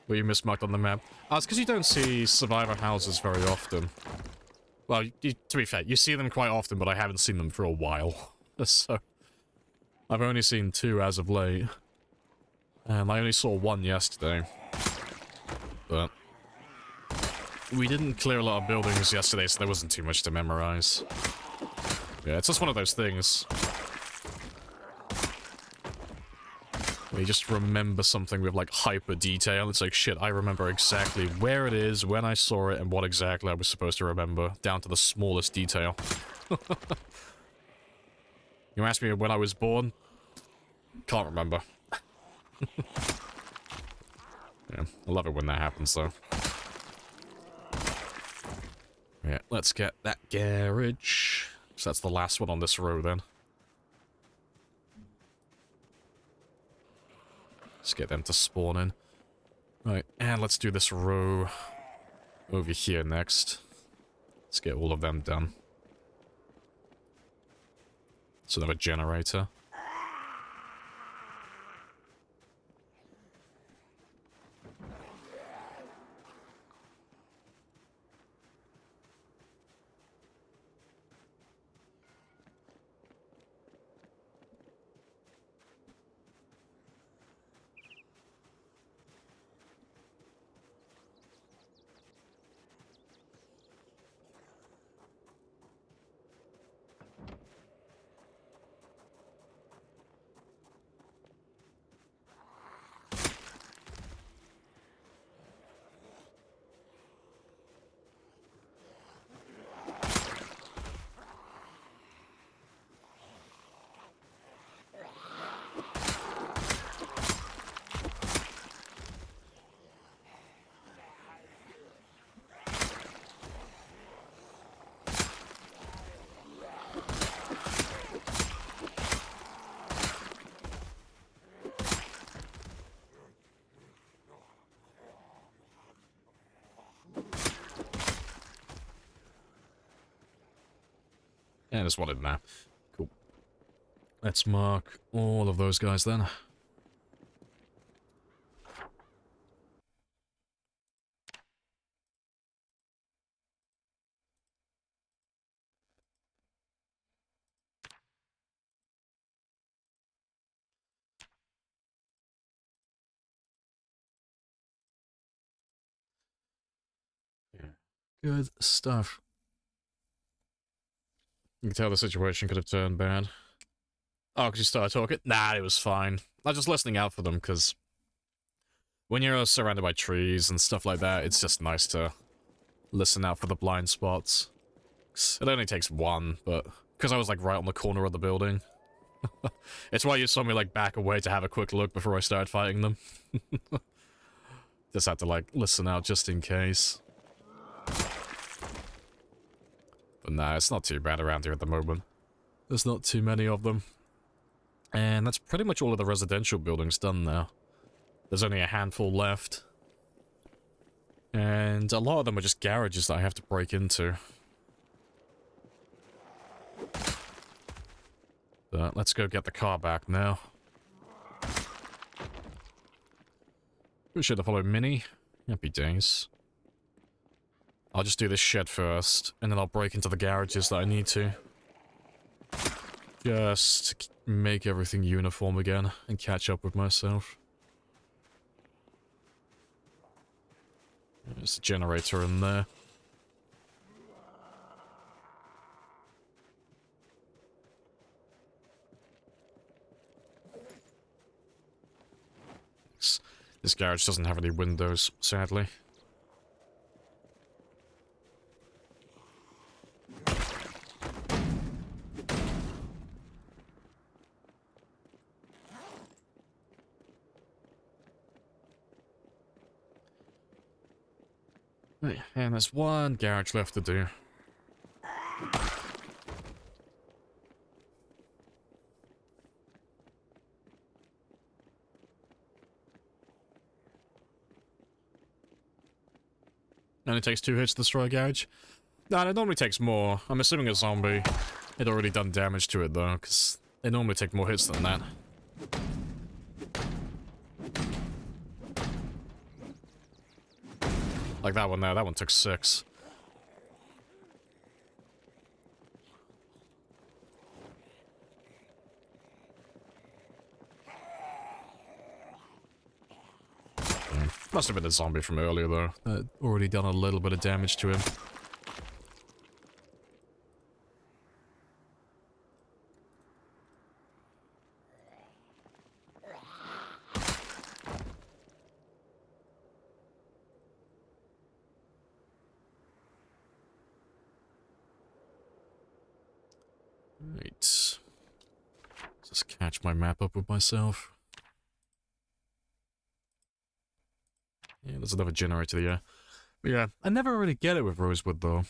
Were you mismarked on the map? Ah, it's because you don't see survivor houses very often. Well, to be fair, you see them quite often, but I haven't seen them for a while. So, I've only seen 2 as of late. And I only saw 1 yesterday. But we didn't clear a lot of buildings yesterday, so there wasn't too much to memorize. Yeah, it's just one of those things where you just remember something with, like, hyper detail. It's like, shit, I remember exactly where it is, when I saw it, and what exactly I was supposed to remember, down to the smallest detail. You asked me when I was born? Can't remember. Yeah, I love it when that happens, though. Yeah, let's get that garage. So that's the last one on this row, then. Let's get them to spawn in. Right, and let's do this row over here next. Let's get all of them done. So another generator. Yeah, there's one in there. Cool. Let's mark all of those guys then. Yeah. Good stuff. You can tell the situation could have turned bad. Oh, because you started talking? Nah, it was fine. I was just listening out for them, because when you're surrounded by trees and stuff like that, it's just nice to listen out for the blind spots. It only takes one, but because I was like right on the corner of the building. It's why you saw me like back away to have a quick look before I started fighting them. Just had to like listen out just in case. But nah, it's not too bad around here at the moment. There's not too many of them. And that's pretty much all of the residential buildings done now. There's only a handful left. And a lot of them are just garages that I have to break into. But let's go get the car back now. We should have followed Minnie. Happy days. I'll just do this shed first, and then I'll break into the garages that I need to. Just to make everything uniform again, and catch up with myself. There's a generator in there. This garage doesn't have any windows, sadly. Right, and there's one garage left to do. Only takes 2 hits to destroy a garage? Nah, it normally takes more. I'm assuming a zombie had already done damage to it though, because they normally take more hits than that. Like that one there, that one took 6. Must have been a zombie from earlier though. Already done a little bit of damage to him. Right. Just catch my map up with myself. Yeah, there's another generator there. But yeah, I never really get it with Rosewood though.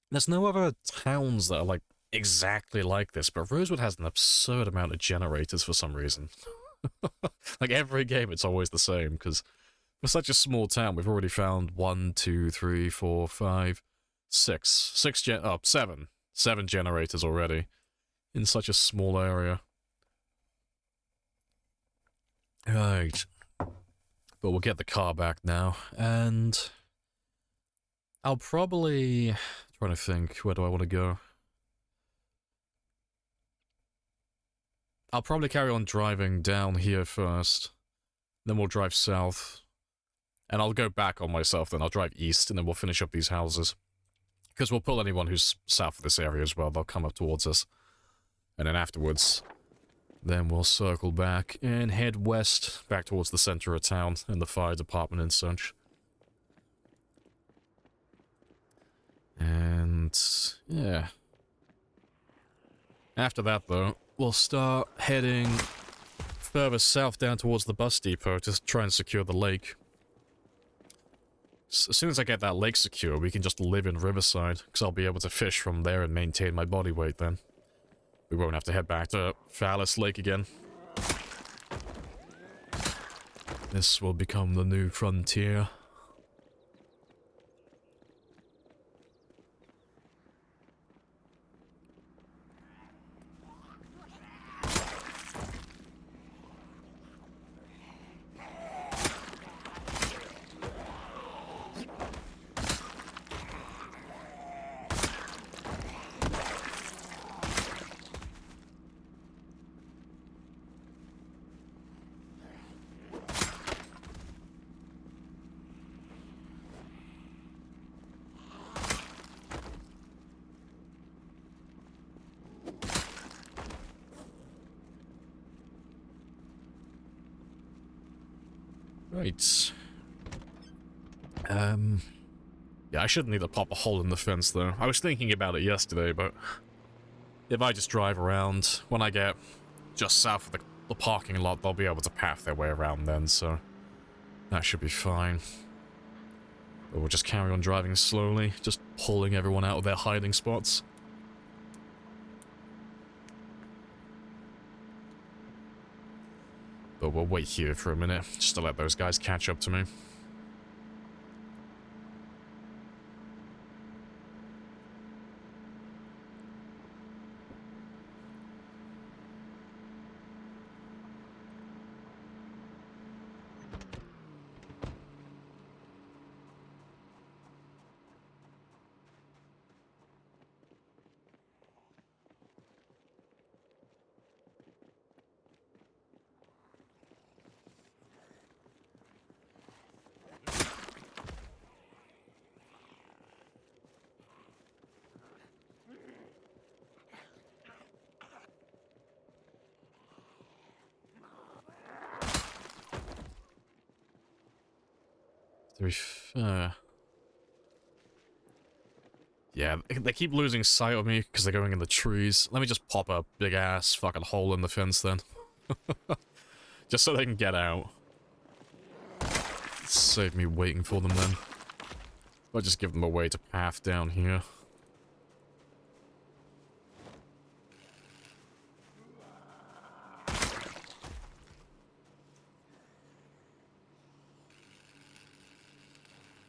There's no other towns that are like exactly like this, but Rosewood has an absurd amount of generators for some reason. Like every game it's always the same, because for such a small town we've already found 1, 2, 3, 4, 5, 6. 7. 7 generators already. In such a small area. Right. But we'll get the car back now, and I'll probably... trying to think, where do I want to go? I'll probably carry on driving down here first, then we'll drive south, and I'll go back on myself, then I'll drive east, and then we'll finish up these houses. Because we'll pull anyone who's south of this area as well, they'll come up towards us. And then afterwards, then we'll circle back and head west, back towards the center of town, and the fire department and such. And, yeah. After that, though, we'll start heading further south down towards the bus depot to try and secure the lake. As soon as I get that lake secure, we can just live in Riverside, because I'll be able to fish from there and maintain my body weight then. We won't have to head back to Phallus Lake again. This will become the new frontier. Right. Yeah, I shouldn't need to pop a hole in the fence, though. I was thinking about it yesterday, but if I just drive around, when I get just south of the parking lot, they'll be able to path their way around then, so that should be fine. But we'll just carry on driving slowly, just pulling everyone out of their hiding spots. But we'll wait here for a minute, just to let those guys catch up to me. To be fair... Yeah, they keep losing sight of me because they're going in the trees. Let me just pop a big-ass fucking hole in the fence then. Just so they can get out. Save me waiting for them then. I'll just give them a way to path down here.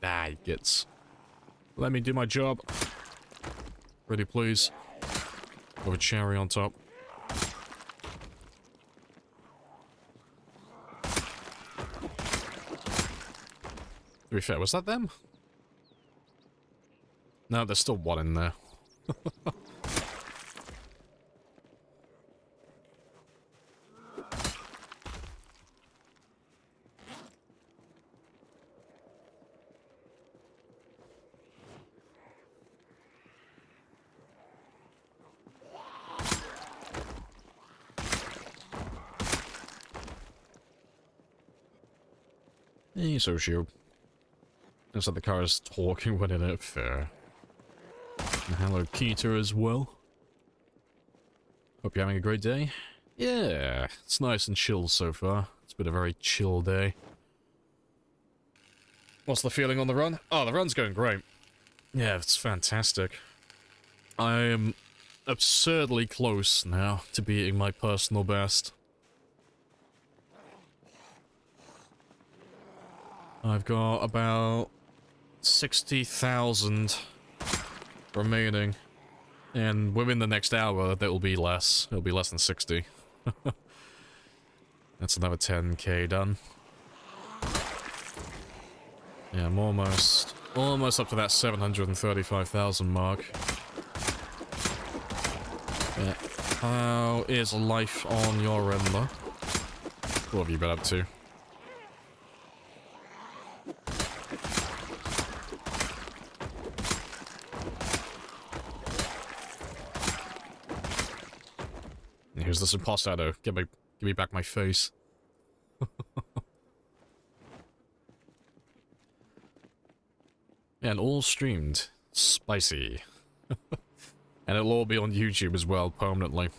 Ah, he gets. Let me do my job. Ready, please. With a cherry on top. To be fair, was that them? No, there's still one in there. So shield. Looks like the car is talking when in it. Fair. And hello, Keita as well. Hope you're having a great day. Yeah, it's nice and chill so far. It's been a very chill day. What's the feeling on the run? Oh, the run's going great. Yeah, it's fantastic. I am absurdly close now to beating my personal best. I've got about 60,000 remaining, and within the next hour, that will be less. It'll be less than 60. That's another 10k done. Yeah, I'm almost up to that 735,000 mark. Yeah. How is life on your end, though? What have you been up to? Here's this impostado. Give me back my face. And all streamed. Spicy. And it'll all be on YouTube as well, permanently.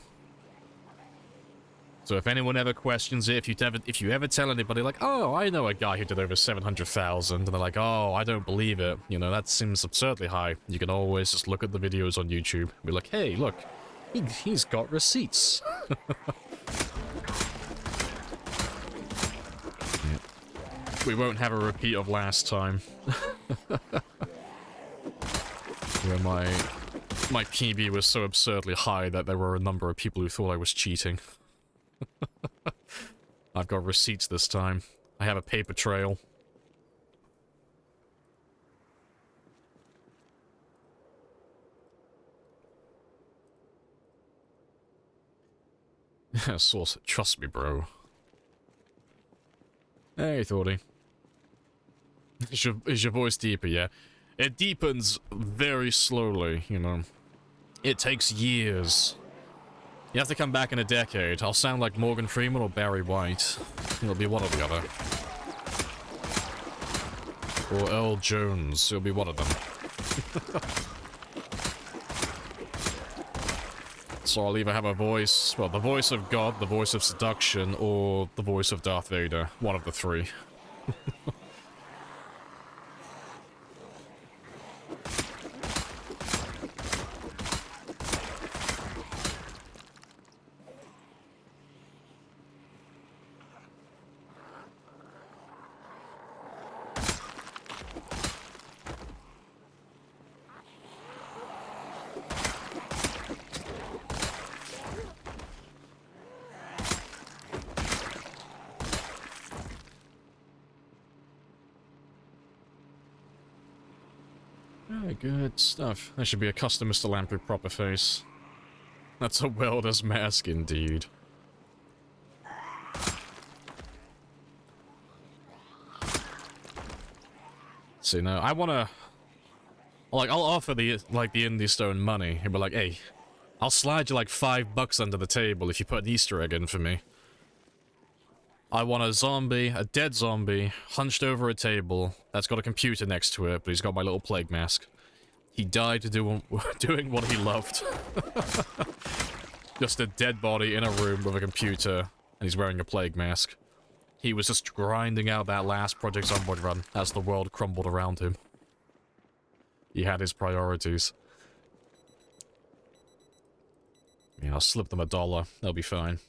So if anyone ever questions it, if you ever tell anybody like, oh, I know a guy who did over 700,000, and they're like, oh, I don't believe it, you know, that seems absurdly high, you can always just look at the videos on YouTube and be like, hey, look, he's got receipts. Yeah. We won't have a repeat of last time. Where my PB was so absurdly high that there were a number of people who thought I was cheating. I've got receipts this time. I have a paper trail. Source, trust me, bro. Hey, Thordy. Is your voice deeper? Yeah. It deepens very slowly, you know. It takes years. You have to come back in a decade. I'll sound like Morgan Freeman or Barry White. It'll be one or the other. Or Earl Jones. It'll be one of them. So I'll either have a voice, well, the voice of God, the voice of seduction, or the voice of Darth Vader. One of the three. Good stuff. That should be a custom Mr. Lamprey proper face. That's a welder's mask indeed. See, now, I wanna... Like, I'll offer the Indie Stone money. He'll be like, hey, I'll slide you like $5 under the table if you put an Easter egg in for me. I want a zombie, a dead zombie, hunched over a table, that's got a computer next to it, but he's got my little plague mask. He died doing what he loved. Just a dead body in a room with a computer, and he's wearing a plague mask. He was just grinding out that last Project Zomboid run as the world crumbled around him. He had his priorities. Yeah, I'll slip them $1. They'll be fine.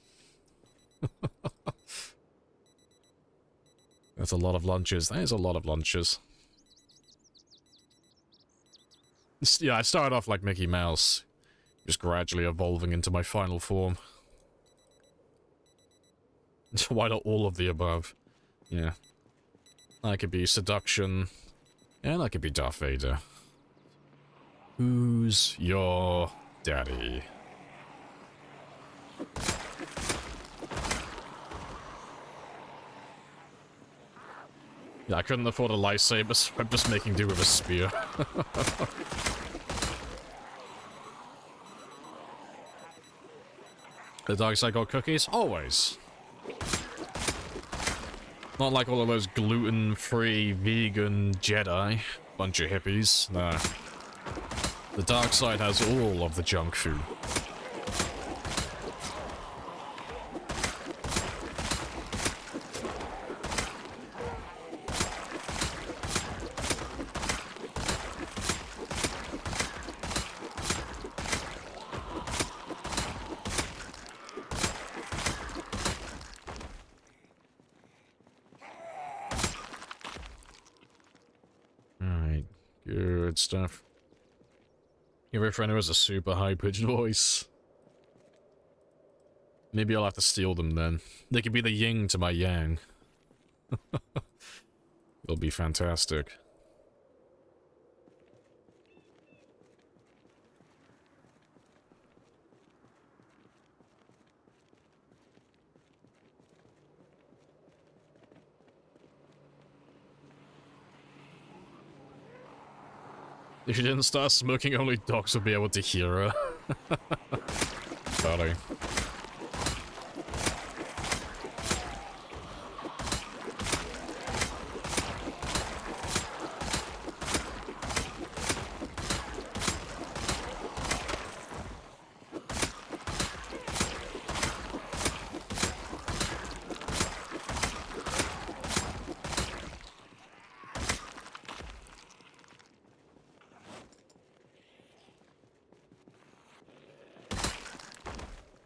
That's a lot of lunches. That is a lot of lunches. Yeah, I started off like Mickey Mouse, just gradually evolving into my final form. Why not all of the above? Yeah. I could be seduction, and I could be Darth Vader. Who's your daddy? Yeah, I couldn't afford a lightsaber, so I'm just making do with a spear. The dark side got cookies? Always. Not like all of those gluten-free, vegan Jedi. Bunch of hippies. No. The dark side has all of the junk food. Stuff. You have a friend who has a super high-pitched voice. Maybe I'll have to steal them then. They could be the yin to my yang. It'll be fantastic. If she didn't start smoking, only dogs would be able to hear her. Funny.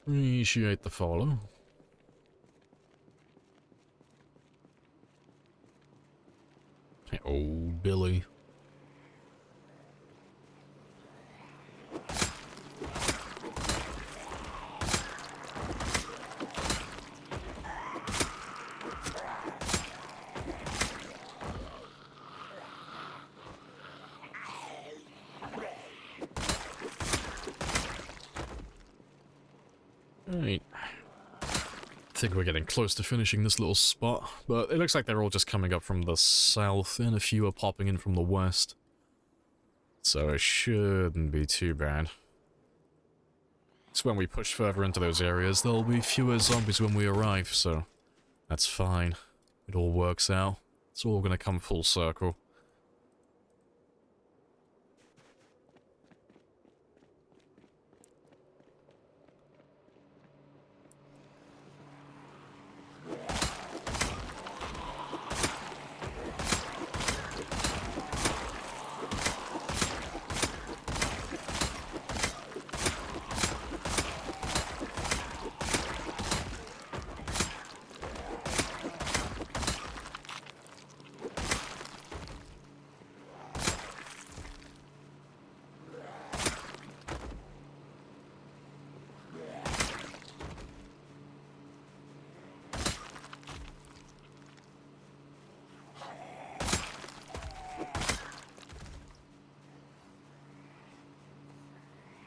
Appreciate the follow. Hey, old Billy. Right. I think we're getting close to finishing this little spot, but it looks like they're all just coming up from the south, and a few are popping in from the west. So it shouldn't be too bad. So when we push further into those areas, there'll be fewer zombies when we arrive, so that's fine. It all works out. It's all gonna come full circle.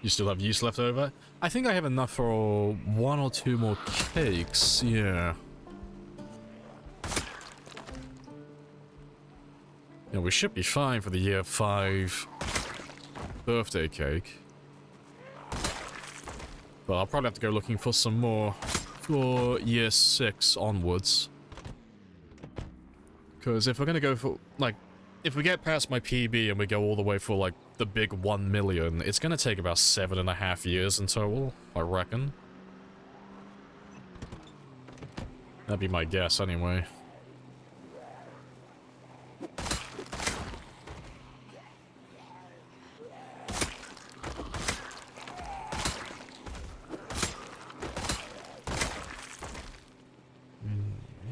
You still have yeast left over? I think I have enough for 1 or 2 more cakes, yeah. Yeah, we should be fine for the year 5 birthday cake. But I'll probably have to go looking for some more for year 6 onwards. Because if we're gonna go for, like, if we get past my PB and we go all the way for, like, the big 1 million, it's gonna take about 7.5 years in total, I reckon. That'd be my guess, anyway.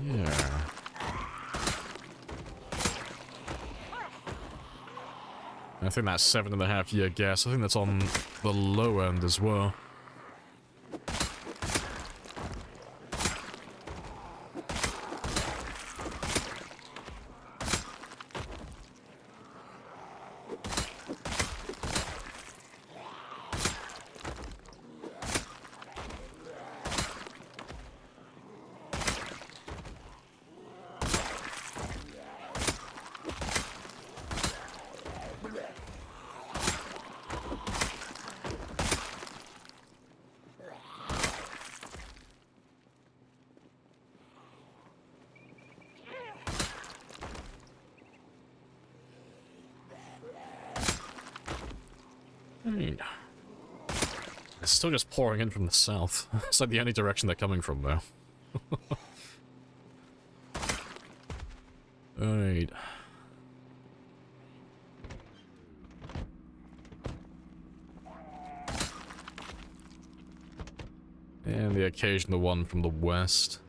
Yeah. I think that's 7.5 year guess. I think that's on the low end as well. It's still just pouring in from the south. It's like the only direction they're coming from, though. Alright. And the occasional one from the west.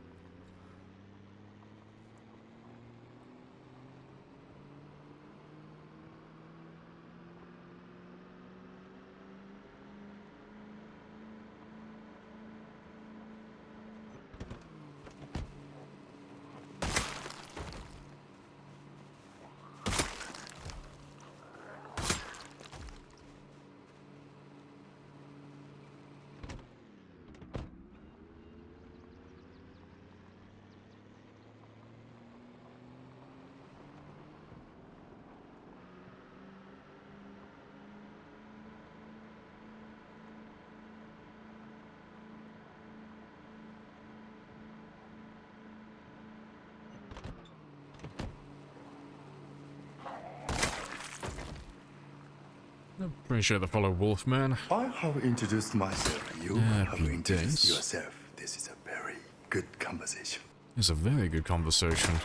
I'm pretty sure they follow Wolfman. I have introduced myself. You have Happy introduced days. yourself. This is a very good conversation. It's a very good conversation.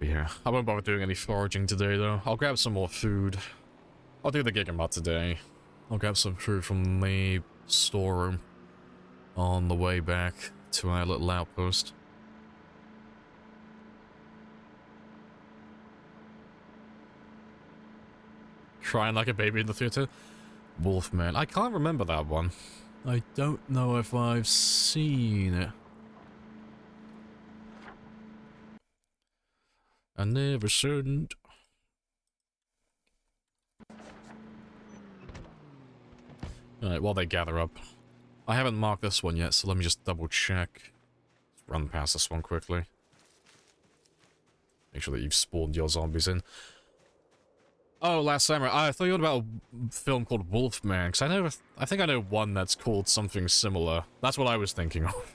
Yeah, I won't bother doing any foraging today, though. I'll grab some more food. I'll do the Gigamut today. I'll grab some food from the storeroom on the way back to our little outpost. Crying like a baby in the theater? Wolfman. I can't remember that one. I don't know if I've seen it. I never shouldn't. Alright, while they gather up. I haven't marked this one yet, so let me just double check. Let's run past this one quickly. Make sure that you've spawned your zombies in. Oh, Last Samurai. I thought you were about a film called Wolfman, because I think I know one that's called something similar. That's what I was thinking of.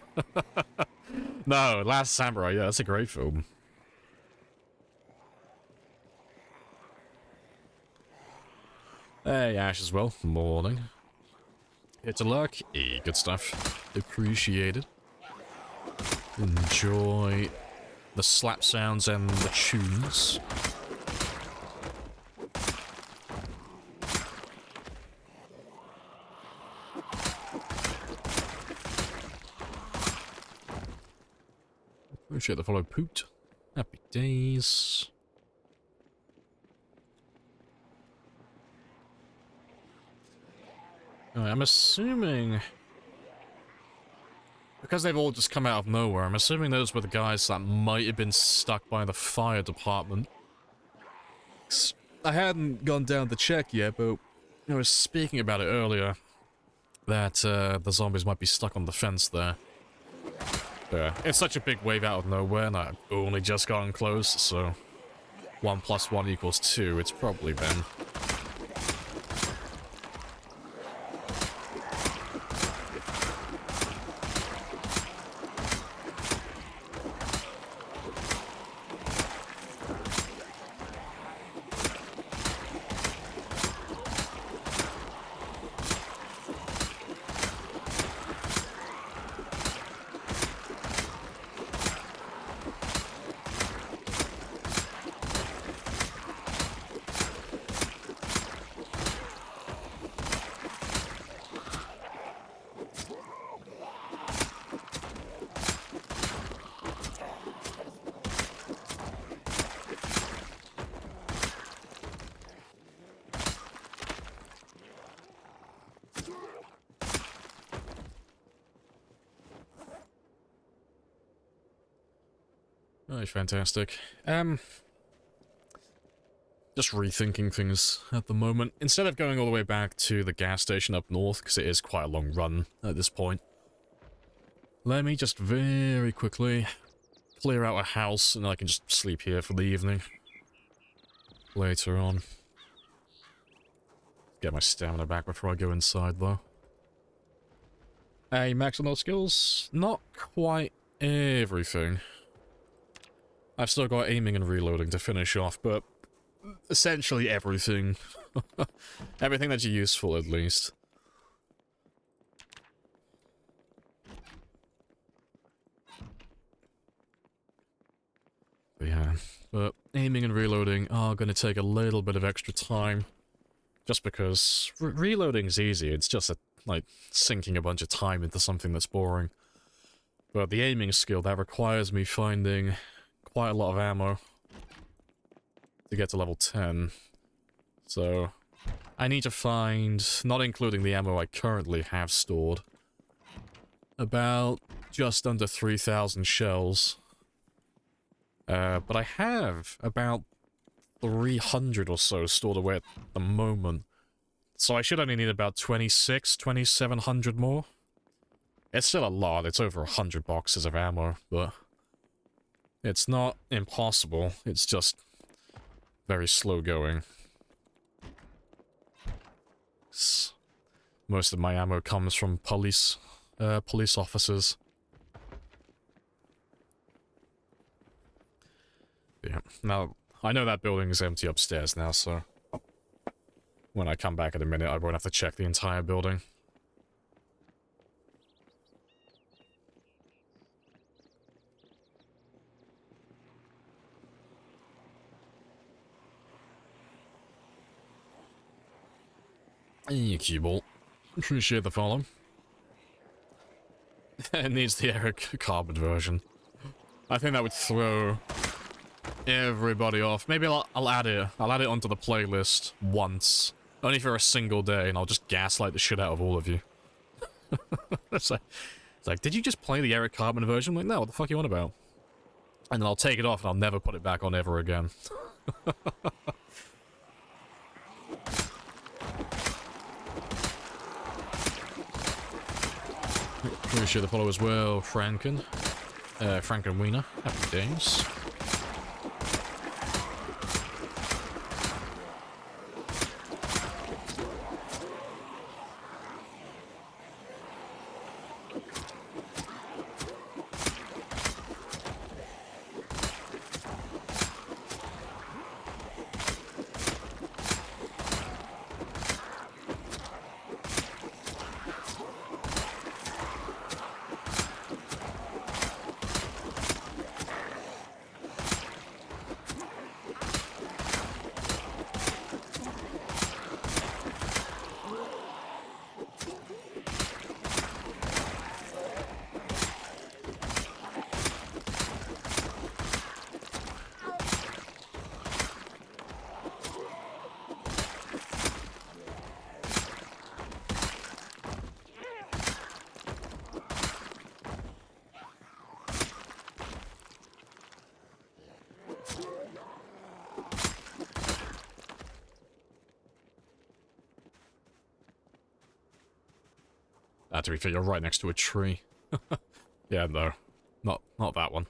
No, Last Samurai, yeah, that's a great film. Hey, Ash as well. Morning. Here to lurk. Good stuff. Appreciated. Enjoy the slap sounds and the tunes. Appreciate the follow, Poot. Happy days. Alright, I'm assuming because they've all just come out of nowhere, I'm assuming those were the guys that might have been stuck by the fire department. I hadn't gone down to check yet, but I was speaking about it earlier, that the zombies might be stuck on the fence there. Yeah, it's such a big wave out of nowhere, and I've only just gotten close, so 1 + 1 = 2, it's probably them. Oh, fantastic. Just rethinking things at the moment. Instead of going all the way back to the gas station up north, because it is quite a long run at this point, let me just very quickly clear out a house, and I can just sleep here for the evening. Later on. Get my stamina back before I go inside, though. Hey, max on those skills? Not quite everything. I've still got aiming and reloading to finish off, but essentially everything. Everything that's useful, at least. But yeah, but aiming and reloading are going to take a little bit of extra time. Just because reloading's easy, it's just like sinking a bunch of time into something that's boring. But the aiming skill, that requires me finding quite a lot of ammo to get to level 10. So I need to find, not including the ammo I currently have stored, about just under 3,000 shells. But I have about 300 or so stored away at the moment. So I should only need about 2,700 more. It's still a lot, it's over 100 boxes of ammo, but it's not impossible, it's just very slow going. Most of my ammo comes from police officers. Yeah, now, I know that building is empty upstairs now, so when I come back in a minute, I won't have to check the entire building. Hey, Cuball. Appreciate the follow. It needs the Eric Carbon version. I think that would throw everybody off. Maybe I'll add it. I'll add it onto the playlist once. Only for a single day, and I'll just gaslight the shit out of all of you. It's like, did you just play the Eric Carbon version? I'm like, no, what the fuck are you on about? And then I'll take it off and I'll never put it back on ever again. Appreciate the follow as well, Franken. Franken Wiener. Happy days. Ah, to be fair, you're right next to a tree. Yeah, no. Not that one.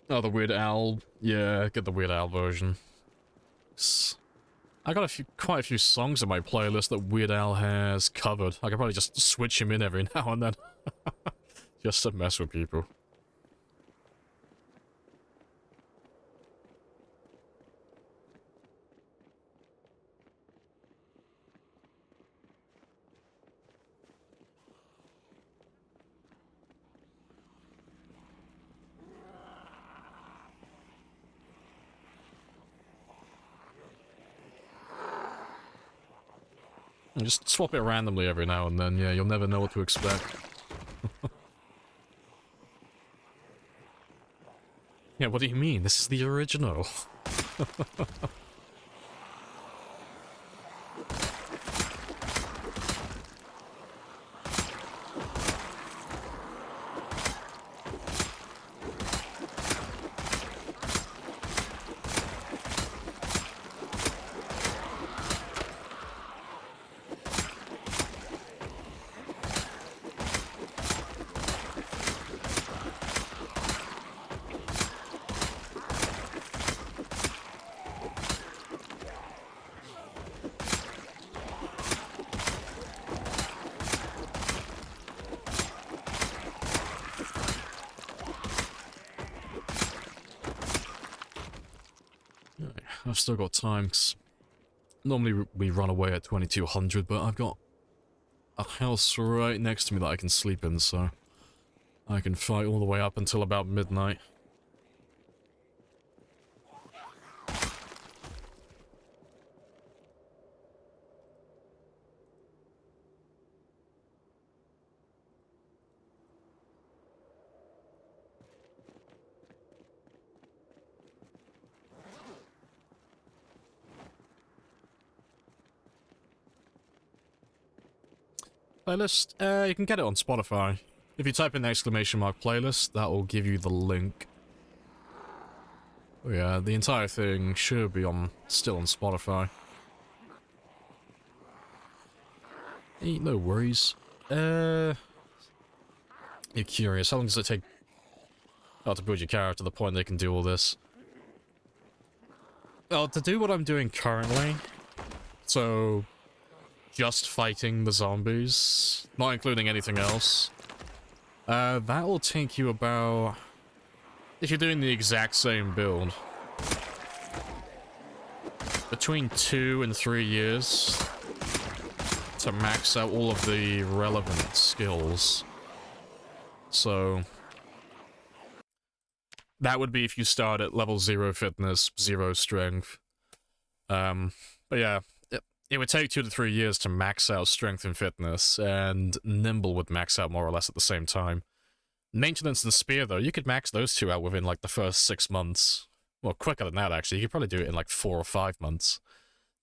Oh, the Weird Al. Yeah, get the Weird Al version. I got quite a few songs in my playlist that Weird Al has covered. I could probably just switch him in every now and then. Just to mess with people. And just swap it randomly every now and then, yeah, you'll never know what to expect. Yeah, what do you mean? This is the original. I've still got time, 'cause normally we run away at 2200, but I've got a house right next to me that I can sleep in, so I can fight all the way up until about midnight. Playlist? You can get it on Spotify. If you type in the exclamation mark playlist, that will give you the link. Oh yeah, the entire thing should be still on Spotify. Hey, no worries. You're curious, how long does it take to build your character to the point they can do all this? Well, to do what I'm doing currently, so just fighting the zombies, not including anything else, that will take you about, if you're doing the exact same build, between 2 and 3 years to max out all of the relevant skills. So that would be if you start at level 0 fitness, 0 strength. But yeah, it would take 2 to 3 years to max out strength and fitness, and nimble would max out more or less at the same time. Maintenance and spear, though, you could max those two out within like the first 6 months. Well, quicker than that, actually. You could probably do it in like 4 or 5 months.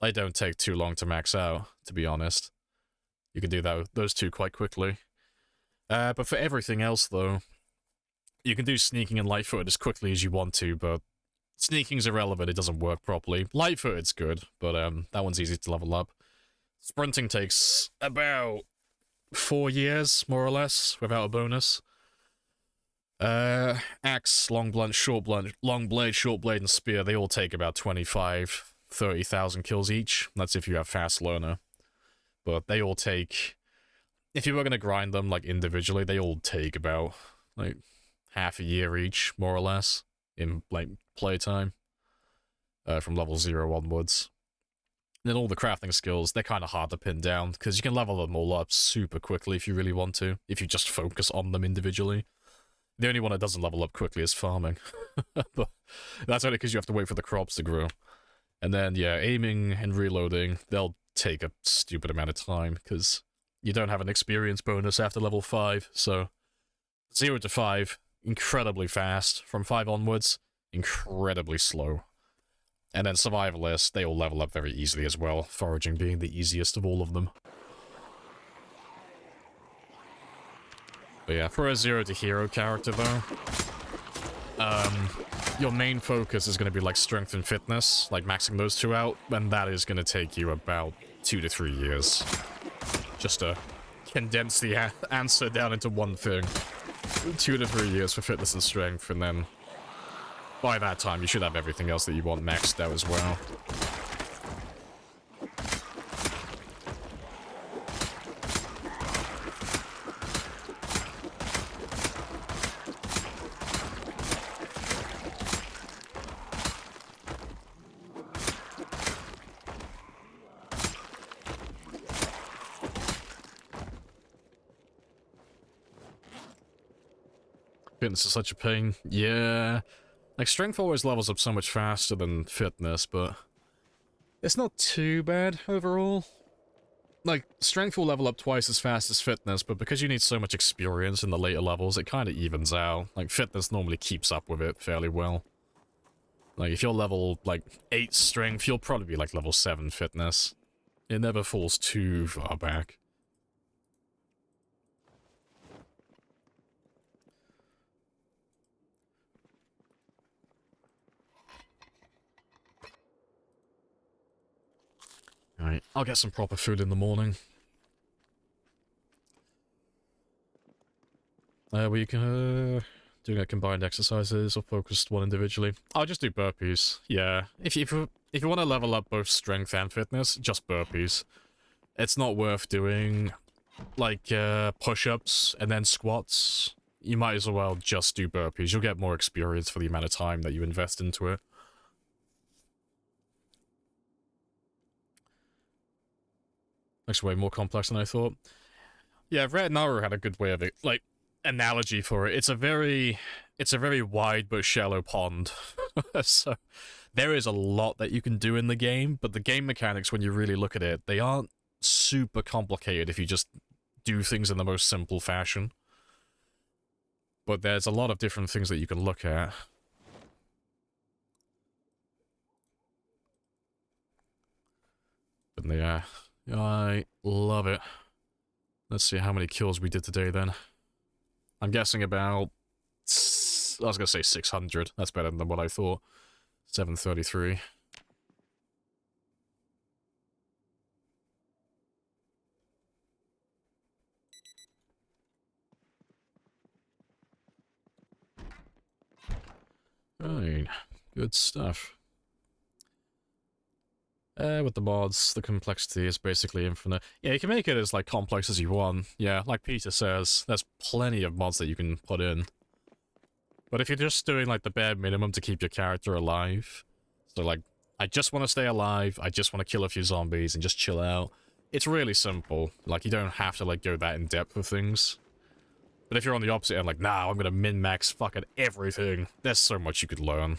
They don't take too long to max out, to be honest. You can do those two quite quickly. But for everything else, though, you can do sneaking and light-footed as quickly as you want to, but sneaking's irrelevant, it doesn't work properly. Light-footed's good, but that one's easy to level up. Sprinting takes about 4 years, more or less, without a bonus. Axe, long blade, short blade, and spear, they all take about 25, 30,000 kills each. That's if you have fast learner. But they all take, if you were going to grind them, like, individually, they all take about, like, half a year each, more or less, in, like, playtime. From level 0 onwards. And then all the crafting skills, they're kind of hard to pin down, because you can level them all up super quickly if you really want to, if you just focus on them individually. The only one that doesn't level up quickly is farming. But that's only because you have to wait for the crops to grow. And then, yeah, aiming and reloading, they'll take a stupid amount of time, because you don't have an experience bonus after level 5, so 0 to 5, incredibly fast. From 5 onwards, incredibly slow. And then survivalists, they all level up very easily as well, foraging being the easiest of all of them. But But yeah, for a 0 to hero character though, your main focus is going to be like strength and fitness, like maxing those two out, and that is going to take you about 2 to 3 years. Just to condense the answer down into one thing. 2 to 3 years for fitness and strength, and then by that time you should have everything else that you want maxed out as well. Fitness is such a pain. Yeah. Like, strength always levels up so much faster than fitness, but it's not too bad overall. Like, strength will level up twice as fast as fitness, but because you need so much experience in the later levels, it kind of evens out. Like, fitness normally keeps up with it fairly well. Like, if you're level, like, 8 strength, you'll probably be, like, level 7 fitness. It never falls too far back. Alright, I'll get some proper food in the morning. We can doing a combined exercises or focused one individually. I'll just do burpees. Yeah, if you want to level up both strength and fitness, just burpees. It's not worth doing like push-ups and then squats. You might as well just do burpees. You'll get more experience for the amount of time that you invest into it. Actually, way more complex than I thought. Yeah, Red Naru had a good way of it, like, analogy for it. It's a very wide but shallow pond. So, there is a lot that you can do in the game, but the game mechanics, when you really look at it, they aren't super complicated if you just do things in the most simple fashion. But there's a lot of different things that you can look at. But yeah, I love it. Let's see how many kills we did today then. I'm guessing about, I was going to say 600. That's better than what I thought. 733. Right, good stuff. With the mods, the complexity is basically infinite. Yeah, you can make it as, like, complex as you want. Yeah, like Peter says, there's plenty of mods that you can put in. But if you're just doing, like, the bare minimum to keep your character alive, so, like, I just want to stay alive, I just want to kill a few zombies and just chill out, it's really simple. Like, you don't have to, like, go that in-depth with things. But if you're on the opposite end, like, nah, I'm gonna min-max fucking everything, there's so much you could learn.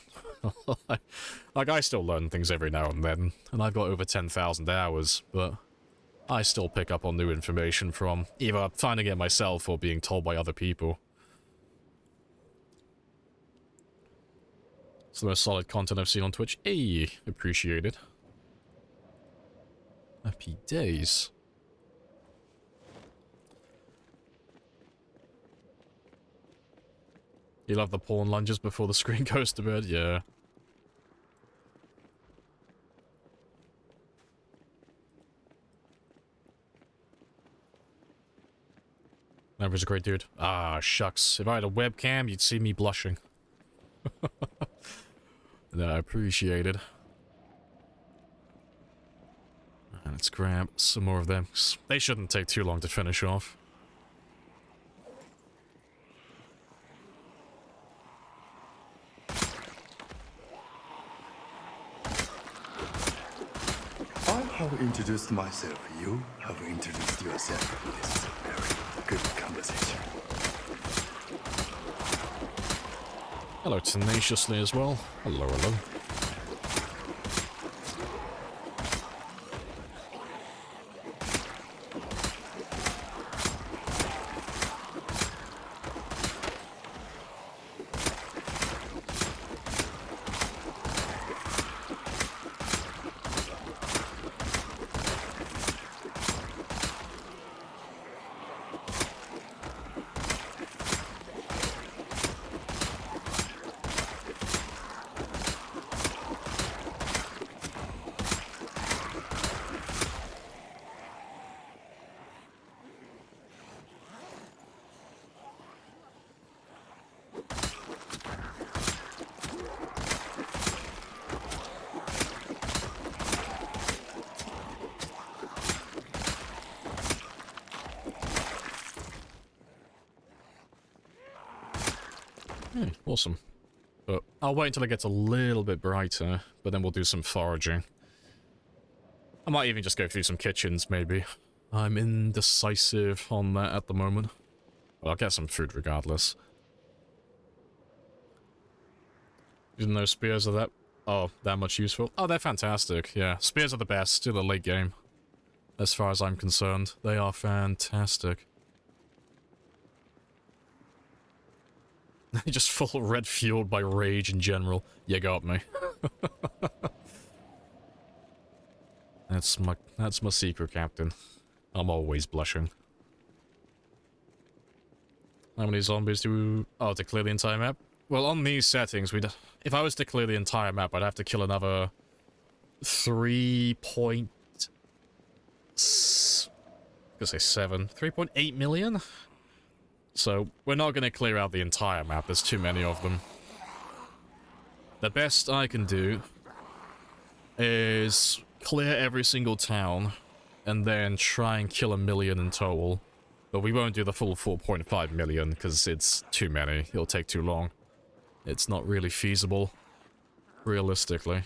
Like, I still learn things every now and then, and I've got over 10,000 hours, but I still pick up on new information from either finding it myself or being told by other people. It's the most solid content I've seen on Twitch. Hey, appreciated. Happy days. You love the porn lunges before the screen goes to bed? Yeah. That was a great dude. Ah, shucks. If I had a webcam, you'd see me blushing. No, I appreciate it. Let's grab some more of them. They shouldn't take too long to finish off. I have introduced myself. You have introduced yourself. This is a very good conversation. Hello, tenaciously as well. Hello, hello. Hey, awesome. But I'll wait until it gets a little bit brighter, but then we'll do some foraging. I might even just go through some kitchens, maybe. I'm indecisive on that at the moment. But I'll get some food regardless. Even though spears are that much useful. Oh, they're fantastic, yeah. Spears are the best in the late game. As far as I'm concerned. They are fantastic. Just full red fueled by rage in general. You got me. That's my secret, Captain. I'm always blushing. How many zombies do we... Oh, to clear the entire map? Well, on these settings, if I was to clear the entire map, I'd have to kill another 3.8 million? So, we're not going to clear out the entire map, there's too many of them. The best I can do is clear every single town, and then try and kill 1 million in total. But we won't do the full 4.5 million, because it's too many. It'll take too long. It's not really feasible, realistically.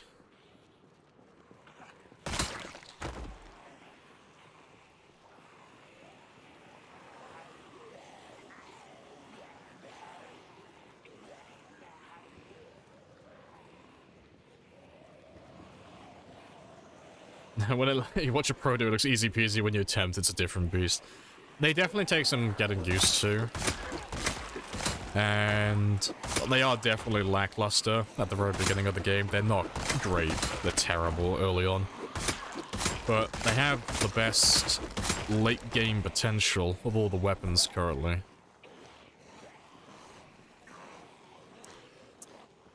When you watch a pro do it, looks easy peasy. When you attempt, it's a different beast. They definitely take some getting used to. And they are definitely lackluster at the very beginning of the game. They're not great. They're terrible early on. But they have the best late game potential of all the weapons currently.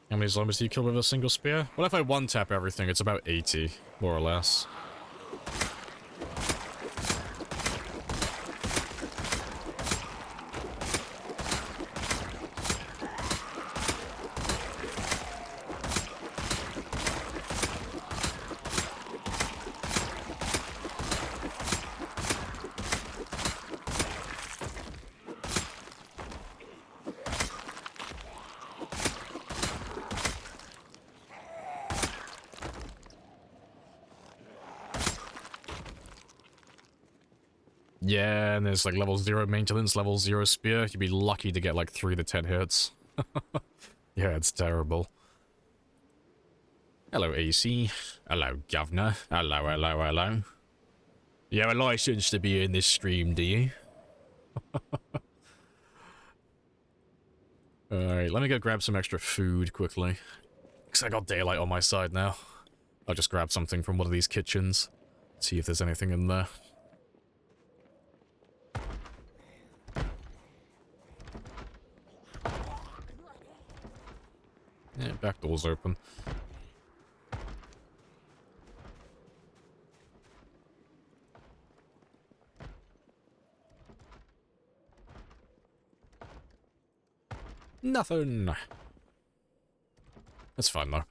How many zombies do you kill with a single spear? Well, if I one-tap everything, it's about 80, more or less. Yeah, and there's like level 0 maintenance, level 0 spear. You'd be lucky to get like 3 to 10 hits. Yeah, it's terrible. Hello, AC. Hello, Governor. Hello, hello, hello. You have a license to be in this stream, do you? Alright, let me go grab some extra food quickly. Because I got daylight on my side now. I'll just grab something from one of these kitchens. See if there's anything in there. Yeah, back door's open. Nothing. That's fine though.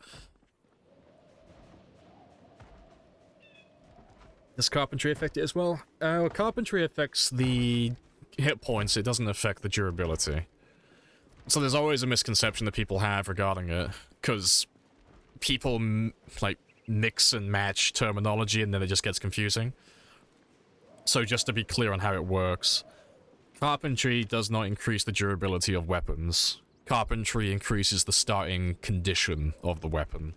Does carpentry affect it as well? Carpentry affects the hit points, it doesn't affect the durability. So there's always a misconception that people have regarding it, because people, like, mix and match terminology and then it just gets confusing. So just to be clear on how it works, carpentry does not increase the durability of weapons. Carpentry increases the starting condition of the weapon.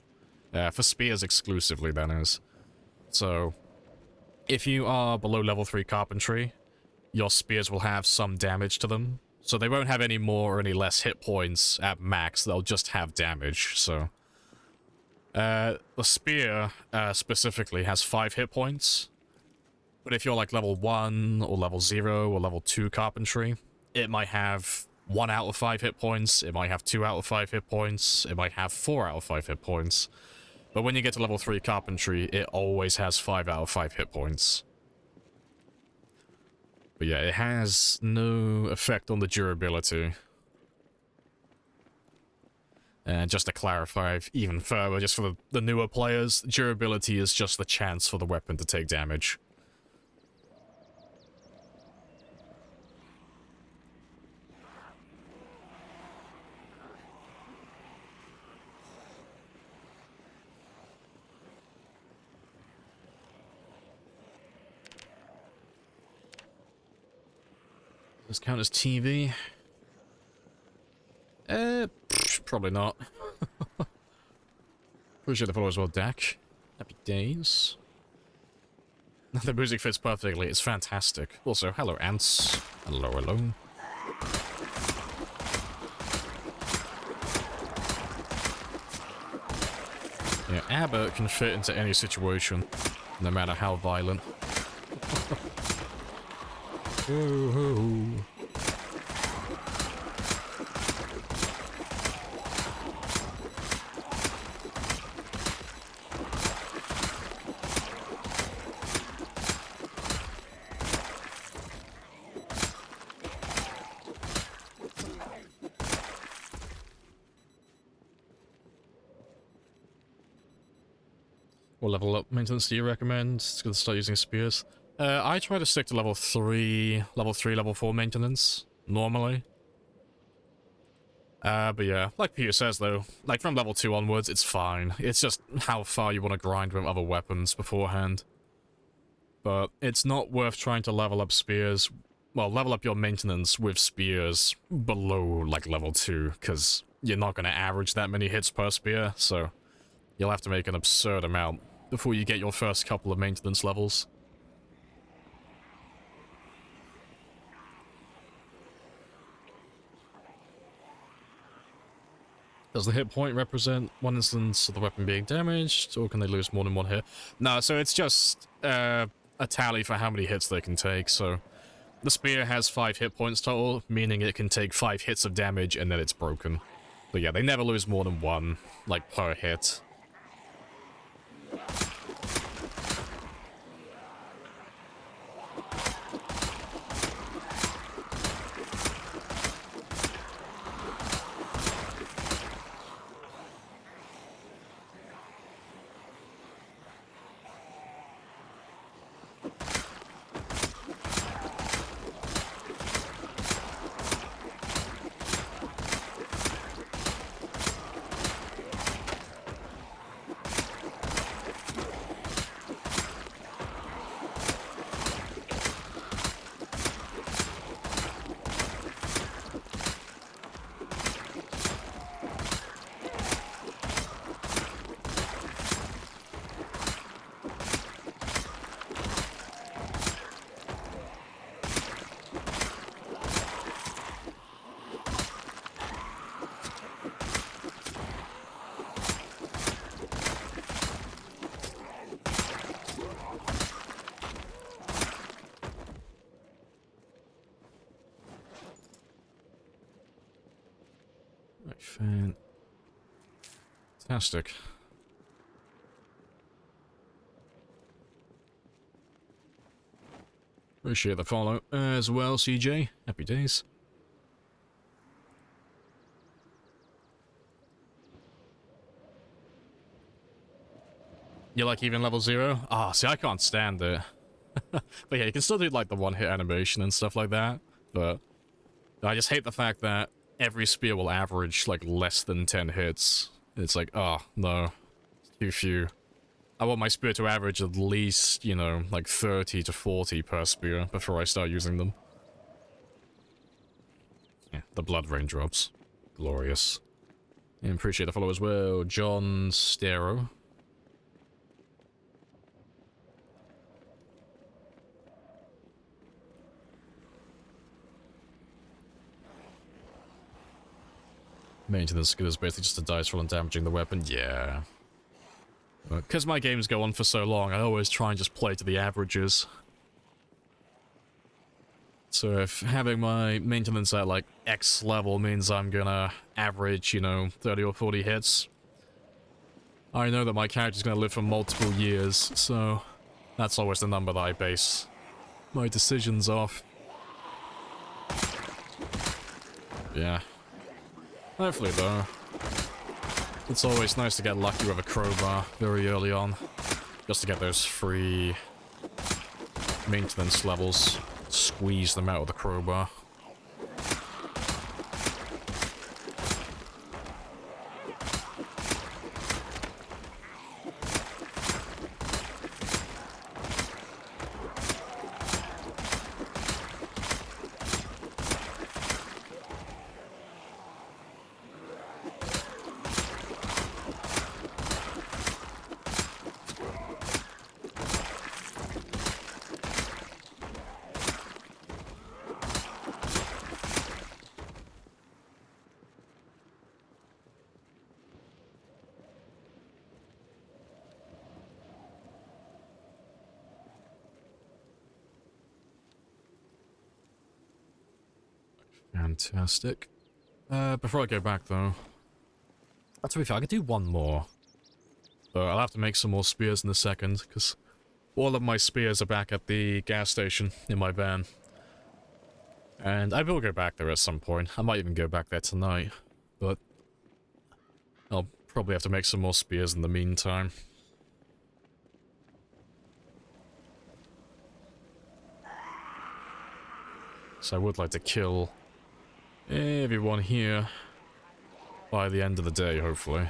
For spears exclusively, that is. So, if you are below level 3 carpentry, your spears will have some damage to them. So they won't have any more or any less hit points at max, they'll just have damage, so... the spear, specifically, has 5 hit points. But if you're like level 1, or level 0, or level 2 carpentry, it might have 1 out of 5 hit points, it might have 2 out of 5 hit points, it might have 4 out of 5 hit points. But when you get to level 3 carpentry, it always has 5 out of 5 hit points. But yeah, it has no effect on the durability. And just to clarify even further, just for the newer players, durability is just the chance for the weapon to take damage. Does count as TV? Probably not. Appreciate the follow as well, Dak. Happy days. The music fits perfectly, it's fantastic. Also, hello, ants. Hello, hello. Yeah, ABBA can fit into any situation, no matter how violent. Whoa. What level up maintenance do you recommend? It's good to start using spears. I try to stick to level 3, level 4 maintenance, normally. But yeah, like Peter says though, like from level 2 onwards, it's fine. It's just how far you want to grind with other weapons beforehand. But it's not worth trying to level up spears, well, level up your maintenance with spears below, like, level 2, because you're not going to average that many hits per spear, so you'll have to make an absurd amount before you get your first couple of maintenance levels. Does the hit point represent one instance of the weapon being damaged, or can they lose more than one hit? No, so it's just a tally for how many hits they can take, so the spear has 5 hit points total, meaning it can take 5 hits of damage and then it's broken. But yeah, they never lose more than one, like, per hit. Fantastic. Appreciate the follow as well, CJ. Happy days. You like even level 0? Ah, see, I can't stand it. But yeah, you can still do like the one-hit animation and stuff like that, but I just hate the fact that every spear will average like less than 10 hits. It's like, oh, no. Too few. I want my spear to average at least, you know, like 30 to 40 per spear before I start using them. Yeah, the blood raindrops. Glorious. And appreciate the follow as well. John Stero. Maintenance skill is basically just a dice roll and damaging the weapon. Yeah. Because my games go on for so long, I always try and just play to the averages. So if having my maintenance at like X level means I'm gonna average, you know, 30 or 40 hits, I know that my character's gonna live for multiple years, so that's always the number that I base my decisions off. Yeah. Hopefully, though. It's always nice to get lucky with a crowbar very early on. Just to get those free maintenance levels. Squeeze them out with the crowbar. Fantastic. Before I go back, though... To be fair, I could do one more. But I'll have to make some more spears in a second, because all of my spears are back at the gas station in my van. And I will go back there at some point. I might even go back there tonight. But I'll probably have to make some more spears in the meantime. So I would like to kill everyone here by the end of the day, hopefully.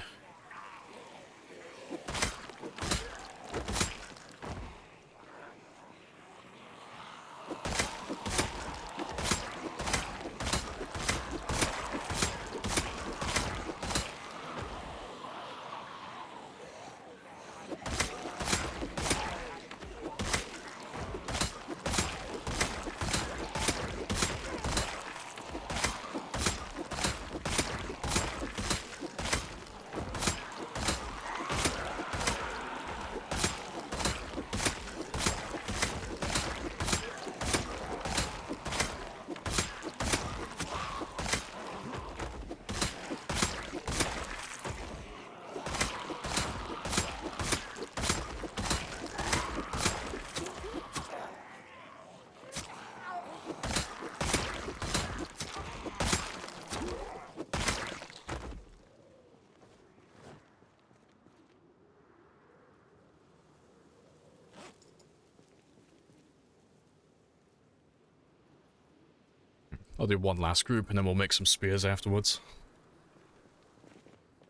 I'll do one last group and then we'll make some spears afterwards.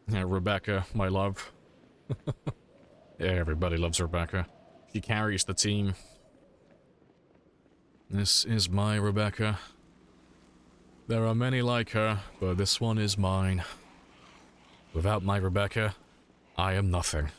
Yeah, Rebecca, my love. Yeah, everybody loves Rebecca. She carries the team. This is my Rebecca. There are many like her, but this one is mine. Without my Rebecca, I am nothing.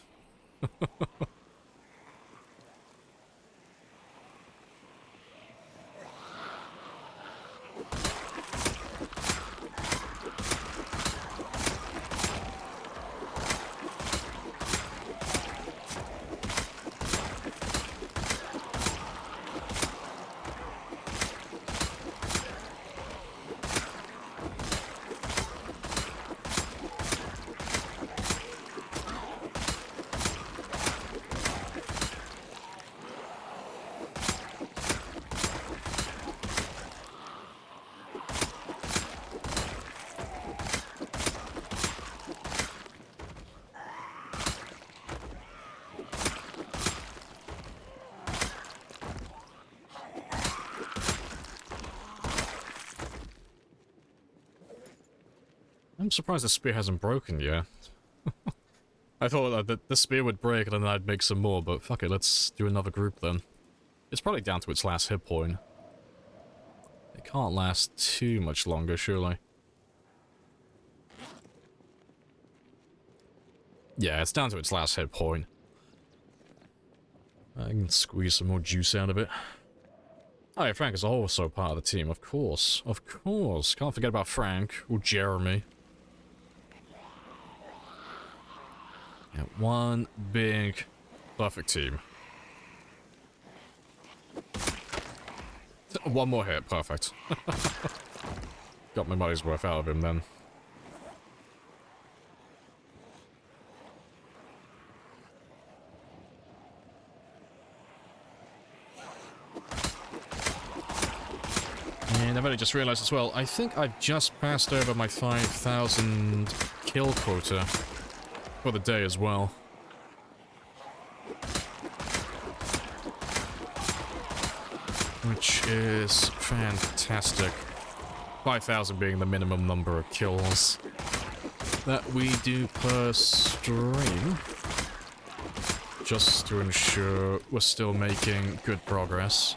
I'm surprised the spear hasn't broken yet. I thought that the spear would break and then I'd make some more, but fuck it, let's do another group then. It's probably down to its last hit point. It can't last too much longer, surely. Yeah, it's down to its last hit point. I can squeeze some more juice out of it. Oh yeah, Frank is also part of the team, of course. Of course. Can't forget about Frank, or Jeremy. Yeah, one big, perfect team. One more hit, perfect. Got my money's worth out of him then. And I've only just realized as well, I think I've just passed over my 5,000 kill quota for the day as well. Which is fantastic. 5,000 being the minimum number of kills that we do per stream. Just to ensure we're still making good progress.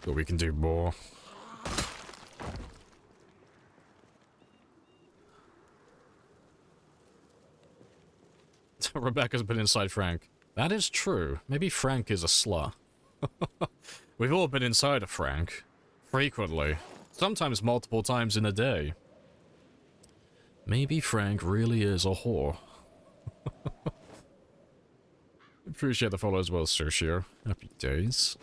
But we can do more. Rebecca's been inside Frank. That is true. Maybe Frank is a slut. We've all been inside of Frank. Frequently. Sometimes multiple times in a day. Maybe Frank really is a whore. Appreciate the follow as well, Sergio. Happy days.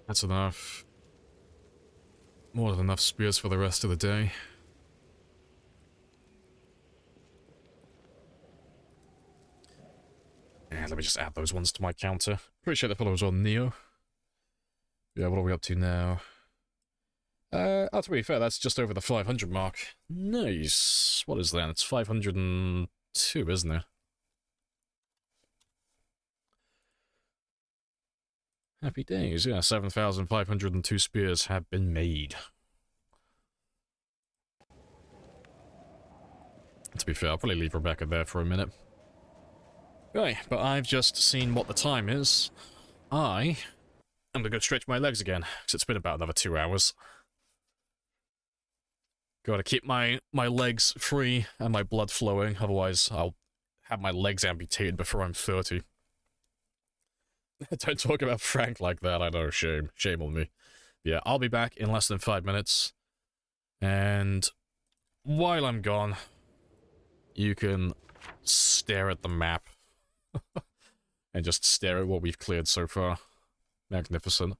That's enough. More than enough spears for the rest of the day. And let me just add those ones to my counter. Appreciate the followers on Neo. Yeah, what are we up to now? Oh, to be fair, that's just over the 500 mark. Nice. What is that? It's 502, isn't it? Happy days, yeah. 7,502 spears have been made. To be fair, I'll probably leave Rebecca there for a minute. Right, but I've just seen what the time is. I'm gonna go stretch my legs again, because it's been about another 2 hours. Gotta keep my legs free and my blood flowing, otherwise I'll have my legs amputated before I'm 30. Don't talk about Frank like that, I know, shame. Shame on me. Yeah, I'll be back in less than 5 minutes. And while I'm gone, you can stare at the map. And just stare at what we've cleared so far. Magnificent.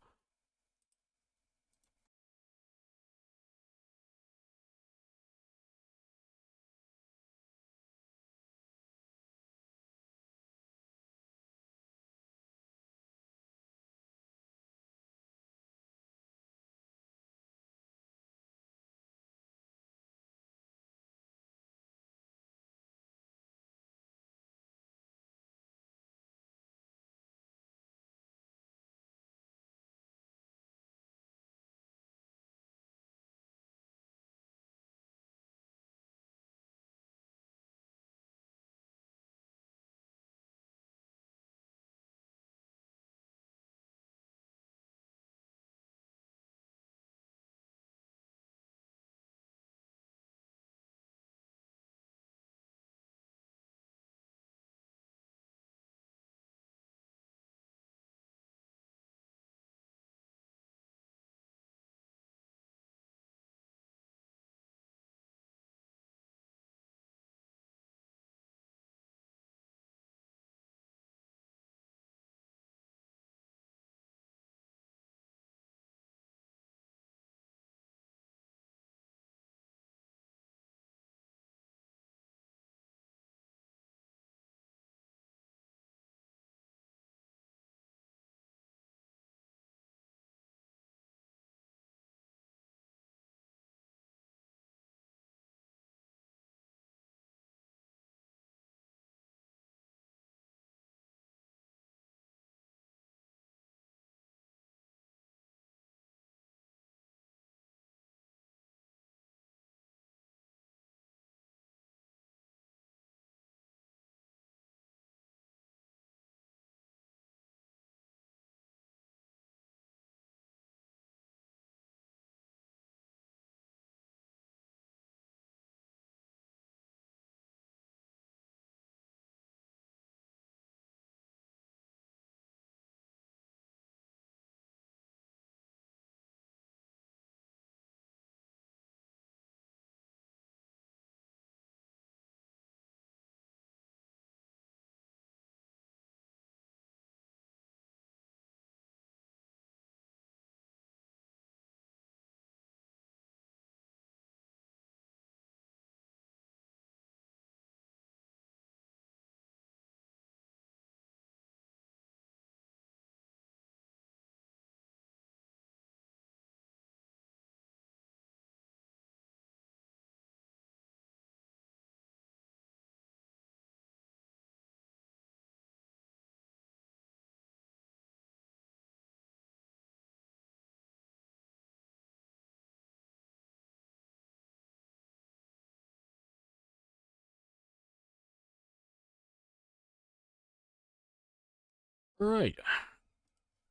Right.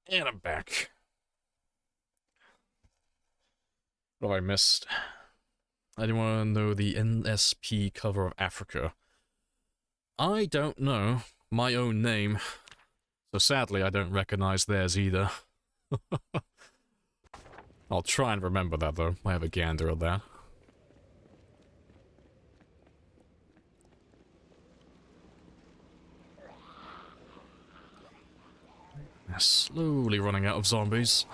And I'm back. What have I missed? Anyone know the NSP cover of Africa? I don't know my own name, so sadly I don't recognize theirs either. I'll try and remember that though. I have a gander at that. They're slowly running out of zombies.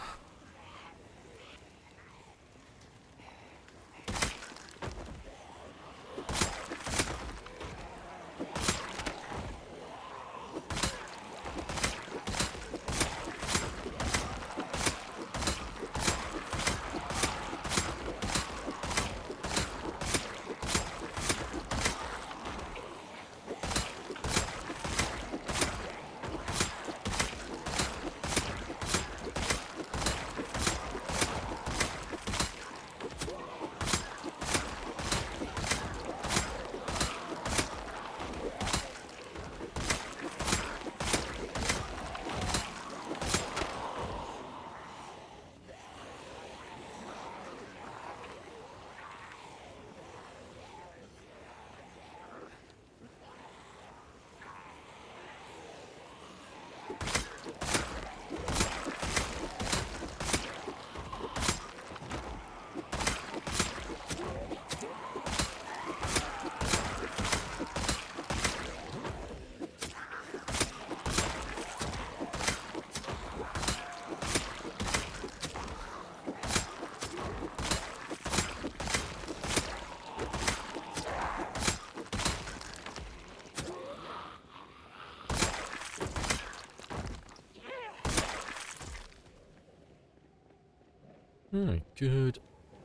Alright, good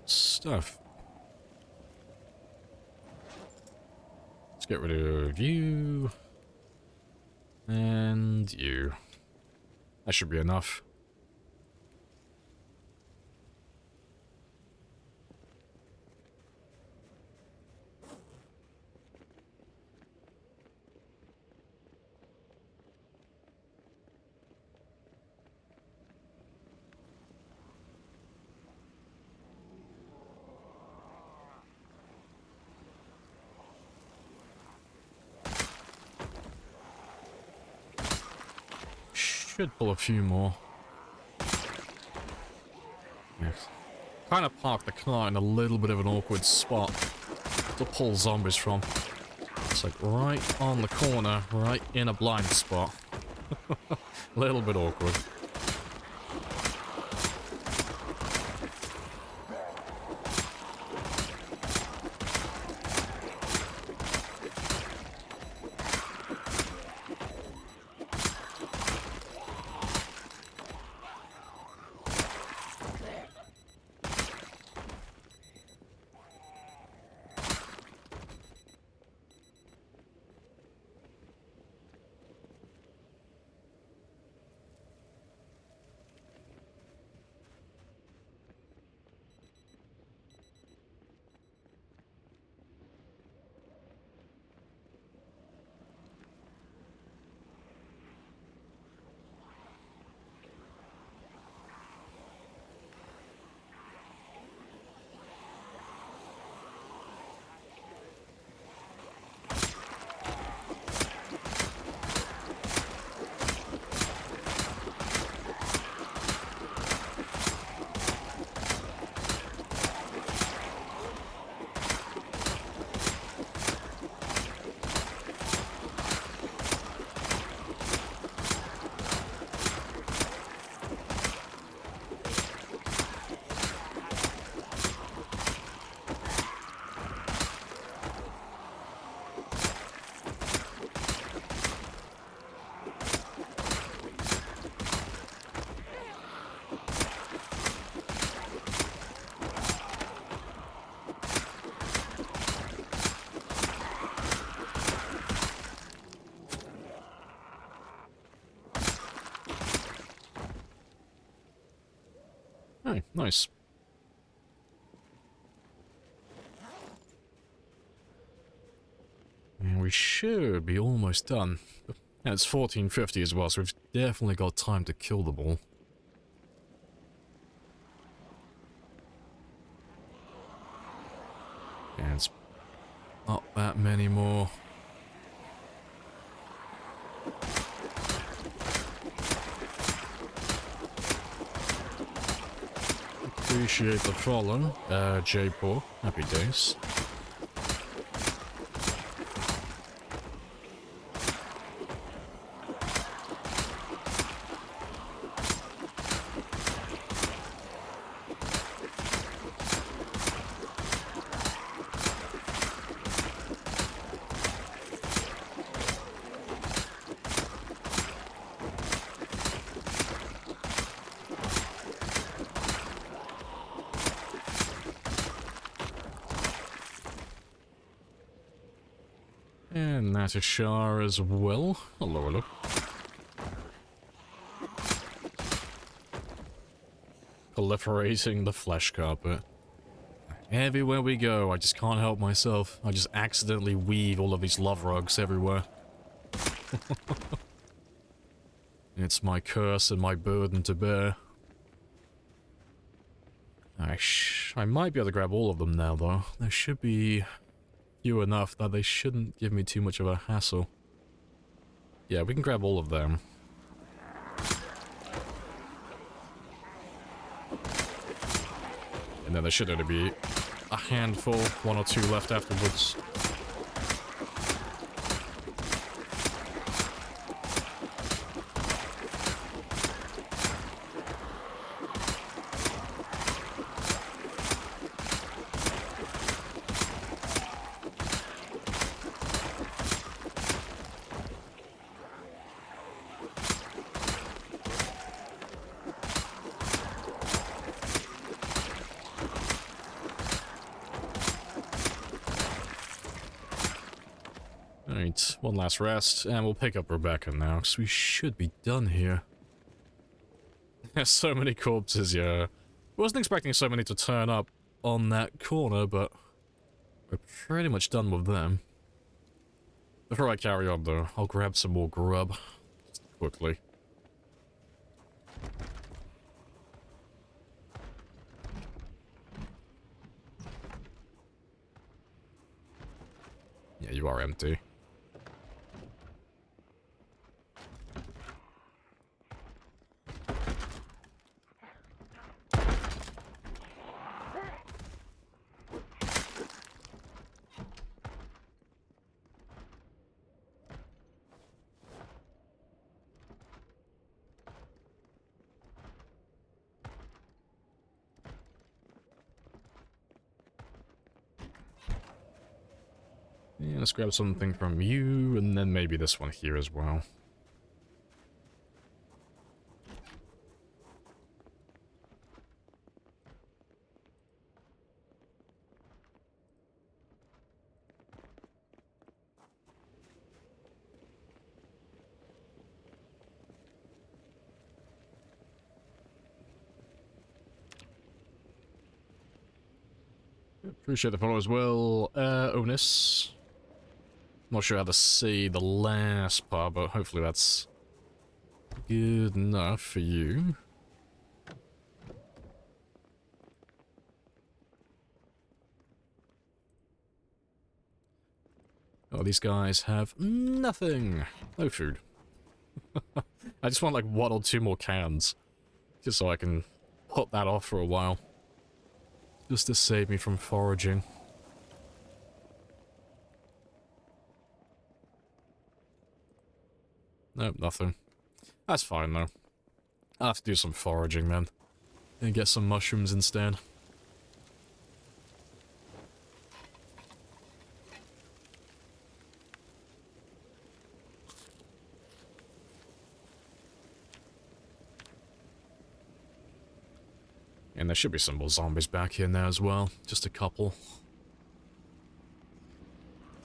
stuff. Let's get rid of you. And you. That should be enough. Should pull a few more. Yes. Kind of parked the car in a little bit of an awkward spot to pull zombies from. It's like right on the corner, right in a blind spot. Little bit awkward. Oh, nice. And we should be almost done. And it's 1450 as well, so we've definitely got time to kill them all. And it's not that many more. Appreciate the follow, J-Paw. Happy days. And that's a Shar as well. Hello, hello. Proliferating the flesh carpet. Everywhere we go, I just can't help myself. I just accidentally weave all of these love rugs everywhere. It's my curse and my burden to bear. I might be able to grab all of them now, though. There should be few enough that they shouldn't give me too much of a hassle. Yeah, we can grab all of them. And then there should only be a handful, one or two left afterwards. Alright, one last rest, and we'll pick up Rebecca now, because we should be done here. There's so many corpses, yeah. Wasn't expecting so many to turn up on that corner, but we're pretty much done with them. Before I carry on, though, I'll grab some more grub. Just quickly. Yeah, you are empty. Yeah, let's grab something from you, and then maybe this one here as well. Appreciate the follow as well. Onus. Not sure how to see the last part, but hopefully that's good enough for you. Oh, these guys have nothing. No food. I just want like 1 or 2 more cans. Just so I can put that off for a while. Just to save me from foraging. Nope, nothing. That's fine, though. I'll have to do some foraging, then. And get some mushrooms instead. And there should be some more zombies back here now as well. Just a couple.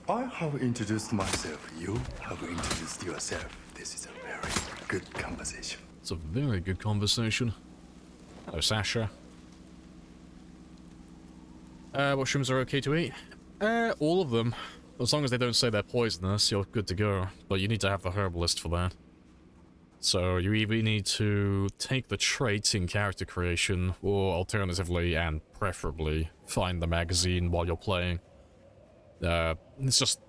I have introduced myself. You have introduced yourself. This is a very good conversation. It's a very good conversation. Hello, Sasha. Mushrooms are okay to eat? All of them. As long as they don't say they're poisonous, you're good to go. But you need to have the herbalist for that. So you either need to take the traits in character creation, or alternatively, and preferably, find the magazine while you're playing. It's just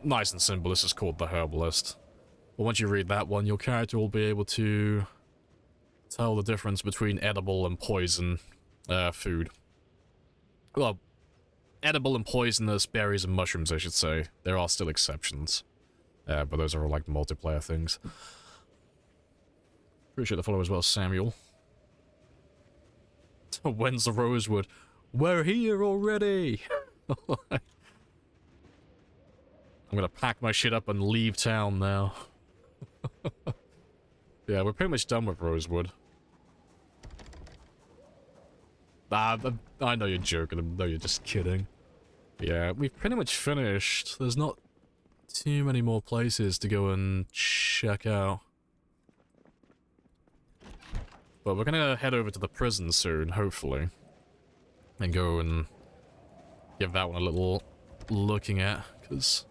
nice and simple. This is called the herbalist. But once you read that one, your character will be able to tell the difference between edible and poison food. Well, edible and poisonous berries and mushrooms, I should say. There are still exceptions. But those are all like multiplayer things. Appreciate the follow as well, Samuel. When's the Rosewood? We're here already! I'm gonna pack my shit up and leave town now. Yeah, we're pretty much done with Rosewood. I know you're joking, I know you're just kidding. Yeah, we've pretty much finished. There's not too many more places to go and check out. But we're gonna head over to the prison soon, hopefully. And go and give that one a little looking at, because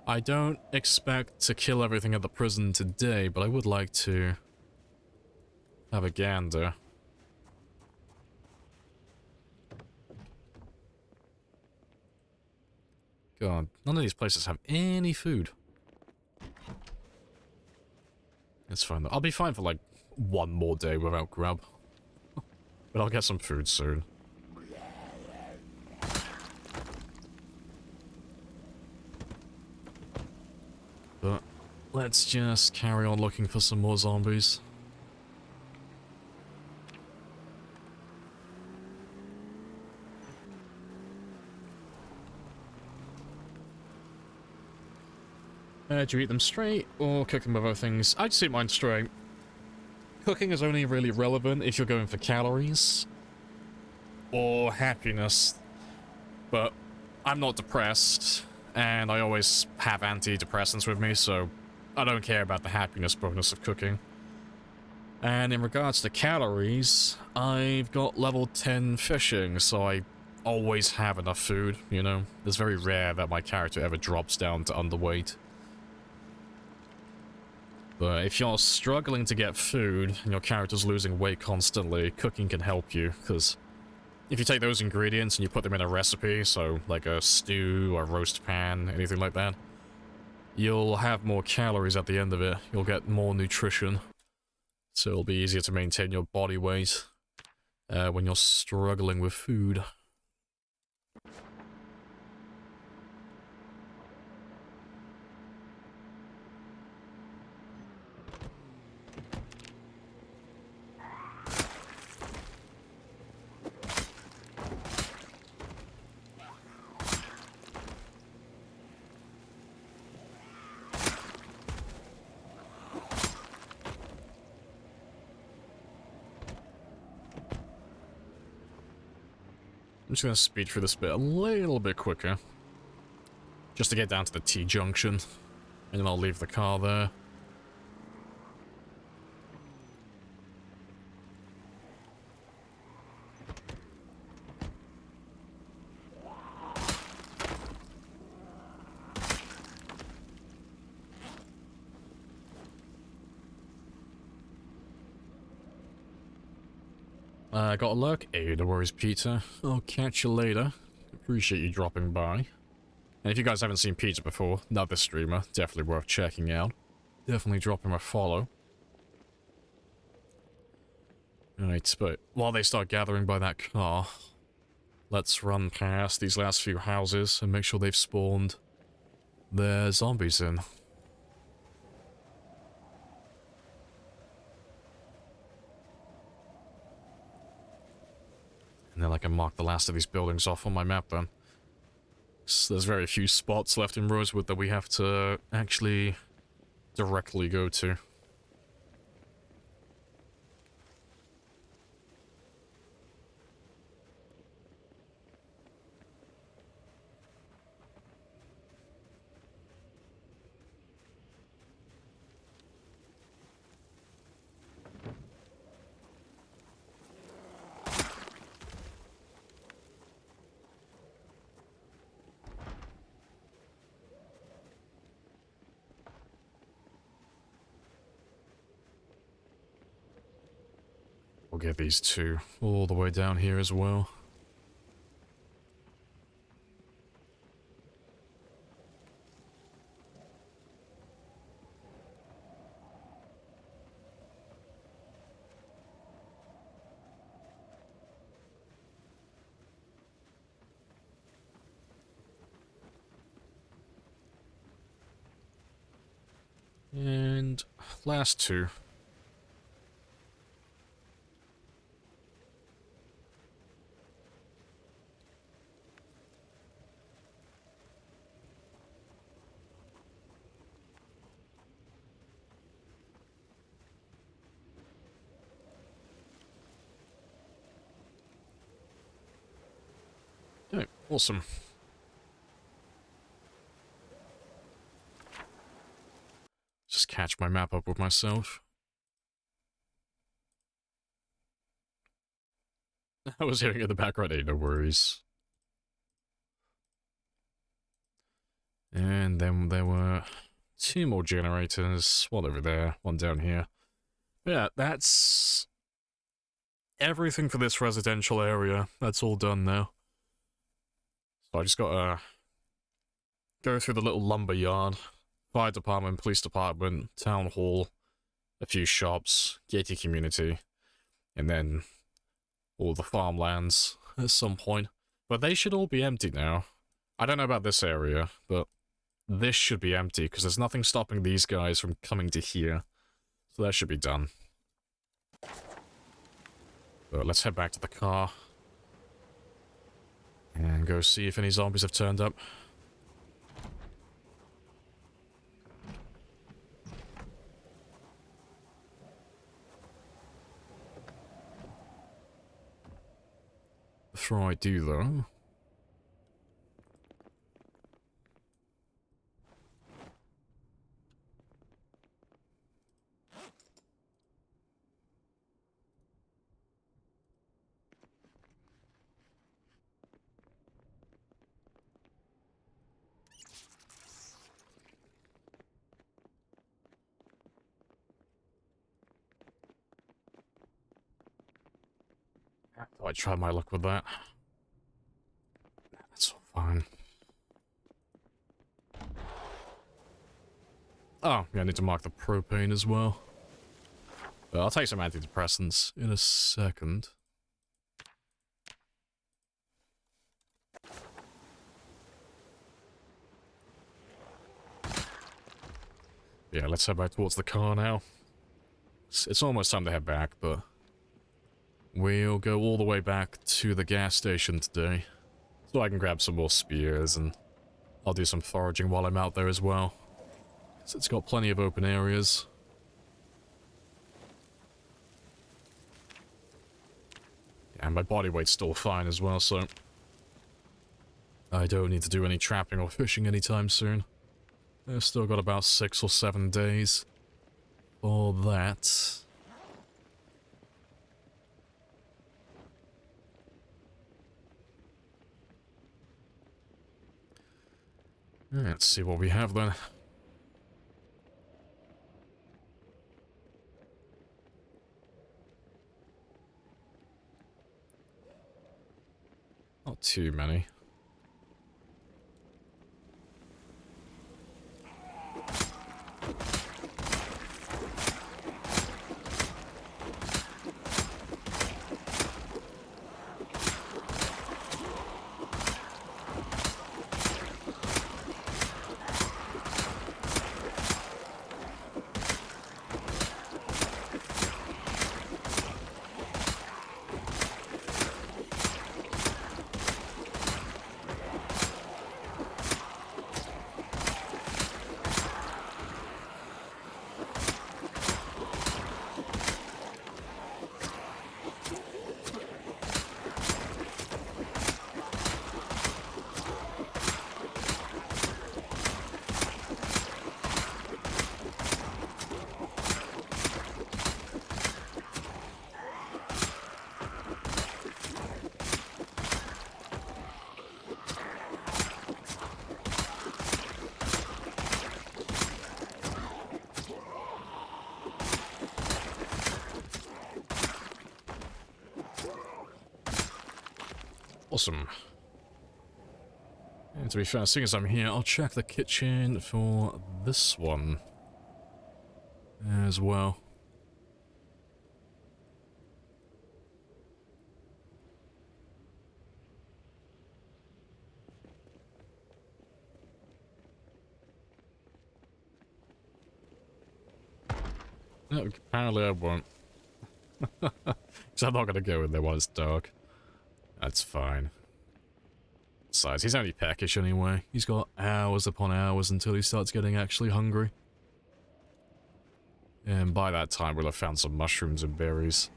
I don't expect to kill everything at the prison today, but I would like to have a gander. God, none of these places have any food. It's fine though. I'll be fine for like 1 more day without grub. But I'll get some food soon. But let's just carry on looking for some more zombies. Do you eat them straight or cook them with other things? I just eat mine straight. Cooking is only really relevant if you're going for calories or happiness, but I'm not depressed, And I always have antidepressants with me, so I don't care about the happiness bonus of cooking. And in regards to calories, I've got level 10 fishing, so I always have enough food, you know? It's very rare that my character ever drops down to underweight. But if you're struggling to get food and your character's losing weight constantly, cooking can help you, because if you take those ingredients and you put them in a recipe, so like a stew or roast pan, anything like that, you'll have more calories at the end of it. You'll get more nutrition. So it'll be easier to maintain your body weight when you're struggling with food. I'm just going to speed through this bit a little bit quicker. Just to get down to the T-junction. And then I'll leave the car there. Got a look? Hey, no worries, Peter. I'll catch you later. Appreciate you dropping by. And if you guys haven't seen Peter before, another streamer, definitely worth checking out. Definitely drop him a follow. Right, but while they start gathering by that car, let's run past these last few houses and make sure they've spawned their zombies in. And then I can mark the last of these buildings off on my map then. So there's very few spots left in Rosewood that we have to actually directly go to. We'll get these two all the way down here as well. And last two. Okay, awesome. Just catch my map up with myself. I was hearing in the background, hey, no worries. And then there were two more generators, one over there, one down here. Yeah, that's everything for this residential area. That's all done now. So I just gotta go through the little lumber yard, fire department, police department, town hall, a few shops, gated community, and then all the farmlands at some point. But they should all be empty now. I don't know about this area, but this should be empty because there's nothing stopping these guys from coming to here. So that should be done. But let's head back to the car. And go see if any zombies have turned up. Before I do, though, I tried my luck with that. That's all fine. Oh, yeah, I need to mark the propane as well. But I'll take some antidepressants in a second. Yeah, let's head back towards the car now. It's almost time to head back, but we'll go all the way back to the gas station today. So I can grab some more spears, and I'll do some foraging while I'm out there as well. So it's got plenty of open areas. Yeah, and my body weight's still fine as well, so I don't need to do any trapping or fishing anytime soon. I've still got about 6 or 7 days for that. Let's see what we have then. Not too many. Awesome. And to be fair, seeing as I'm here, I'll check the kitchen for this one as well. No, apparently I won't. Because I'm not going to go in there while it's dark. That's fine. Besides, he's only peckish anyway. He's got hours upon hours until he starts getting actually hungry. And by that time, we'll have found some mushrooms and berries.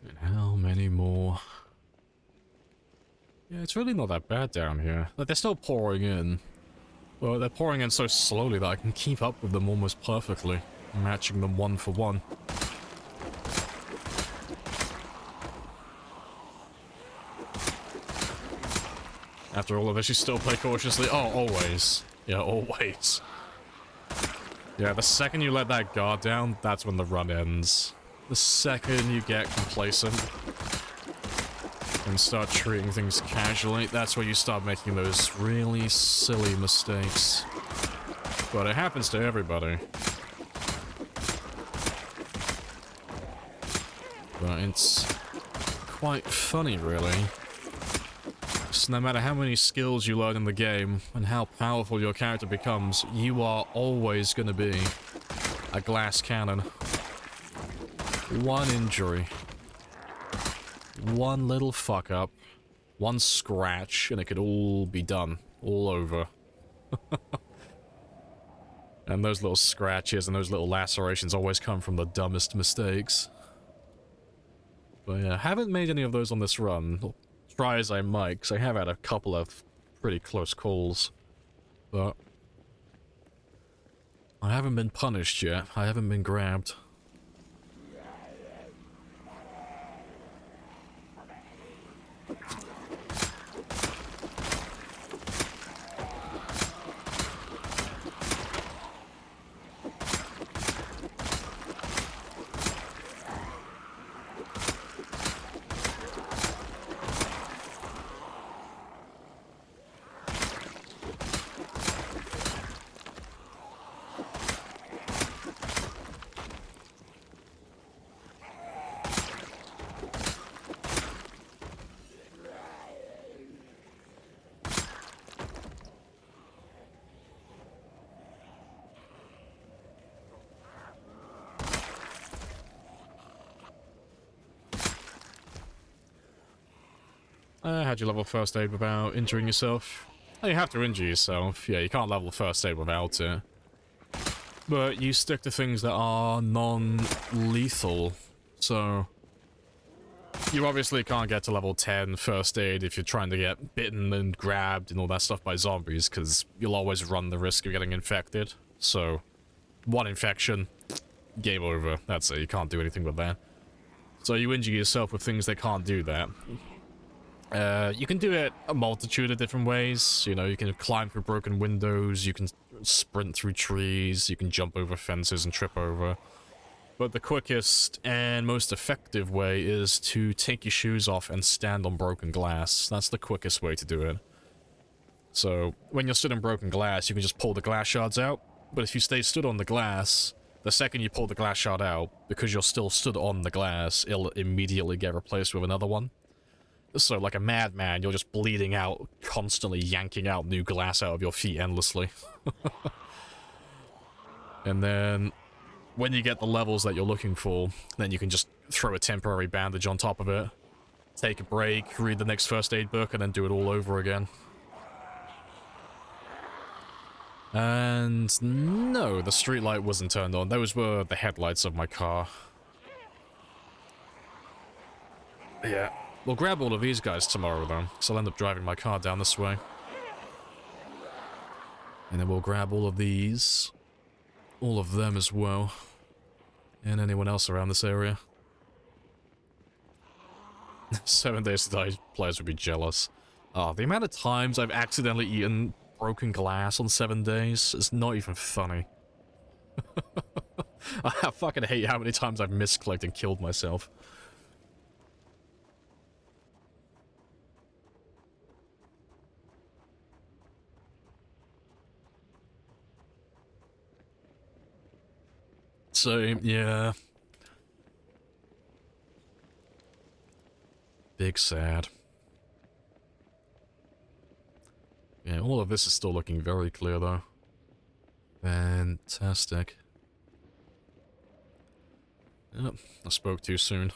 And how many more? Yeah, it's really not that bad down here. Like, they're still pouring in. Well, they're pouring in so slowly that I can keep up with them almost perfectly, matching them one for one. After all of this, you still play cautiously? Oh, always. Yeah, always. Yeah, the second you let that guard down, that's when the run ends. The second you get complacent and start treating things casually, that's where you start making those really silly mistakes. But it happens to everybody. But it's quite funny, really. So no matter how many skills you learn in the game, and how powerful your character becomes, you are always going to be a glass cannon. One injury. One little fuck up. One scratch, and it could all be done. All over. And those little scratches and those little lacerations always come from the dumbest mistakes. But yeah, haven't made any of those on this run. Try as I might, because I have had a couple of pretty close calls. But I haven't been punished yet. I haven't been grabbed. How'd you level first aid without injuring yourself? Oh, you have to injure yourself. Yeah, you can't level first aid without it. But you stick to things that are non-lethal. So you obviously can't get to level 10 first aid if you're trying to get bitten and grabbed and all that stuff by zombies, because you'll always run the risk of getting infected. So one infection, game over. That's it. You can't do anything with that. So you injure yourself with things that can't do that. You can do it a multitude of different ways. You know, you can climb through broken windows, you can sprint through trees, you can jump over fences and trip over. But the quickest and most effective way is to take your shoes off and stand on broken glass. That's the quickest way to do it. So, when you're stood on broken glass, you can just pull the glass shards out. But if you stay stood on the glass, the second you pull the glass shard out, because you're still stood on the glass, it'll immediately get replaced with another one. So, like a madman, you're just bleeding out, constantly yanking out new glass out of your feet endlessly. And then, when you get the levels that you're looking for, then you can just throw a temporary bandage on top of it, take a break, read the next first aid book, and then do it all over again. And no, the street light wasn't turned on. Those were the headlights of my car. Yeah. We'll grab all of these guys tomorrow, though, so I'll end up driving my car down this way. And then we'll grab all of these. All of them as well. And anyone else around this area. 7 Days to Die players would be jealous. The amount of times I've accidentally eaten broken glass on 7 days is not even funny. I fucking hate how many times I've misclicked and killed myself. So, yeah. Big sad. Yeah, all of this is still looking very clear, though. Fantastic. Yep, I spoke too soon.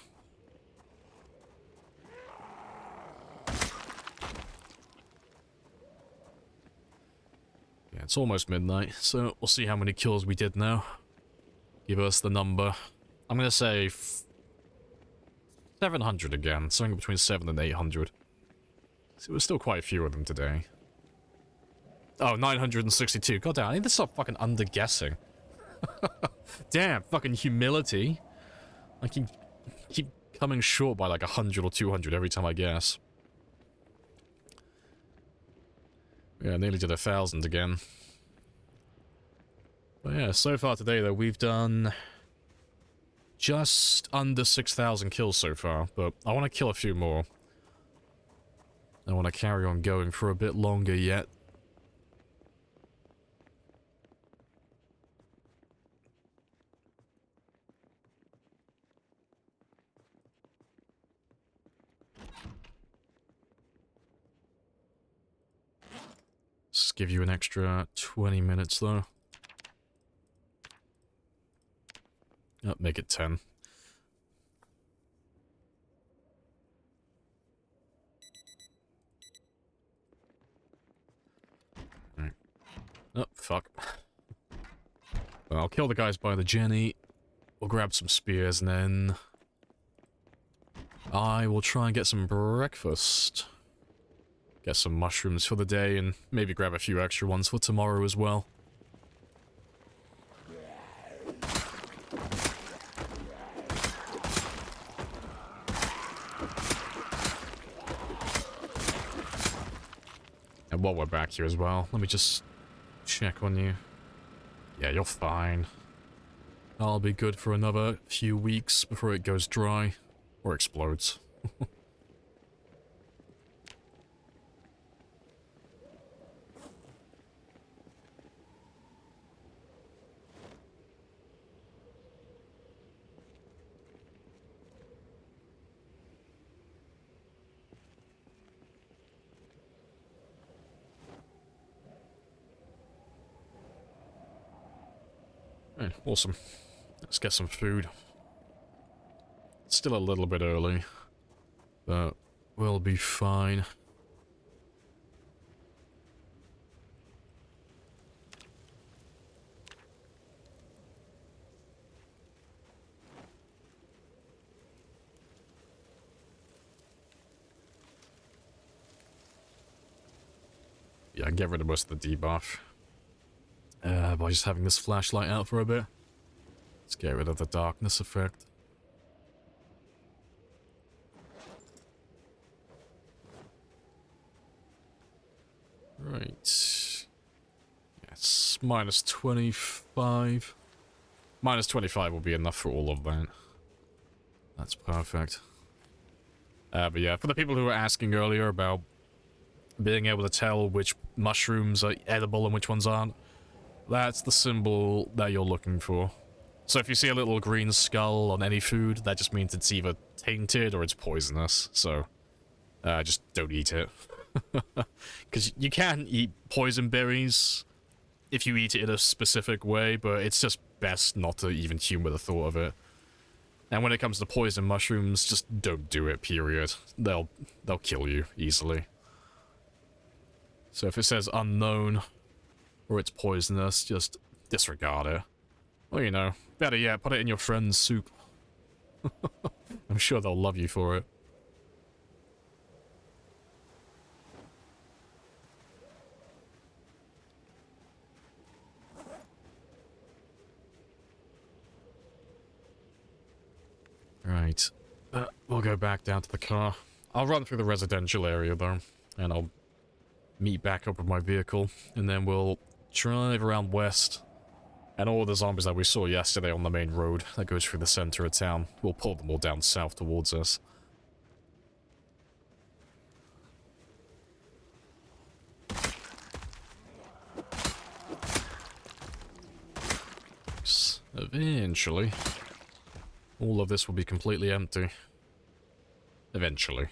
Yeah, it's almost midnight, so we'll see how many kills we did now. Give us the number. I'm gonna say 700 again, something between 7 and 800. So it was still quite a few of them today. Oh, 962. God damn, I need to stop fucking underguessing. Damn, fucking humility. I keep coming short by like 100 or 200 every time I guess. Yeah, I nearly did 1,000 again. But yeah, so far today though, we've done just under 6,000 kills so far, but I want to kill a few more. I want to carry on going for a bit longer yet. Let's give you an extra 20 minutes though. Oh, make it 10. Right. Oh, fuck. Well, I'll kill the guys by the Jenny. We'll grab some spears and then I will try and get some breakfast. Get some mushrooms for the day and maybe grab a few extra ones for tomorrow as well. And while we're back here as well, let me just check on you. Yeah, you're fine. I'll be good for another few weeks before it goes dry or explodes. Right, awesome. Let's get some food. It's still a little bit early, but we'll be fine. Yeah, get rid of most of the debuff. By just having this flashlight out for a bit. Let's get rid of the darkness effect. Right. Yes, minus 25. Minus 25 will be enough for all of that. That's perfect. But yeah, for the people who were asking earlier about being able to tell which mushrooms are edible and which ones aren't, that's the symbol that you're looking for. So if you see a little green skull on any food, that just means it's either tainted or it's poisonous. So, just don't eat it. Because you can eat poison berries if you eat it in a specific way, but it's just best not to even humor the thought of it. And when it comes to poison mushrooms, just don't do it, period. They'll kill you easily. So if it says unknown, or it's poisonous, just disregard it. Or, you know, better yet, put it in your friend's soup. I'm sure they'll love you for it. Right. We'll go back down to the car. I'll run through the residential area, though, and I'll meet back up with my vehicle, and then we'll drive around west, and all the zombies that we saw yesterday on the main road that goes through the center of town, we'll pull them all down south towards us. Eventually, all of this will be completely empty. Eventually.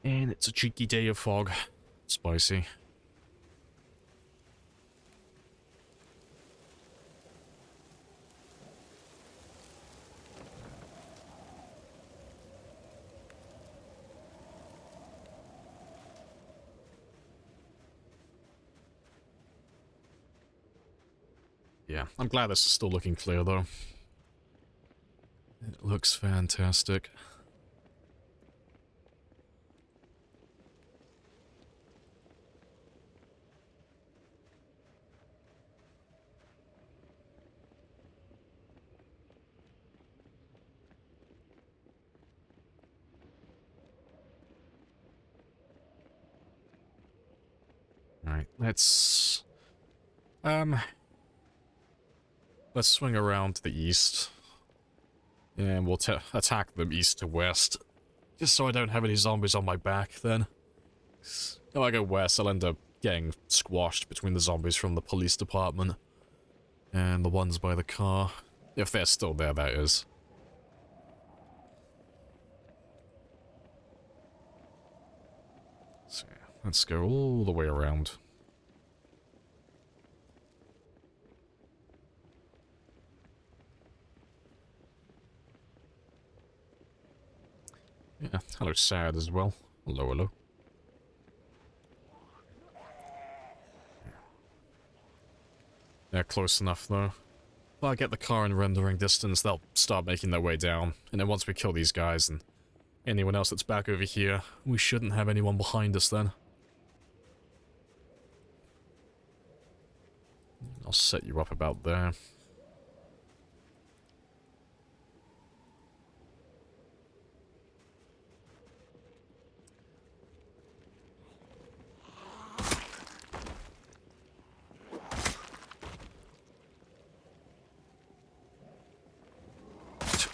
And it's a cheeky day of fog. Spicy. Yeah, I'm glad this is still looking clear, though. It looks fantastic. Alright, let's swing around to the east. And we'll attack them east to west. Just so I don't have any zombies on my back, then. If I go west, I'll end up getting squashed between the zombies from the police department and the ones by the car. If they're still there, that is. So, let's go all the way around. Yeah, hello Sad as well. Hello, hello. They're close enough, though. If I get the car in rendering distance, they'll start making their way down. And then once we kill these guys and anyone else that's back over here, we shouldn't have anyone behind us then. I'll set you up about there.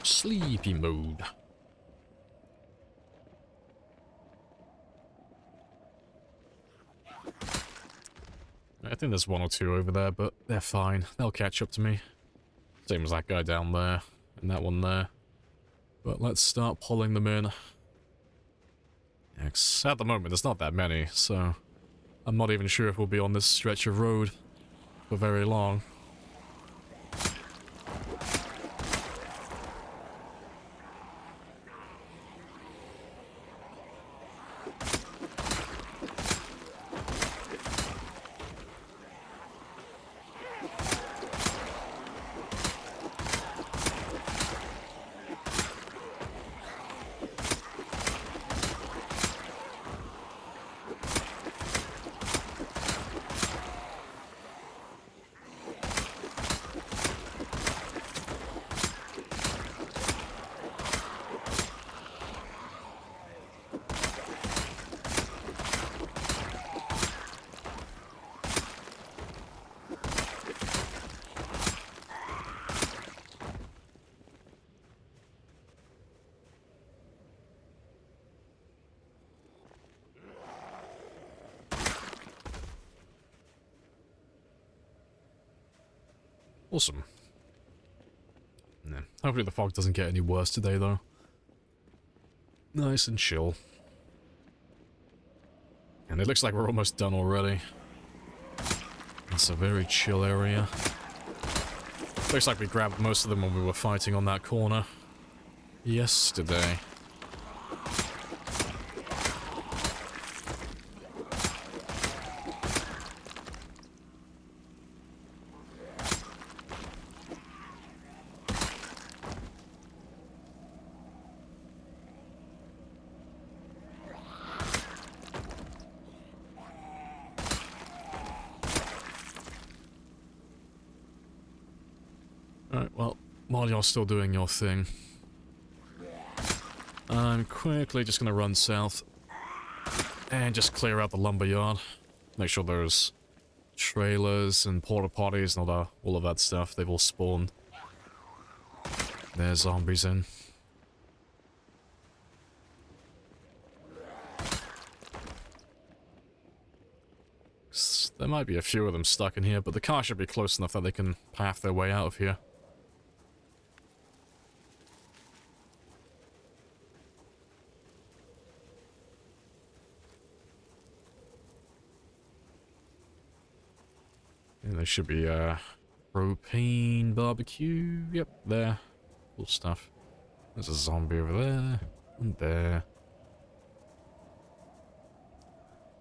Sleepy mode. I think there's one or two over there, but they're fine. They'll catch up to me. Same as that guy down there, and that one there. But let's start pulling them in. At the moment, there's not that many, so I'm not even sure if we'll be on this stretch of road for very long. Awesome. Yeah. Hopefully the fog doesn't get any worse today, though. Nice and chill. And it looks like we're almost done already. It's a very chill area. Looks like we grabbed most of them when we were fighting on that corner yesterday. Alright, well, while you're still doing your thing, I'm quickly just gonna run south and just clear out the lumberyard. Make sure there's trailers and porta potties and all of that stuff. They've all spawned. There's zombies in. There might be a few of them stuck in here, but the car should be close enough that they can path their way out of here. And there should be a propane barbecue. Yep, there. Cool stuff. There's a zombie over there. And there.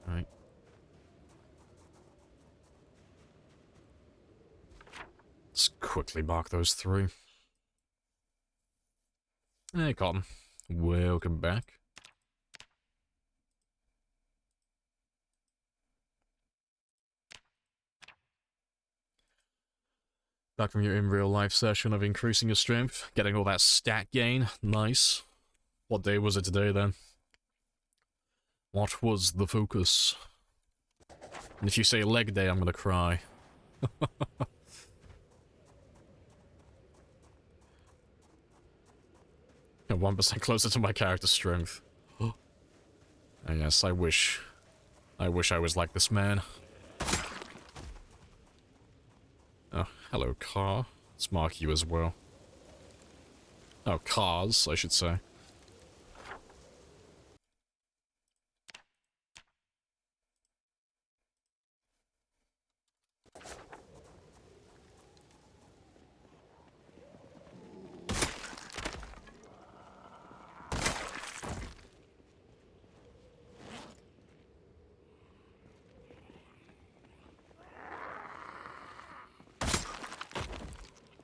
Right. Let's quickly mark those three. Hey, Cotton. Welcome back. Back from your in real life session of increasing your strength, getting all that stat gain. Nice. What day was it today then? What was the focus? And if you say leg day, I'm gonna cry. And 1% closer to my character strength. And yes, I wish I was like this man. Oh, hello, car. Let's mark you as well. Oh, cars, I should say.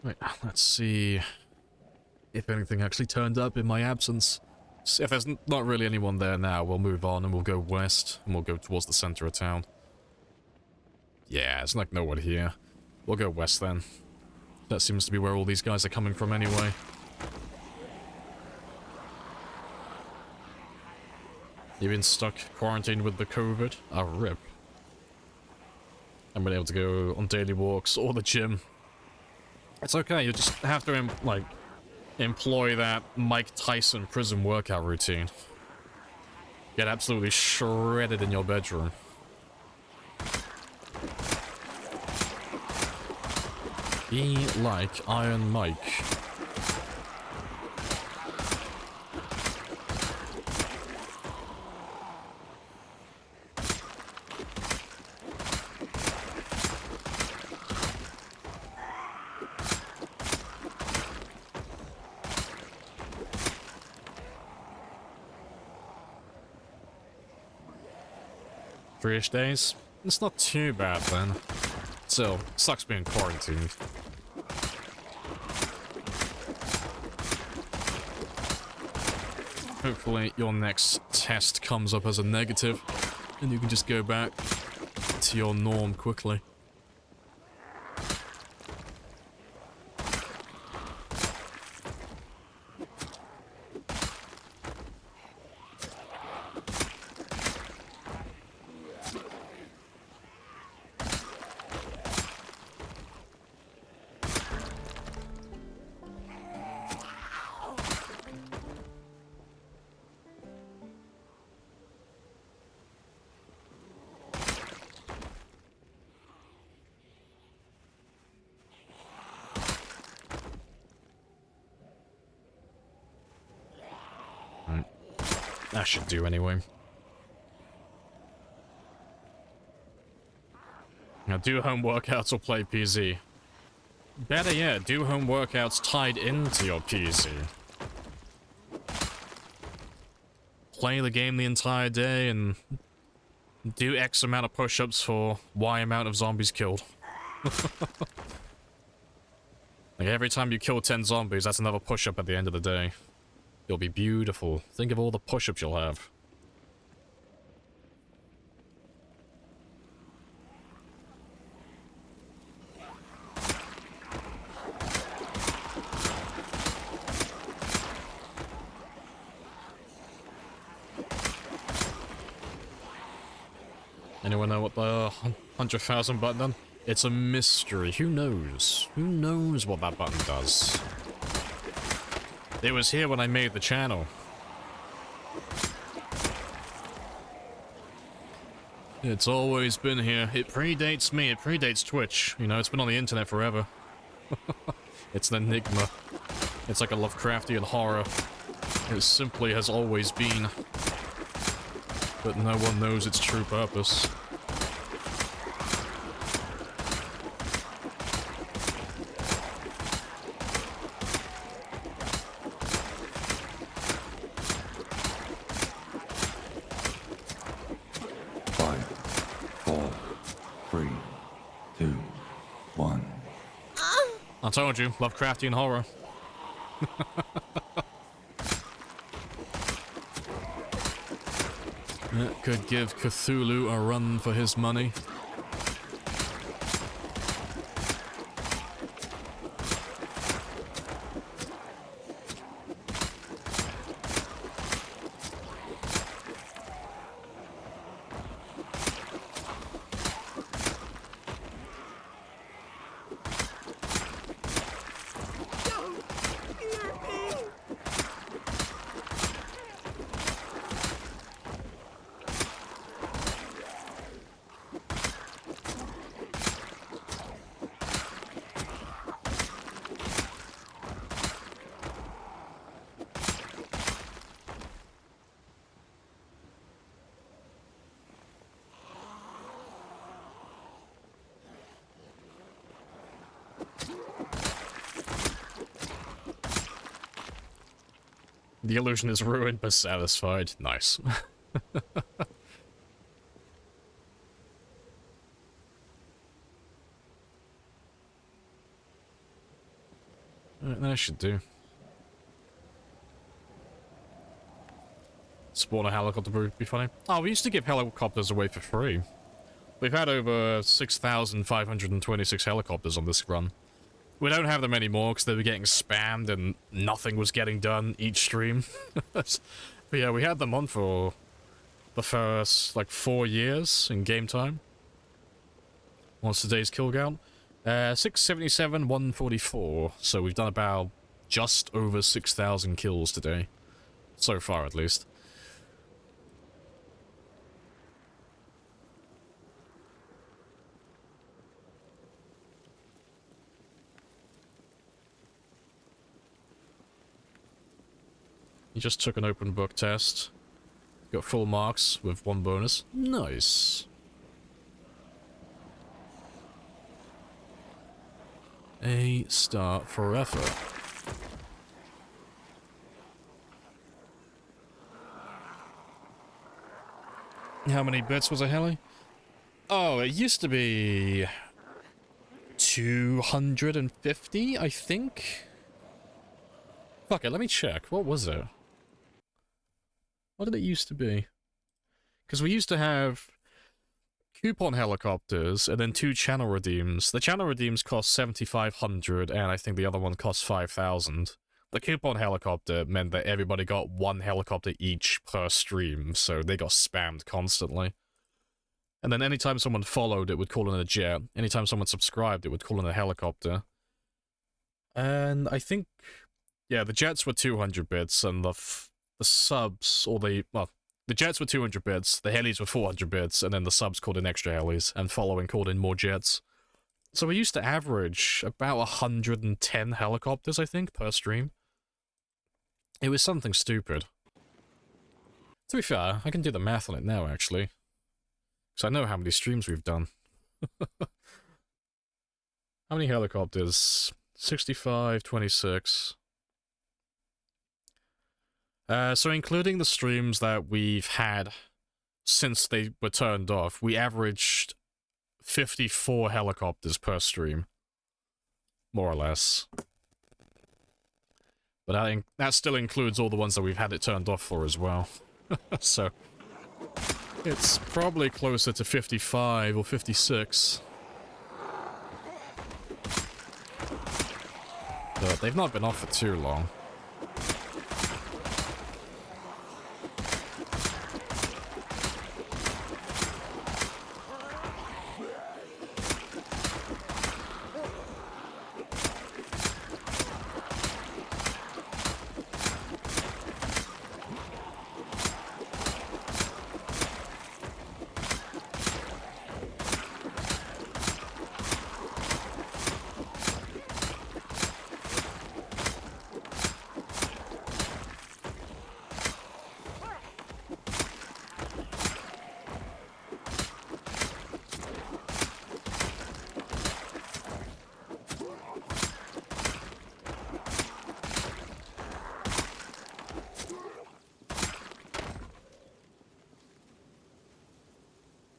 Wait, let's see if anything actually turned up in my absence. So if there's not really anyone there now, we'll move on and we'll go west and we'll go towards the center of town. Yeah, it's like no one here. We'll go west then. That seems to be where all these guys are coming from anyway. You've been stuck quarantined with the COVID? Ah, rip. I've been able to go on daily walks or the gym. It's okay, you just have to, like, employ that Mike Tyson prison workout routine. Get absolutely shredded in your bedroom. Be like Iron Mike. Three-ish days? It's not too bad then. Still, sucks being quarantined. Hopefully your next test comes up as a negative, and you can just go back to your norm quickly. That should do anyway. Now do home workouts or play PZ. Better yet, do home workouts tied into your PZ. Play the game the entire day and do X amount of push-ups for Y amount of zombies killed. Like every time you kill 10 zombies, that's another push-up at the end of the day. You'll be beautiful. Think of all the push-ups you'll have. Anyone know what the 100,000 button done? It's a mystery. Who knows? Who knows what that button does? It was here when I made the channel. It's always been here. It predates me. It predates Twitch. You know, it's been on the internet forever. It's an enigma. It's like a Lovecraftian horror. It simply has always been. But no one knows its true purpose. I told you, Lovecraftian horror. That could give Cthulhu a run for his money. The illusion is ruined but satisfied. Nice. That should do. Spawn a helicopter would be funny. Oh, we used to give helicopters away for free. We've had over 6,526 helicopters on this run. We don't have them anymore because they were getting spammed and nothing was getting done each stream. But yeah, we had them on for the first, like, 4 years in game time. What's today's kill count? 677, 144. So we've done about just over 6,000 kills today. So far, at least. You just took an open book test. Got full marks with 1 bonus. Nice. A star for effort. How many bits was a heli? Oh, it used to be 250, I think. Fuck it, let me check. What was it? What did it used to be? Because we used to have coupon helicopters and then 2 channel redeems. The channel redeems cost 7,500 and I think the other one cost 5,000. The coupon helicopter meant that everybody got 1 helicopter each per stream, so they got spammed constantly. And then anytime someone followed, it would call in a jet. Anytime someone subscribed, it would call in a helicopter. And I think, yeah, the jets were 200 bits and the subs, or the jets were 200 bits, the helis were 400 bits, and then the subs called in extra helis, and following called in more jets. So we used to average about 110 helicopters, I think, per stream. It was something stupid. To be fair, I can do the math on it now, actually. Because I know how many streams we've done. How many helicopters? 65, 26... so including the streams that we've had since they were turned off, we averaged 54 helicopters per stream. More or less. But that still includes all the ones that we've had it turned off for as well. So, it's probably closer to 55 or 56. But they've not been off for too long.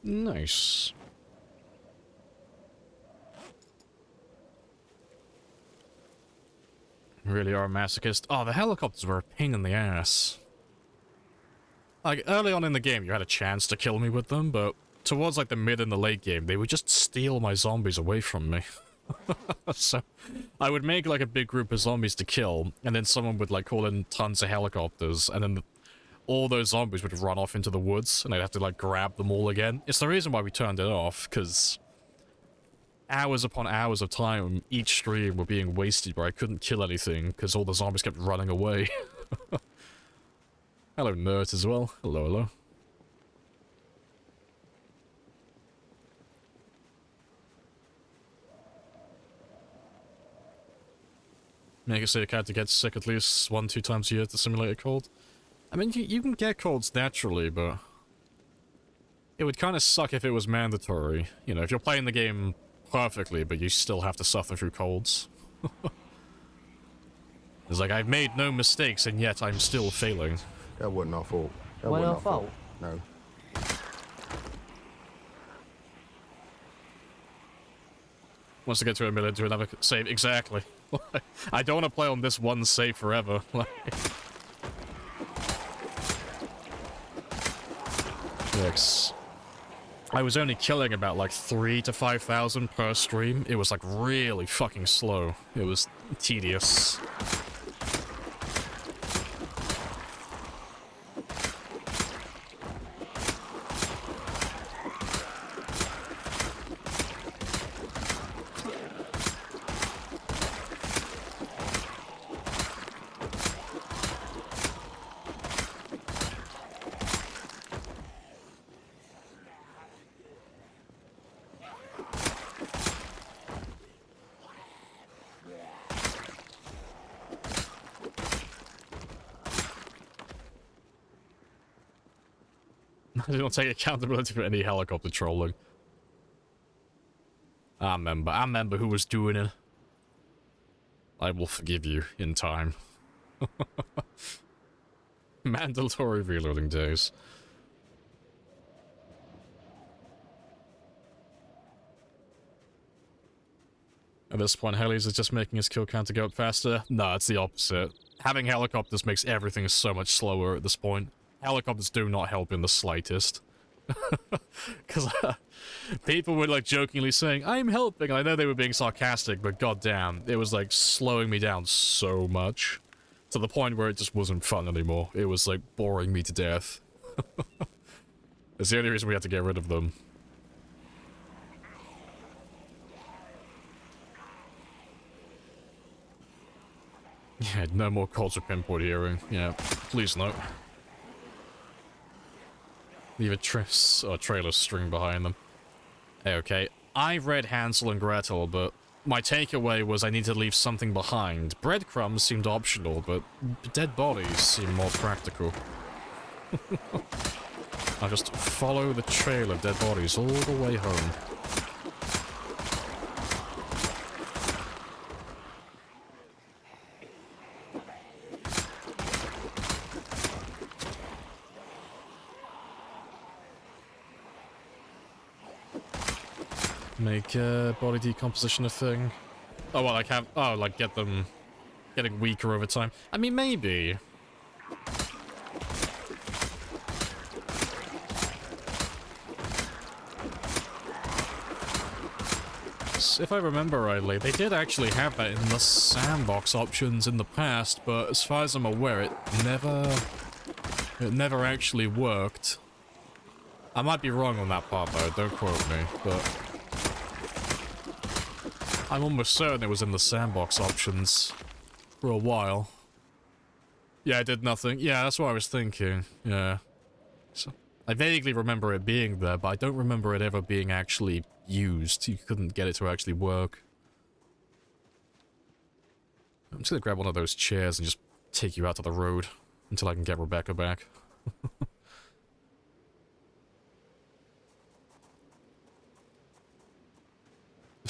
Nice. Really are a masochist. Oh, the helicopters were a pain in the ass. Like, early on in the game, you had a chance to kill me with them, but towards, like, the mid and the late game, they would just steal my zombies away from me. So, I would make, like, a big group of zombies to kill, and then someone would, like, call in tons of helicopters, and then all those zombies would run off into the woods, and I'd have to, like, grab them all again. It's the reason why we turned it off, because hours upon hours of time, each stream were being wasted where I couldn't kill anything, because all the zombies kept running away. Hello, Nerd, as well. Hello, hello. Make it so your character gets sick at least 1-2 times a year to simulate a cold. I mean, you can get colds naturally, but it would kind of suck if it was mandatory. You know, if you're playing the game perfectly, but you still have to suffer through colds. It's like, I've made no mistakes, and yet I'm still failing. That wasn't our fault. That Wasn't wasn't our our fault. No. Wants to get to a minute to another save. Exactly. I don't want to play on this one save forever. Yes. I was only killing about like 3,000 to 5,000 per stream. It was like really fucking slow. It was tedious. I don't take accountability for any helicopter trolling. I remember who was doing it. I will forgive you in time. Mandatory reloading days. At this point, helis is just making his kill counter go up faster. No, it's the opposite. Having helicopters makes everything so much slower at this point. Helicopters do not help in the slightest. Because people were like jokingly saying, I'm helping. I know they were being sarcastic, but goddamn, it was like slowing me down so much. To the point where it just wasn't fun anymore. It was like boring me to death. It's the only reason we had to get rid of them. Yeah, no more calls for pinpoint hearing. Yeah, please no. Leave a trailer string behind them. Hey, okay. I read Hansel and Gretel, but my takeaway was I need to leave something behind. Breadcrumbs seemed optional, but dead bodies seem more practical. I'll just follow the trail of dead bodies all the way home. Make body decomposition a thing. Oh, well, like have... Oh, like get them getting weaker over time. I mean, maybe. If I remember rightly, they did actually have that in the sandbox options in the past, but as far as I'm aware, it never actually worked. I might be wrong on that part, though. Don't quote me, but I'm almost certain it was in the sandbox options for a while. Yeah, it did nothing. Yeah, that's what I was thinking. Yeah. So, I vaguely remember it being there, but I don't remember it ever being actually used. You couldn't get it to actually work. I'm just gonna grab one of those chairs and just take you out to the road until I can get Rebecca back.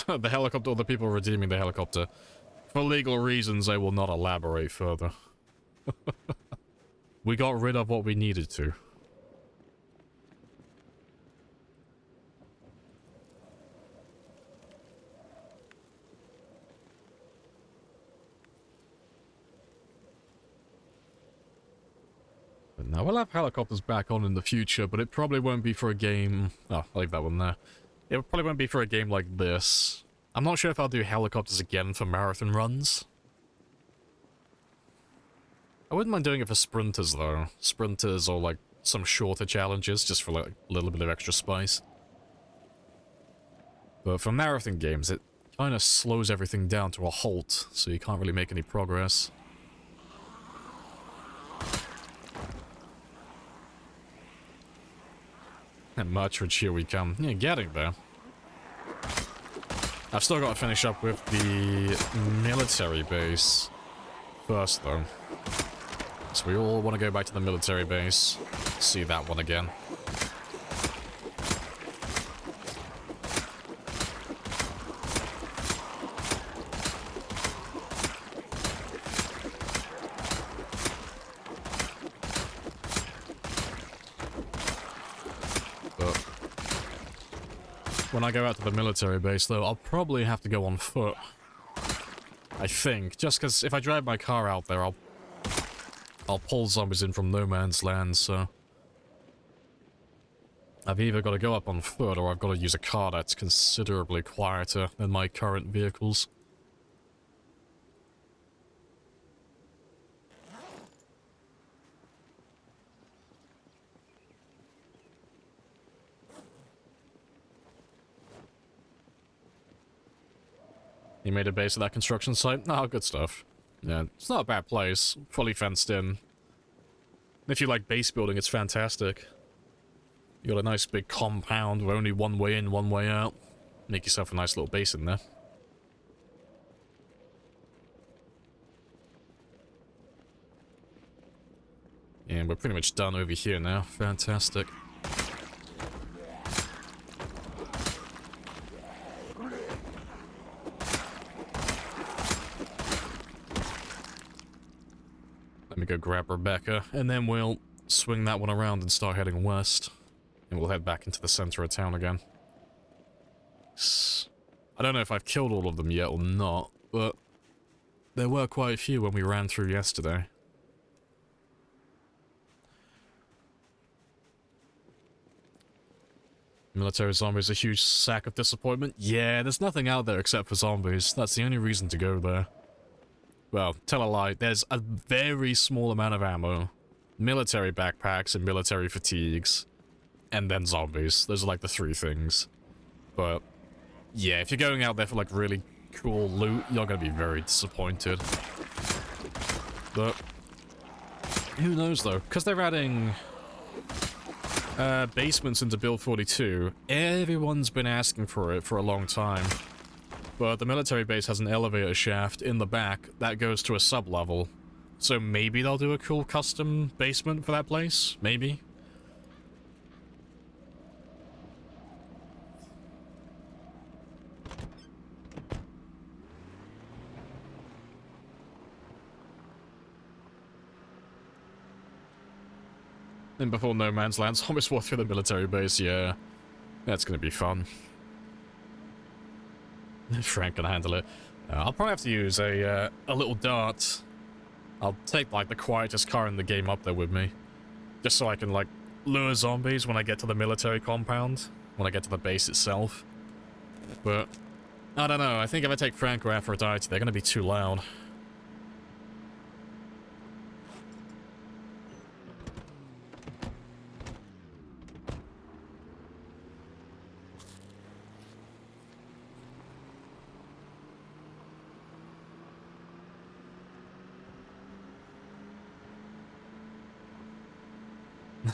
The helicopter, or the people redeeming the helicopter. For legal reasons, I will not elaborate further. We got rid of what we needed to. But now we'll have helicopters back on in the future, but it probably won't be for a game... Oh, I'll leave that one there. It probably won't be for a game like this. I'm not sure if I'll do helicopters again for marathon runs. I wouldn't mind doing it for sprinters, though. Sprinters or, like, some shorter challenges, just for, like, a little bit of extra spice. But for marathon games, it kind of slows everything down to a halt, so you can't really make any progress. And Marchridge, here we come. Yeah, getting there. I've still got to finish up with the military base first, though. So we all want to go back to the military base, see that one again. When I go out to the military base, though, I'll probably have to go on foot. I think. Just because if I drive my car out there, I'll pull zombies in from no man's land, so... I've either got to go up on foot, or I've got to use a car that's considerably quieter than my current vehicles. You made a base at that construction site? Oh, good stuff. Yeah, it's not a bad place. Fully fenced in. If you like base building, it's fantastic. You got a nice big compound with only one way in, one way out. Make yourself a nice little base in there. And we're pretty much done over here now. Fantastic. Let me go grab Rebecca, and then we'll swing that one around and start heading west. And we'll head back into the center of town again. I don't know if I've killed all of them yet or not, but there were quite a few when we ran through yesterday. Military zombies, a huge sack of disappointment? Yeah, there's nothing out there except for zombies. That's the only reason to go there. Well, tell a lie, there's a very small amount of ammo, military backpacks and military fatigues, and then zombies. Those are like the three things. But, yeah, if you're going out there for like really cool loot, you're gonna be very disappointed. But, who knows though, because they're adding basements into Build 42, everyone's been asking for it for a long time. But the military base has an elevator shaft in the back that goes to a sub-level. So maybe they'll do a cool custom basement for that place? Maybe? And before No Man's Land, zombies walk through the military base, yeah. That's gonna be fun. Frank can handle it. I'll probably have to use a little dart. I'll take, like, the quietest car in the game up there with me. Just so I can, like, lure zombies when I get to the military compound. When I get to the base itself. But, I don't know. I think if I take Frank or Aphrodite, they're gonna be too loud.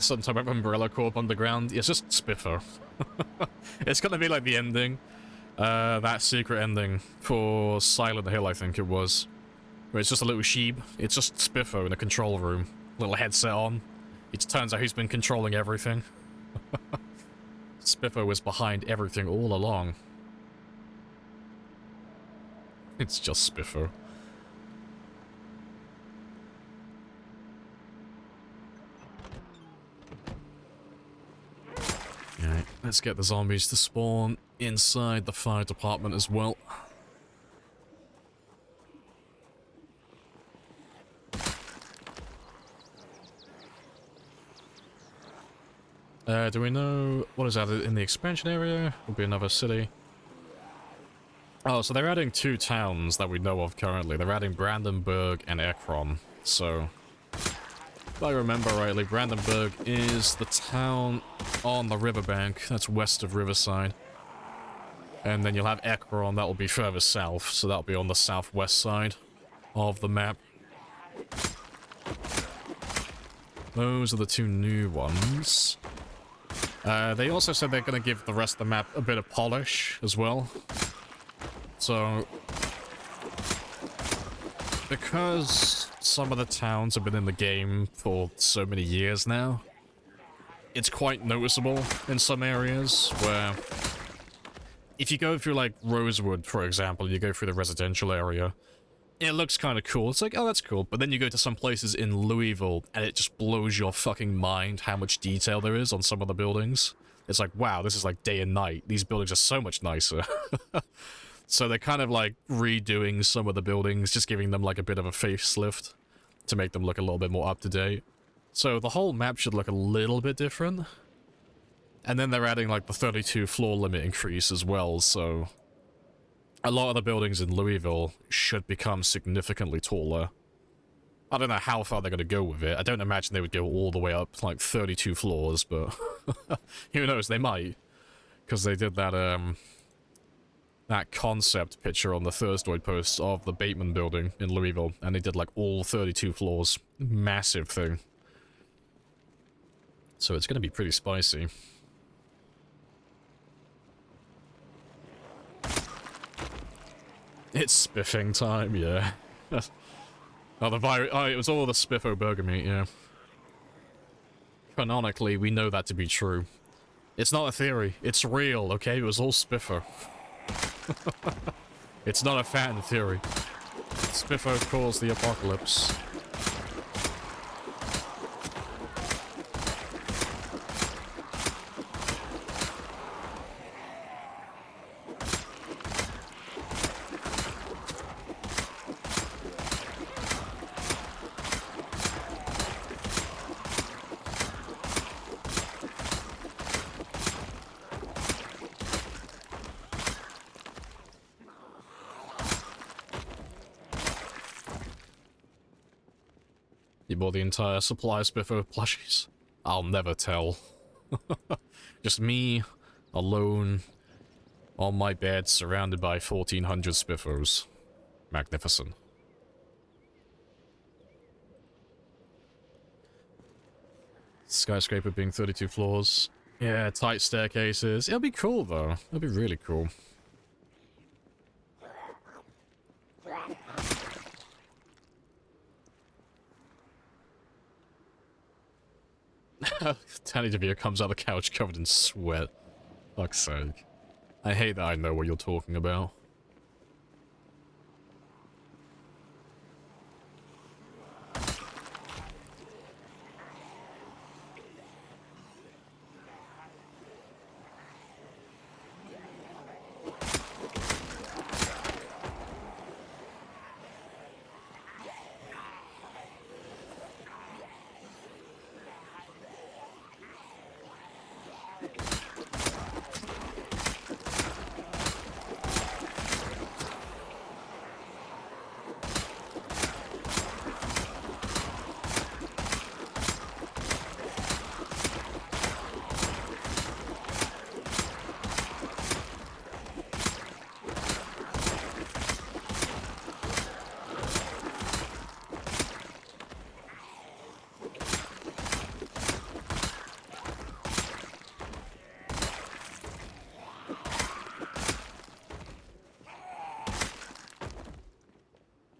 Some type of Umbrella Corp underground. It's just Spiffo. It's gonna be like the ending. That secret ending for Silent Hill, I think it was. Where it's just a little sheep. It's just Spiffo in a control room. Little headset on. It turns out he's been controlling everything. Spiffo was behind everything all along. It's just Spiffo. Alright, let's get the zombies to spawn inside the fire department as well. Do we know what is added in the expansion area? Will be another city. Oh, so they're adding two towns that we know of currently. They're adding Brandenburg and Ekron. So, if I remember rightly, Brandenburg is the town on the riverbank. That's west of Riverside. And then you'll have Ekron, that will be further south. So that'll be on the southwest side of the map. Those are the two new ones. They also said they're going to give the rest of the map a bit of polish as well. So, because some of the towns have been in the game for so many years now, it's quite noticeable in some areas where if you go through like Rosewood, for example, you go through the residential area, it looks kind of cool. It's like, oh, that's cool. But then you go to some places in Louisville and it just blows your fucking mind how much detail there is on some of the buildings. It's like, wow, this is like day and night. These buildings are so much nicer. So they're kind of like redoing some of the buildings, just giving them like a bit of a facelift to make them look a little bit more up to date. So the whole map should look a little bit different. And then they're adding like the 32 floor limit increase as well, so a lot of the buildings in Louisville should become significantly taller. I don't know how far they're going to go with it. I don't imagine they would go all the way up like 32 floors, but who knows, they might. Because they did that, that concept picture on the Thursdoid post of the Bateman building in Louisville, and they did like all 32 floors. Massive thing. So it's going to be pretty spicy. It's spiffing time, yeah. Oh, the virus. Oh, it was all the Spiffo burger meat, yeah. Canonically, we know that to be true. It's not a theory. It's real, okay? It was all Spiffo. It's not a fan theory. Spiffo caused the apocalypse. You bought the entire supply of Spiffo plushies? I'll never tell. Just me, alone, on my bed, surrounded by 1,400 Spiffos. Magnificent. Skyscraper being 32 floors. Yeah, tight staircases. It'll be cool, though. It'll be really cool. Danny DeVito comes out of the couch covered in sweat. Fuck's sake. I hate that I know what you're talking about.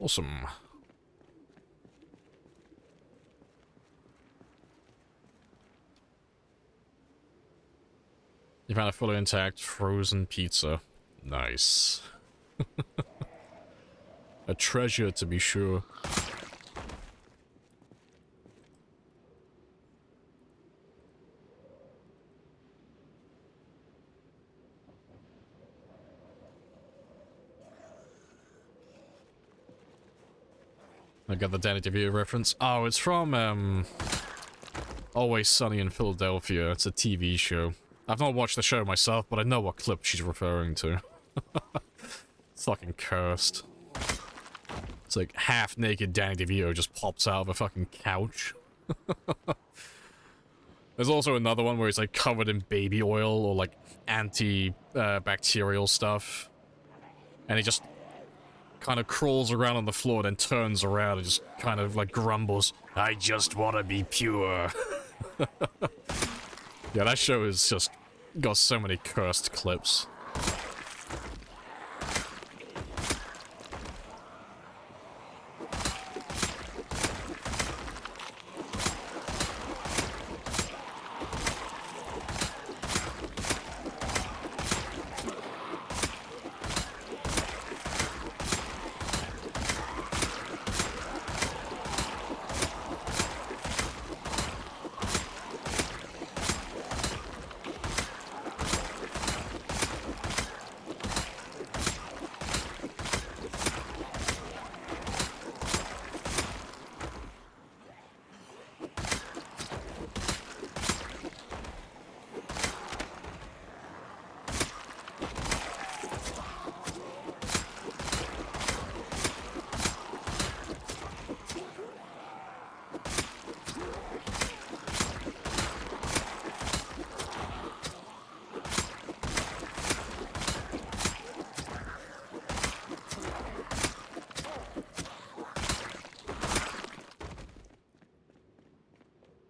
Awesome. You found a fully intact frozen pizza. Nice. A treasure, to be sure. I got the Danny DeVito reference. Oh, it's from, Always Sunny in Philadelphia. It's a TV show. I've not watched the show myself, but I know what clip she's referring to. It's fucking cursed. It's like half-naked Danny DeVito just pops out of a fucking couch. There's also another one where he's like covered in baby oil or like anti-bacterial stuff. And he just kind of crawls around on the floor, then turns around and just kind of like grumbles, "I just want to be pure." Yeah, that show has just got so many cursed clips.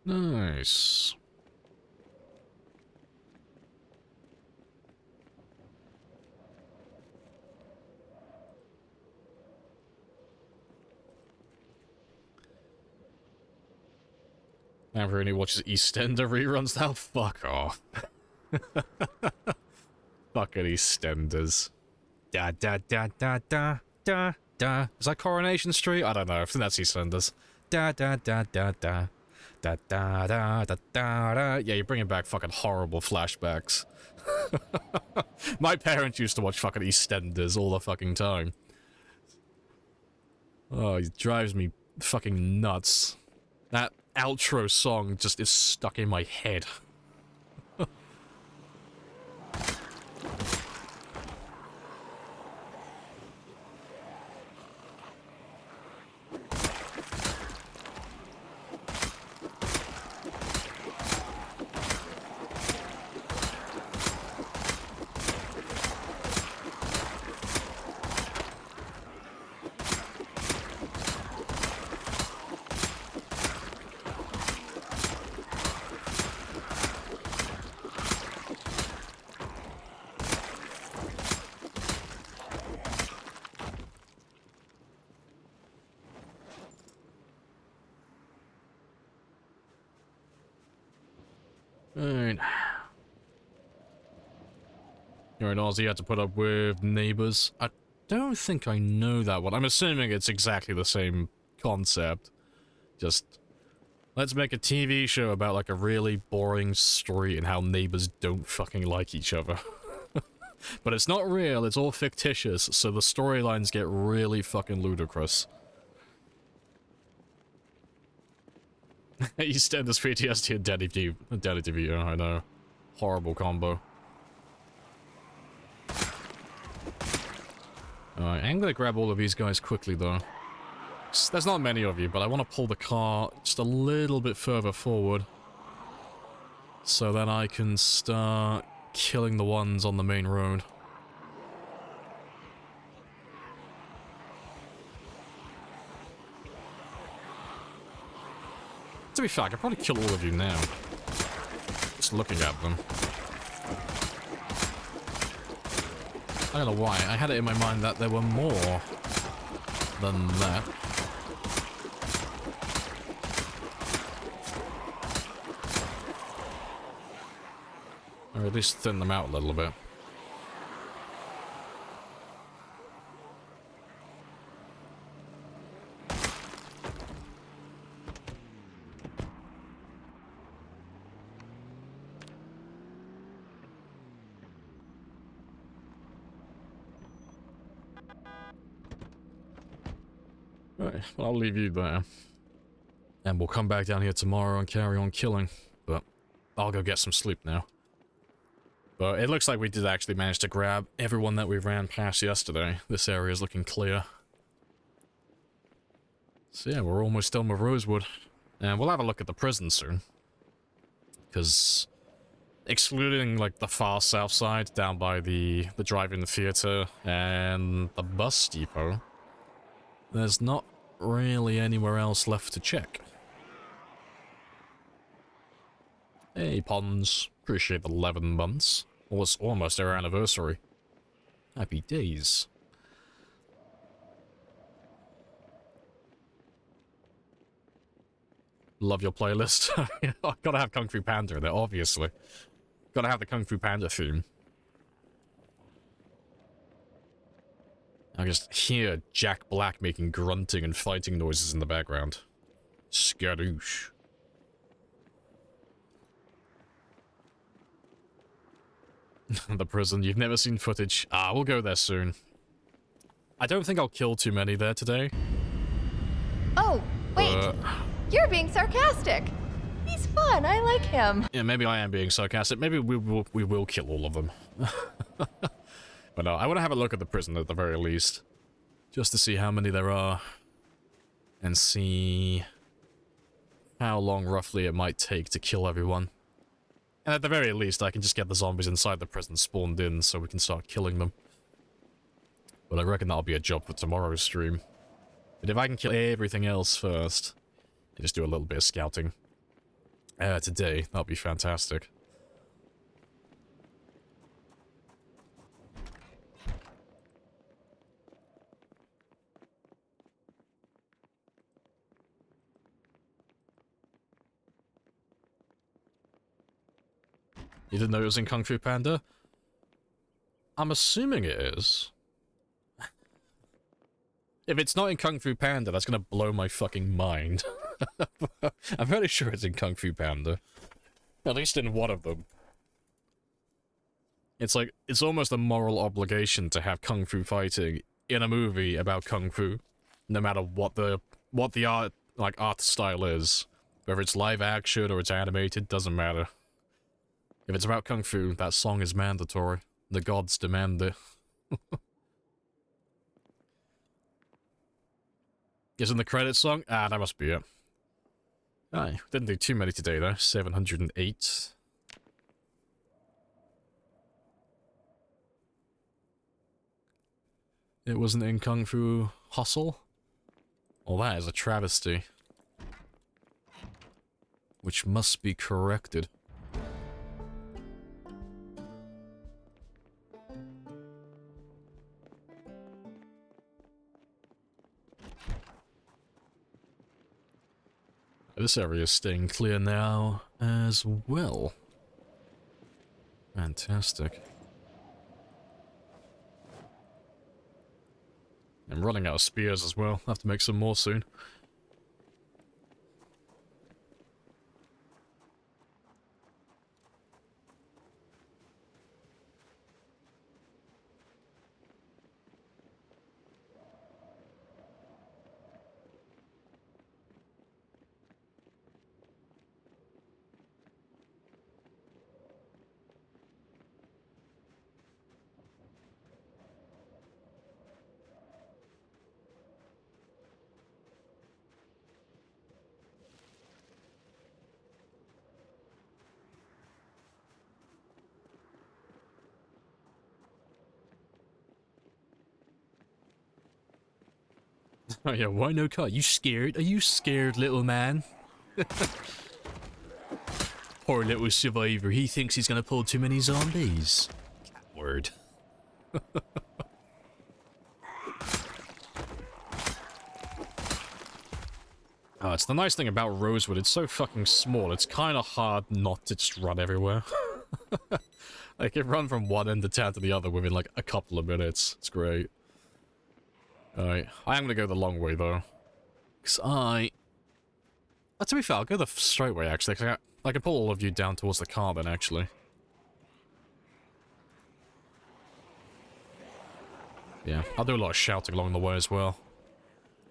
Nice. Never really watches EastEnder reruns now. Fuck off. Fucking EastEnders. Da da da da da da da. Is that Coronation Street? I don't know. I think that's EastEnders. Da da da da da. Da da da da da da. Yeah, you're bringing back fucking horrible flashbacks. My parents used to watch fucking EastEnders all the fucking time. Oh, it drives me fucking nuts. That outro song just is stuck in my head. Alright. You're in Aussie, you had to put up with neighbors. I don't think I know that one. I'm assuming it's exactly the same concept. Just, let's make a TV show about like a really boring story and how neighbors don't fucking like each other. But it's not real, it's all fictitious, so the storylines get really fucking ludicrous. EastEnders, PTSD, and Daddy TV, I know. Horrible combo. Alright, I'm gonna grab all of these guys quickly, though. There's not many of you, but I want to pull the car just a little bit further forward. So then I can start killing the ones on the main road. To be fair, I could probably kill all of you now. Just looking at them. I don't know why, I had it in my mind that there were more than that. Or at least thin them out a little bit. Right, well, I'll leave you there. And we'll come back down here tomorrow and carry on killing. But I'll go get some sleep now. But it looks like we did actually manage to grab everyone that we ran past yesterday. This area is looking clear. So yeah, we're almost done with Rosewood. And we'll have a look at the prison soon. Because excluding like the far south side down by the drive-in theater and the bus depot, there's not really anywhere else left to check. Hey, Pons. Appreciate the 11 months. Well, it's almost our anniversary. Happy days. Love your playlist. I've gotta have Kung Fu Panda in it, obviously. Gotta have the Kung Fu Panda theme. I just hear Jack Black making grunting and fighting noises in the background. Skadoosh. The prison. You've never seen footage. Ah, we'll go there soon. I don't think I'll kill too many there today. Oh, wait. You're being sarcastic. He's fun. I like him. Yeah, maybe I am being sarcastic. Maybe we will kill all of them. But no, I want to have a look at the prison at the very least. Just to see how many there are. And see how long roughly it might take to kill everyone. And at the very least, I can just get the zombies inside the prison spawned in so we can start killing them. But I reckon that'll be a job for tomorrow's stream. But if I can kill everything else first, I just do a little bit of scouting. today. That'll be fantastic. You didn't know it was in Kung Fu Panda? I'm assuming it is. If it's not in Kung Fu Panda, that's gonna blow my fucking mind. I'm pretty sure it's in Kung Fu Panda. At least in one of them. It's like, it's almost a moral obligation to have Kung Fu fighting in a movie about Kung Fu. No matter what the art, like, art style is. Whether it's live action or it's animated, doesn't matter. If it's about Kung Fu, that song is mandatory. The gods demand it. Isn't the credits song? Ah, that must be it. Aye, didn't do too many today though. 708. It wasn't in Kung Fu Hustle? Well, that is a travesty. Which must be corrected. This area is staying clear now as well. Fantastic. I'm running out of spears as well. I'll have to make some more soon. Oh yeah, why no car? You scared? Are you scared, little man? Poor little survivor, he thinks he's gonna pull too many zombies. Word. Oh, it's the nice thing about Rosewood, it's so fucking small, it's kind of hard not to just run everywhere. I can run from one end of town to the other within like a couple of minutes. It's great. Alright, I am gonna go the long way though. Because to be fair, I'll go the straight way actually, because I can pull all of you down towards the car then actually. Yeah, I'll do a lot of shouting along the way as well.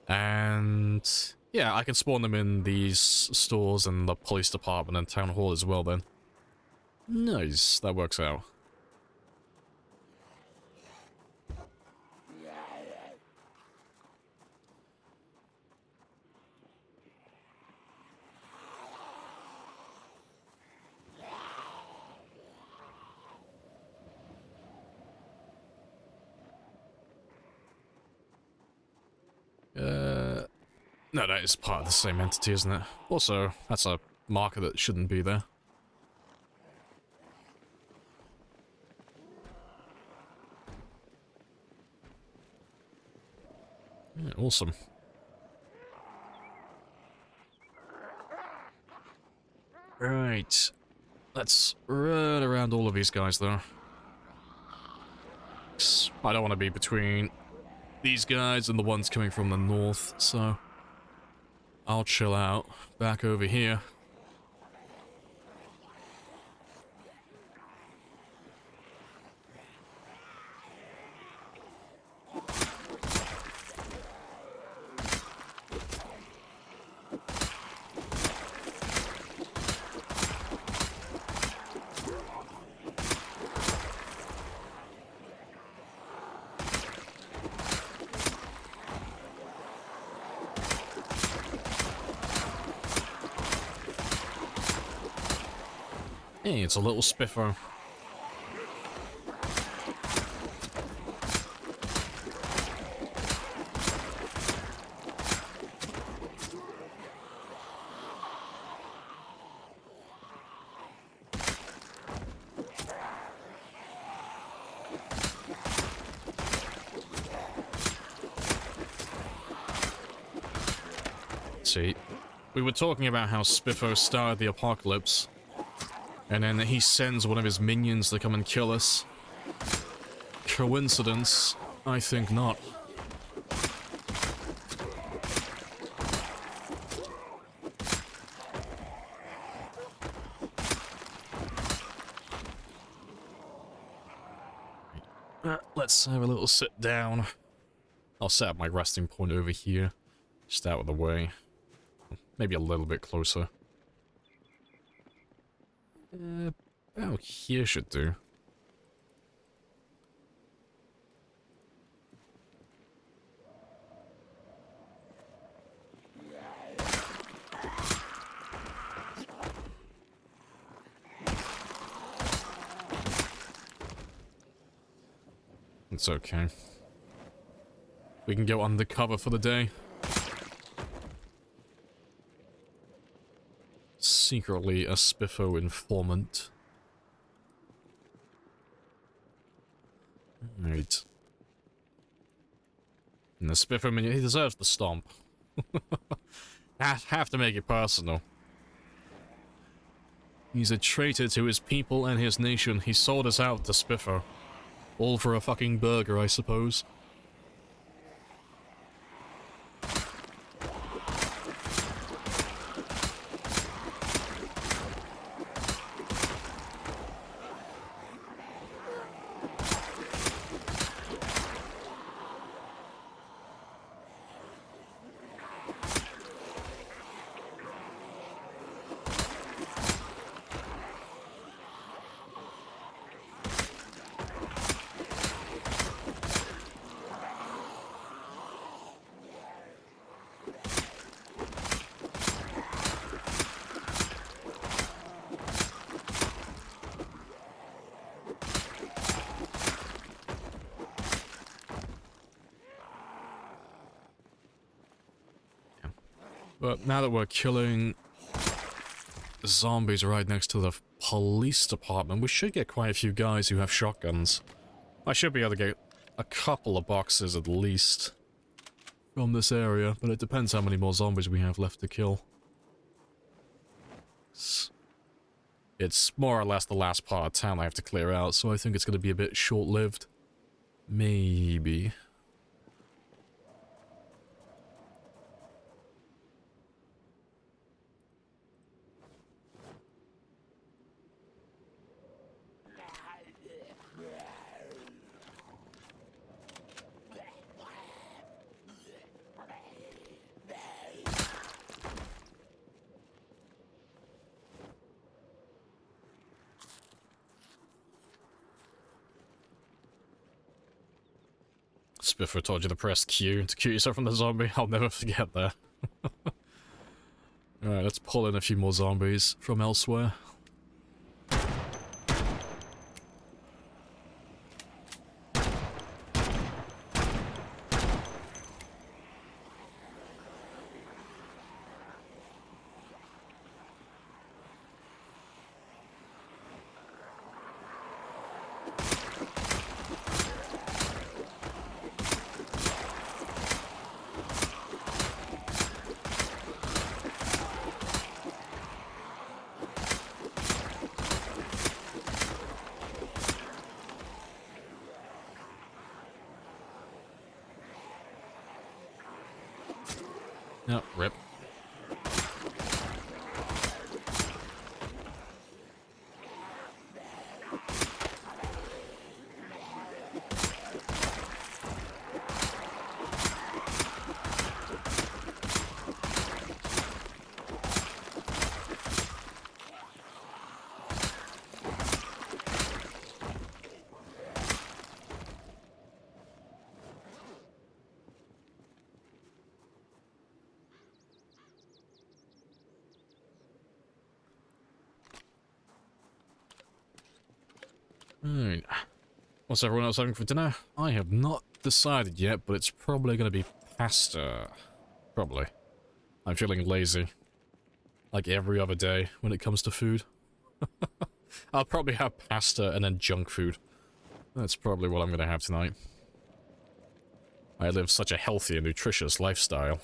And yeah, I can spawn them in these stores and the police department and town hall as well then. Nice, that works out. No, that is part of the same entity, isn't it? Also, that's a marker that shouldn't be there. Yeah, awesome. Right. Let's run around all of these guys, though. I don't want to be between these guys and the ones coming from the north, so I'll chill out back over here. Hey, it's a little spiffer. See, we were talking about how Spiffo started the apocalypse, and then he sends one of his minions to come and kill us. Coincidence? I think not. Let's have a little sit down. I'll set up my resting point over here, just out of the way. Maybe a little bit closer. About here should do. It's okay. We can go undercover for the day. Secretly a Spiffo informant. Right. And the Spiffo minion, he deserves the stomp. Have to make it personal. He's a traitor to his people and his nation. He sold us out to Spiffo. All for a fucking burger, I suppose. But now that we're killing zombies right next to the police department, we should get quite a few guys who have shotguns. I should be able to get a couple of boxes at least from this area, but it depends how many more zombies we have left to kill. It's more or less the last part of town I have to clear out, so I think it's going to be a bit short-lived. Maybe. Spiffer told you to press Q to cure yourself from the zombie. I'll never forget that. Alright, let's pull in a few more zombies from elsewhere. Oh, rip. Alright. What's everyone else having for dinner? I have not decided yet, but it's probably going to be pasta. Probably. I'm feeling lazy. Like every other day when it comes to food. I'll probably have pasta and then junk food. That's probably what I'm going to have tonight. I live such a healthy and nutritious lifestyle.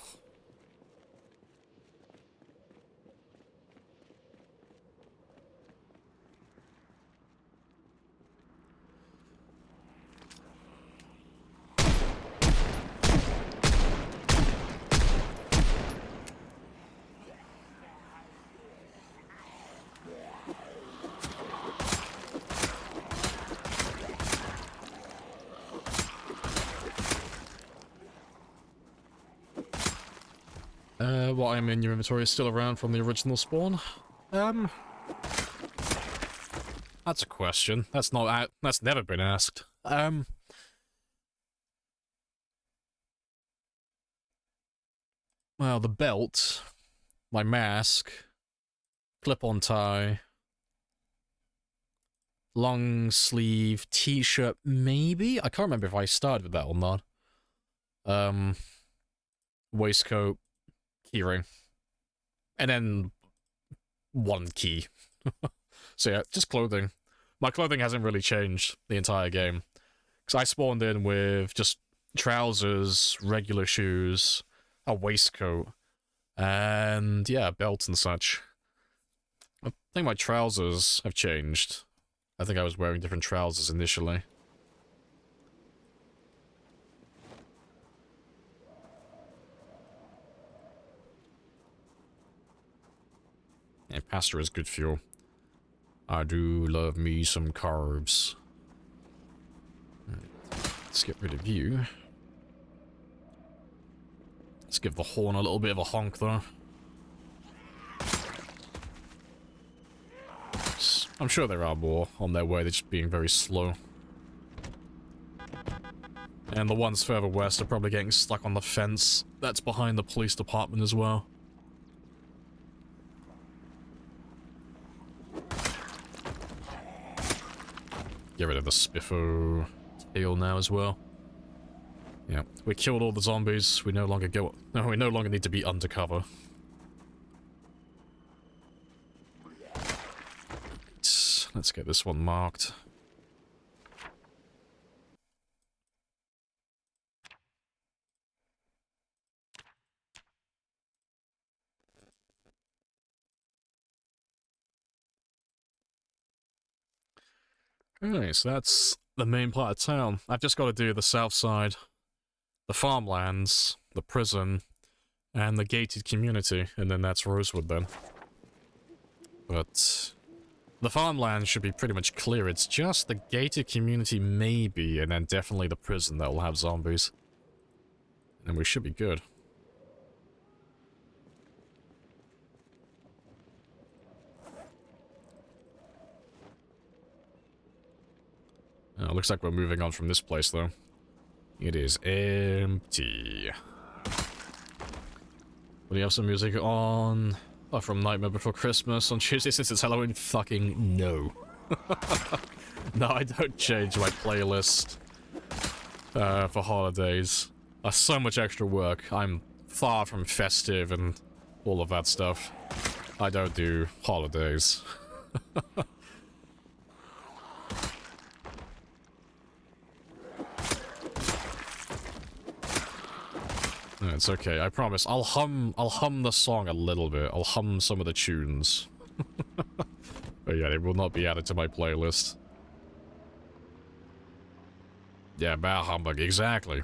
what item in your inventory is still around from the original spawn? That's a question. That's never been asked. Well, the belt, my mask, clip-on tie, long sleeve t-shirt, maybe? I can't remember if I started with that or not. Waistcoat, keyring, and then one key. So yeah, just clothing. My clothing hasn't really changed the entire game. Because I spawned in with just trousers, regular shoes, a waistcoat, and yeah, a belt and such. I think my trousers have changed. I think I was wearing different trousers initially. Yeah, pasta is good fuel. I do love me some carbs. Let's get rid of you. Let's give the horn a little bit of a honk, though. I'm sure there are more on their way, they're just being very slow. And the ones further west are probably getting stuck on the fence that's behind the police department as well. Get rid of the Spiffo tail now as well. Yeah, we killed all the zombies. We no longer need to be undercover. Let's get this one marked. Alright, so that's the main part of town. I've just got to do the south side, the farmlands, the prison, and the gated community, and then that's Rosewood then. But the farmland should be pretty much clear. It's just the gated community maybe, and then definitely the prison that will have zombies. And we should be good. Oh, looks like we're moving on from this place, though. It is empty. Will you have some music on? Oh, from Nightmare Before Christmas on Tuesday since it's Halloween? Fucking no. No, I don't change my playlist for holidays. That's so much extra work. I'm far from festive and all of that stuff. I don't do holidays. No, it's okay, I promise. I'll hum the song a little bit. I'll hum some of the tunes. But yeah, they will not be added to my playlist. Yeah, bah humbug, exactly.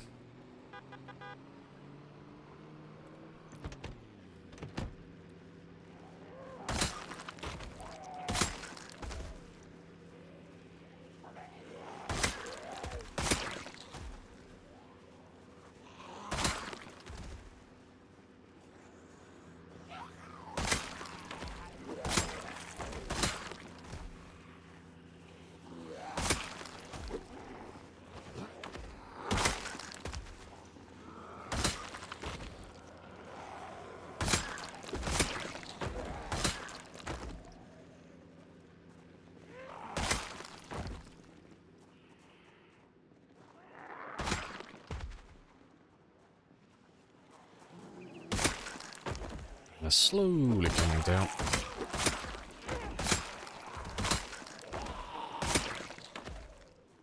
They're slowly coming down.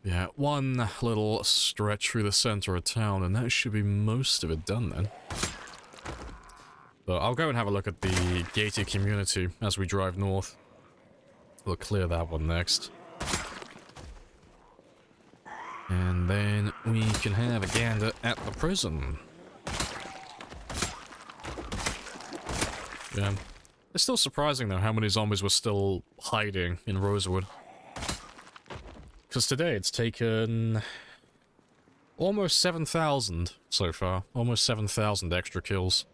Yeah, one little stretch through the center of town, and that should be most of it done then. But I'll go and have a look at the gated community as we drive north. We'll clear that one next. And then we can have a gander at the prison. Yeah. It's still surprising, though, how many zombies were still hiding in Rosewood. Because today it's taken almost 7,000 so far. Almost 7,000 extra kills.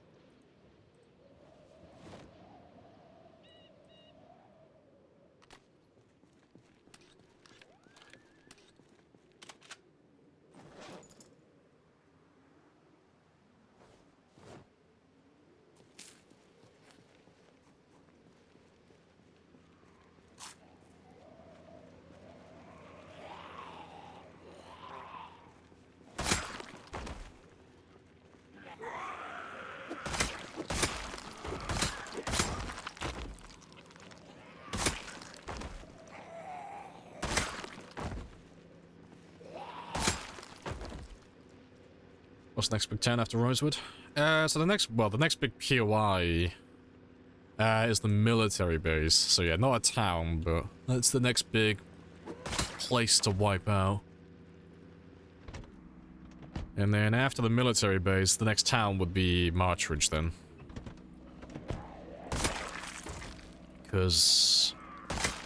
What's the next big town after Rosewood? So the next big POI is the military base. So yeah, not a town, but that's the next big place to wipe out. And then after the military base, the next town would be Marchridge then. Because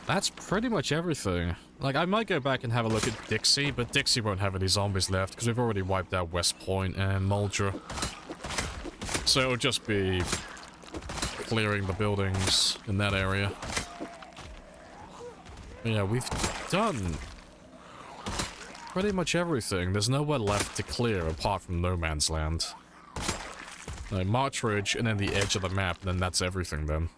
that's pretty much everything. Like, I might go back and have a look at Dixie, but Dixie won't have any zombies left because we've already wiped out West Point and Muldra. So it'll just be clearing the buildings in that area. But yeah, we've done pretty much everything. There's nowhere left to clear apart from No Man's Land. Like, Marchridge and then the edge of the map, and then that's everything then.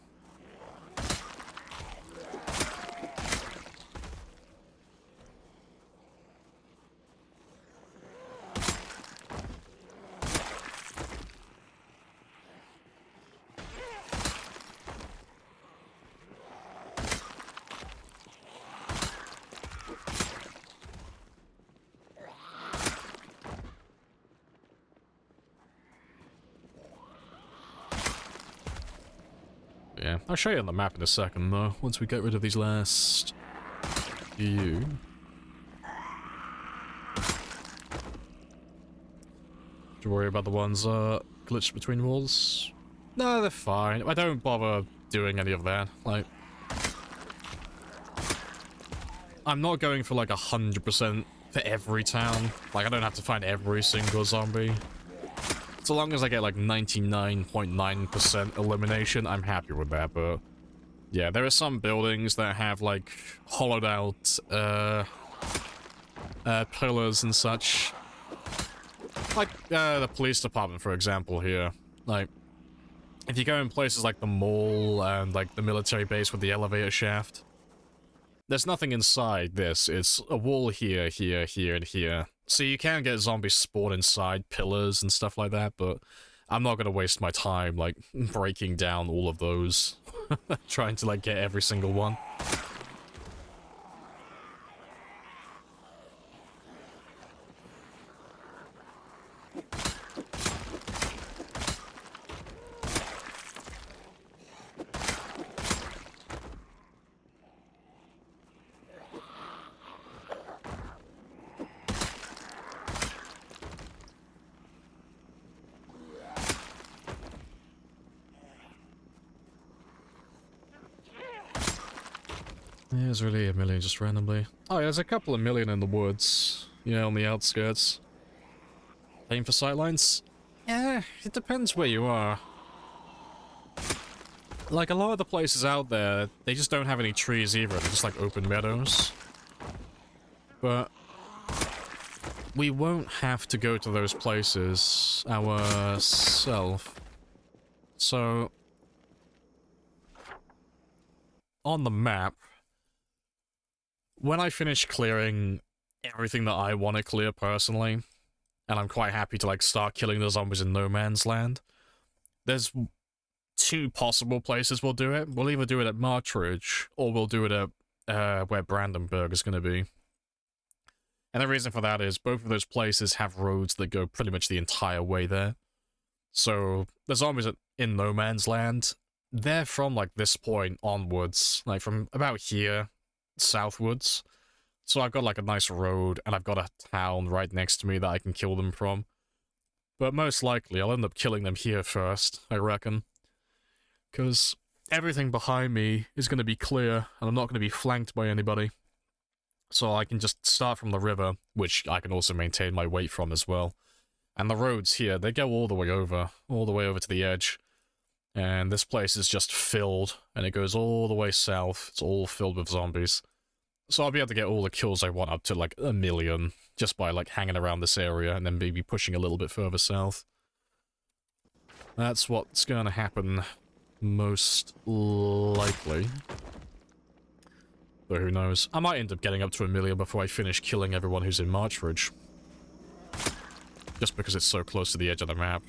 Yeah, I'll show you on the map in a second, though, once we get rid of these last few. Do you worry about the ones glitched between walls? No, they're fine. I don't bother doing any of that. Like, I'm not going for like 100% for every town. Like, I don't have to find every single zombie. So long as I get like 99.9% elimination, I'm happy with that, but yeah, there are some buildings that have like hollowed out pillars and such. Like the police department, for example, here. Like, if you go in places like the mall and like the military base with the elevator shaft, there's nothing inside this. It's a wall here, here, here, and here. So you can get zombies spawn inside pillars and stuff like that, but I'm not gonna waste my time, like, breaking down all of those. Trying to, like, get every single one. Yeah, there's really a million just randomly. Oh, yeah, there's a couple of million in the woods. Yeah, on the outskirts. Aim for sightlines? Yeah, it depends where you are. Like, a lot of the places out there, they just don't have any trees either. They're just like open meadows. But we won't have to go to those places ourselves. So, on the map, when I finish clearing everything that I want to clear personally, and I'm quite happy to like start killing the zombies in No Man's Land, there's two possible places we'll do it. We'll either do it at Marchridge, or we'll do it at where Brandenburg is going to be. And the reason for that is both of those places have roads that go pretty much the entire way there. So the zombies in No Man's Land, they're from like this point onwards, like from about here southwards. So I've got like a nice road and I've got a town right next to me that I can kill them from. But most likely I'll end up killing them here first, I reckon. Because everything behind me is going to be clear and I'm not going to be flanked by anybody. So I can just start from the river, which I can also maintain my weight from as well. And the roads here, they go all the way over to the edge. And this place is just filled, and it goes all the way south. It's all filled with zombies. So I'll be able to get all the kills I want up to like 1 million, just by like hanging around this area, and then maybe pushing a little bit further south. That's what's gonna happen most likely. But who knows? I might end up getting up to 1 million before I finish killing everyone who's in Marchridge. Just because it's so close to the edge of the map.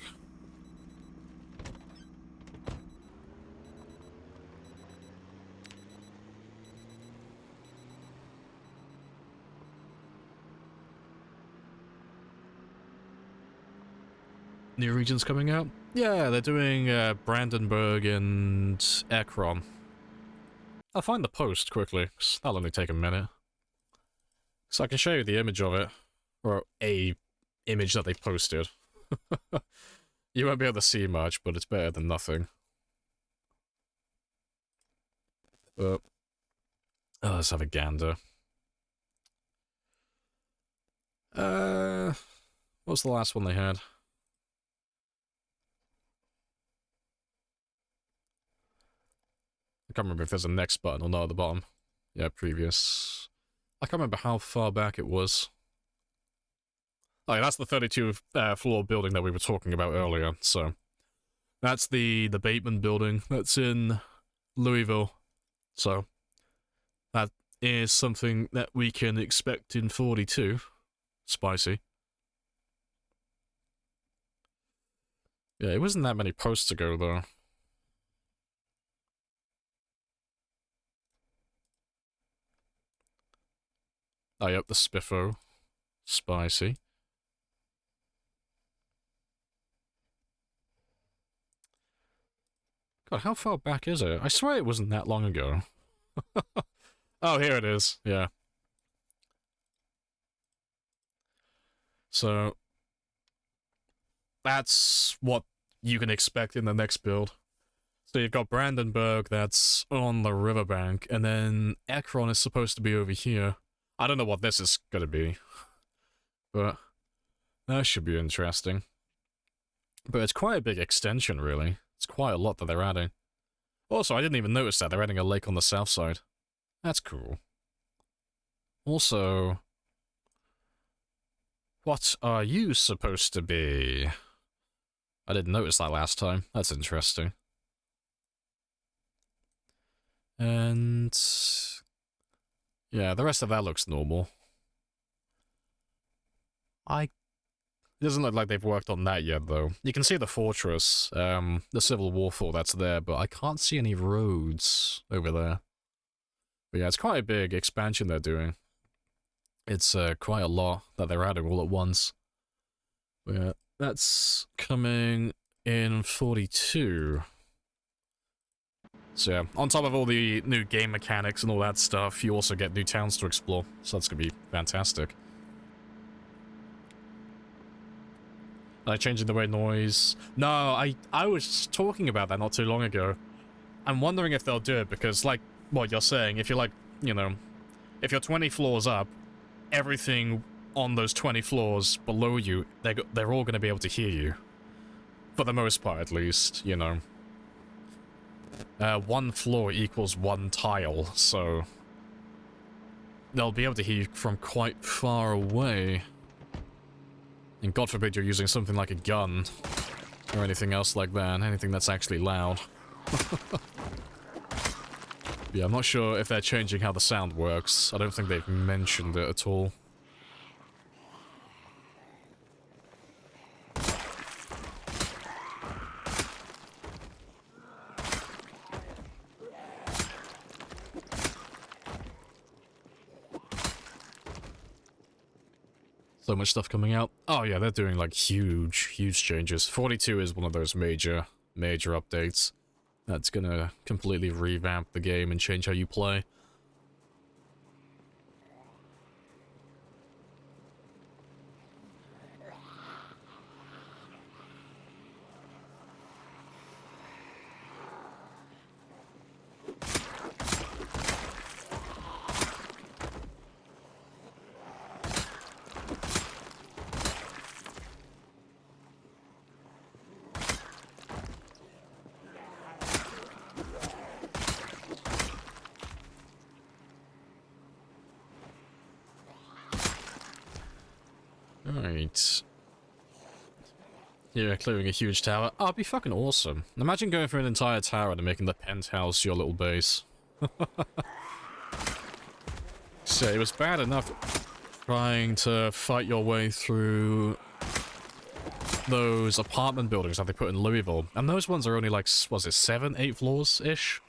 new regions coming out? Yeah, they're doing Brandenburg and Ekron. I'll find the post quickly, 'cause that'll only take a minute. So I can show you the image of it, or a image that they posted. You won't be able to see much, but it's better than nothing. But let's have a gander. What's the last one they had? I can't remember if there's a next button or not at the bottom. Yeah, previous. I can't remember how far back it was. Oh, yeah, that's the 32 floor building that we were talking about earlier, so... That's the Bateman building that's in Louisville. So, that is something that we can expect in 42. Spicy. Yeah, it wasn't that many posts ago, though. Oh, yep, the Spiffo. Spicy. God, how far back is it? I swear it wasn't that long ago. Oh, here it is. Yeah. So, that's what you can expect in the next build. So you've got Brandenburg that's on the riverbank, and then Ekron is supposed to be over here. I don't know what this is gonna be, but that should be interesting. But it's quite a big extension, really. It's quite a lot that they're adding. Also, I didn't even notice that they're adding a lake on the south side. That's cool. Also, what are you supposed to be? I didn't notice that last time. That's interesting. And... yeah, the rest of that looks normal. It doesn't look like they've worked on that yet, though. You can see the fortress, the Civil War fort that's there, but I can't see any roads over there. But yeah, it's quite a big expansion they're doing. It's quite a lot that they're adding all at once. But yeah, that's coming in 42. So yeah, on top of all the new game mechanics and all that stuff, you also get new towns to explore. So that's gonna be fantastic. Changing the way noise. No, I was talking about that not too long ago. I'm wondering if they'll do it because, like what you're saying, if you're like, you know, if you're 20 floors up, everything on those 20 floors below you, they're all going to be able to hear you. For the most part, at least, you know. One floor equals one tile, so they'll be able to hear you from quite far away. And God forbid you're using something like a gun, or anything else like that, anything that's actually loud. Yeah, I'm not sure if they're changing how the sound works. I don't think they've mentioned it at all. So much stuff coming out. Oh yeah, they're doing like huge changes. 42 is one of those major updates that's gonna completely revamp the game and change how you play. Right. Yeah, clearing a huge tower. Oh, it'd be fucking awesome. Imagine going through an entire tower and making the penthouse your little base. So, it was bad enough trying to fight your way through those apartment buildings that they put in Louisville. And those ones are only like, was it 7, 8 floors-ish?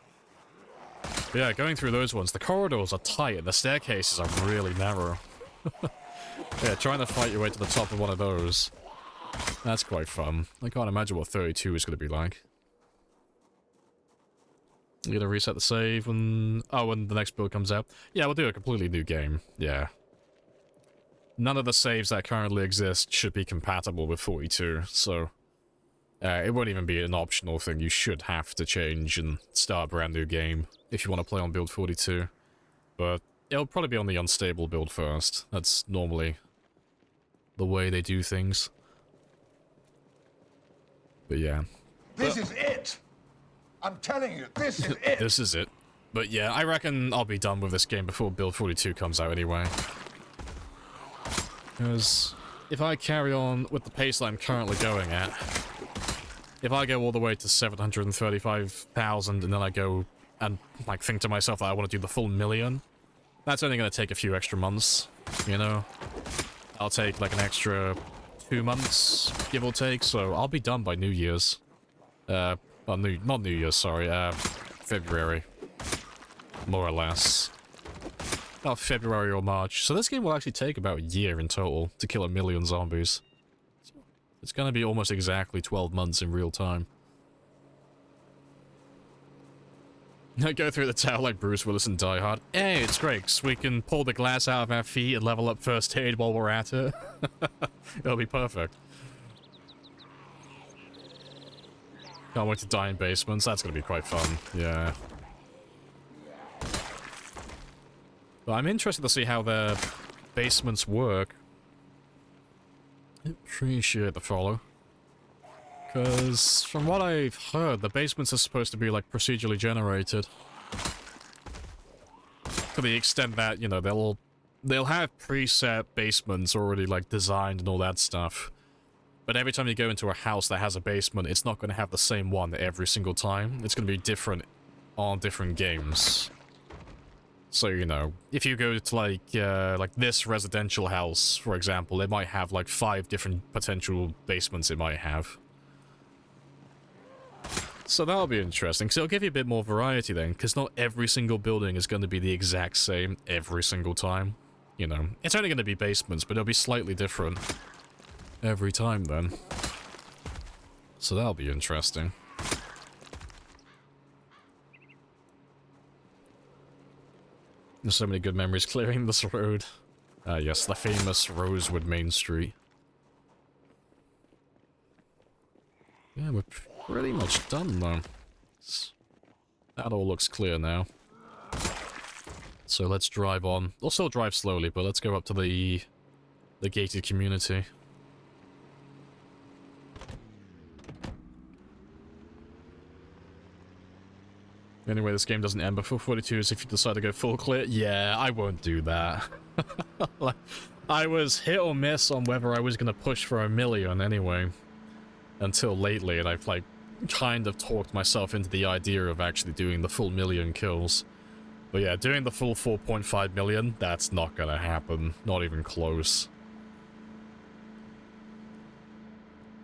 Yeah, going through those ones, the corridors are tight and the staircases are really narrow. Yeah, trying to fight your way to the top of one of those That's quite fun. I can't imagine what 32 is going to be like. You gonna reset the save when... Oh, when the next build comes out? Yeah, we'll do a completely new game. Yeah. None of the saves that currently exist should be compatible with 42, so... it won't even be an optional thing. You should have to change and start a brand new game if you want to play on build 42. But it'll probably be on the unstable build first. That's normally the way they do things. But yeah. This is it! I'm telling you, this is it! This is it. But yeah, I reckon I'll be done with this game before build 42 comes out anyway. Because if I carry on with the pace that I'm currently going at, if I go all the way to 735,000 and then I go and like think to myself that I want to do the full million, that's only going to take a few extra months, you know? I'll take like an extra 2 months, give or take, so I'll be done by New Year's. Well, not New Year's, sorry, February. More or less. About February or March. So this game will actually take about a year in total to kill 1 million zombies. It's gonna be almost exactly 12 months in real time. I go through the tower like Bruce Willis and Die Hard. Hey, it's great, 'cause we can pull the glass out of our feet and level up first aid while we're at it. It'll be perfect. Can't wait to die in basements. That's gonna be quite fun. Yeah. But I'm interested to see how the basements work. Appreciate the follow. Because from what I've heard, the basements are supposed to be like procedurally generated. To the extent that, you know, they'll have preset basements already like designed and all that stuff. But every time you go into a house that has a basement, it's not going to have the same one every single time. It's going to be different on different games. So, you know, if you go to like this residential house, for example, it might have like 5 different potential basements it might have. So that'll be interesting, because it'll give you a bit more variety then, because not every single building is going to be the exact same every single time. You know, it's only going to be basements, but it'll be slightly different every time then. So that'll be interesting. There's so many good memories clearing this road. Yes, the famous Rosewood Main Street. Yeah, we're pretty much done though. That all looks clear now. So let's drive on. We'll still drive slowly, but let's go up to the gated community. Anyway, this game doesn't end before 42 is if you decide to go full clear. Yeah, I won't do that. Like, I was hit or miss on whether I was going to push for 1 million anyway. Until lately, and I've, like, kind of talked myself into the idea of actually doing the full 1 million kills. But yeah, doing the full 4.5 million, that's not going to happen. Not even close.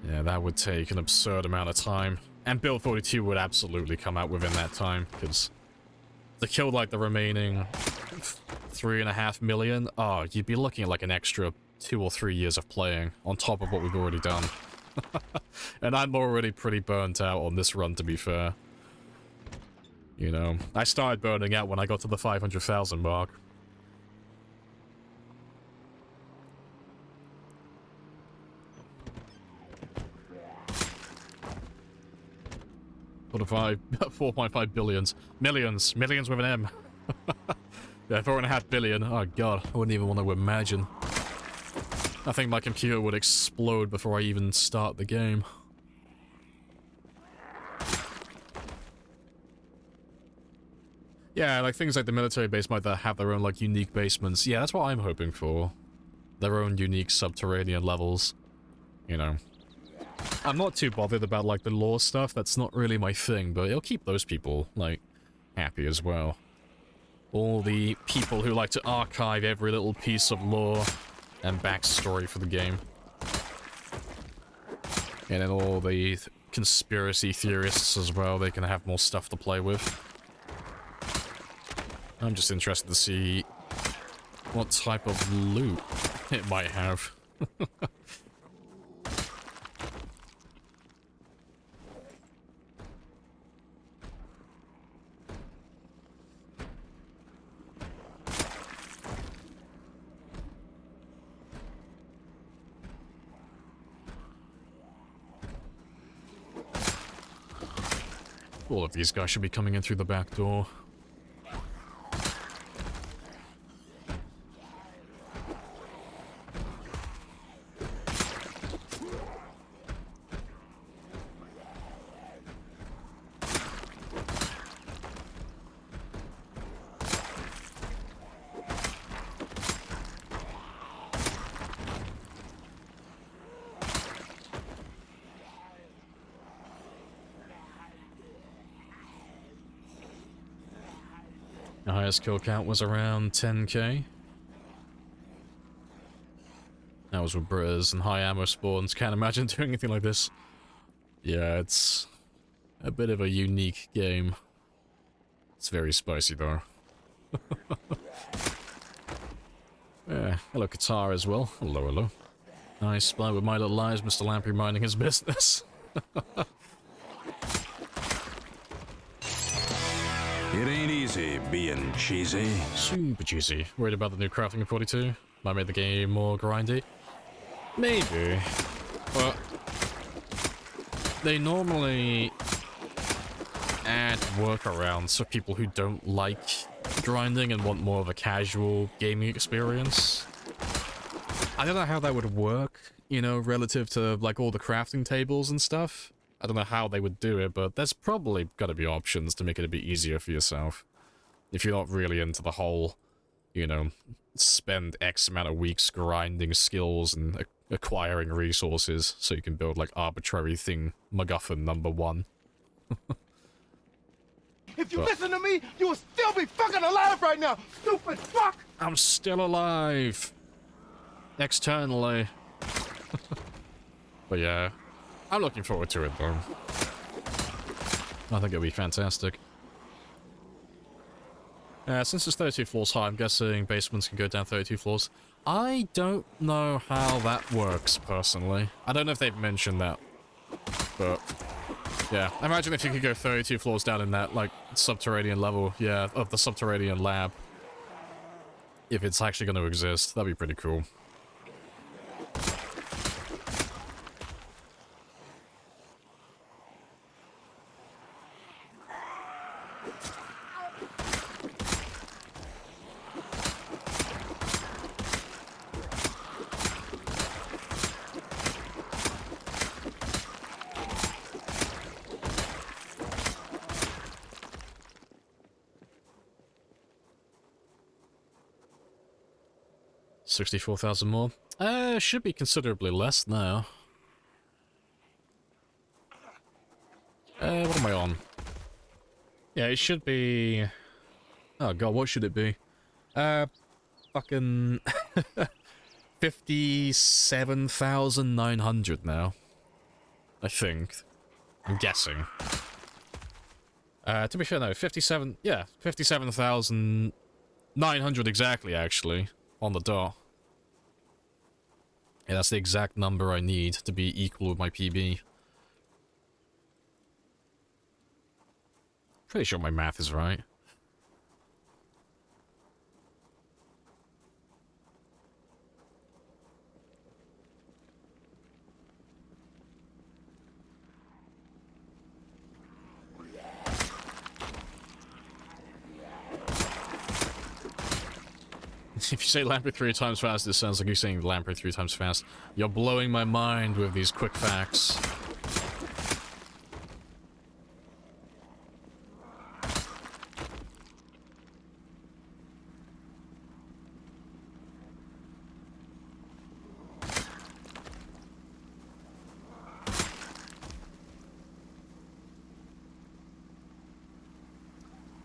Yeah, that would take an absurd amount of time. And Build 42 would absolutely come out within that time, because to kill, like, the remaining 3.5 million, oh, you'd be looking at, like, an extra 2 or 3 years of playing, on top of what we've already done. And I'm already pretty burnt out on this run, to be fair. You know, I started burning out when I got to the 500,000 mark. What if 4.5 billions? Millions with an M. Yeah, 4.5 billion. Oh god, I wouldn't even want to imagine. I think my computer would explode before I even start the game. Yeah, like things like the military base might have their own like unique basements. Yeah, that's what I'm hoping for. Their own unique subterranean levels. You know. I'm not too bothered about, like, the lore stuff. That's not really my thing, but it'll keep those people, like, happy as well. All the people who like to archive every little piece of lore and backstory for the game. And then all the conspiracy theorists as well, they can have more stuff to play with. I'm just interested to see what type of loot it might have. All of these guys should be coming in through the back door. The highest kill count was around 10k. That was with Britters and high ammo spawns. Can't imagine doing anything like this. Yeah, it's a bit of a unique game. It's very spicy though. Yeah, hello Qatar as well. Hello, hello. Nice spy with my little lies, Mr. Lamprey minding his business. It ain't easy being cheesy. Super cheesy. Worried about the new crafting in 42? Might make the game more grindy? Maybe. But they normally add workarounds for people who don't like grinding and want more of a casual gaming experience. I don't know how that would work, you know, relative to like all the crafting tables and stuff. I don't know how they would do it, but there's probably got to be options to make it a bit easier for yourself. If you're not really into the whole, you know, spend X amount of weeks grinding skills and acquiring resources so you can build like arbitrary thing MacGuffin number 1. If you listen to me, you will still be fucking alive right now, stupid fuck! I'm still alive. Externally. But yeah, I'm looking forward to it though. I think it'll be fantastic. Since it's 32 floors high, I'm guessing basements can go down 32 floors. I don't know how that works, personally. I don't know if they've mentioned that. But, yeah. Imagine if you could go 32 floors down in that, like, subterranean level, yeah, of the subterranean lab. If it's actually going to exist, that'd be pretty cool. 64,000 more. Should be considerably less now. What am I on? Yeah, it should be... Oh god, what should it be? Fucking... 57,900 now. I think. I'm guessing. To be fair, no, 57... Yeah, 57,900 exactly, actually. On the dot. Yeah, that's the exact number I need to be equal with my PB. Pretty sure my math is right. If you say Lamprey 3 times fast, this sounds like you're saying Lamprey 3 times fast. You're blowing my mind with these quick facts.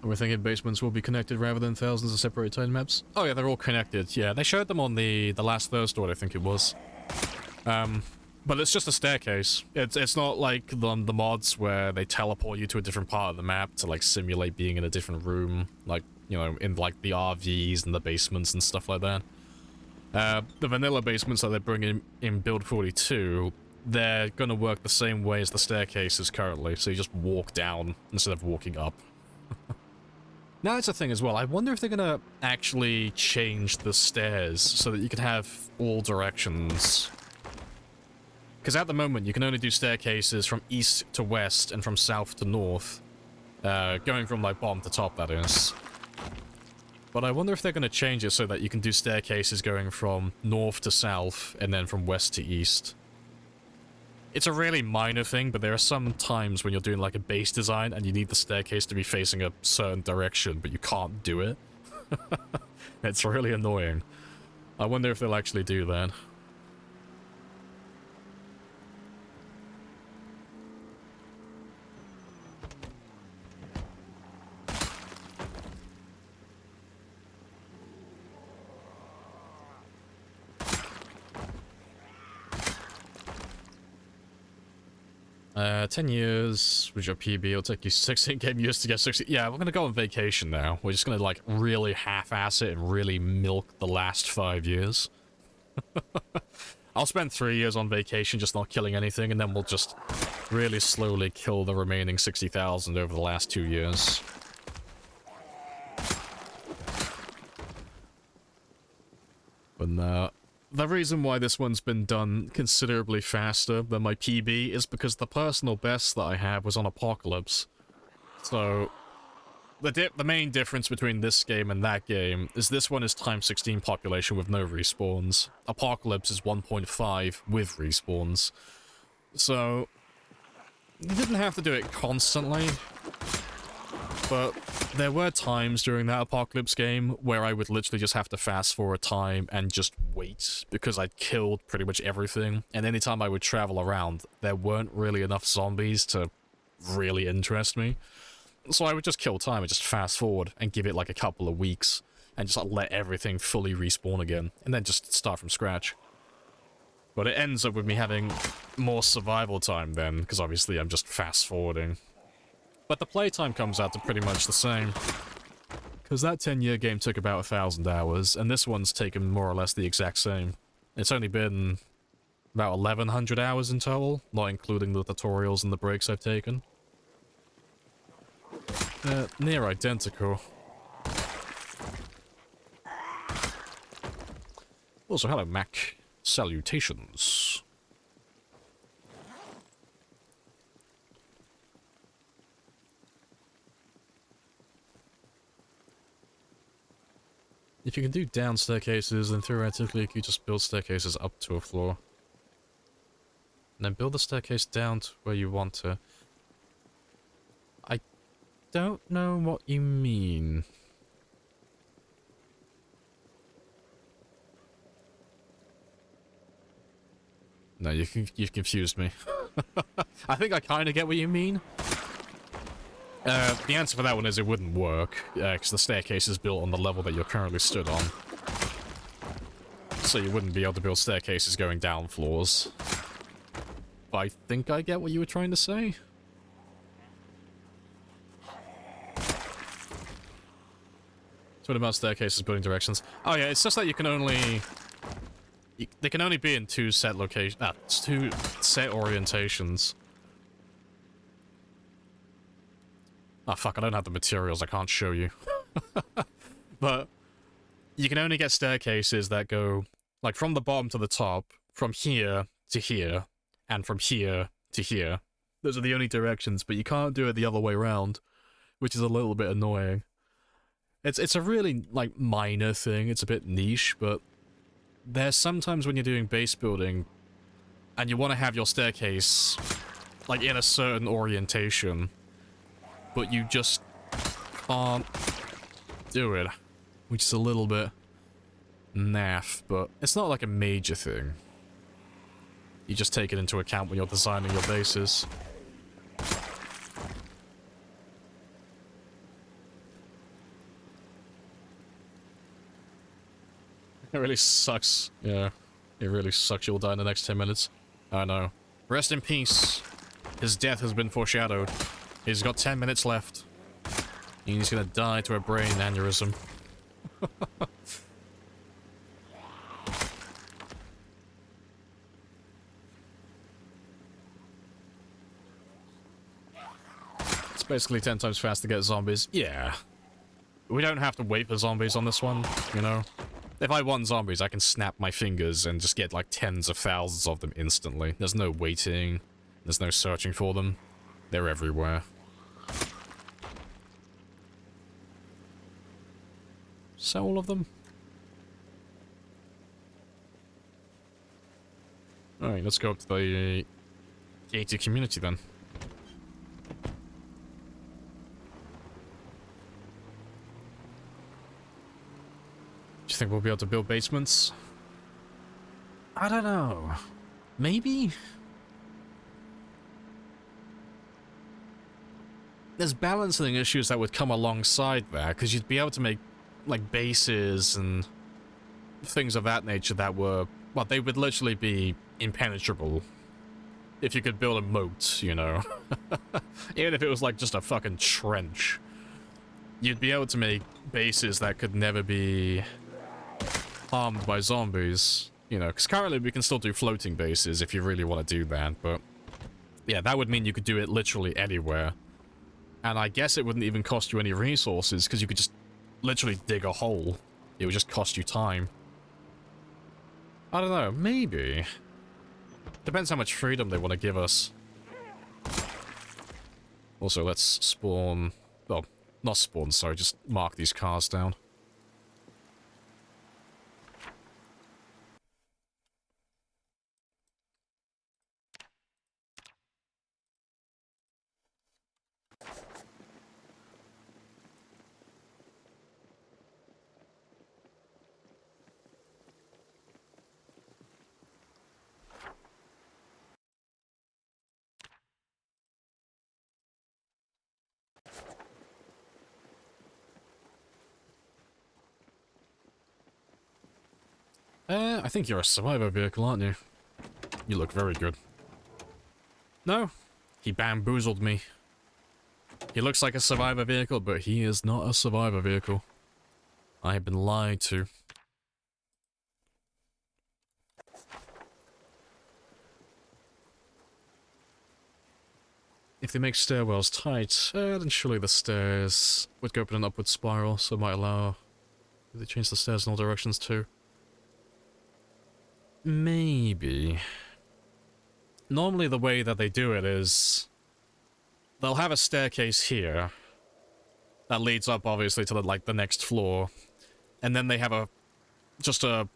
We're thinking basements will be connected rather than thousands of separate tile maps. Oh yeah, they're all connected. Yeah, they showed them on the last Thirst Order, I think it was. But it's just a staircase. It's not like the mods where they teleport you to a different part of the map to like simulate being in a different room, like, you know, in like the RVs and the basements and stuff like that. The vanilla basements that they're bringing in Build 42, they're gonna work the same way as the staircases currently, so you just walk down instead of walking up. Now that's a thing as well. I wonder if they're gonna actually change the stairs so that you can have all directions. Because at the moment, you can only do staircases from east to west and from south to north. Going from, like, bottom to top, that is. But I wonder if they're going to change it so that you can do staircases going from north to south, and then from west to east. It's a really minor thing, but there are some times when you're doing, like, a base design, and you need the staircase to be facing a certain direction, but you can't do it. It's really annoying. I wonder if they'll actually do that. 10 years with your PB, it'll take you 16 game years to get 60. Yeah, we're gonna go on vacation now. We're just gonna, like, really half-ass it and really milk the last 5 years. I'll spend 3 years on vacation just not killing anything, and then we'll just really slowly kill the remaining 60,000 over the last 2 years. But no. The reason why this one's been done considerably faster than my PB is because the personal best that I have was on Apocalypse. So, the main difference between this game and that game is this one is times 16 population with no respawns. Apocalypse is 1.5 with respawns. So, you didn't have to do it constantly, but there were times during that Apocalypse game where I would literally just have to fast forward time and just wait because I'd killed pretty much everything. And anytime I would travel around, there weren't really enough zombies to really interest me. So I would just kill time and just fast forward and give it like a couple of weeks and just let everything fully respawn again and then just start from scratch. But it ends up with me having more survival time then, because obviously I'm just fast forwarding. But the playtime comes out to pretty much the same. Because that 10-year game took about 1,000 hours, and this one's taken more or less the exact same. It's only been about 1,100 hours in total, not including the tutorials and the breaks I've taken. Near identical. Also, hello, Mac. Salutations. If you can do down staircases, then theoretically you could just build staircases up to a floor. And then build the staircase down to where you want to. I don't know what you mean. No, you've confused me. I think I kind of get what you mean. The answer for that one is it wouldn't work, because the staircase is built on the level that you're currently stood on. So you wouldn't be able to build staircases going down floors. But I think I get what you were trying to say. So what about staircases building directions? Oh yeah, it's just that you can only... They can only be in two set locations... two set orientations. Oh fuck, I don't have the materials, I can't show you. But you can only get staircases that go, like, from the bottom to the top, from here to here, and from here to here. Those are the only directions, but you can't do it the other way around, which is a little bit annoying. It's a really, like, minor thing, it's a bit niche, but there's sometimes when you're doing base building, and you want to have your staircase, like, in a certain orientation, but you just can't do it, which is a little bit naff, but it's not like a major thing. You just take it into account when you're designing your bases. It really sucks. Yeah, it really sucks you'll die in the next 10 minutes. I know. Rest in peace. His death has been foreshadowed. He's got 10 minutes left. And he's gonna die to a brain aneurysm. It's basically 10 times faster to get zombies. Yeah. We don't have to wait for zombies on this one, you know? If I want zombies, I can snap my fingers and just get like tens of thousands of them instantly. There's no waiting. There's no searching for them. They're everywhere. Sell all of them? Alright, let's go up to the gated community then. Do you think we'll be able to build basements? I don't know. Maybe? There's balancing issues that would come alongside that, because you'd be able to make, like, bases and things of that nature that were, well, they would literally be impenetrable. If you could build a moat, you know. Even if it was, like, just a fucking trench. You'd be able to make bases that could never be harmed by zombies. You know, because currently we can still do floating bases if you really want to do that, but... yeah, that would mean you could do it literally anywhere. And I guess it wouldn't even cost you any resources, because you could just literally dig a hole. It would just cost you time. I don't know, maybe. Depends how much freedom they want to give us. Also, let's spawn... well, not spawn, sorry, just mark these cars down. I think you're a survivor vehicle, aren't you? You look very good. No, he bamboozled me. He looks like a survivor vehicle, but he is not a survivor vehicle. I have been lied to. If they make stairwells tight, then surely the stairs would go up in an upward spiral, so it might allow... do they change the stairs in all directions too? Maybe. Normally the way that they do it is... they'll have a staircase here that leads up, obviously, to the next floor. And then they have just a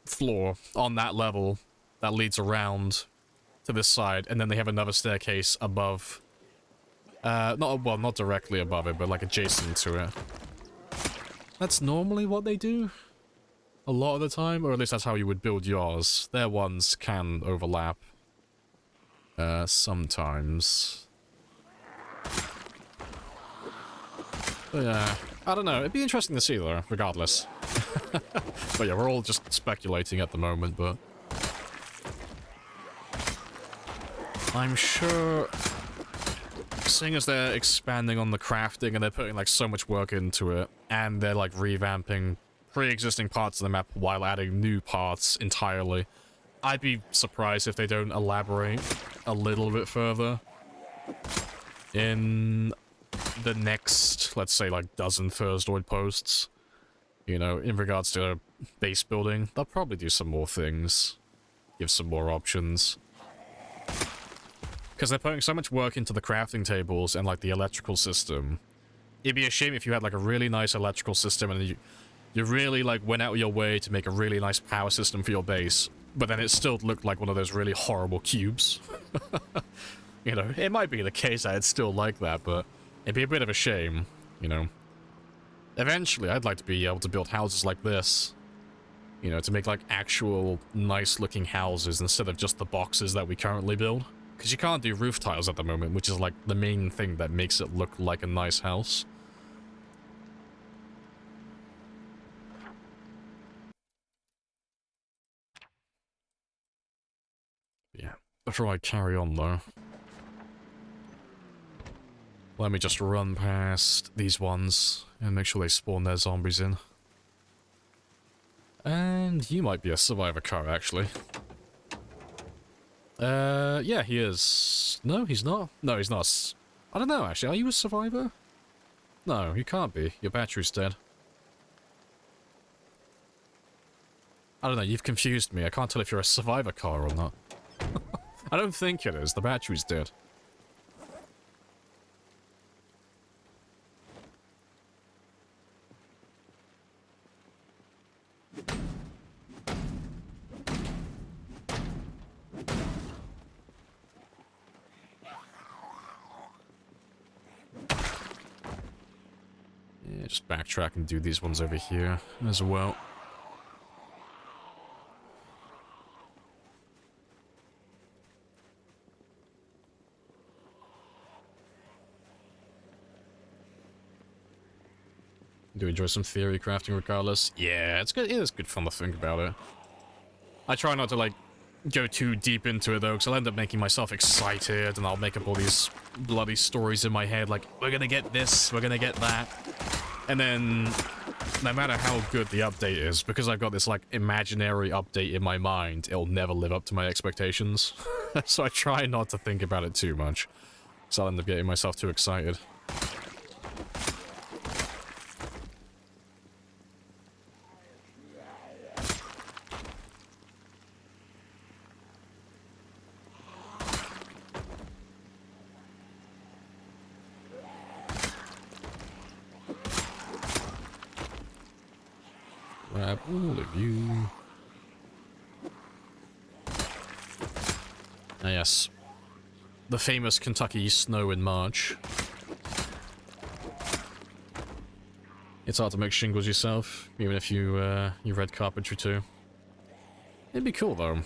floor on that level that leads around to this side. And then they have another staircase above. Not directly above it, but like adjacent to it. That's normally what they do. A lot of the time, or at least that's how you would build yours. Their ones can overlap. Sometimes. But yeah, I don't know. It'd be interesting to see though, regardless. But yeah, we're all just speculating at the moment, but... I'm sure... seeing as they're expanding on the crafting and they're putting like so much work into it, and they're like revamping pre-existing parts of the map while adding new parts entirely, I'd be surprised if they don't elaborate a little bit further in the next, let's say, like dozen Thurstoid posts. You know, in regards to base building, they'll probably do some more things, give some more options. Because they're putting so much work into the crafting tables and like the electrical system. It'd be a shame if you had like a really nice electrical system and you really like went out of your way to make a really nice power system for your base, but then it still looked like one of those really horrible cubes. You know, it might be the case that it's still like that, but it'd be a bit of a shame, you know. Eventually, I'd like to be able to build houses like this. You know, to make like actual nice-looking houses instead of just the boxes that we currently build. Because you can't do roof tiles at the moment, which is like the main thing that makes it look like a nice house. Yeah, before I carry on though, let me just run past these ones and make sure they spawn their zombies in. And you might be a survivor car, actually. Yeah, he is. No, he's not. No, he's not. I don't know, actually. Are you a survivor? No, you can't be. Your battery's dead. I don't know, you've confused me. I can't tell if you're a survivor car or not. I don't think it is. The battery's dead. just backtrack and do these ones over here as well. Do enjoy some theory crafting regardless. Yeah, it's good. It is good fun to think about it. I try not to, like, go too deep into it, though, because I'll end up making myself excited, and I'll make up all these bloody stories in my head, like, we're gonna get this, we're gonna get that. And then, no matter how good the update is, because I've got this, like, imaginary update in my mind, it'll never live up to my expectations. So I try not to think about it too much, so I'll end up getting myself too excited. Grab all of you. Ah, yes. The famous Kentucky snow in March. It's hard to make shingles yourself, even if you read carpentry too. It'd be cool though.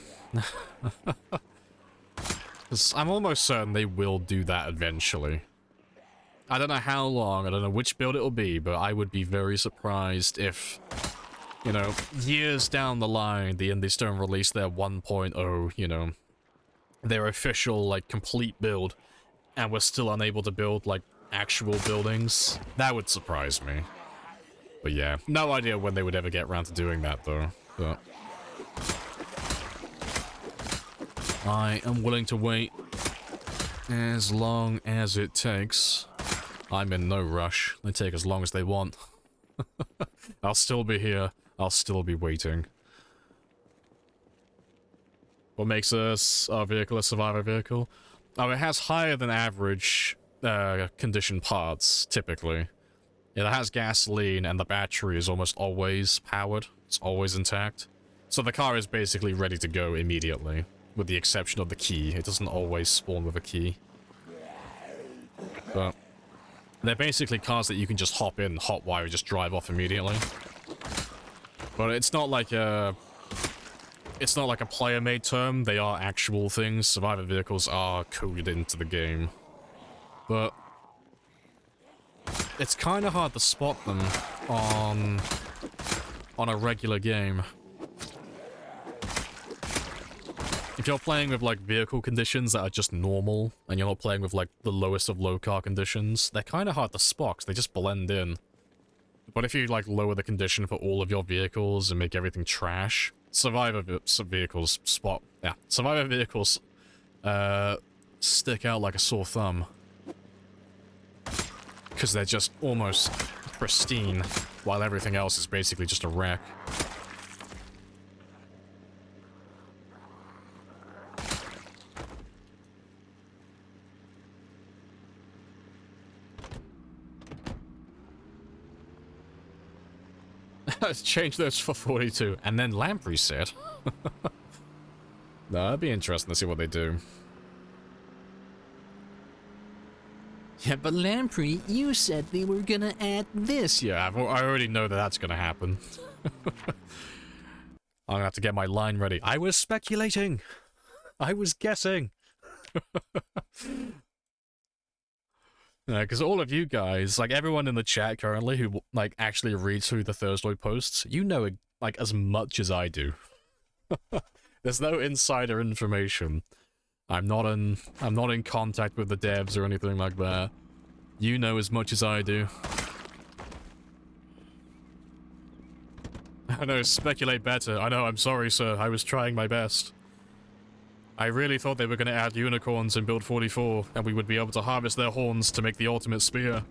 'Cause I'm almost certain they will do that eventually. I don't know how long, I don't know which build it'll be, but I would be very surprised if, you know, years down the line, the Indie Stone release their 1.0, you know, their official, like, complete build, and we're still unable to build, like, actual buildings. That would surprise me. But yeah, no idea when they would ever get around to doing that, though. But I am willing to wait as long as it takes. I'm in no rush. They take as long as they want. I'll still be here. I'll still be waiting. What makes our vehicle a survivor vehicle? Oh, it has higher than average condition parts, typically. It has gasoline, and the battery is almost always powered. It's always intact. So the car is basically ready to go immediately, with the exception of the key. It doesn't always spawn with a key. But they're basically cars that you can just hop in, hotwire, and just drive off immediately. But it's not like a... It's not like a player-made term, they are actual things. Survivor vehicles are coded into the game. But it's kind of hard to spot them on a regular game. If you're playing with, like, vehicle conditions that are just normal, and you're not playing with, like, the lowest of low car conditions, they're kind of hard to spot, 'cause they just blend in. But if you, like, lower the condition for all of your vehicles and make everything trash, Survivor vehicles stick out like a sore thumb. Because they're just almost pristine, while everything else is basically just a wreck. Let's change those for 42. And then Lamprey said. No, that'd be interesting to see what they do. Yeah, but Lamprey, you said they were gonna add this. Yeah, I already know that that's gonna happen. I'm gonna have to get my line ready. I was speculating. I was guessing. Because all of you guys, like everyone in the chat currently who, like, actually reads through the Thursday posts, you know, like, as much as I do. There's no insider information. I'm not in contact with the devs or anything like that. You know as much as I do. I know, speculate better. I know, I'm sorry, sir. I was trying my best. I really thought they were going to add unicorns in Build 44, and we would be able to harvest their horns to make the ultimate spear.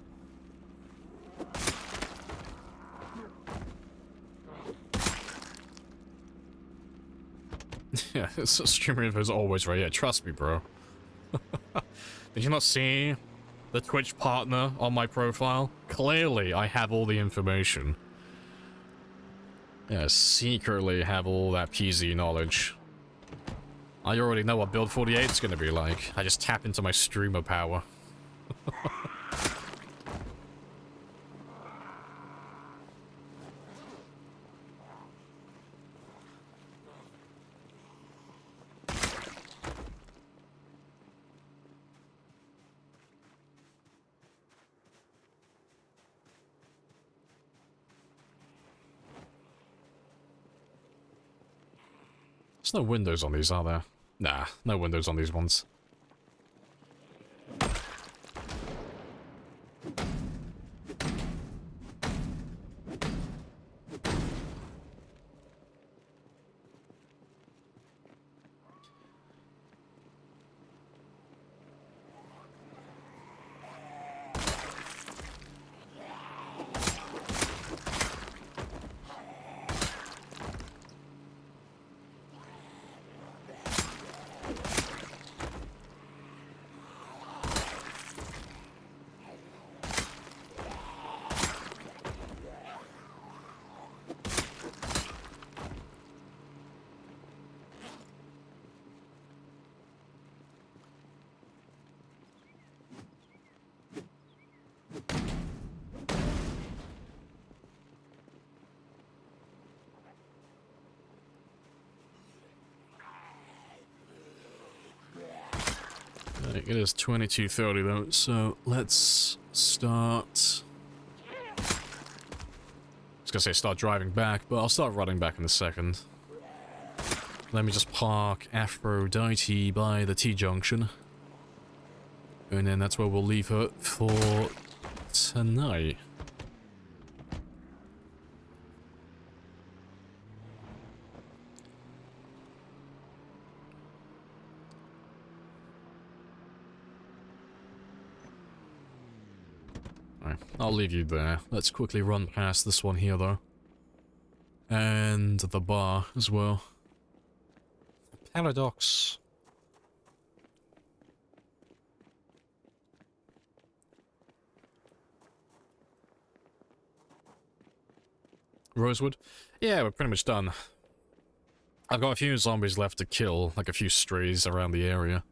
Yeah, streamer info is always right. Yeah, trust me, bro. Did you not see the Twitch partner on my profile? Clearly, I have all the information. Yeah, secretly have all that PZ knowledge. I already know what Build 48 is going to be like. I just tap into my streamer power. There's no windows on these, are there? Nah, no windows on these ones. It is 22:30 though, so let's start. I was gonna say start driving back, but I'll start running back in a second. Let me just park Aphrodite by the T-junction. And then that's where we'll leave her for tonight. I'll leave you there. Let's quickly run past this one here, though. And the bar as well. Paradox. Rosewood? Yeah, we're pretty much done. I've got a few zombies left to kill, like a few strays around the area.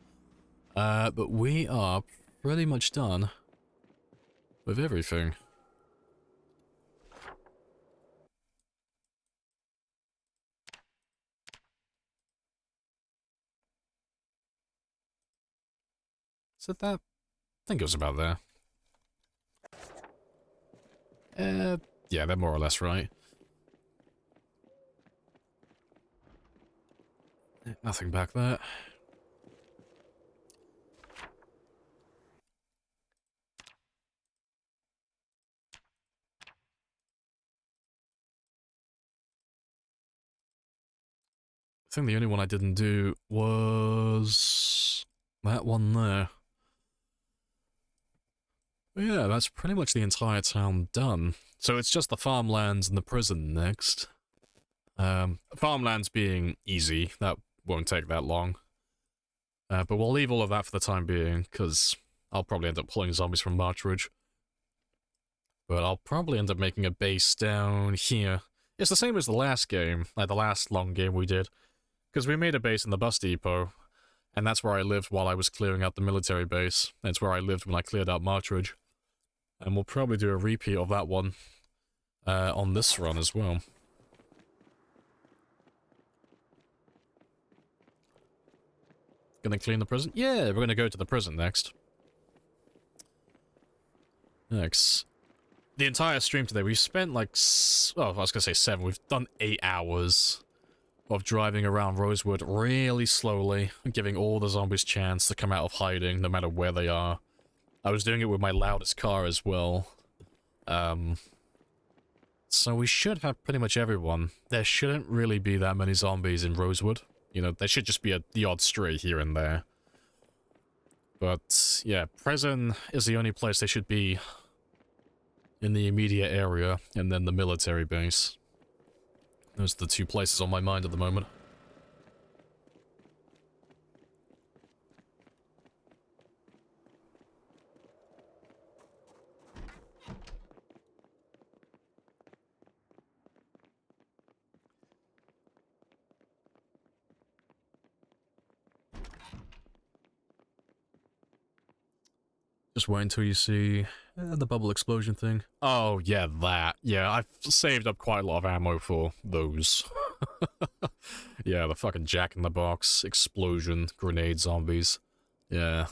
But we are pretty much done with everything. Is it that? I think it was about there. Yeah, they're more or less right. Nothing back there. I think the only one I didn't do was that one there. But yeah, that's pretty much the entire town done. So it's just the farmlands and the prison next. Farmlands being easy, that won't take that long. But we'll leave all of that for the time being, because I'll probably end up pulling zombies from Marchridge. But I'll probably end up making a base down here. It's the same as the last game, like the last long game we did. Because we made a base in the bus depot, and that's where I lived while I was clearing out the military base. That's where I lived when I cleared out Marchridge. And we'll probably do a repeat of that one on this run as well. Gonna clean the prison? Yeah, we're gonna go to the prison next. Next. The entire stream today, we've spent like, oh, I was gonna say 7, we've done 8 hours of driving around Rosewood really slowly, giving all the zombies chance to come out of hiding, no matter where they are. I was doing it with my loudest car as well. So we should have pretty much everyone. There shouldn't really be that many zombies in Rosewood. You know, there should just be the odd stray here and there. But, yeah, prison is the only place they should be in the immediate area, and then the military base. Those are the 2 places on my mind at the moment. Just wait until you see the bubble explosion thing. Oh, yeah, that. Yeah, I've saved up quite a lot of ammo for those. Yeah, the fucking jack-in-the-box, explosion, grenade zombies. Yeah.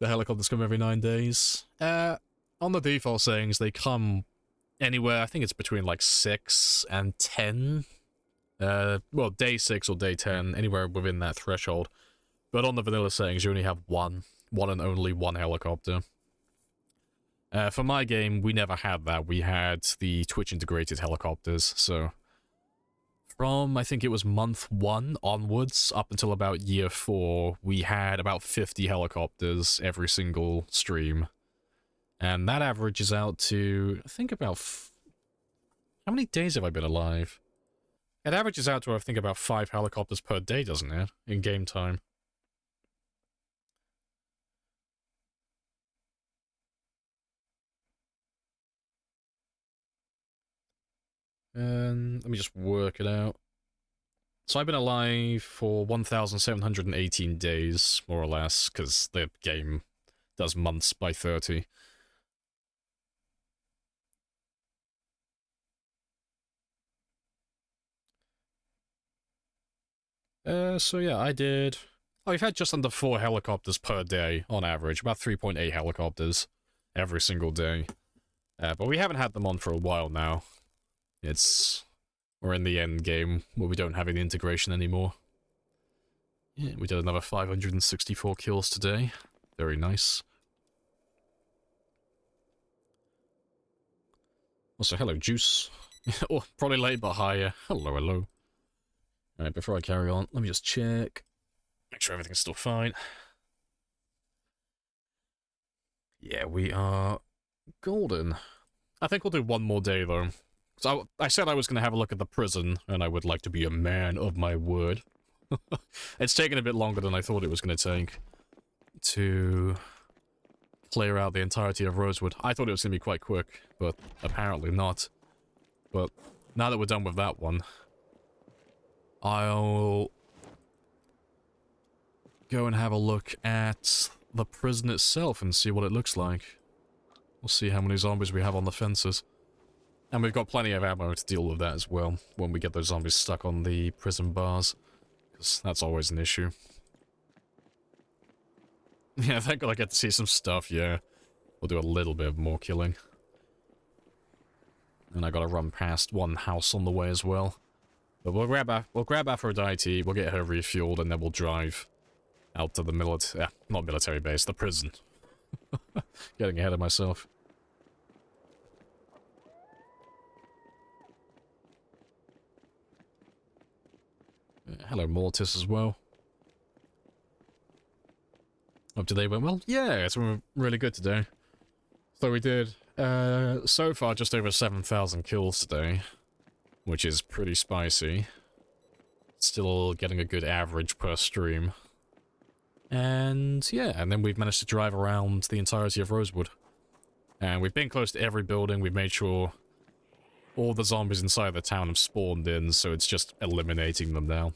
The helicopters come every 9 days. On the default settings, they come anywhere, I think it's between like 6 and 10 Well, day 6 or day 10, anywhere within that threshold. But on the vanilla settings, you only have one and only one helicopter. For my game, we never had that. We had the Twitch-integrated helicopters, so... From, I think it was month 1 onwards, up until about year 4, we had about 50 helicopters every single stream. And that averages out to, I think about... How many days have I been alive? It averages out to, I think, about 5 helicopters per day, doesn't it? In game time. And let me just work it out. So I've been alive for 1,718 days, more or less, because the game does months by 30. So yeah, I did... Oh, we've had just under 4 helicopters per day, on average. About 3.8 helicopters every single day. But we haven't had them on for a while now. We're in the end game, where we don't have any integration anymore. Yeah, we did another 564 kills today. Very nice. Also, hello, Juice. Oh, probably late, but higher. Hello, hello. Alright, before I carry on, let me just check. Make sure everything's still fine. Yeah, we are golden. I think we'll do one more day, though. So I said I was going to have a look at the prison, and I would like to be a man of my word. It's taken a bit longer than I thought it was going to take to clear out the entirety of Rosewood. I thought it was going to be quite quick, but apparently not. But now that we're done with that one, I'll go and have a look at the prison itself and see what it looks like. We'll see how many zombies we have on the fences. And we've got plenty of ammo to deal with that as well, when we get those zombies stuck on the prison bars. Because that's always an issue. Yeah, thank God I get to see some stuff, yeah. We'll do a little bit more killing. And I gotta run past one house on the way as well. But we'll grab Aphrodite, we'll get her refueled, and then we'll drive out to the not military base, the prison. Getting ahead of myself. Hello, Mortis, as well. Hope today went well. Yeah, it's been really good today. So we did, so far, just over 7,000 kills today, which is pretty spicy. Still getting a good average per stream. And yeah, and then we've managed to drive around the entirety of Rosewood. And we've been close to every building, we've made sure all the zombies inside the town have spawned in, so it's just eliminating them now.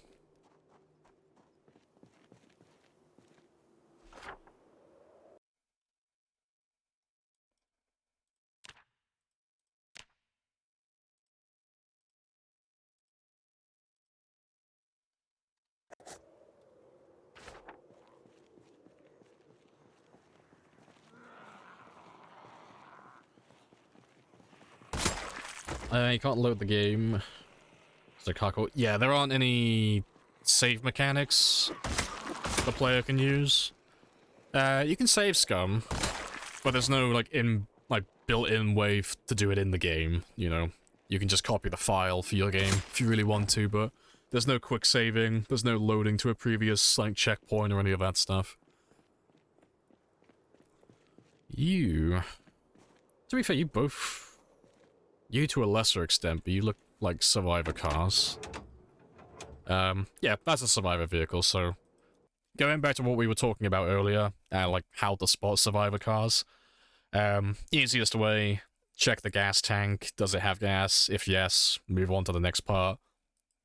You can't load the game. Yeah, there aren't any save mechanics the player can use. You can save scum, but there's no built-in way to do it in the game. You know, you can just copy the file for your game if you really want to, but there's no quick saving. There's no loading to a previous checkpoint or any of that stuff. To be fair, you to a lesser extent, but you look like survivor cars. Yeah, that's a survivor vehicle, so... Going back to what we were talking about earlier, like how to spot survivor cars. Easiest way, check the gas tank. Does it have gas? If yes, move on to the next part.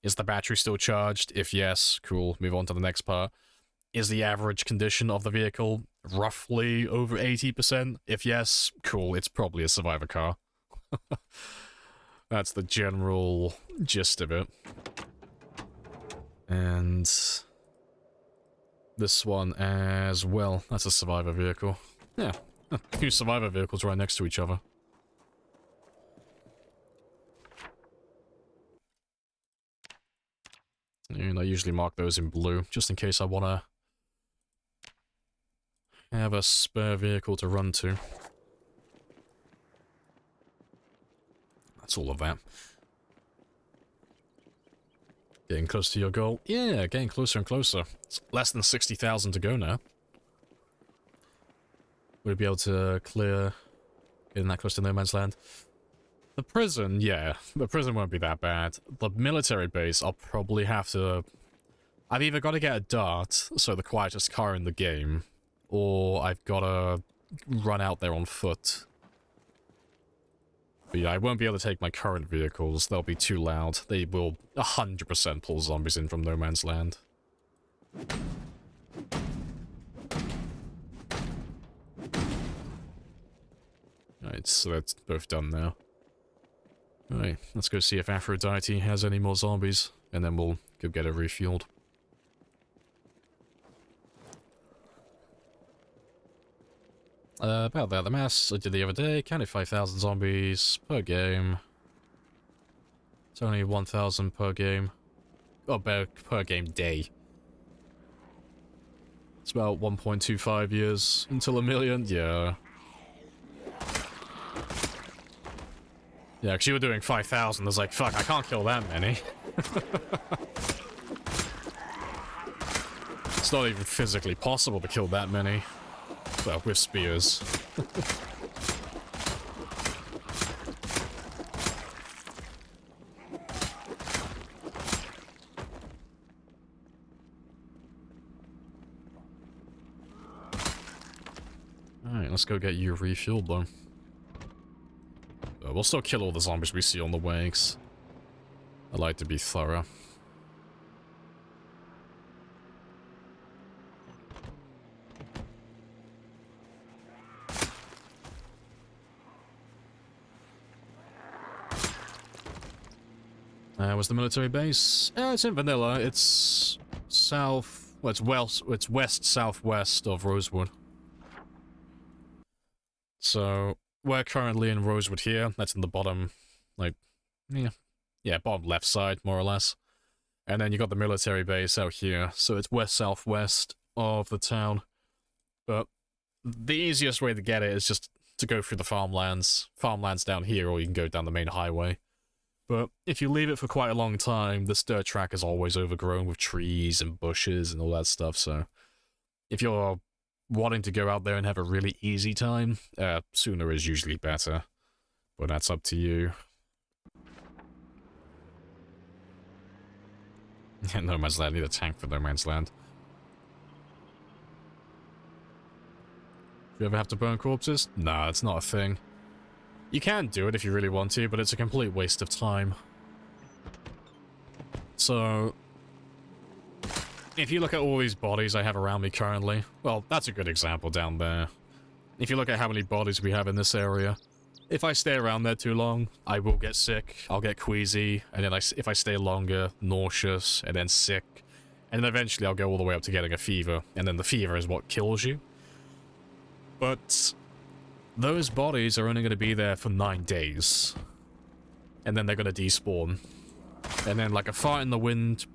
Is the battery still charged? If yes, cool, move on to the next part. Is the average condition of the vehicle roughly over 80%? If yes, cool, it's probably a survivor car. That's the general gist of it. And this one as well. That's a survivor vehicle. Yeah, 2 survivor vehicles right next to each other. And I usually mark those in blue, just in case I want to have a spare vehicle to run to. That's all of that. Getting close to your goal. Yeah, getting closer and closer. It's less than 60,000 to go now. Would be able to clear getting that close to no man's land. The prison, yeah. The prison won't be that bad. The military base, I'll probably have to... I've either got to get a dart, so the quietest car in the game, or I've got to run out there on foot. But yeah, I won't be able to take my current vehicles. They'll be too loud. They will 100% pull zombies in from no man's land. Alright, so that's both done now. Alright, let's go see if Aphrodite has any more zombies, and then we'll go get her refueled. About that, the mass I did the other day, counted 5,000 zombies per game. It's only 1,000 per game. Oh, per game day. It's about 1.25 years until a million, yeah. Yeah, because you were doing 5,000, I was like, fuck, I can't kill that many. It's not even physically possible to kill that many. Well, with spears. Alright, let's go get you refueled, though. We'll still kill all the zombies we see on the way, 'cause I like to be thorough. Where's the military base? It's in Vanilla. It's south... Well, it's west-southwest of Rosewood. So, we're currently in Rosewood here. That's in the bottom, like... Yeah, bottom left side, more or less. And then you got the military base out here. So it's west-southwest of the town. But the easiest way to get it is just to go through the farmlands. Farmlands down here, or you can go down the main highway. But if you leave it for quite a long time, this dirt track is always overgrown with trees and bushes and all that stuff, so... If you're wanting to go out there and have a really easy time, sooner is usually better. But that's up to you. No Man's Land, need a tank for No Man's Land. Do you ever have to burn corpses? Nah, it's not a thing. You can do it if you really want to, but it's a complete waste of time. So, if you look at all these bodies I have around me currently, well, that's a good example down there. If you look at how many bodies we have in this area, if I stay around there too long, I will get sick, I'll get queasy, and then if I stay longer, nauseous, and then sick, and then eventually I'll go all the way up to getting a fever, and then the fever is what kills you. But those bodies are only going to be there for 9 days. And then they're going to despawn. And then, like a fart in the wind,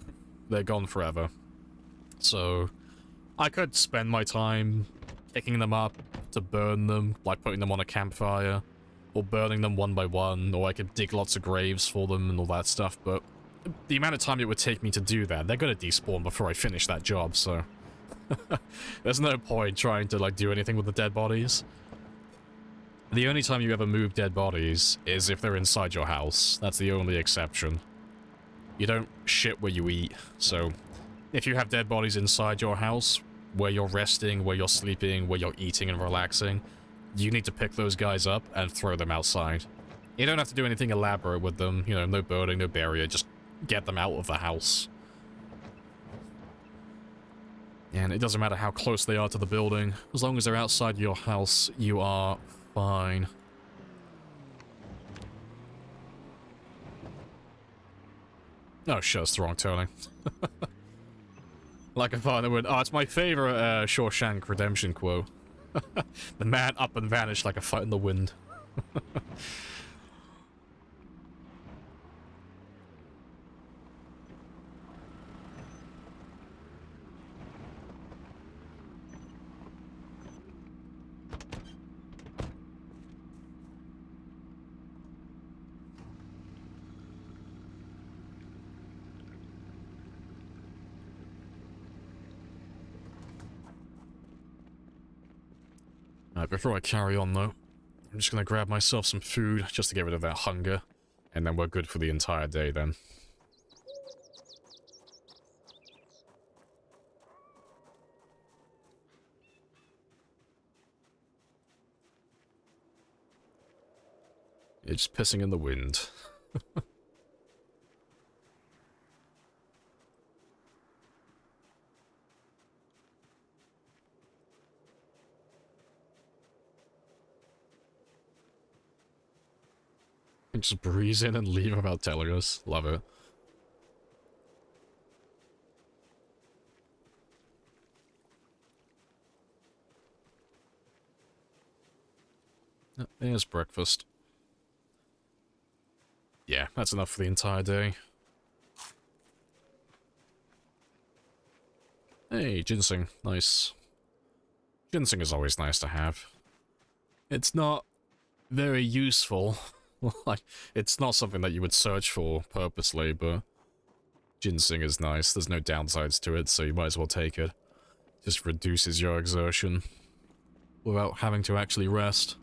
they're gone forever. So, I could spend my time picking them up to burn them, like putting them on a campfire, or burning them one by one, or I could dig lots of graves for them and all that stuff, but the amount of time it would take me to do that, they're going to despawn before I finish that job, so... There's no point trying to, like, do anything with the dead bodies. The only time you ever move dead bodies is if they're inside your house. That's the only exception. You don't shit where you eat, so if you have dead bodies inside your house, where you're resting, where you're sleeping, where you're eating and relaxing, you need to pick those guys up and throw them outside. You don't have to do anything elaborate with them, you know, no burning, no barrier, just get them out of the house. And it doesn't matter how close they are to the building, as long as they're outside your house, you are fine. Oh shit, that's the wrong turning. Like a partner would, oh, it's my favorite Shawshank Redemption quote. The man up and vanished like a fart in the wind. Alright, before I carry on though, I'm just gonna grab myself some food just to get rid of that hunger, and then we're good for the entire day then. It's pissing in the wind. Just breeze in and leave without telling us. Love it. There's breakfast. Yeah, that's enough for the entire day. Hey, ginseng. Nice. Ginseng is always nice to have. It's not very useful. Like, it's not something that you would search for purposely, but ginseng is nice. There's no downsides to it, so you might as well take it. Just reduces your exertion without having to actually rest.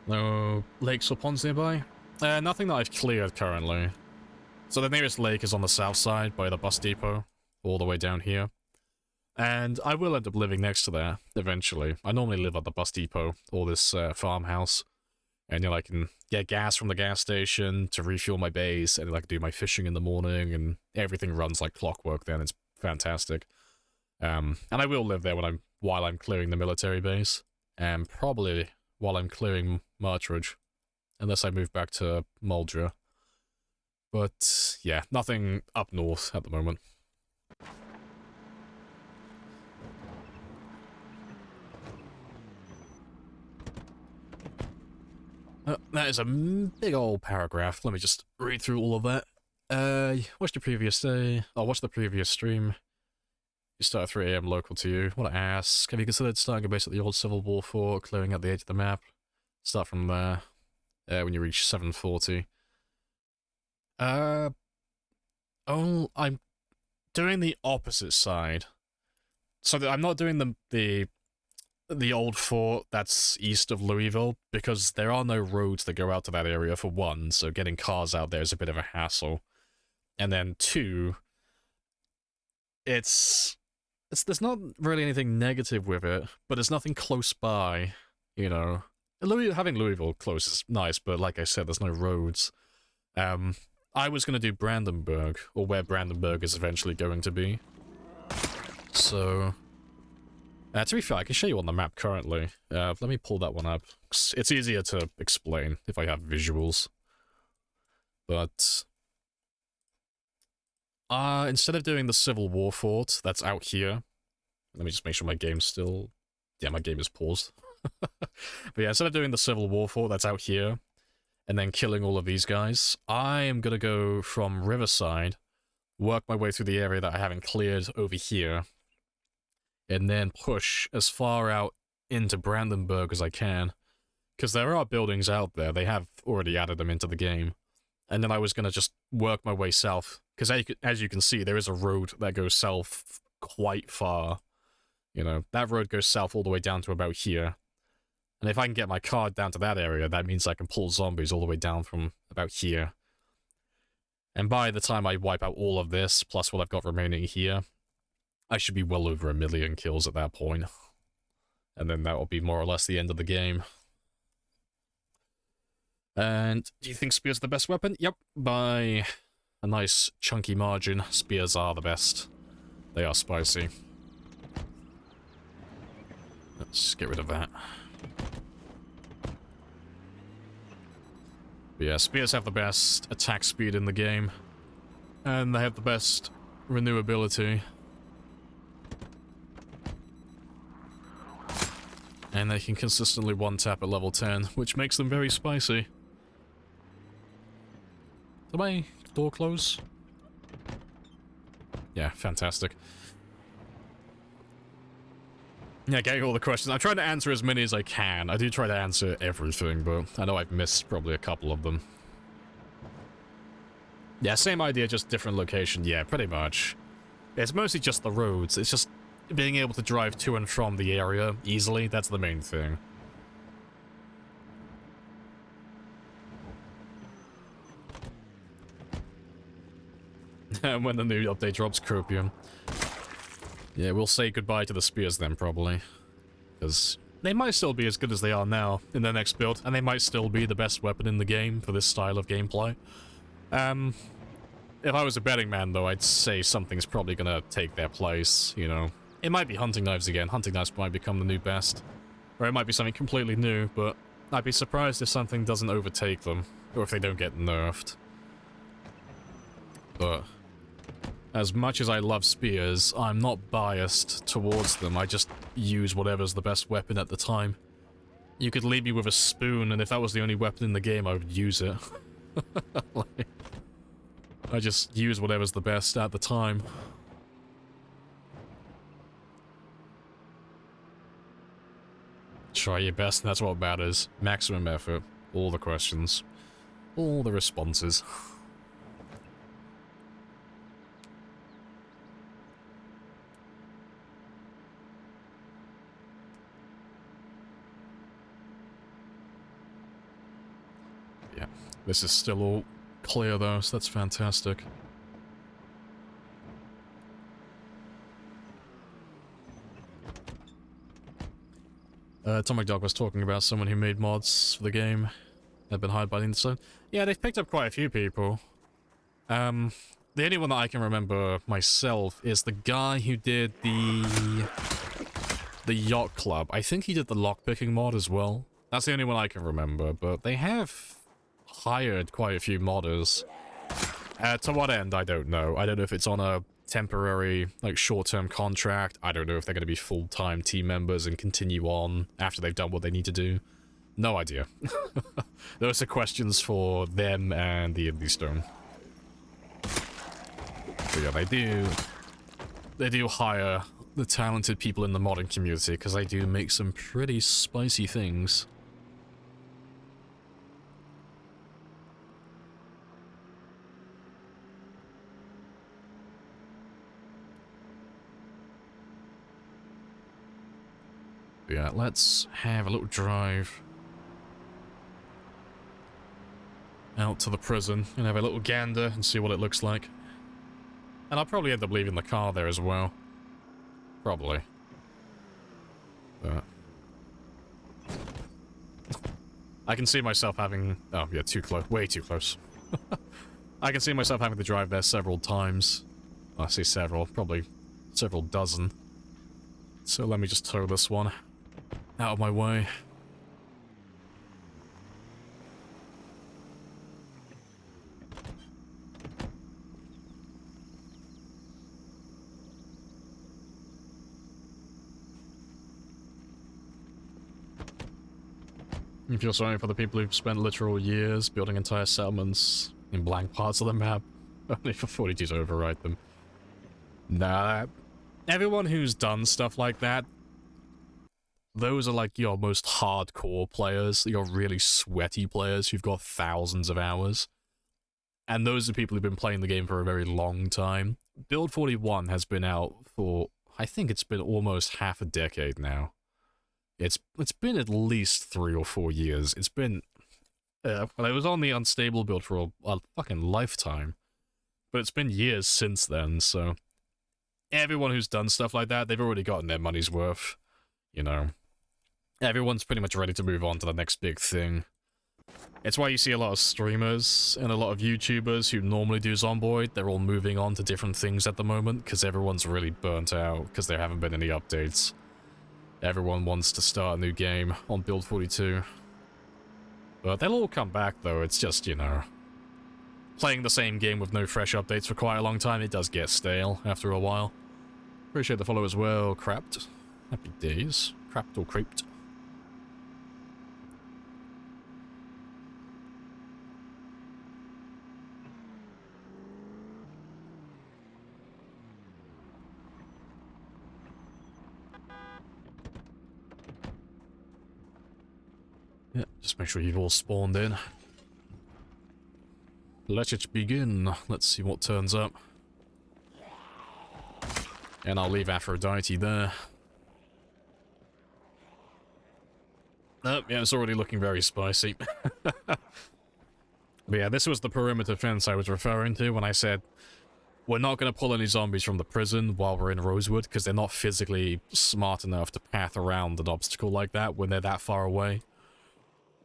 No lakes or ponds nearby? Nothing that I've cleared currently. So the nearest lake is on the south side by the bus depot, all the way down here. And I will end up living next to there, eventually. I normally live at the bus depot, or this farmhouse. And I can get gas from the gas station to refuel my base, and I can do my fishing in the morning, and everything runs like clockwork then. It's fantastic. And I will live there while I'm clearing the military base. And probably while I'm clearing Martridge. Unless I move back to Muldra. But, yeah, nothing up north at the moment. That is a big old paragraph. Let me just read through all of that. Watch the previous day. I'll watch the previous stream. You start at 3 AM local to you. Want to ask, have you considered starting a base at the old Civil War fort, clearing out the edge of the map? Start from there. When you reach 740. Oh, I'm doing the opposite side. So I'm not doing the old fort that's east of Louisville, because there are no roads that go out to that area, for one, so getting cars out there is a bit of a hassle. And then two, there's not really anything negative with it, but there's nothing close by, you know. Having Louisville close is nice, but like I said, there's no roads. I was going to do Brandenburg, or where Brandenburg is eventually going to be. So, to be fair, I can show you on the map currently. Let me pull that one up. It's easier to explain if I have visuals. But, instead of doing the Civil War fort that's out here, let me just make sure my game's still... Yeah, my game is paused. But yeah, instead of doing the Civil War fort that's out here, and then killing all of these guys, I am gonna go from Riverside, work my way through the area that I haven't cleared over here, and then push as far out into Brandenburg as I can, because there are buildings out there. They have already added them into the game. And then I was gonna just work my way south, because as you can see, there is a road that goes south quite far. You know, that road goes south all the way down to about here. And if I can get my car down to that area, that means I can pull zombies all the way down from about here. And by the time I wipe out all of this, plus what I've got remaining here, I should be well over 1 million kills at that point. And then that will be more or less the end of the game. And do you think spears are the best weapon? Yep, by a nice chunky margin, spears are the best. They are spicy. Let's get rid of that. But yeah, spears have the best attack speed in the game. And they have the best renewability. And they can consistently one-tap at level 10, which makes them very spicy. Did my door close? Yeah, fantastic. Yeah, getting all the questions. I'm trying to answer as many as I can. I do try to answer everything, but I know I've missed probably a couple of them. Yeah, same idea, just different location. Yeah, pretty much. It's mostly just the roads. It's just being able to drive to and from the area easily. That's the main thing. And when the new update drops, Copium. Yeah, we'll say goodbye to the spears then, probably. Because they might still be as good as they are now in their next build, and they might still be the best weapon in the game for this style of gameplay. If I was a betting man, though, I'd say something's probably gonna take their place, you know. It might be hunting knives again. Hunting knives might become the new best. Or it might be something completely new, but I'd be surprised if something doesn't overtake them, or if they don't get nerfed. But as much as I love spears, I'm not biased towards them. I just use whatever's the best weapon at the time. You could leave me with a spoon, and if that was the only weapon in the game, I would use it. Like, I just use whatever's the best at the time. Try your best, and that's what matters. Maximum effort. All the questions. All the responses. Yeah, this is still all clear though, so that's fantastic. Atomic Dog was talking about someone who made mods for the game. They've been hired by the industry. Yeah, they've picked up quite a few people. The only one that I can remember myself is the guy who did the Yacht Club. I think he did the lockpicking mod as well. That's the only one I can remember, but they have hired quite a few modders. To what end, I don't know. I don't know if it's on a temporary, like, short-term contract. I don't know if they're going to be full-time team members and continue on after they've done what they need to do. No idea. Those are questions for them and the Indie Stone. But yeah, they do hire the talented people in the modding community, because they do make some pretty spicy things. Yeah, let's have a little drive out to the prison and have a little gander and see what it looks like. And I'll probably end up leaving the car there as well. Probably. But I can see myself having... Oh, yeah, too close. Way too close. I can see myself having to drive there several times. I say several, probably several dozen. So let me just tow this one out of my way. You feel sorry for the people who've spent literal years building entire settlements in blank parts of the map, only for 42 to overwrite them. Nah, everyone who's done stuff like that, those are like your most hardcore players, your really sweaty players who've got thousands of hours. And those are people who've been playing the game for a very long time. Build 41 has been out for, I think it's been almost half a decade now. It's been at least 3 or 4 years. It's been... well, it was on the unstable build for a fucking lifetime. But it's been years since then, so... Everyone who's done stuff like that, they've already gotten their money's worth. You know. Everyone's pretty much ready to move on to the next big thing. It's why you see a lot of streamers and a lot of YouTubers who normally do Zomboid. They're all moving on to different things at the moment, because everyone's really burnt out, because there haven't been any updates. Everyone wants to start a new game on Build 42. But they'll all come back, though. It's just, you know... Playing the same game with no fresh updates for quite a long time, it does get stale after a while. Appreciate the follow as well, Crapped. Happy days. Crapped or Creeped. Let's make sure you've all spawned in. Let it begin. Let's see what turns up. And I'll leave Aphrodite there. Oh, yeah, it's already looking very spicy. But yeah, this was the perimeter fence I was referring to when I said we're not going to pull any zombies from the prison while we're in Rosewood, because they're not physically smart enough to path around an obstacle like that when they're that far away.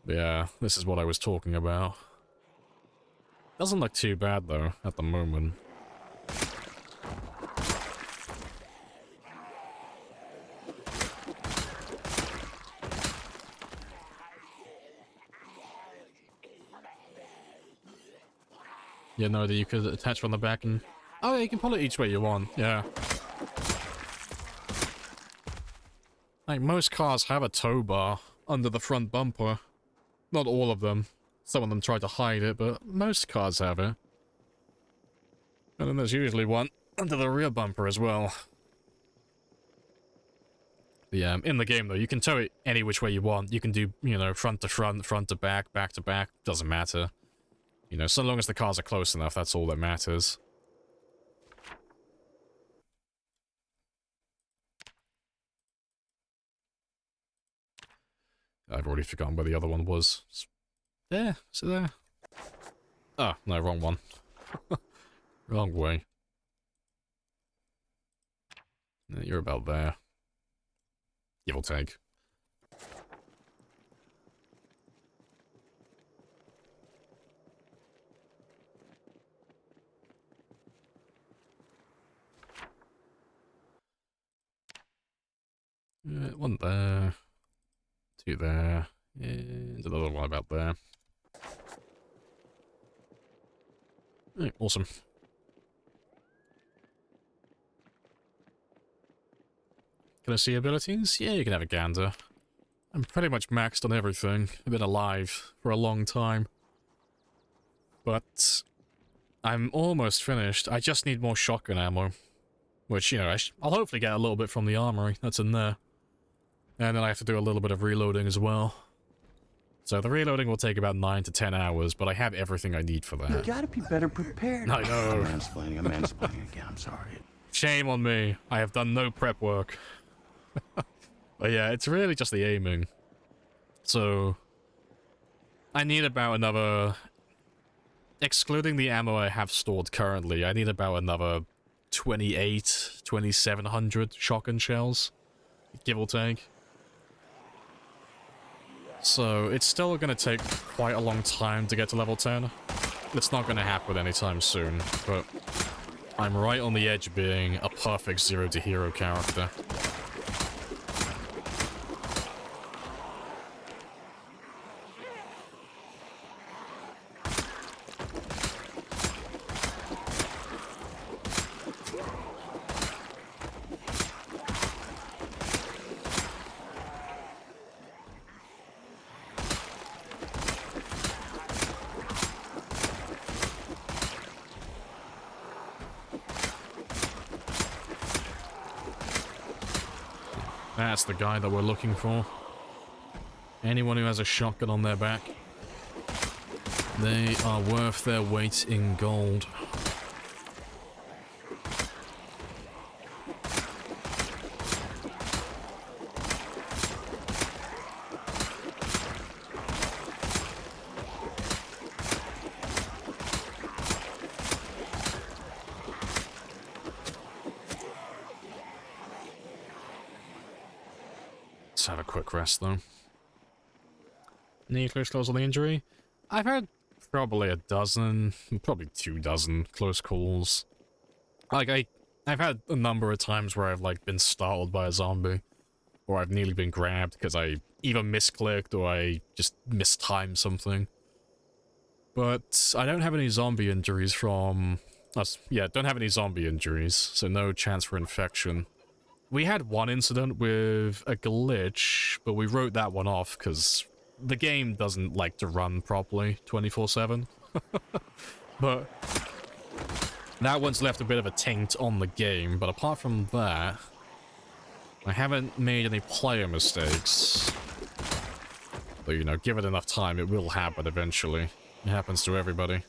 But yeah, this is what I was talking about. Doesn't look too bad, though, at the moment. You know that you could attach from the back and... Oh, yeah, you can pull it each way you want, yeah. Like, most cars have a tow bar under the front bumper. Not all of them. Some of them try to hide it, but most cars have it. And then there's usually one under the rear bumper as well. Yeah, in the game, though, you can tow it any which way you want. You can do, you know, front to front, front to back to back. Doesn't matter. You know, so long as the cars are close enough, that's all that matters. I've already forgotten where the other one was. It's there? Is it there? Oh, no, wrong one. Wrong way. Yeah, you're about there. Give or take. One there. Two there. And another one about there. Right, awesome. Can I see abilities? Yeah, you can have a gander. I'm pretty much maxed on everything. I've been alive for a long time. But I'm almost finished. I just need more shotgun ammo. Which, you know, I'll hopefully get a little bit from the armory that's in there. And then I have to do a little bit of reloading as well. So the reloading will take about 9 to 10 hours, but I have everything I need for that. You gotta be better prepared. I know. I'm mansplaining again, I'm sorry. Shame on me. I have done no prep work. But yeah, it's really just the aiming. So I need about another... Excluding the ammo I have stored currently, I need about another 2,700 shotgun shells, give or take. So it's still going to take quite a long time to get to level 10. It's not going to happen anytime soon, but I'm right on the edge of being a perfect zero to hero character. That's the guy that we're looking for. Anyone who has a shotgun on their back, they are worth their weight in gold. Let's have a quick rest, though. Any close calls on the injury? I've had probably a dozen, probably 24 close calls. Like, I've had a number of times where I've, like, been startled by a zombie. Or I've nearly been grabbed because I either misclicked or I just mistimed something. But I don't have any zombie injuries from... yeah, don't have any zombie injuries, so no chance for infection. We had one incident with a glitch, but we wrote that one off because the game doesn't like to run properly 24/7. But that one's left a bit of a taint on the game, but apart from that, I haven't made any player mistakes. But, you know, give it enough time, it will happen eventually. It happens to everybody.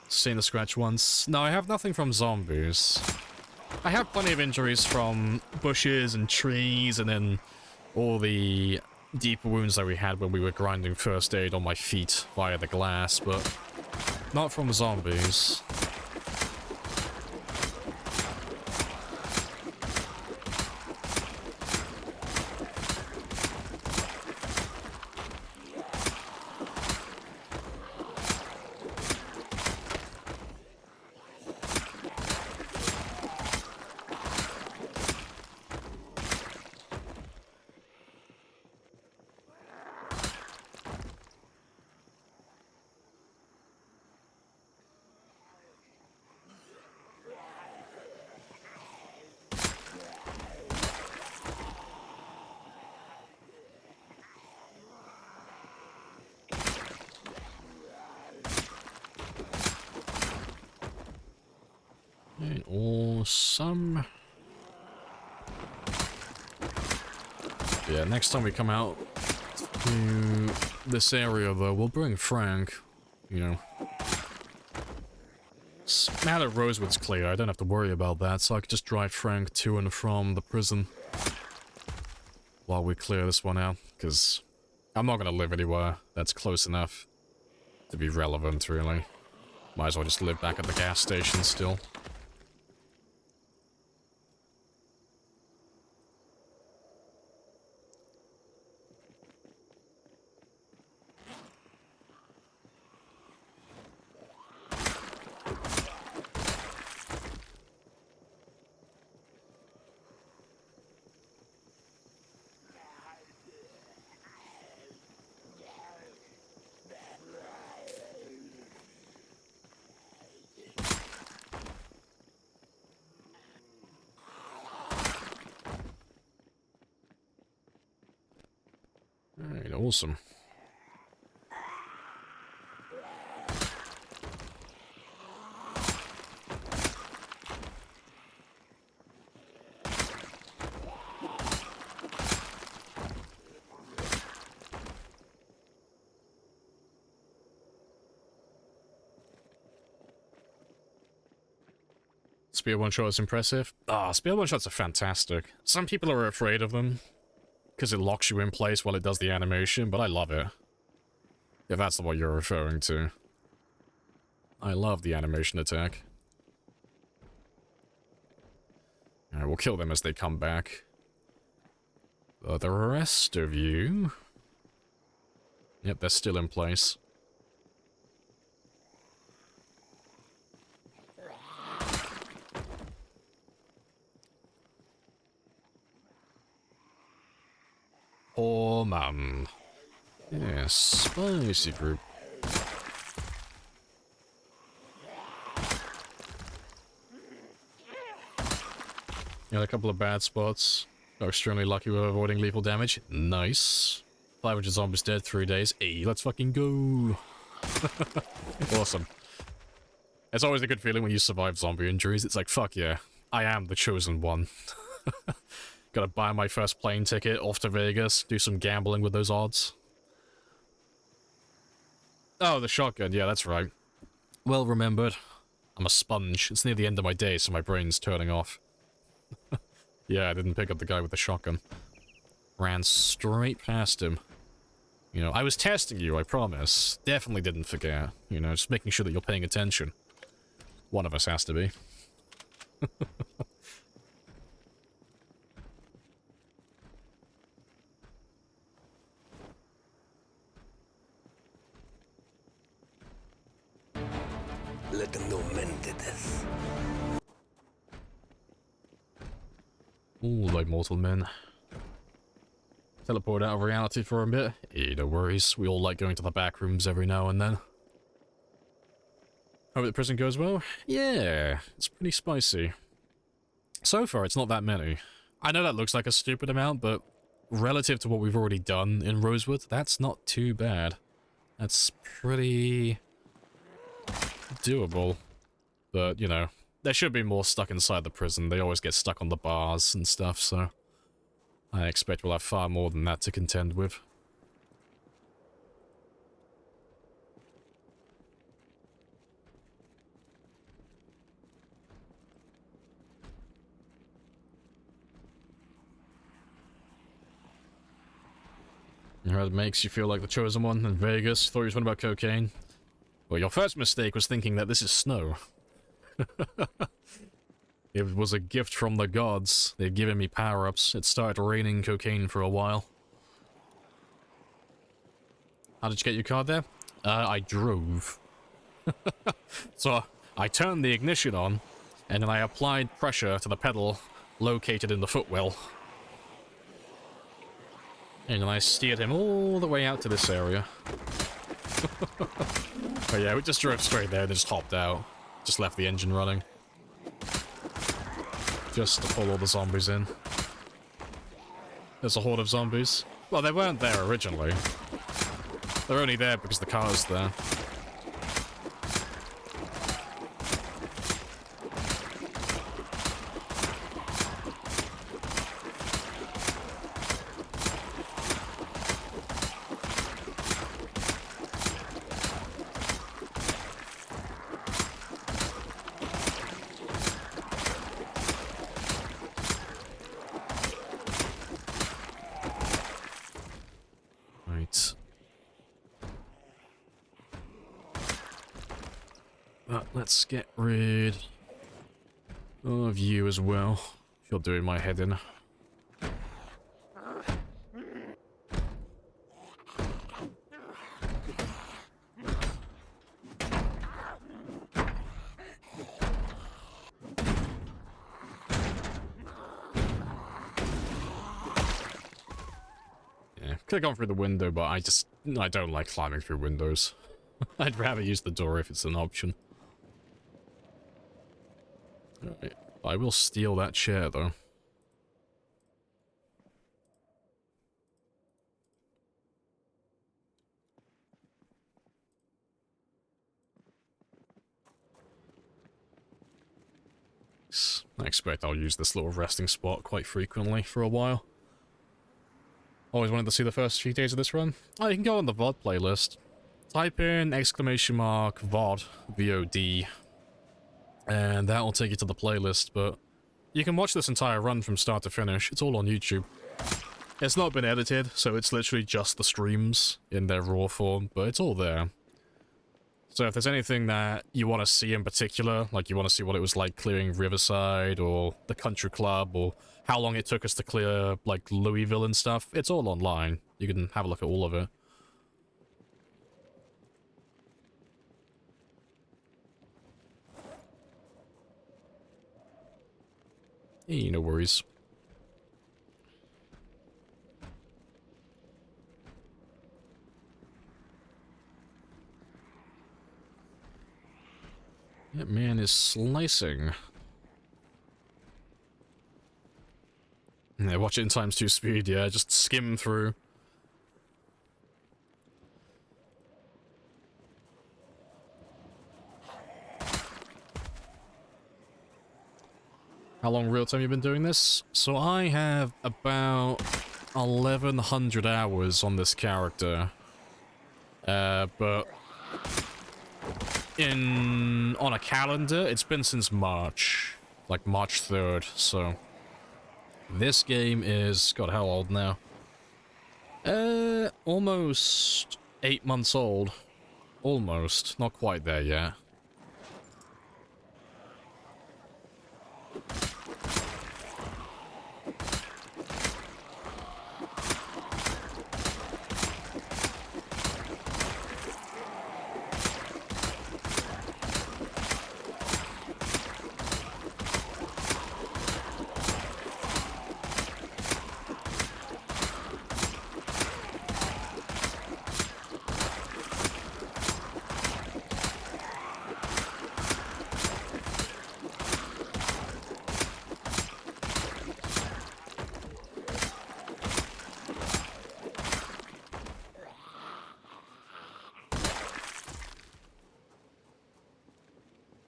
Seen the scratch once. No, I have nothing from zombies. I have plenty of injuries from bushes and trees, and then all the deep wounds that we had when we were grinding first aid on my feet via the glass, but not from zombies. Awesome. Yeah, next time we come out to this area, though, we'll bring Frank. You know. Now that Rosewood's clear, I don't have to worry about that, so I can just drive Frank to and from the prison while we clear this one out, because I'm not going to live anywhere that's close enough to be relevant, really. Might as well just live back at the gas station still. Alright, awesome. Spear one-shot is impressive. Spear one-shots are fantastic. Some people are afraid of them because it locks you in place while it does the animation, but I love it. If that's what you're referring to. I love the animation attack. Alright, we'll kill them as they come back. But the rest of you... Yep, they're still in place. Oh, man. Yeah, spicy group. Got a couple of bad spots. Got extremely lucky with avoiding lethal damage. Nice. 500 zombies dead, 3 days. Hey, let's fucking go. Awesome. It's always a good feeling when you survive zombie injuries. It's like, fuck yeah, I am the chosen one. Gotta buy my first plane ticket off to Vegas, do some gambling with those odds. Oh, the shotgun, yeah, that's right. Well remembered. I'm a sponge. It's near the end of my day, so my brain's turning off. Yeah, I didn't pick up the guy with the shotgun. Ran straight past him. You know, I was testing you, I promise. Definitely didn't forget. You know, just making sure that you're paying attention. One of us has to be. Ooh, like mortal men. Teleport out of reality for a bit. Eh, no worries. We all like going to the back rooms every now and then. Hope the prison goes well? Yeah, it's pretty spicy. So far, it's not that many. I know that looks like a stupid amount, but relative to what we've already done in Rosewood, that's not too bad. That's pretty doable. But, you know, there should be more stuck inside the prison. They always get stuck on the bars and stuff, so I expect we'll have far more than that to contend with. It makes you feel like the chosen one in Vegas. Thought you was one about cocaine. Well, your first mistake was thinking that this is snow. It was a gift from the gods. They'd given me power-ups. It started raining cocaine for a while. How did you get your car there? I drove. So, I turned the ignition on, and then I applied pressure to the pedal located in the footwell. And then I steered him all the way out to this area. But yeah, we just drove straight there and just hopped out. Just left the engine running. Just to pull all the zombies in. There's a horde of zombies. Well, they weren't there originally. They're only there because the car's there. Let's get rid of you as well. You're doing my head in. Yeah, could have gone through the window, but I don't like climbing through windows. I'd rather use the door if it's an option. Alright, I will steal that chair, though. I expect I'll use this little resting spot quite frequently for a while. Always wanted to see the first few days of this run. Oh, you can go on the VOD playlist. Type in !VOD, VOD, and that will take you to the playlist, but you can watch this entire run from start to finish. It's all on YouTube. It's not been edited, so it's literally just the streams in their raw form, but it's all there. So if there's anything that you want to see in particular, like you want to see what it was like clearing Riverside, or the Country Club, or how long it took us to clear, like, Louisville and stuff, it's all online. You can have a look at all of it. Hey, no worries. That man is slicing. Yeah, watch it in ×2 speed, yeah, just skim through. How long real time you been doing this? So I have about 1100 hours on this character. But on a calendar, it's been since March. Like March 3rd, so this game is, God, how old now? Almost 8 months old. Almost, not quite there yet.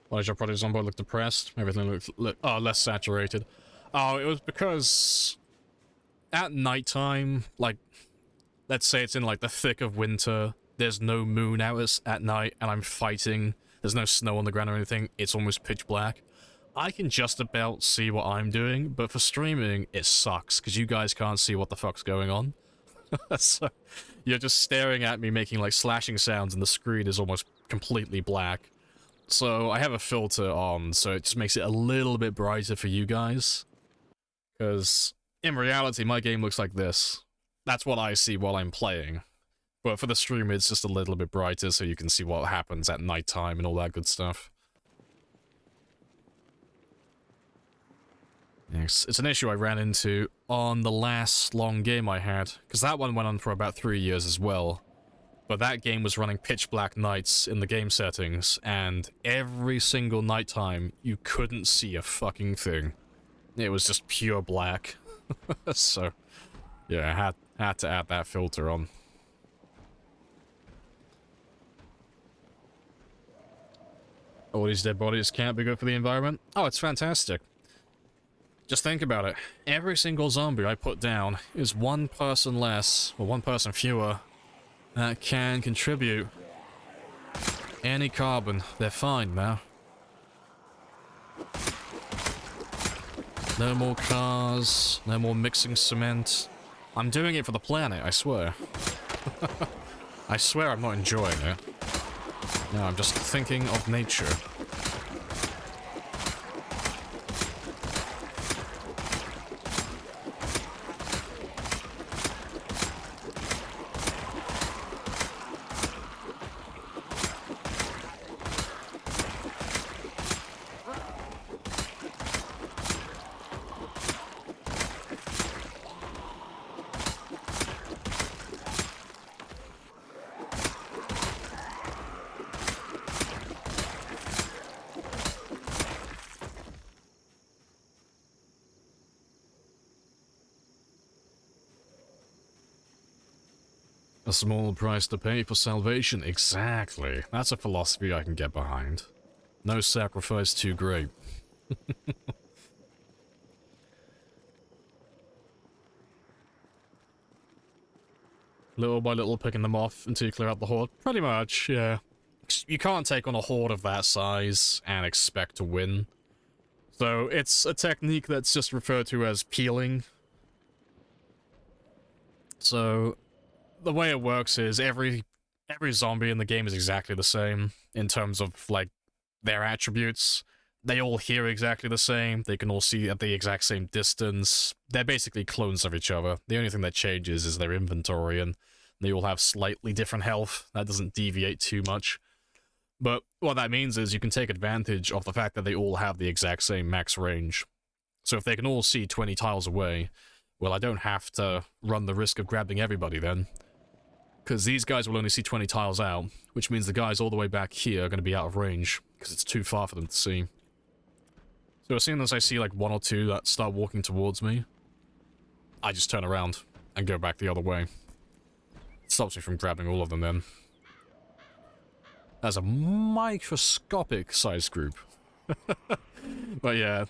Why did your project on board look depressed? Everything looked less saturated. Oh, it was because at nighttime, like, let's say it's in, like, the thick of winter, there's no moon out at night, and I'm fighting, there's no snow on the ground or anything, it's almost pitch black. I can just about see what I'm doing, but for streaming, it sucks, because you guys can't see what the fuck's going on. So, you're just staring at me making, like, slashing sounds, and the screen is almost completely black. So, I have a filter on, so it just makes it a little bit brighter for you guys. Because, in reality, my game looks like this. That's what I see while I'm playing. But for the stream, it's just a little bit brighter, so you can see what happens at nighttime and all that good stuff. It's an issue I ran into on the last long game I had, because that one went on for about 3 years as well. But that game was running pitch black nights in the game settings, and every single nighttime, you couldn't see a fucking thing. It was just pure black. So, yeah, I had to add that filter on. All these dead bodies can't be good for the environment? Oh, it's fantastic. Just think about it. Every single zombie I put down is one person less, or one person fewer, that can contribute any carbon. They're fine now. No more cars, no more mixing cement. I'm doing it for the planet, I swear. I swear I'm not enjoying it. No, I'm just thinking of nature. A small price to pay for salvation. Exactly. That's a philosophy I can get behind. No sacrifice too great. Little by little picking them off until you clear out the horde. Pretty much, yeah. You can't take on a horde of that size and expect to win. So it's a technique that's just referred to as peeling. So the way it works is every zombie in the game is exactly the same in terms of, like, their attributes. They all hear exactly the same. They can all see at the exact same distance. They're basically clones of each other. The only thing that changes is their inventory, and they all have slightly different health. That doesn't deviate too much. But what that means is you can take advantage of the fact that they all have the exact same max range. So if they can all see 20 tiles away, well, I don't have to run the risk of grabbing everybody then. Because these guys will only see 20 tiles out, which means the guys all the way back here are going to be out of range, because it's too far for them to see. So as soon as I see like one or two that start walking towards me, I just turn around and go back the other way. It stops me from grabbing all of them then. That's a microscopic size group. But yeah,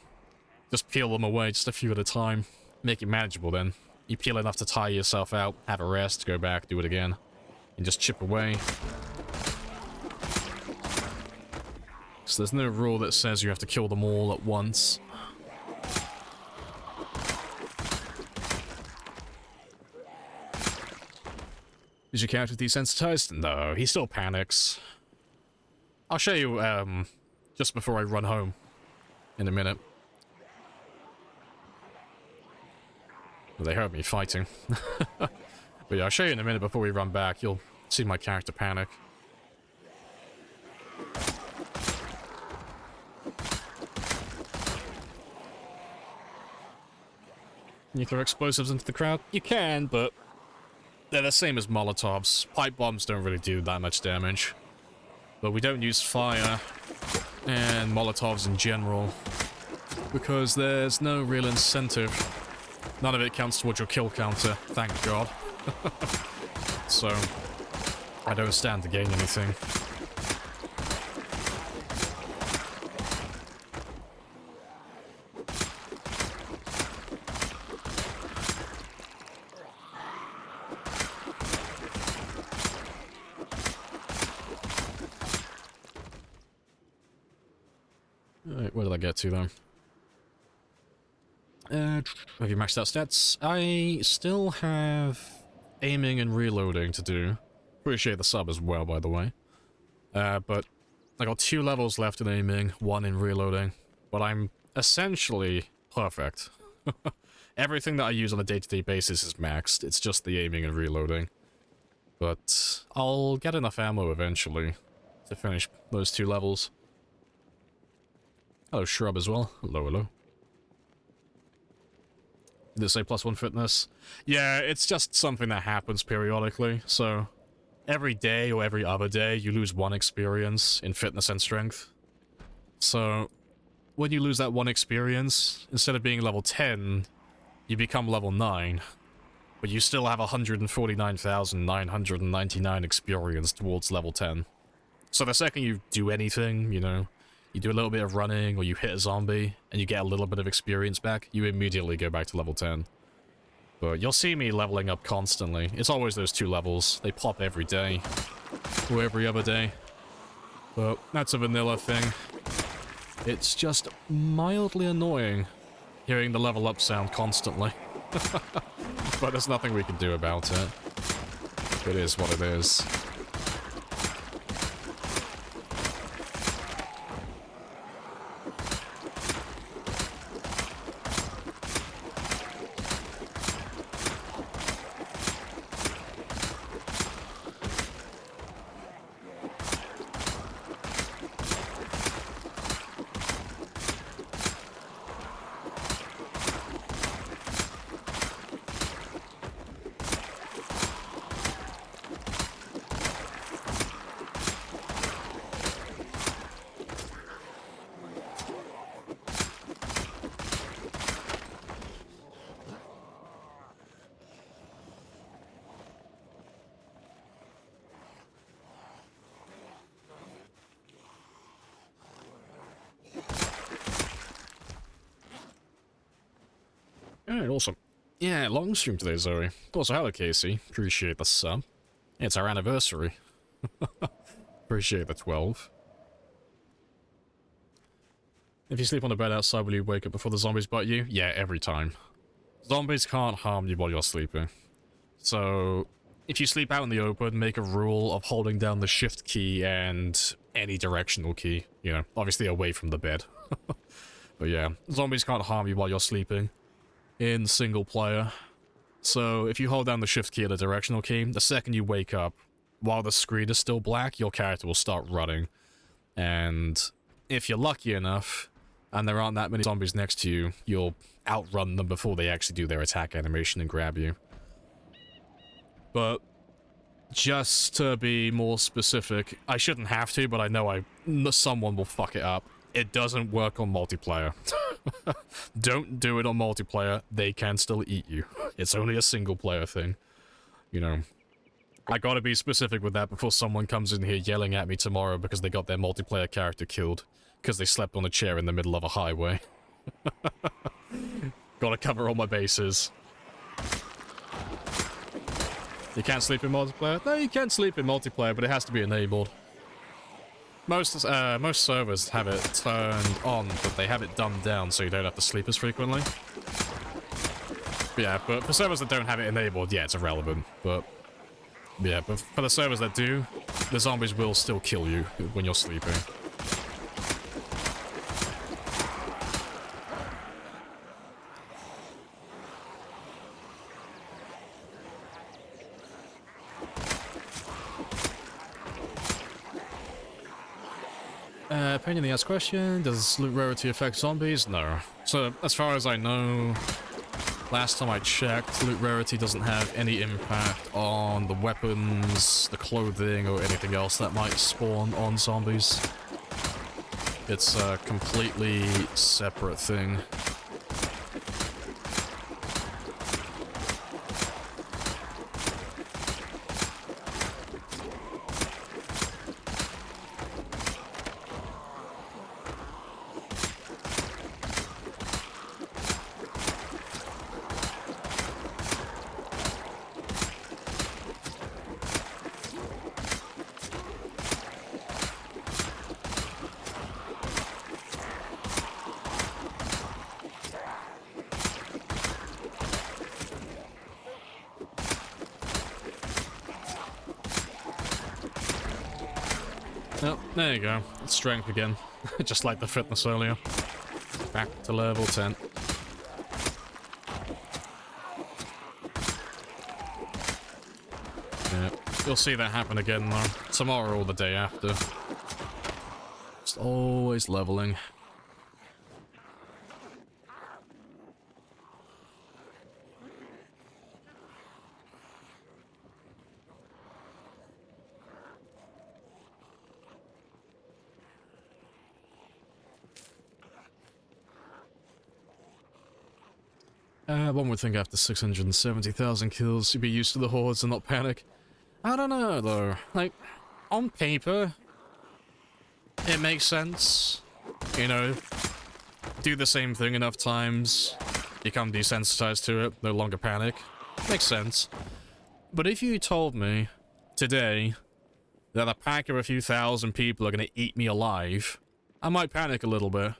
just peel them away just a few at a time. Make it manageable then. You peel enough to tire yourself out, have a rest, go back, do it again. And just chip away. So there's no rule that says you have to kill them all at once. Is your character desensitized? No, he still panics. I'll show you, just before I run home. In a minute. They heard me fighting. But yeah, I'll show you in a minute before we run back. You'll see my character panic. Can you throw explosives into the crowd? You can, but they're the same as Molotovs. Pipe bombs don't really do that much damage. But we don't use fire and Molotovs in general because there's no real incentive. None of it counts towards your kill counter, thank God. So, I don't stand to gain anything. Alright, where did I get to, though? Have you maxed out stats? I still have aiming and reloading to do. Appreciate the sub as well, by the way. But I got 2 levels left in aiming, 1 in reloading. But I'm essentially perfect. Everything that I use on a day-to-day basis is maxed. It's just the aiming and reloading. But I'll get enough ammo eventually to finish those 2 levels. Hello, Shrub as well. Hello, hello. Did it say +1 fitness? Yeah, it's just something that happens periodically, so every day or every other day you lose 1 experience in fitness and strength. So when you lose that 1 experience, instead of being level 10, you become level 9, but you still have 149,999 experience towards level 10. So the second you do anything, you know, you do a little bit of running, or you hit a zombie, and you get a little bit of experience back, you immediately go back to level 10. But you'll see me leveling up constantly. It's always those 2 levels. They pop every day, or every other day. But that's a vanilla thing. It's just mildly annoying hearing the level up sound constantly. But there's nothing we can do about it. It is what it is. Alright, awesome. Yeah, long stream today, Zoe. Also, hello, Casey. Appreciate the sub. It's our anniversary. Appreciate the 12. If you sleep on the bed outside, will you wake up before the zombies bite you? Yeah, every time. Zombies can't harm you while you're sleeping. So, if you sleep out in the open, make a rule of holding down the shift key and any directional key. You know, obviously away from the bed. But yeah, zombies can't harm you while you're sleeping in single player. So if you hold down the shift key or the directional key, the second you wake up, while the screen is still black, your character will start running. And if you're lucky enough, and there aren't that many zombies next to you, you'll outrun them before they actually do their attack animation and grab you. But just to be more specific, I shouldn't have to, but I know someone will fuck it up. It doesn't work on multiplayer. Don't do it on multiplayer. They can still eat you. It's only a single player thing. You know, I gotta be specific with that before someone comes in here yelling at me tomorrow because they got their multiplayer character killed because they slept on a chair in the middle of a highway. Gotta cover all my bases. You can't sleep in multiplayer? No, you can sleep in multiplayer, but it has to be enabled. Most servers have it turned on, but they have it dumbed down so you don't have to sleep as frequently. Yeah, but for servers that don't have it enabled, yeah, it's irrelevant. But yeah, but for the servers that do, the zombies will still kill you when you're sleeping. Pain in the ass question, does loot rarity affect zombies? No. So, as far as I know, last time I checked, loot rarity doesn't have any impact on the weapons, the clothing, or anything else that might spawn on zombies. It's a completely separate thing. Oh, there you go. It's strength again. Just like the fitness earlier. Back to level 10. Yeah, you'll see that happen again though. Tomorrow or the day after. Just always leveling. One would think after 670,000 kills, you'd be used to the hordes and not panic. I don't know, though. Like, on paper, it makes sense. You know, do the same thing enough times, become desensitized to it, no longer panic. Makes sense. But if you told me today that a pack of a few thousand people are going to eat me alive, I might panic a little bit.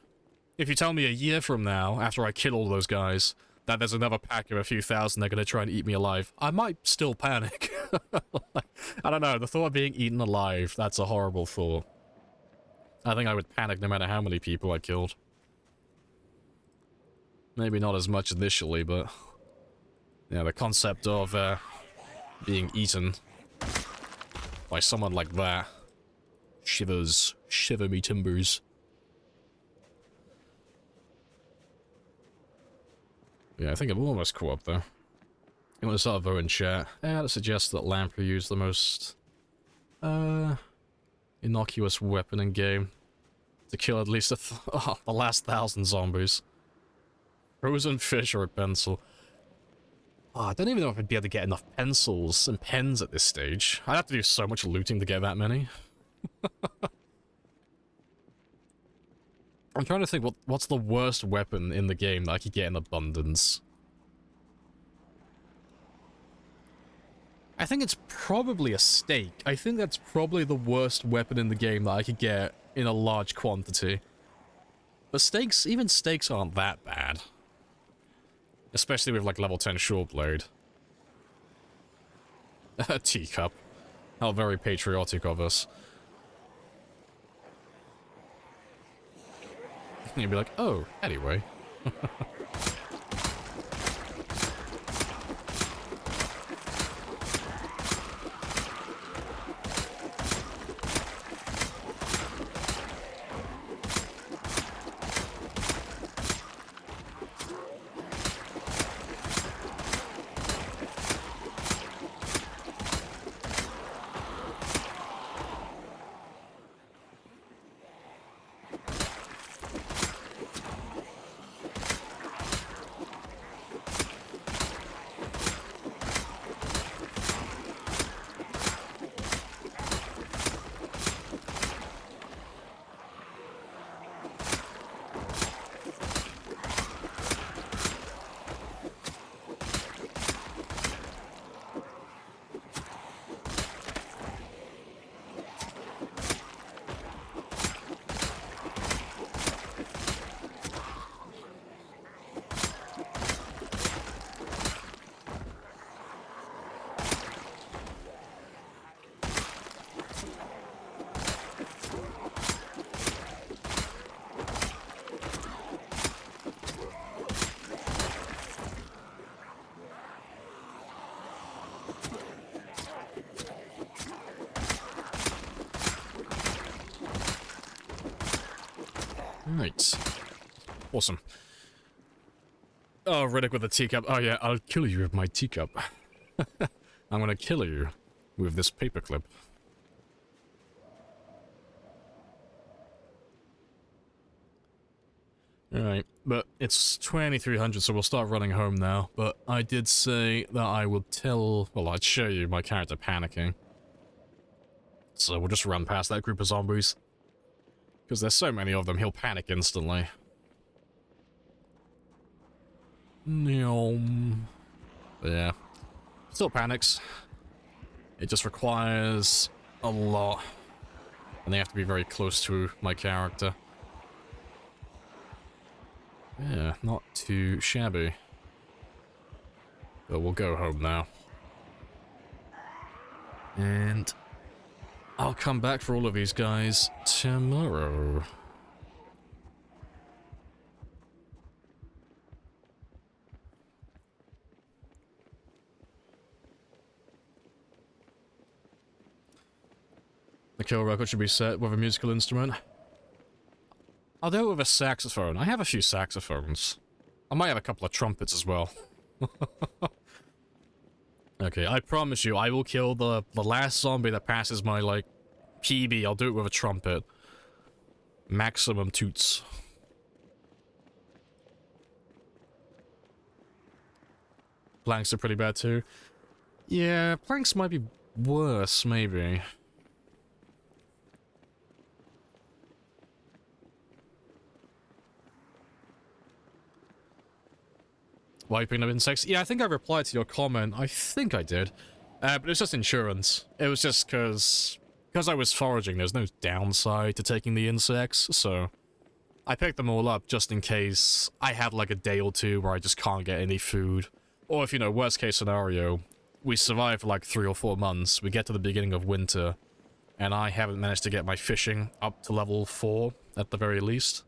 If you tell me a year from now, after I kill all those guys, that there's another pack of a few thousand they're going to try and eat me alive, I might still panic. I don't know, the thought of being eaten alive, that's a horrible thought. I think I would panic no matter how many people I killed. Maybe not as much initially, but... yeah, the concept of being eaten by someone like that. Shivers. Shiver me timbers. Yeah, I think I'm almost caught up, though. I'm gonna start a vote in chat. To suggest that Lamprey used the most... innocuous weapon in game. To kill at least the last 1,000 zombies. Frozen fish or a pencil. Oh, I don't even know if I'd be able to get enough pencils and pens at this stage. I'd have to do so much looting to get that many. I'm trying to think what's the worst weapon in the game that I could get in abundance. I think it's probably a stake. I think that's probably the worst weapon in the game that I could get in a large quantity. But stakes, even stakes aren't that bad. Especially with like level 10 short blade. A teacup. How very patriotic of us. You'd be like, oh, anyway. Right. Awesome. Oh, Riddick with a teacup. Oh yeah, I'll kill you with my teacup. I'm gonna kill you with this paperclip. Alright, but it's 2300, so we'll start running home now. But I did say that I would tell... well, I'd show you my character panicking. So we'll just run past that group of zombies. Because there's so many of them, he'll panic instantly. But yeah. Still panics. It just requires a lot. And they have to be very close to my character. Yeah, not too shabby. But we'll go home now. And I'll come back for all of these guys tomorrow. The kill record should be set with a musical instrument. I'll do it with a saxophone. I have a few saxophones. I might have a couple of trumpets as well. Okay, I promise you, I will kill the last zombie that passes my, like, PB. I'll do it with a trumpet. Maximum toots. Planks are pretty bad too. Yeah, planks might be worse, maybe. Wiping of insects? Yeah, I think I replied to your comment. I think I did. But it's just insurance. It was just because I was foraging, there's no downside to taking the insects, so I picked them all up just in case I had like a day or two where I just can't get any food. Or if, you know, worst case scenario, we survive for like 3 or 4 months, we get to the beginning of winter, and I haven't managed to get my fishing up to level 4 at the very least.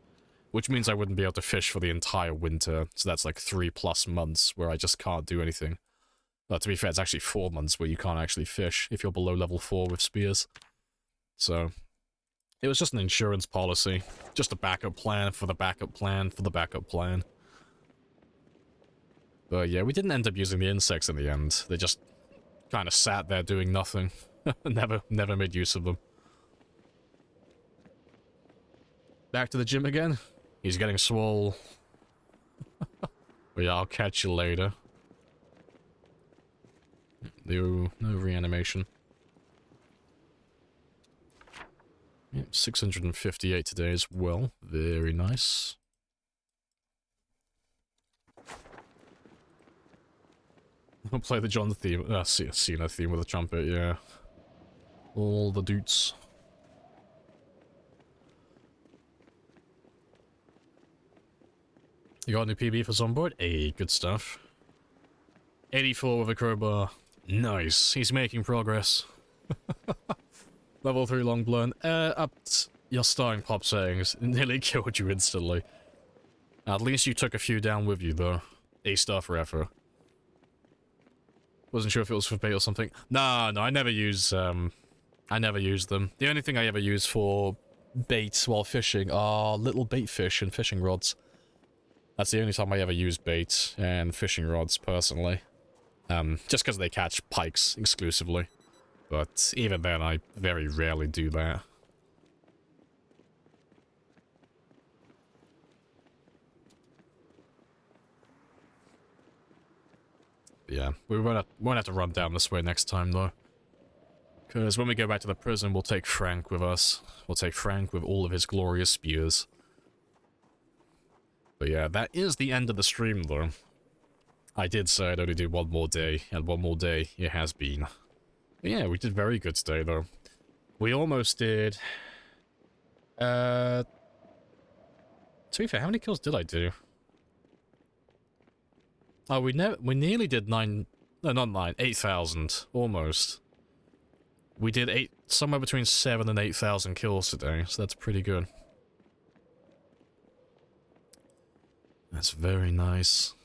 Which means I wouldn't be able to fish for the entire winter, so that's like 3+ months where I just can't do anything. But to be fair, it's actually 4 months where you can't actually fish if you're below level 4 with spears. So, it was just an insurance policy. Just a backup plan for the backup plan for the backup plan. But yeah, we didn't end up using the insects in the end. They just kind of sat there doing nothing. Never made use of them. Back to the gym again? He's getting swole. But yeah, I'll catch you later. No reanimation. Yeah, 658 today as well. Very nice. I'll play the John theme. Cena theme with a trumpet, yeah. All the dudes. You got a new PB for Zomboard? Hey, good stuff. 84 with a crowbar. Nice. He's making progress. Level 3 long blurn. Upped your starting pop settings. Nearly killed you instantly. At least you took a few down with you, though. A-star for effort. Wasn't sure if it was for bait or something. No, I never use, I never use them. The only thing I ever use for bait while fishing are little bait fish and fishing rods. That's the only time I ever use bait and fishing rods, personally. Just because they catch pikes exclusively. But even then, I very rarely do that. Yeah, we won't have to run down this way next time, though. Because when we go back to the prison, we'll take Frank with us. We'll take Frank with all of his glorious spears. But yeah, that is the end of the stream, though. I did say I'd only do one more day, and one more day it has been. But yeah, we did very good today, though. We almost did... To be fair, how many kills did I do? Oh, we nearly did 9... No, not 9. 8,000. Almost. We did somewhere between 7,000 and 8,000 kills today, so that's pretty good. That's very nice.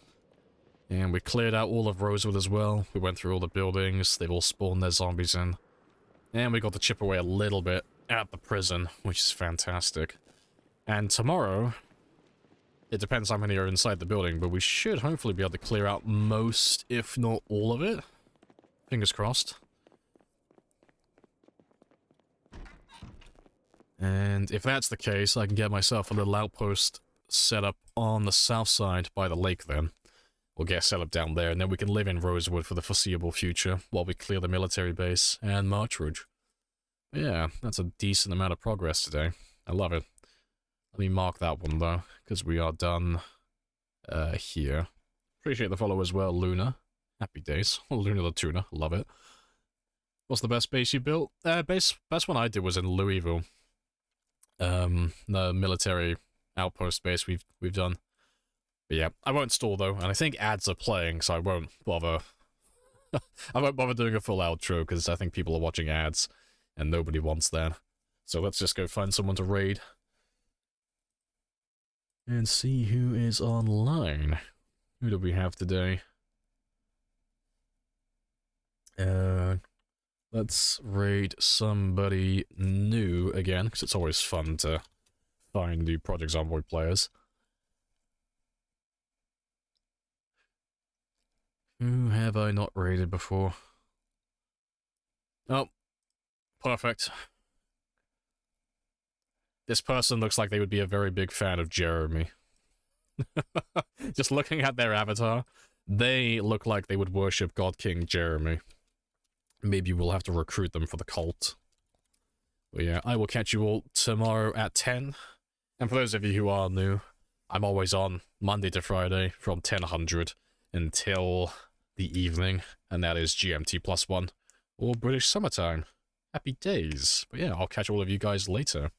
And we cleared out all of Rosewood as well. We went through all the buildings. They've all spawned their zombies in. And we got to chip away a little bit at the prison, which is fantastic. And tomorrow, it depends how many are inside the building, but we should hopefully be able to clear out most, if not all of it. Fingers crossed. And if that's the case, I can get myself a little outpost set up on the south side by the lake then. We'll get set up down there, and then we can live in Rosewood for the foreseeable future while we clear the military base and March Ridge. Yeah, that's a decent amount of progress today. I love it. Let me mark that one, though, because we are done here. Appreciate the follow as well, Luna. Happy days. Luna the Tuna. Love it. What's the best base you built? Best one I did was in Louisville. The military outpost base we've done. But yeah, I won't stall though, and I think ads are playing, so I won't bother. I won't bother doing a full outro because I think people are watching ads. and nobody wants that. So let's just go find someone to raid. And see who is online. Who do we have today? Let's raid somebody new again, because it's always fun to find new Project Zomboid players. Who have I not raided before? Oh, perfect. This person looks like they would be a very big fan of Jeremy. Just looking at their avatar, they look like they would worship God King Jeremy. Maybe we'll have to recruit them for the cult. But yeah, I will catch you all tomorrow at 10. And for those of you who are new, I'm always on Monday to Friday from 10:00 until the evening, and that is GMT +1, or British summertime. Happy days. But yeah, I'll catch all of you guys later.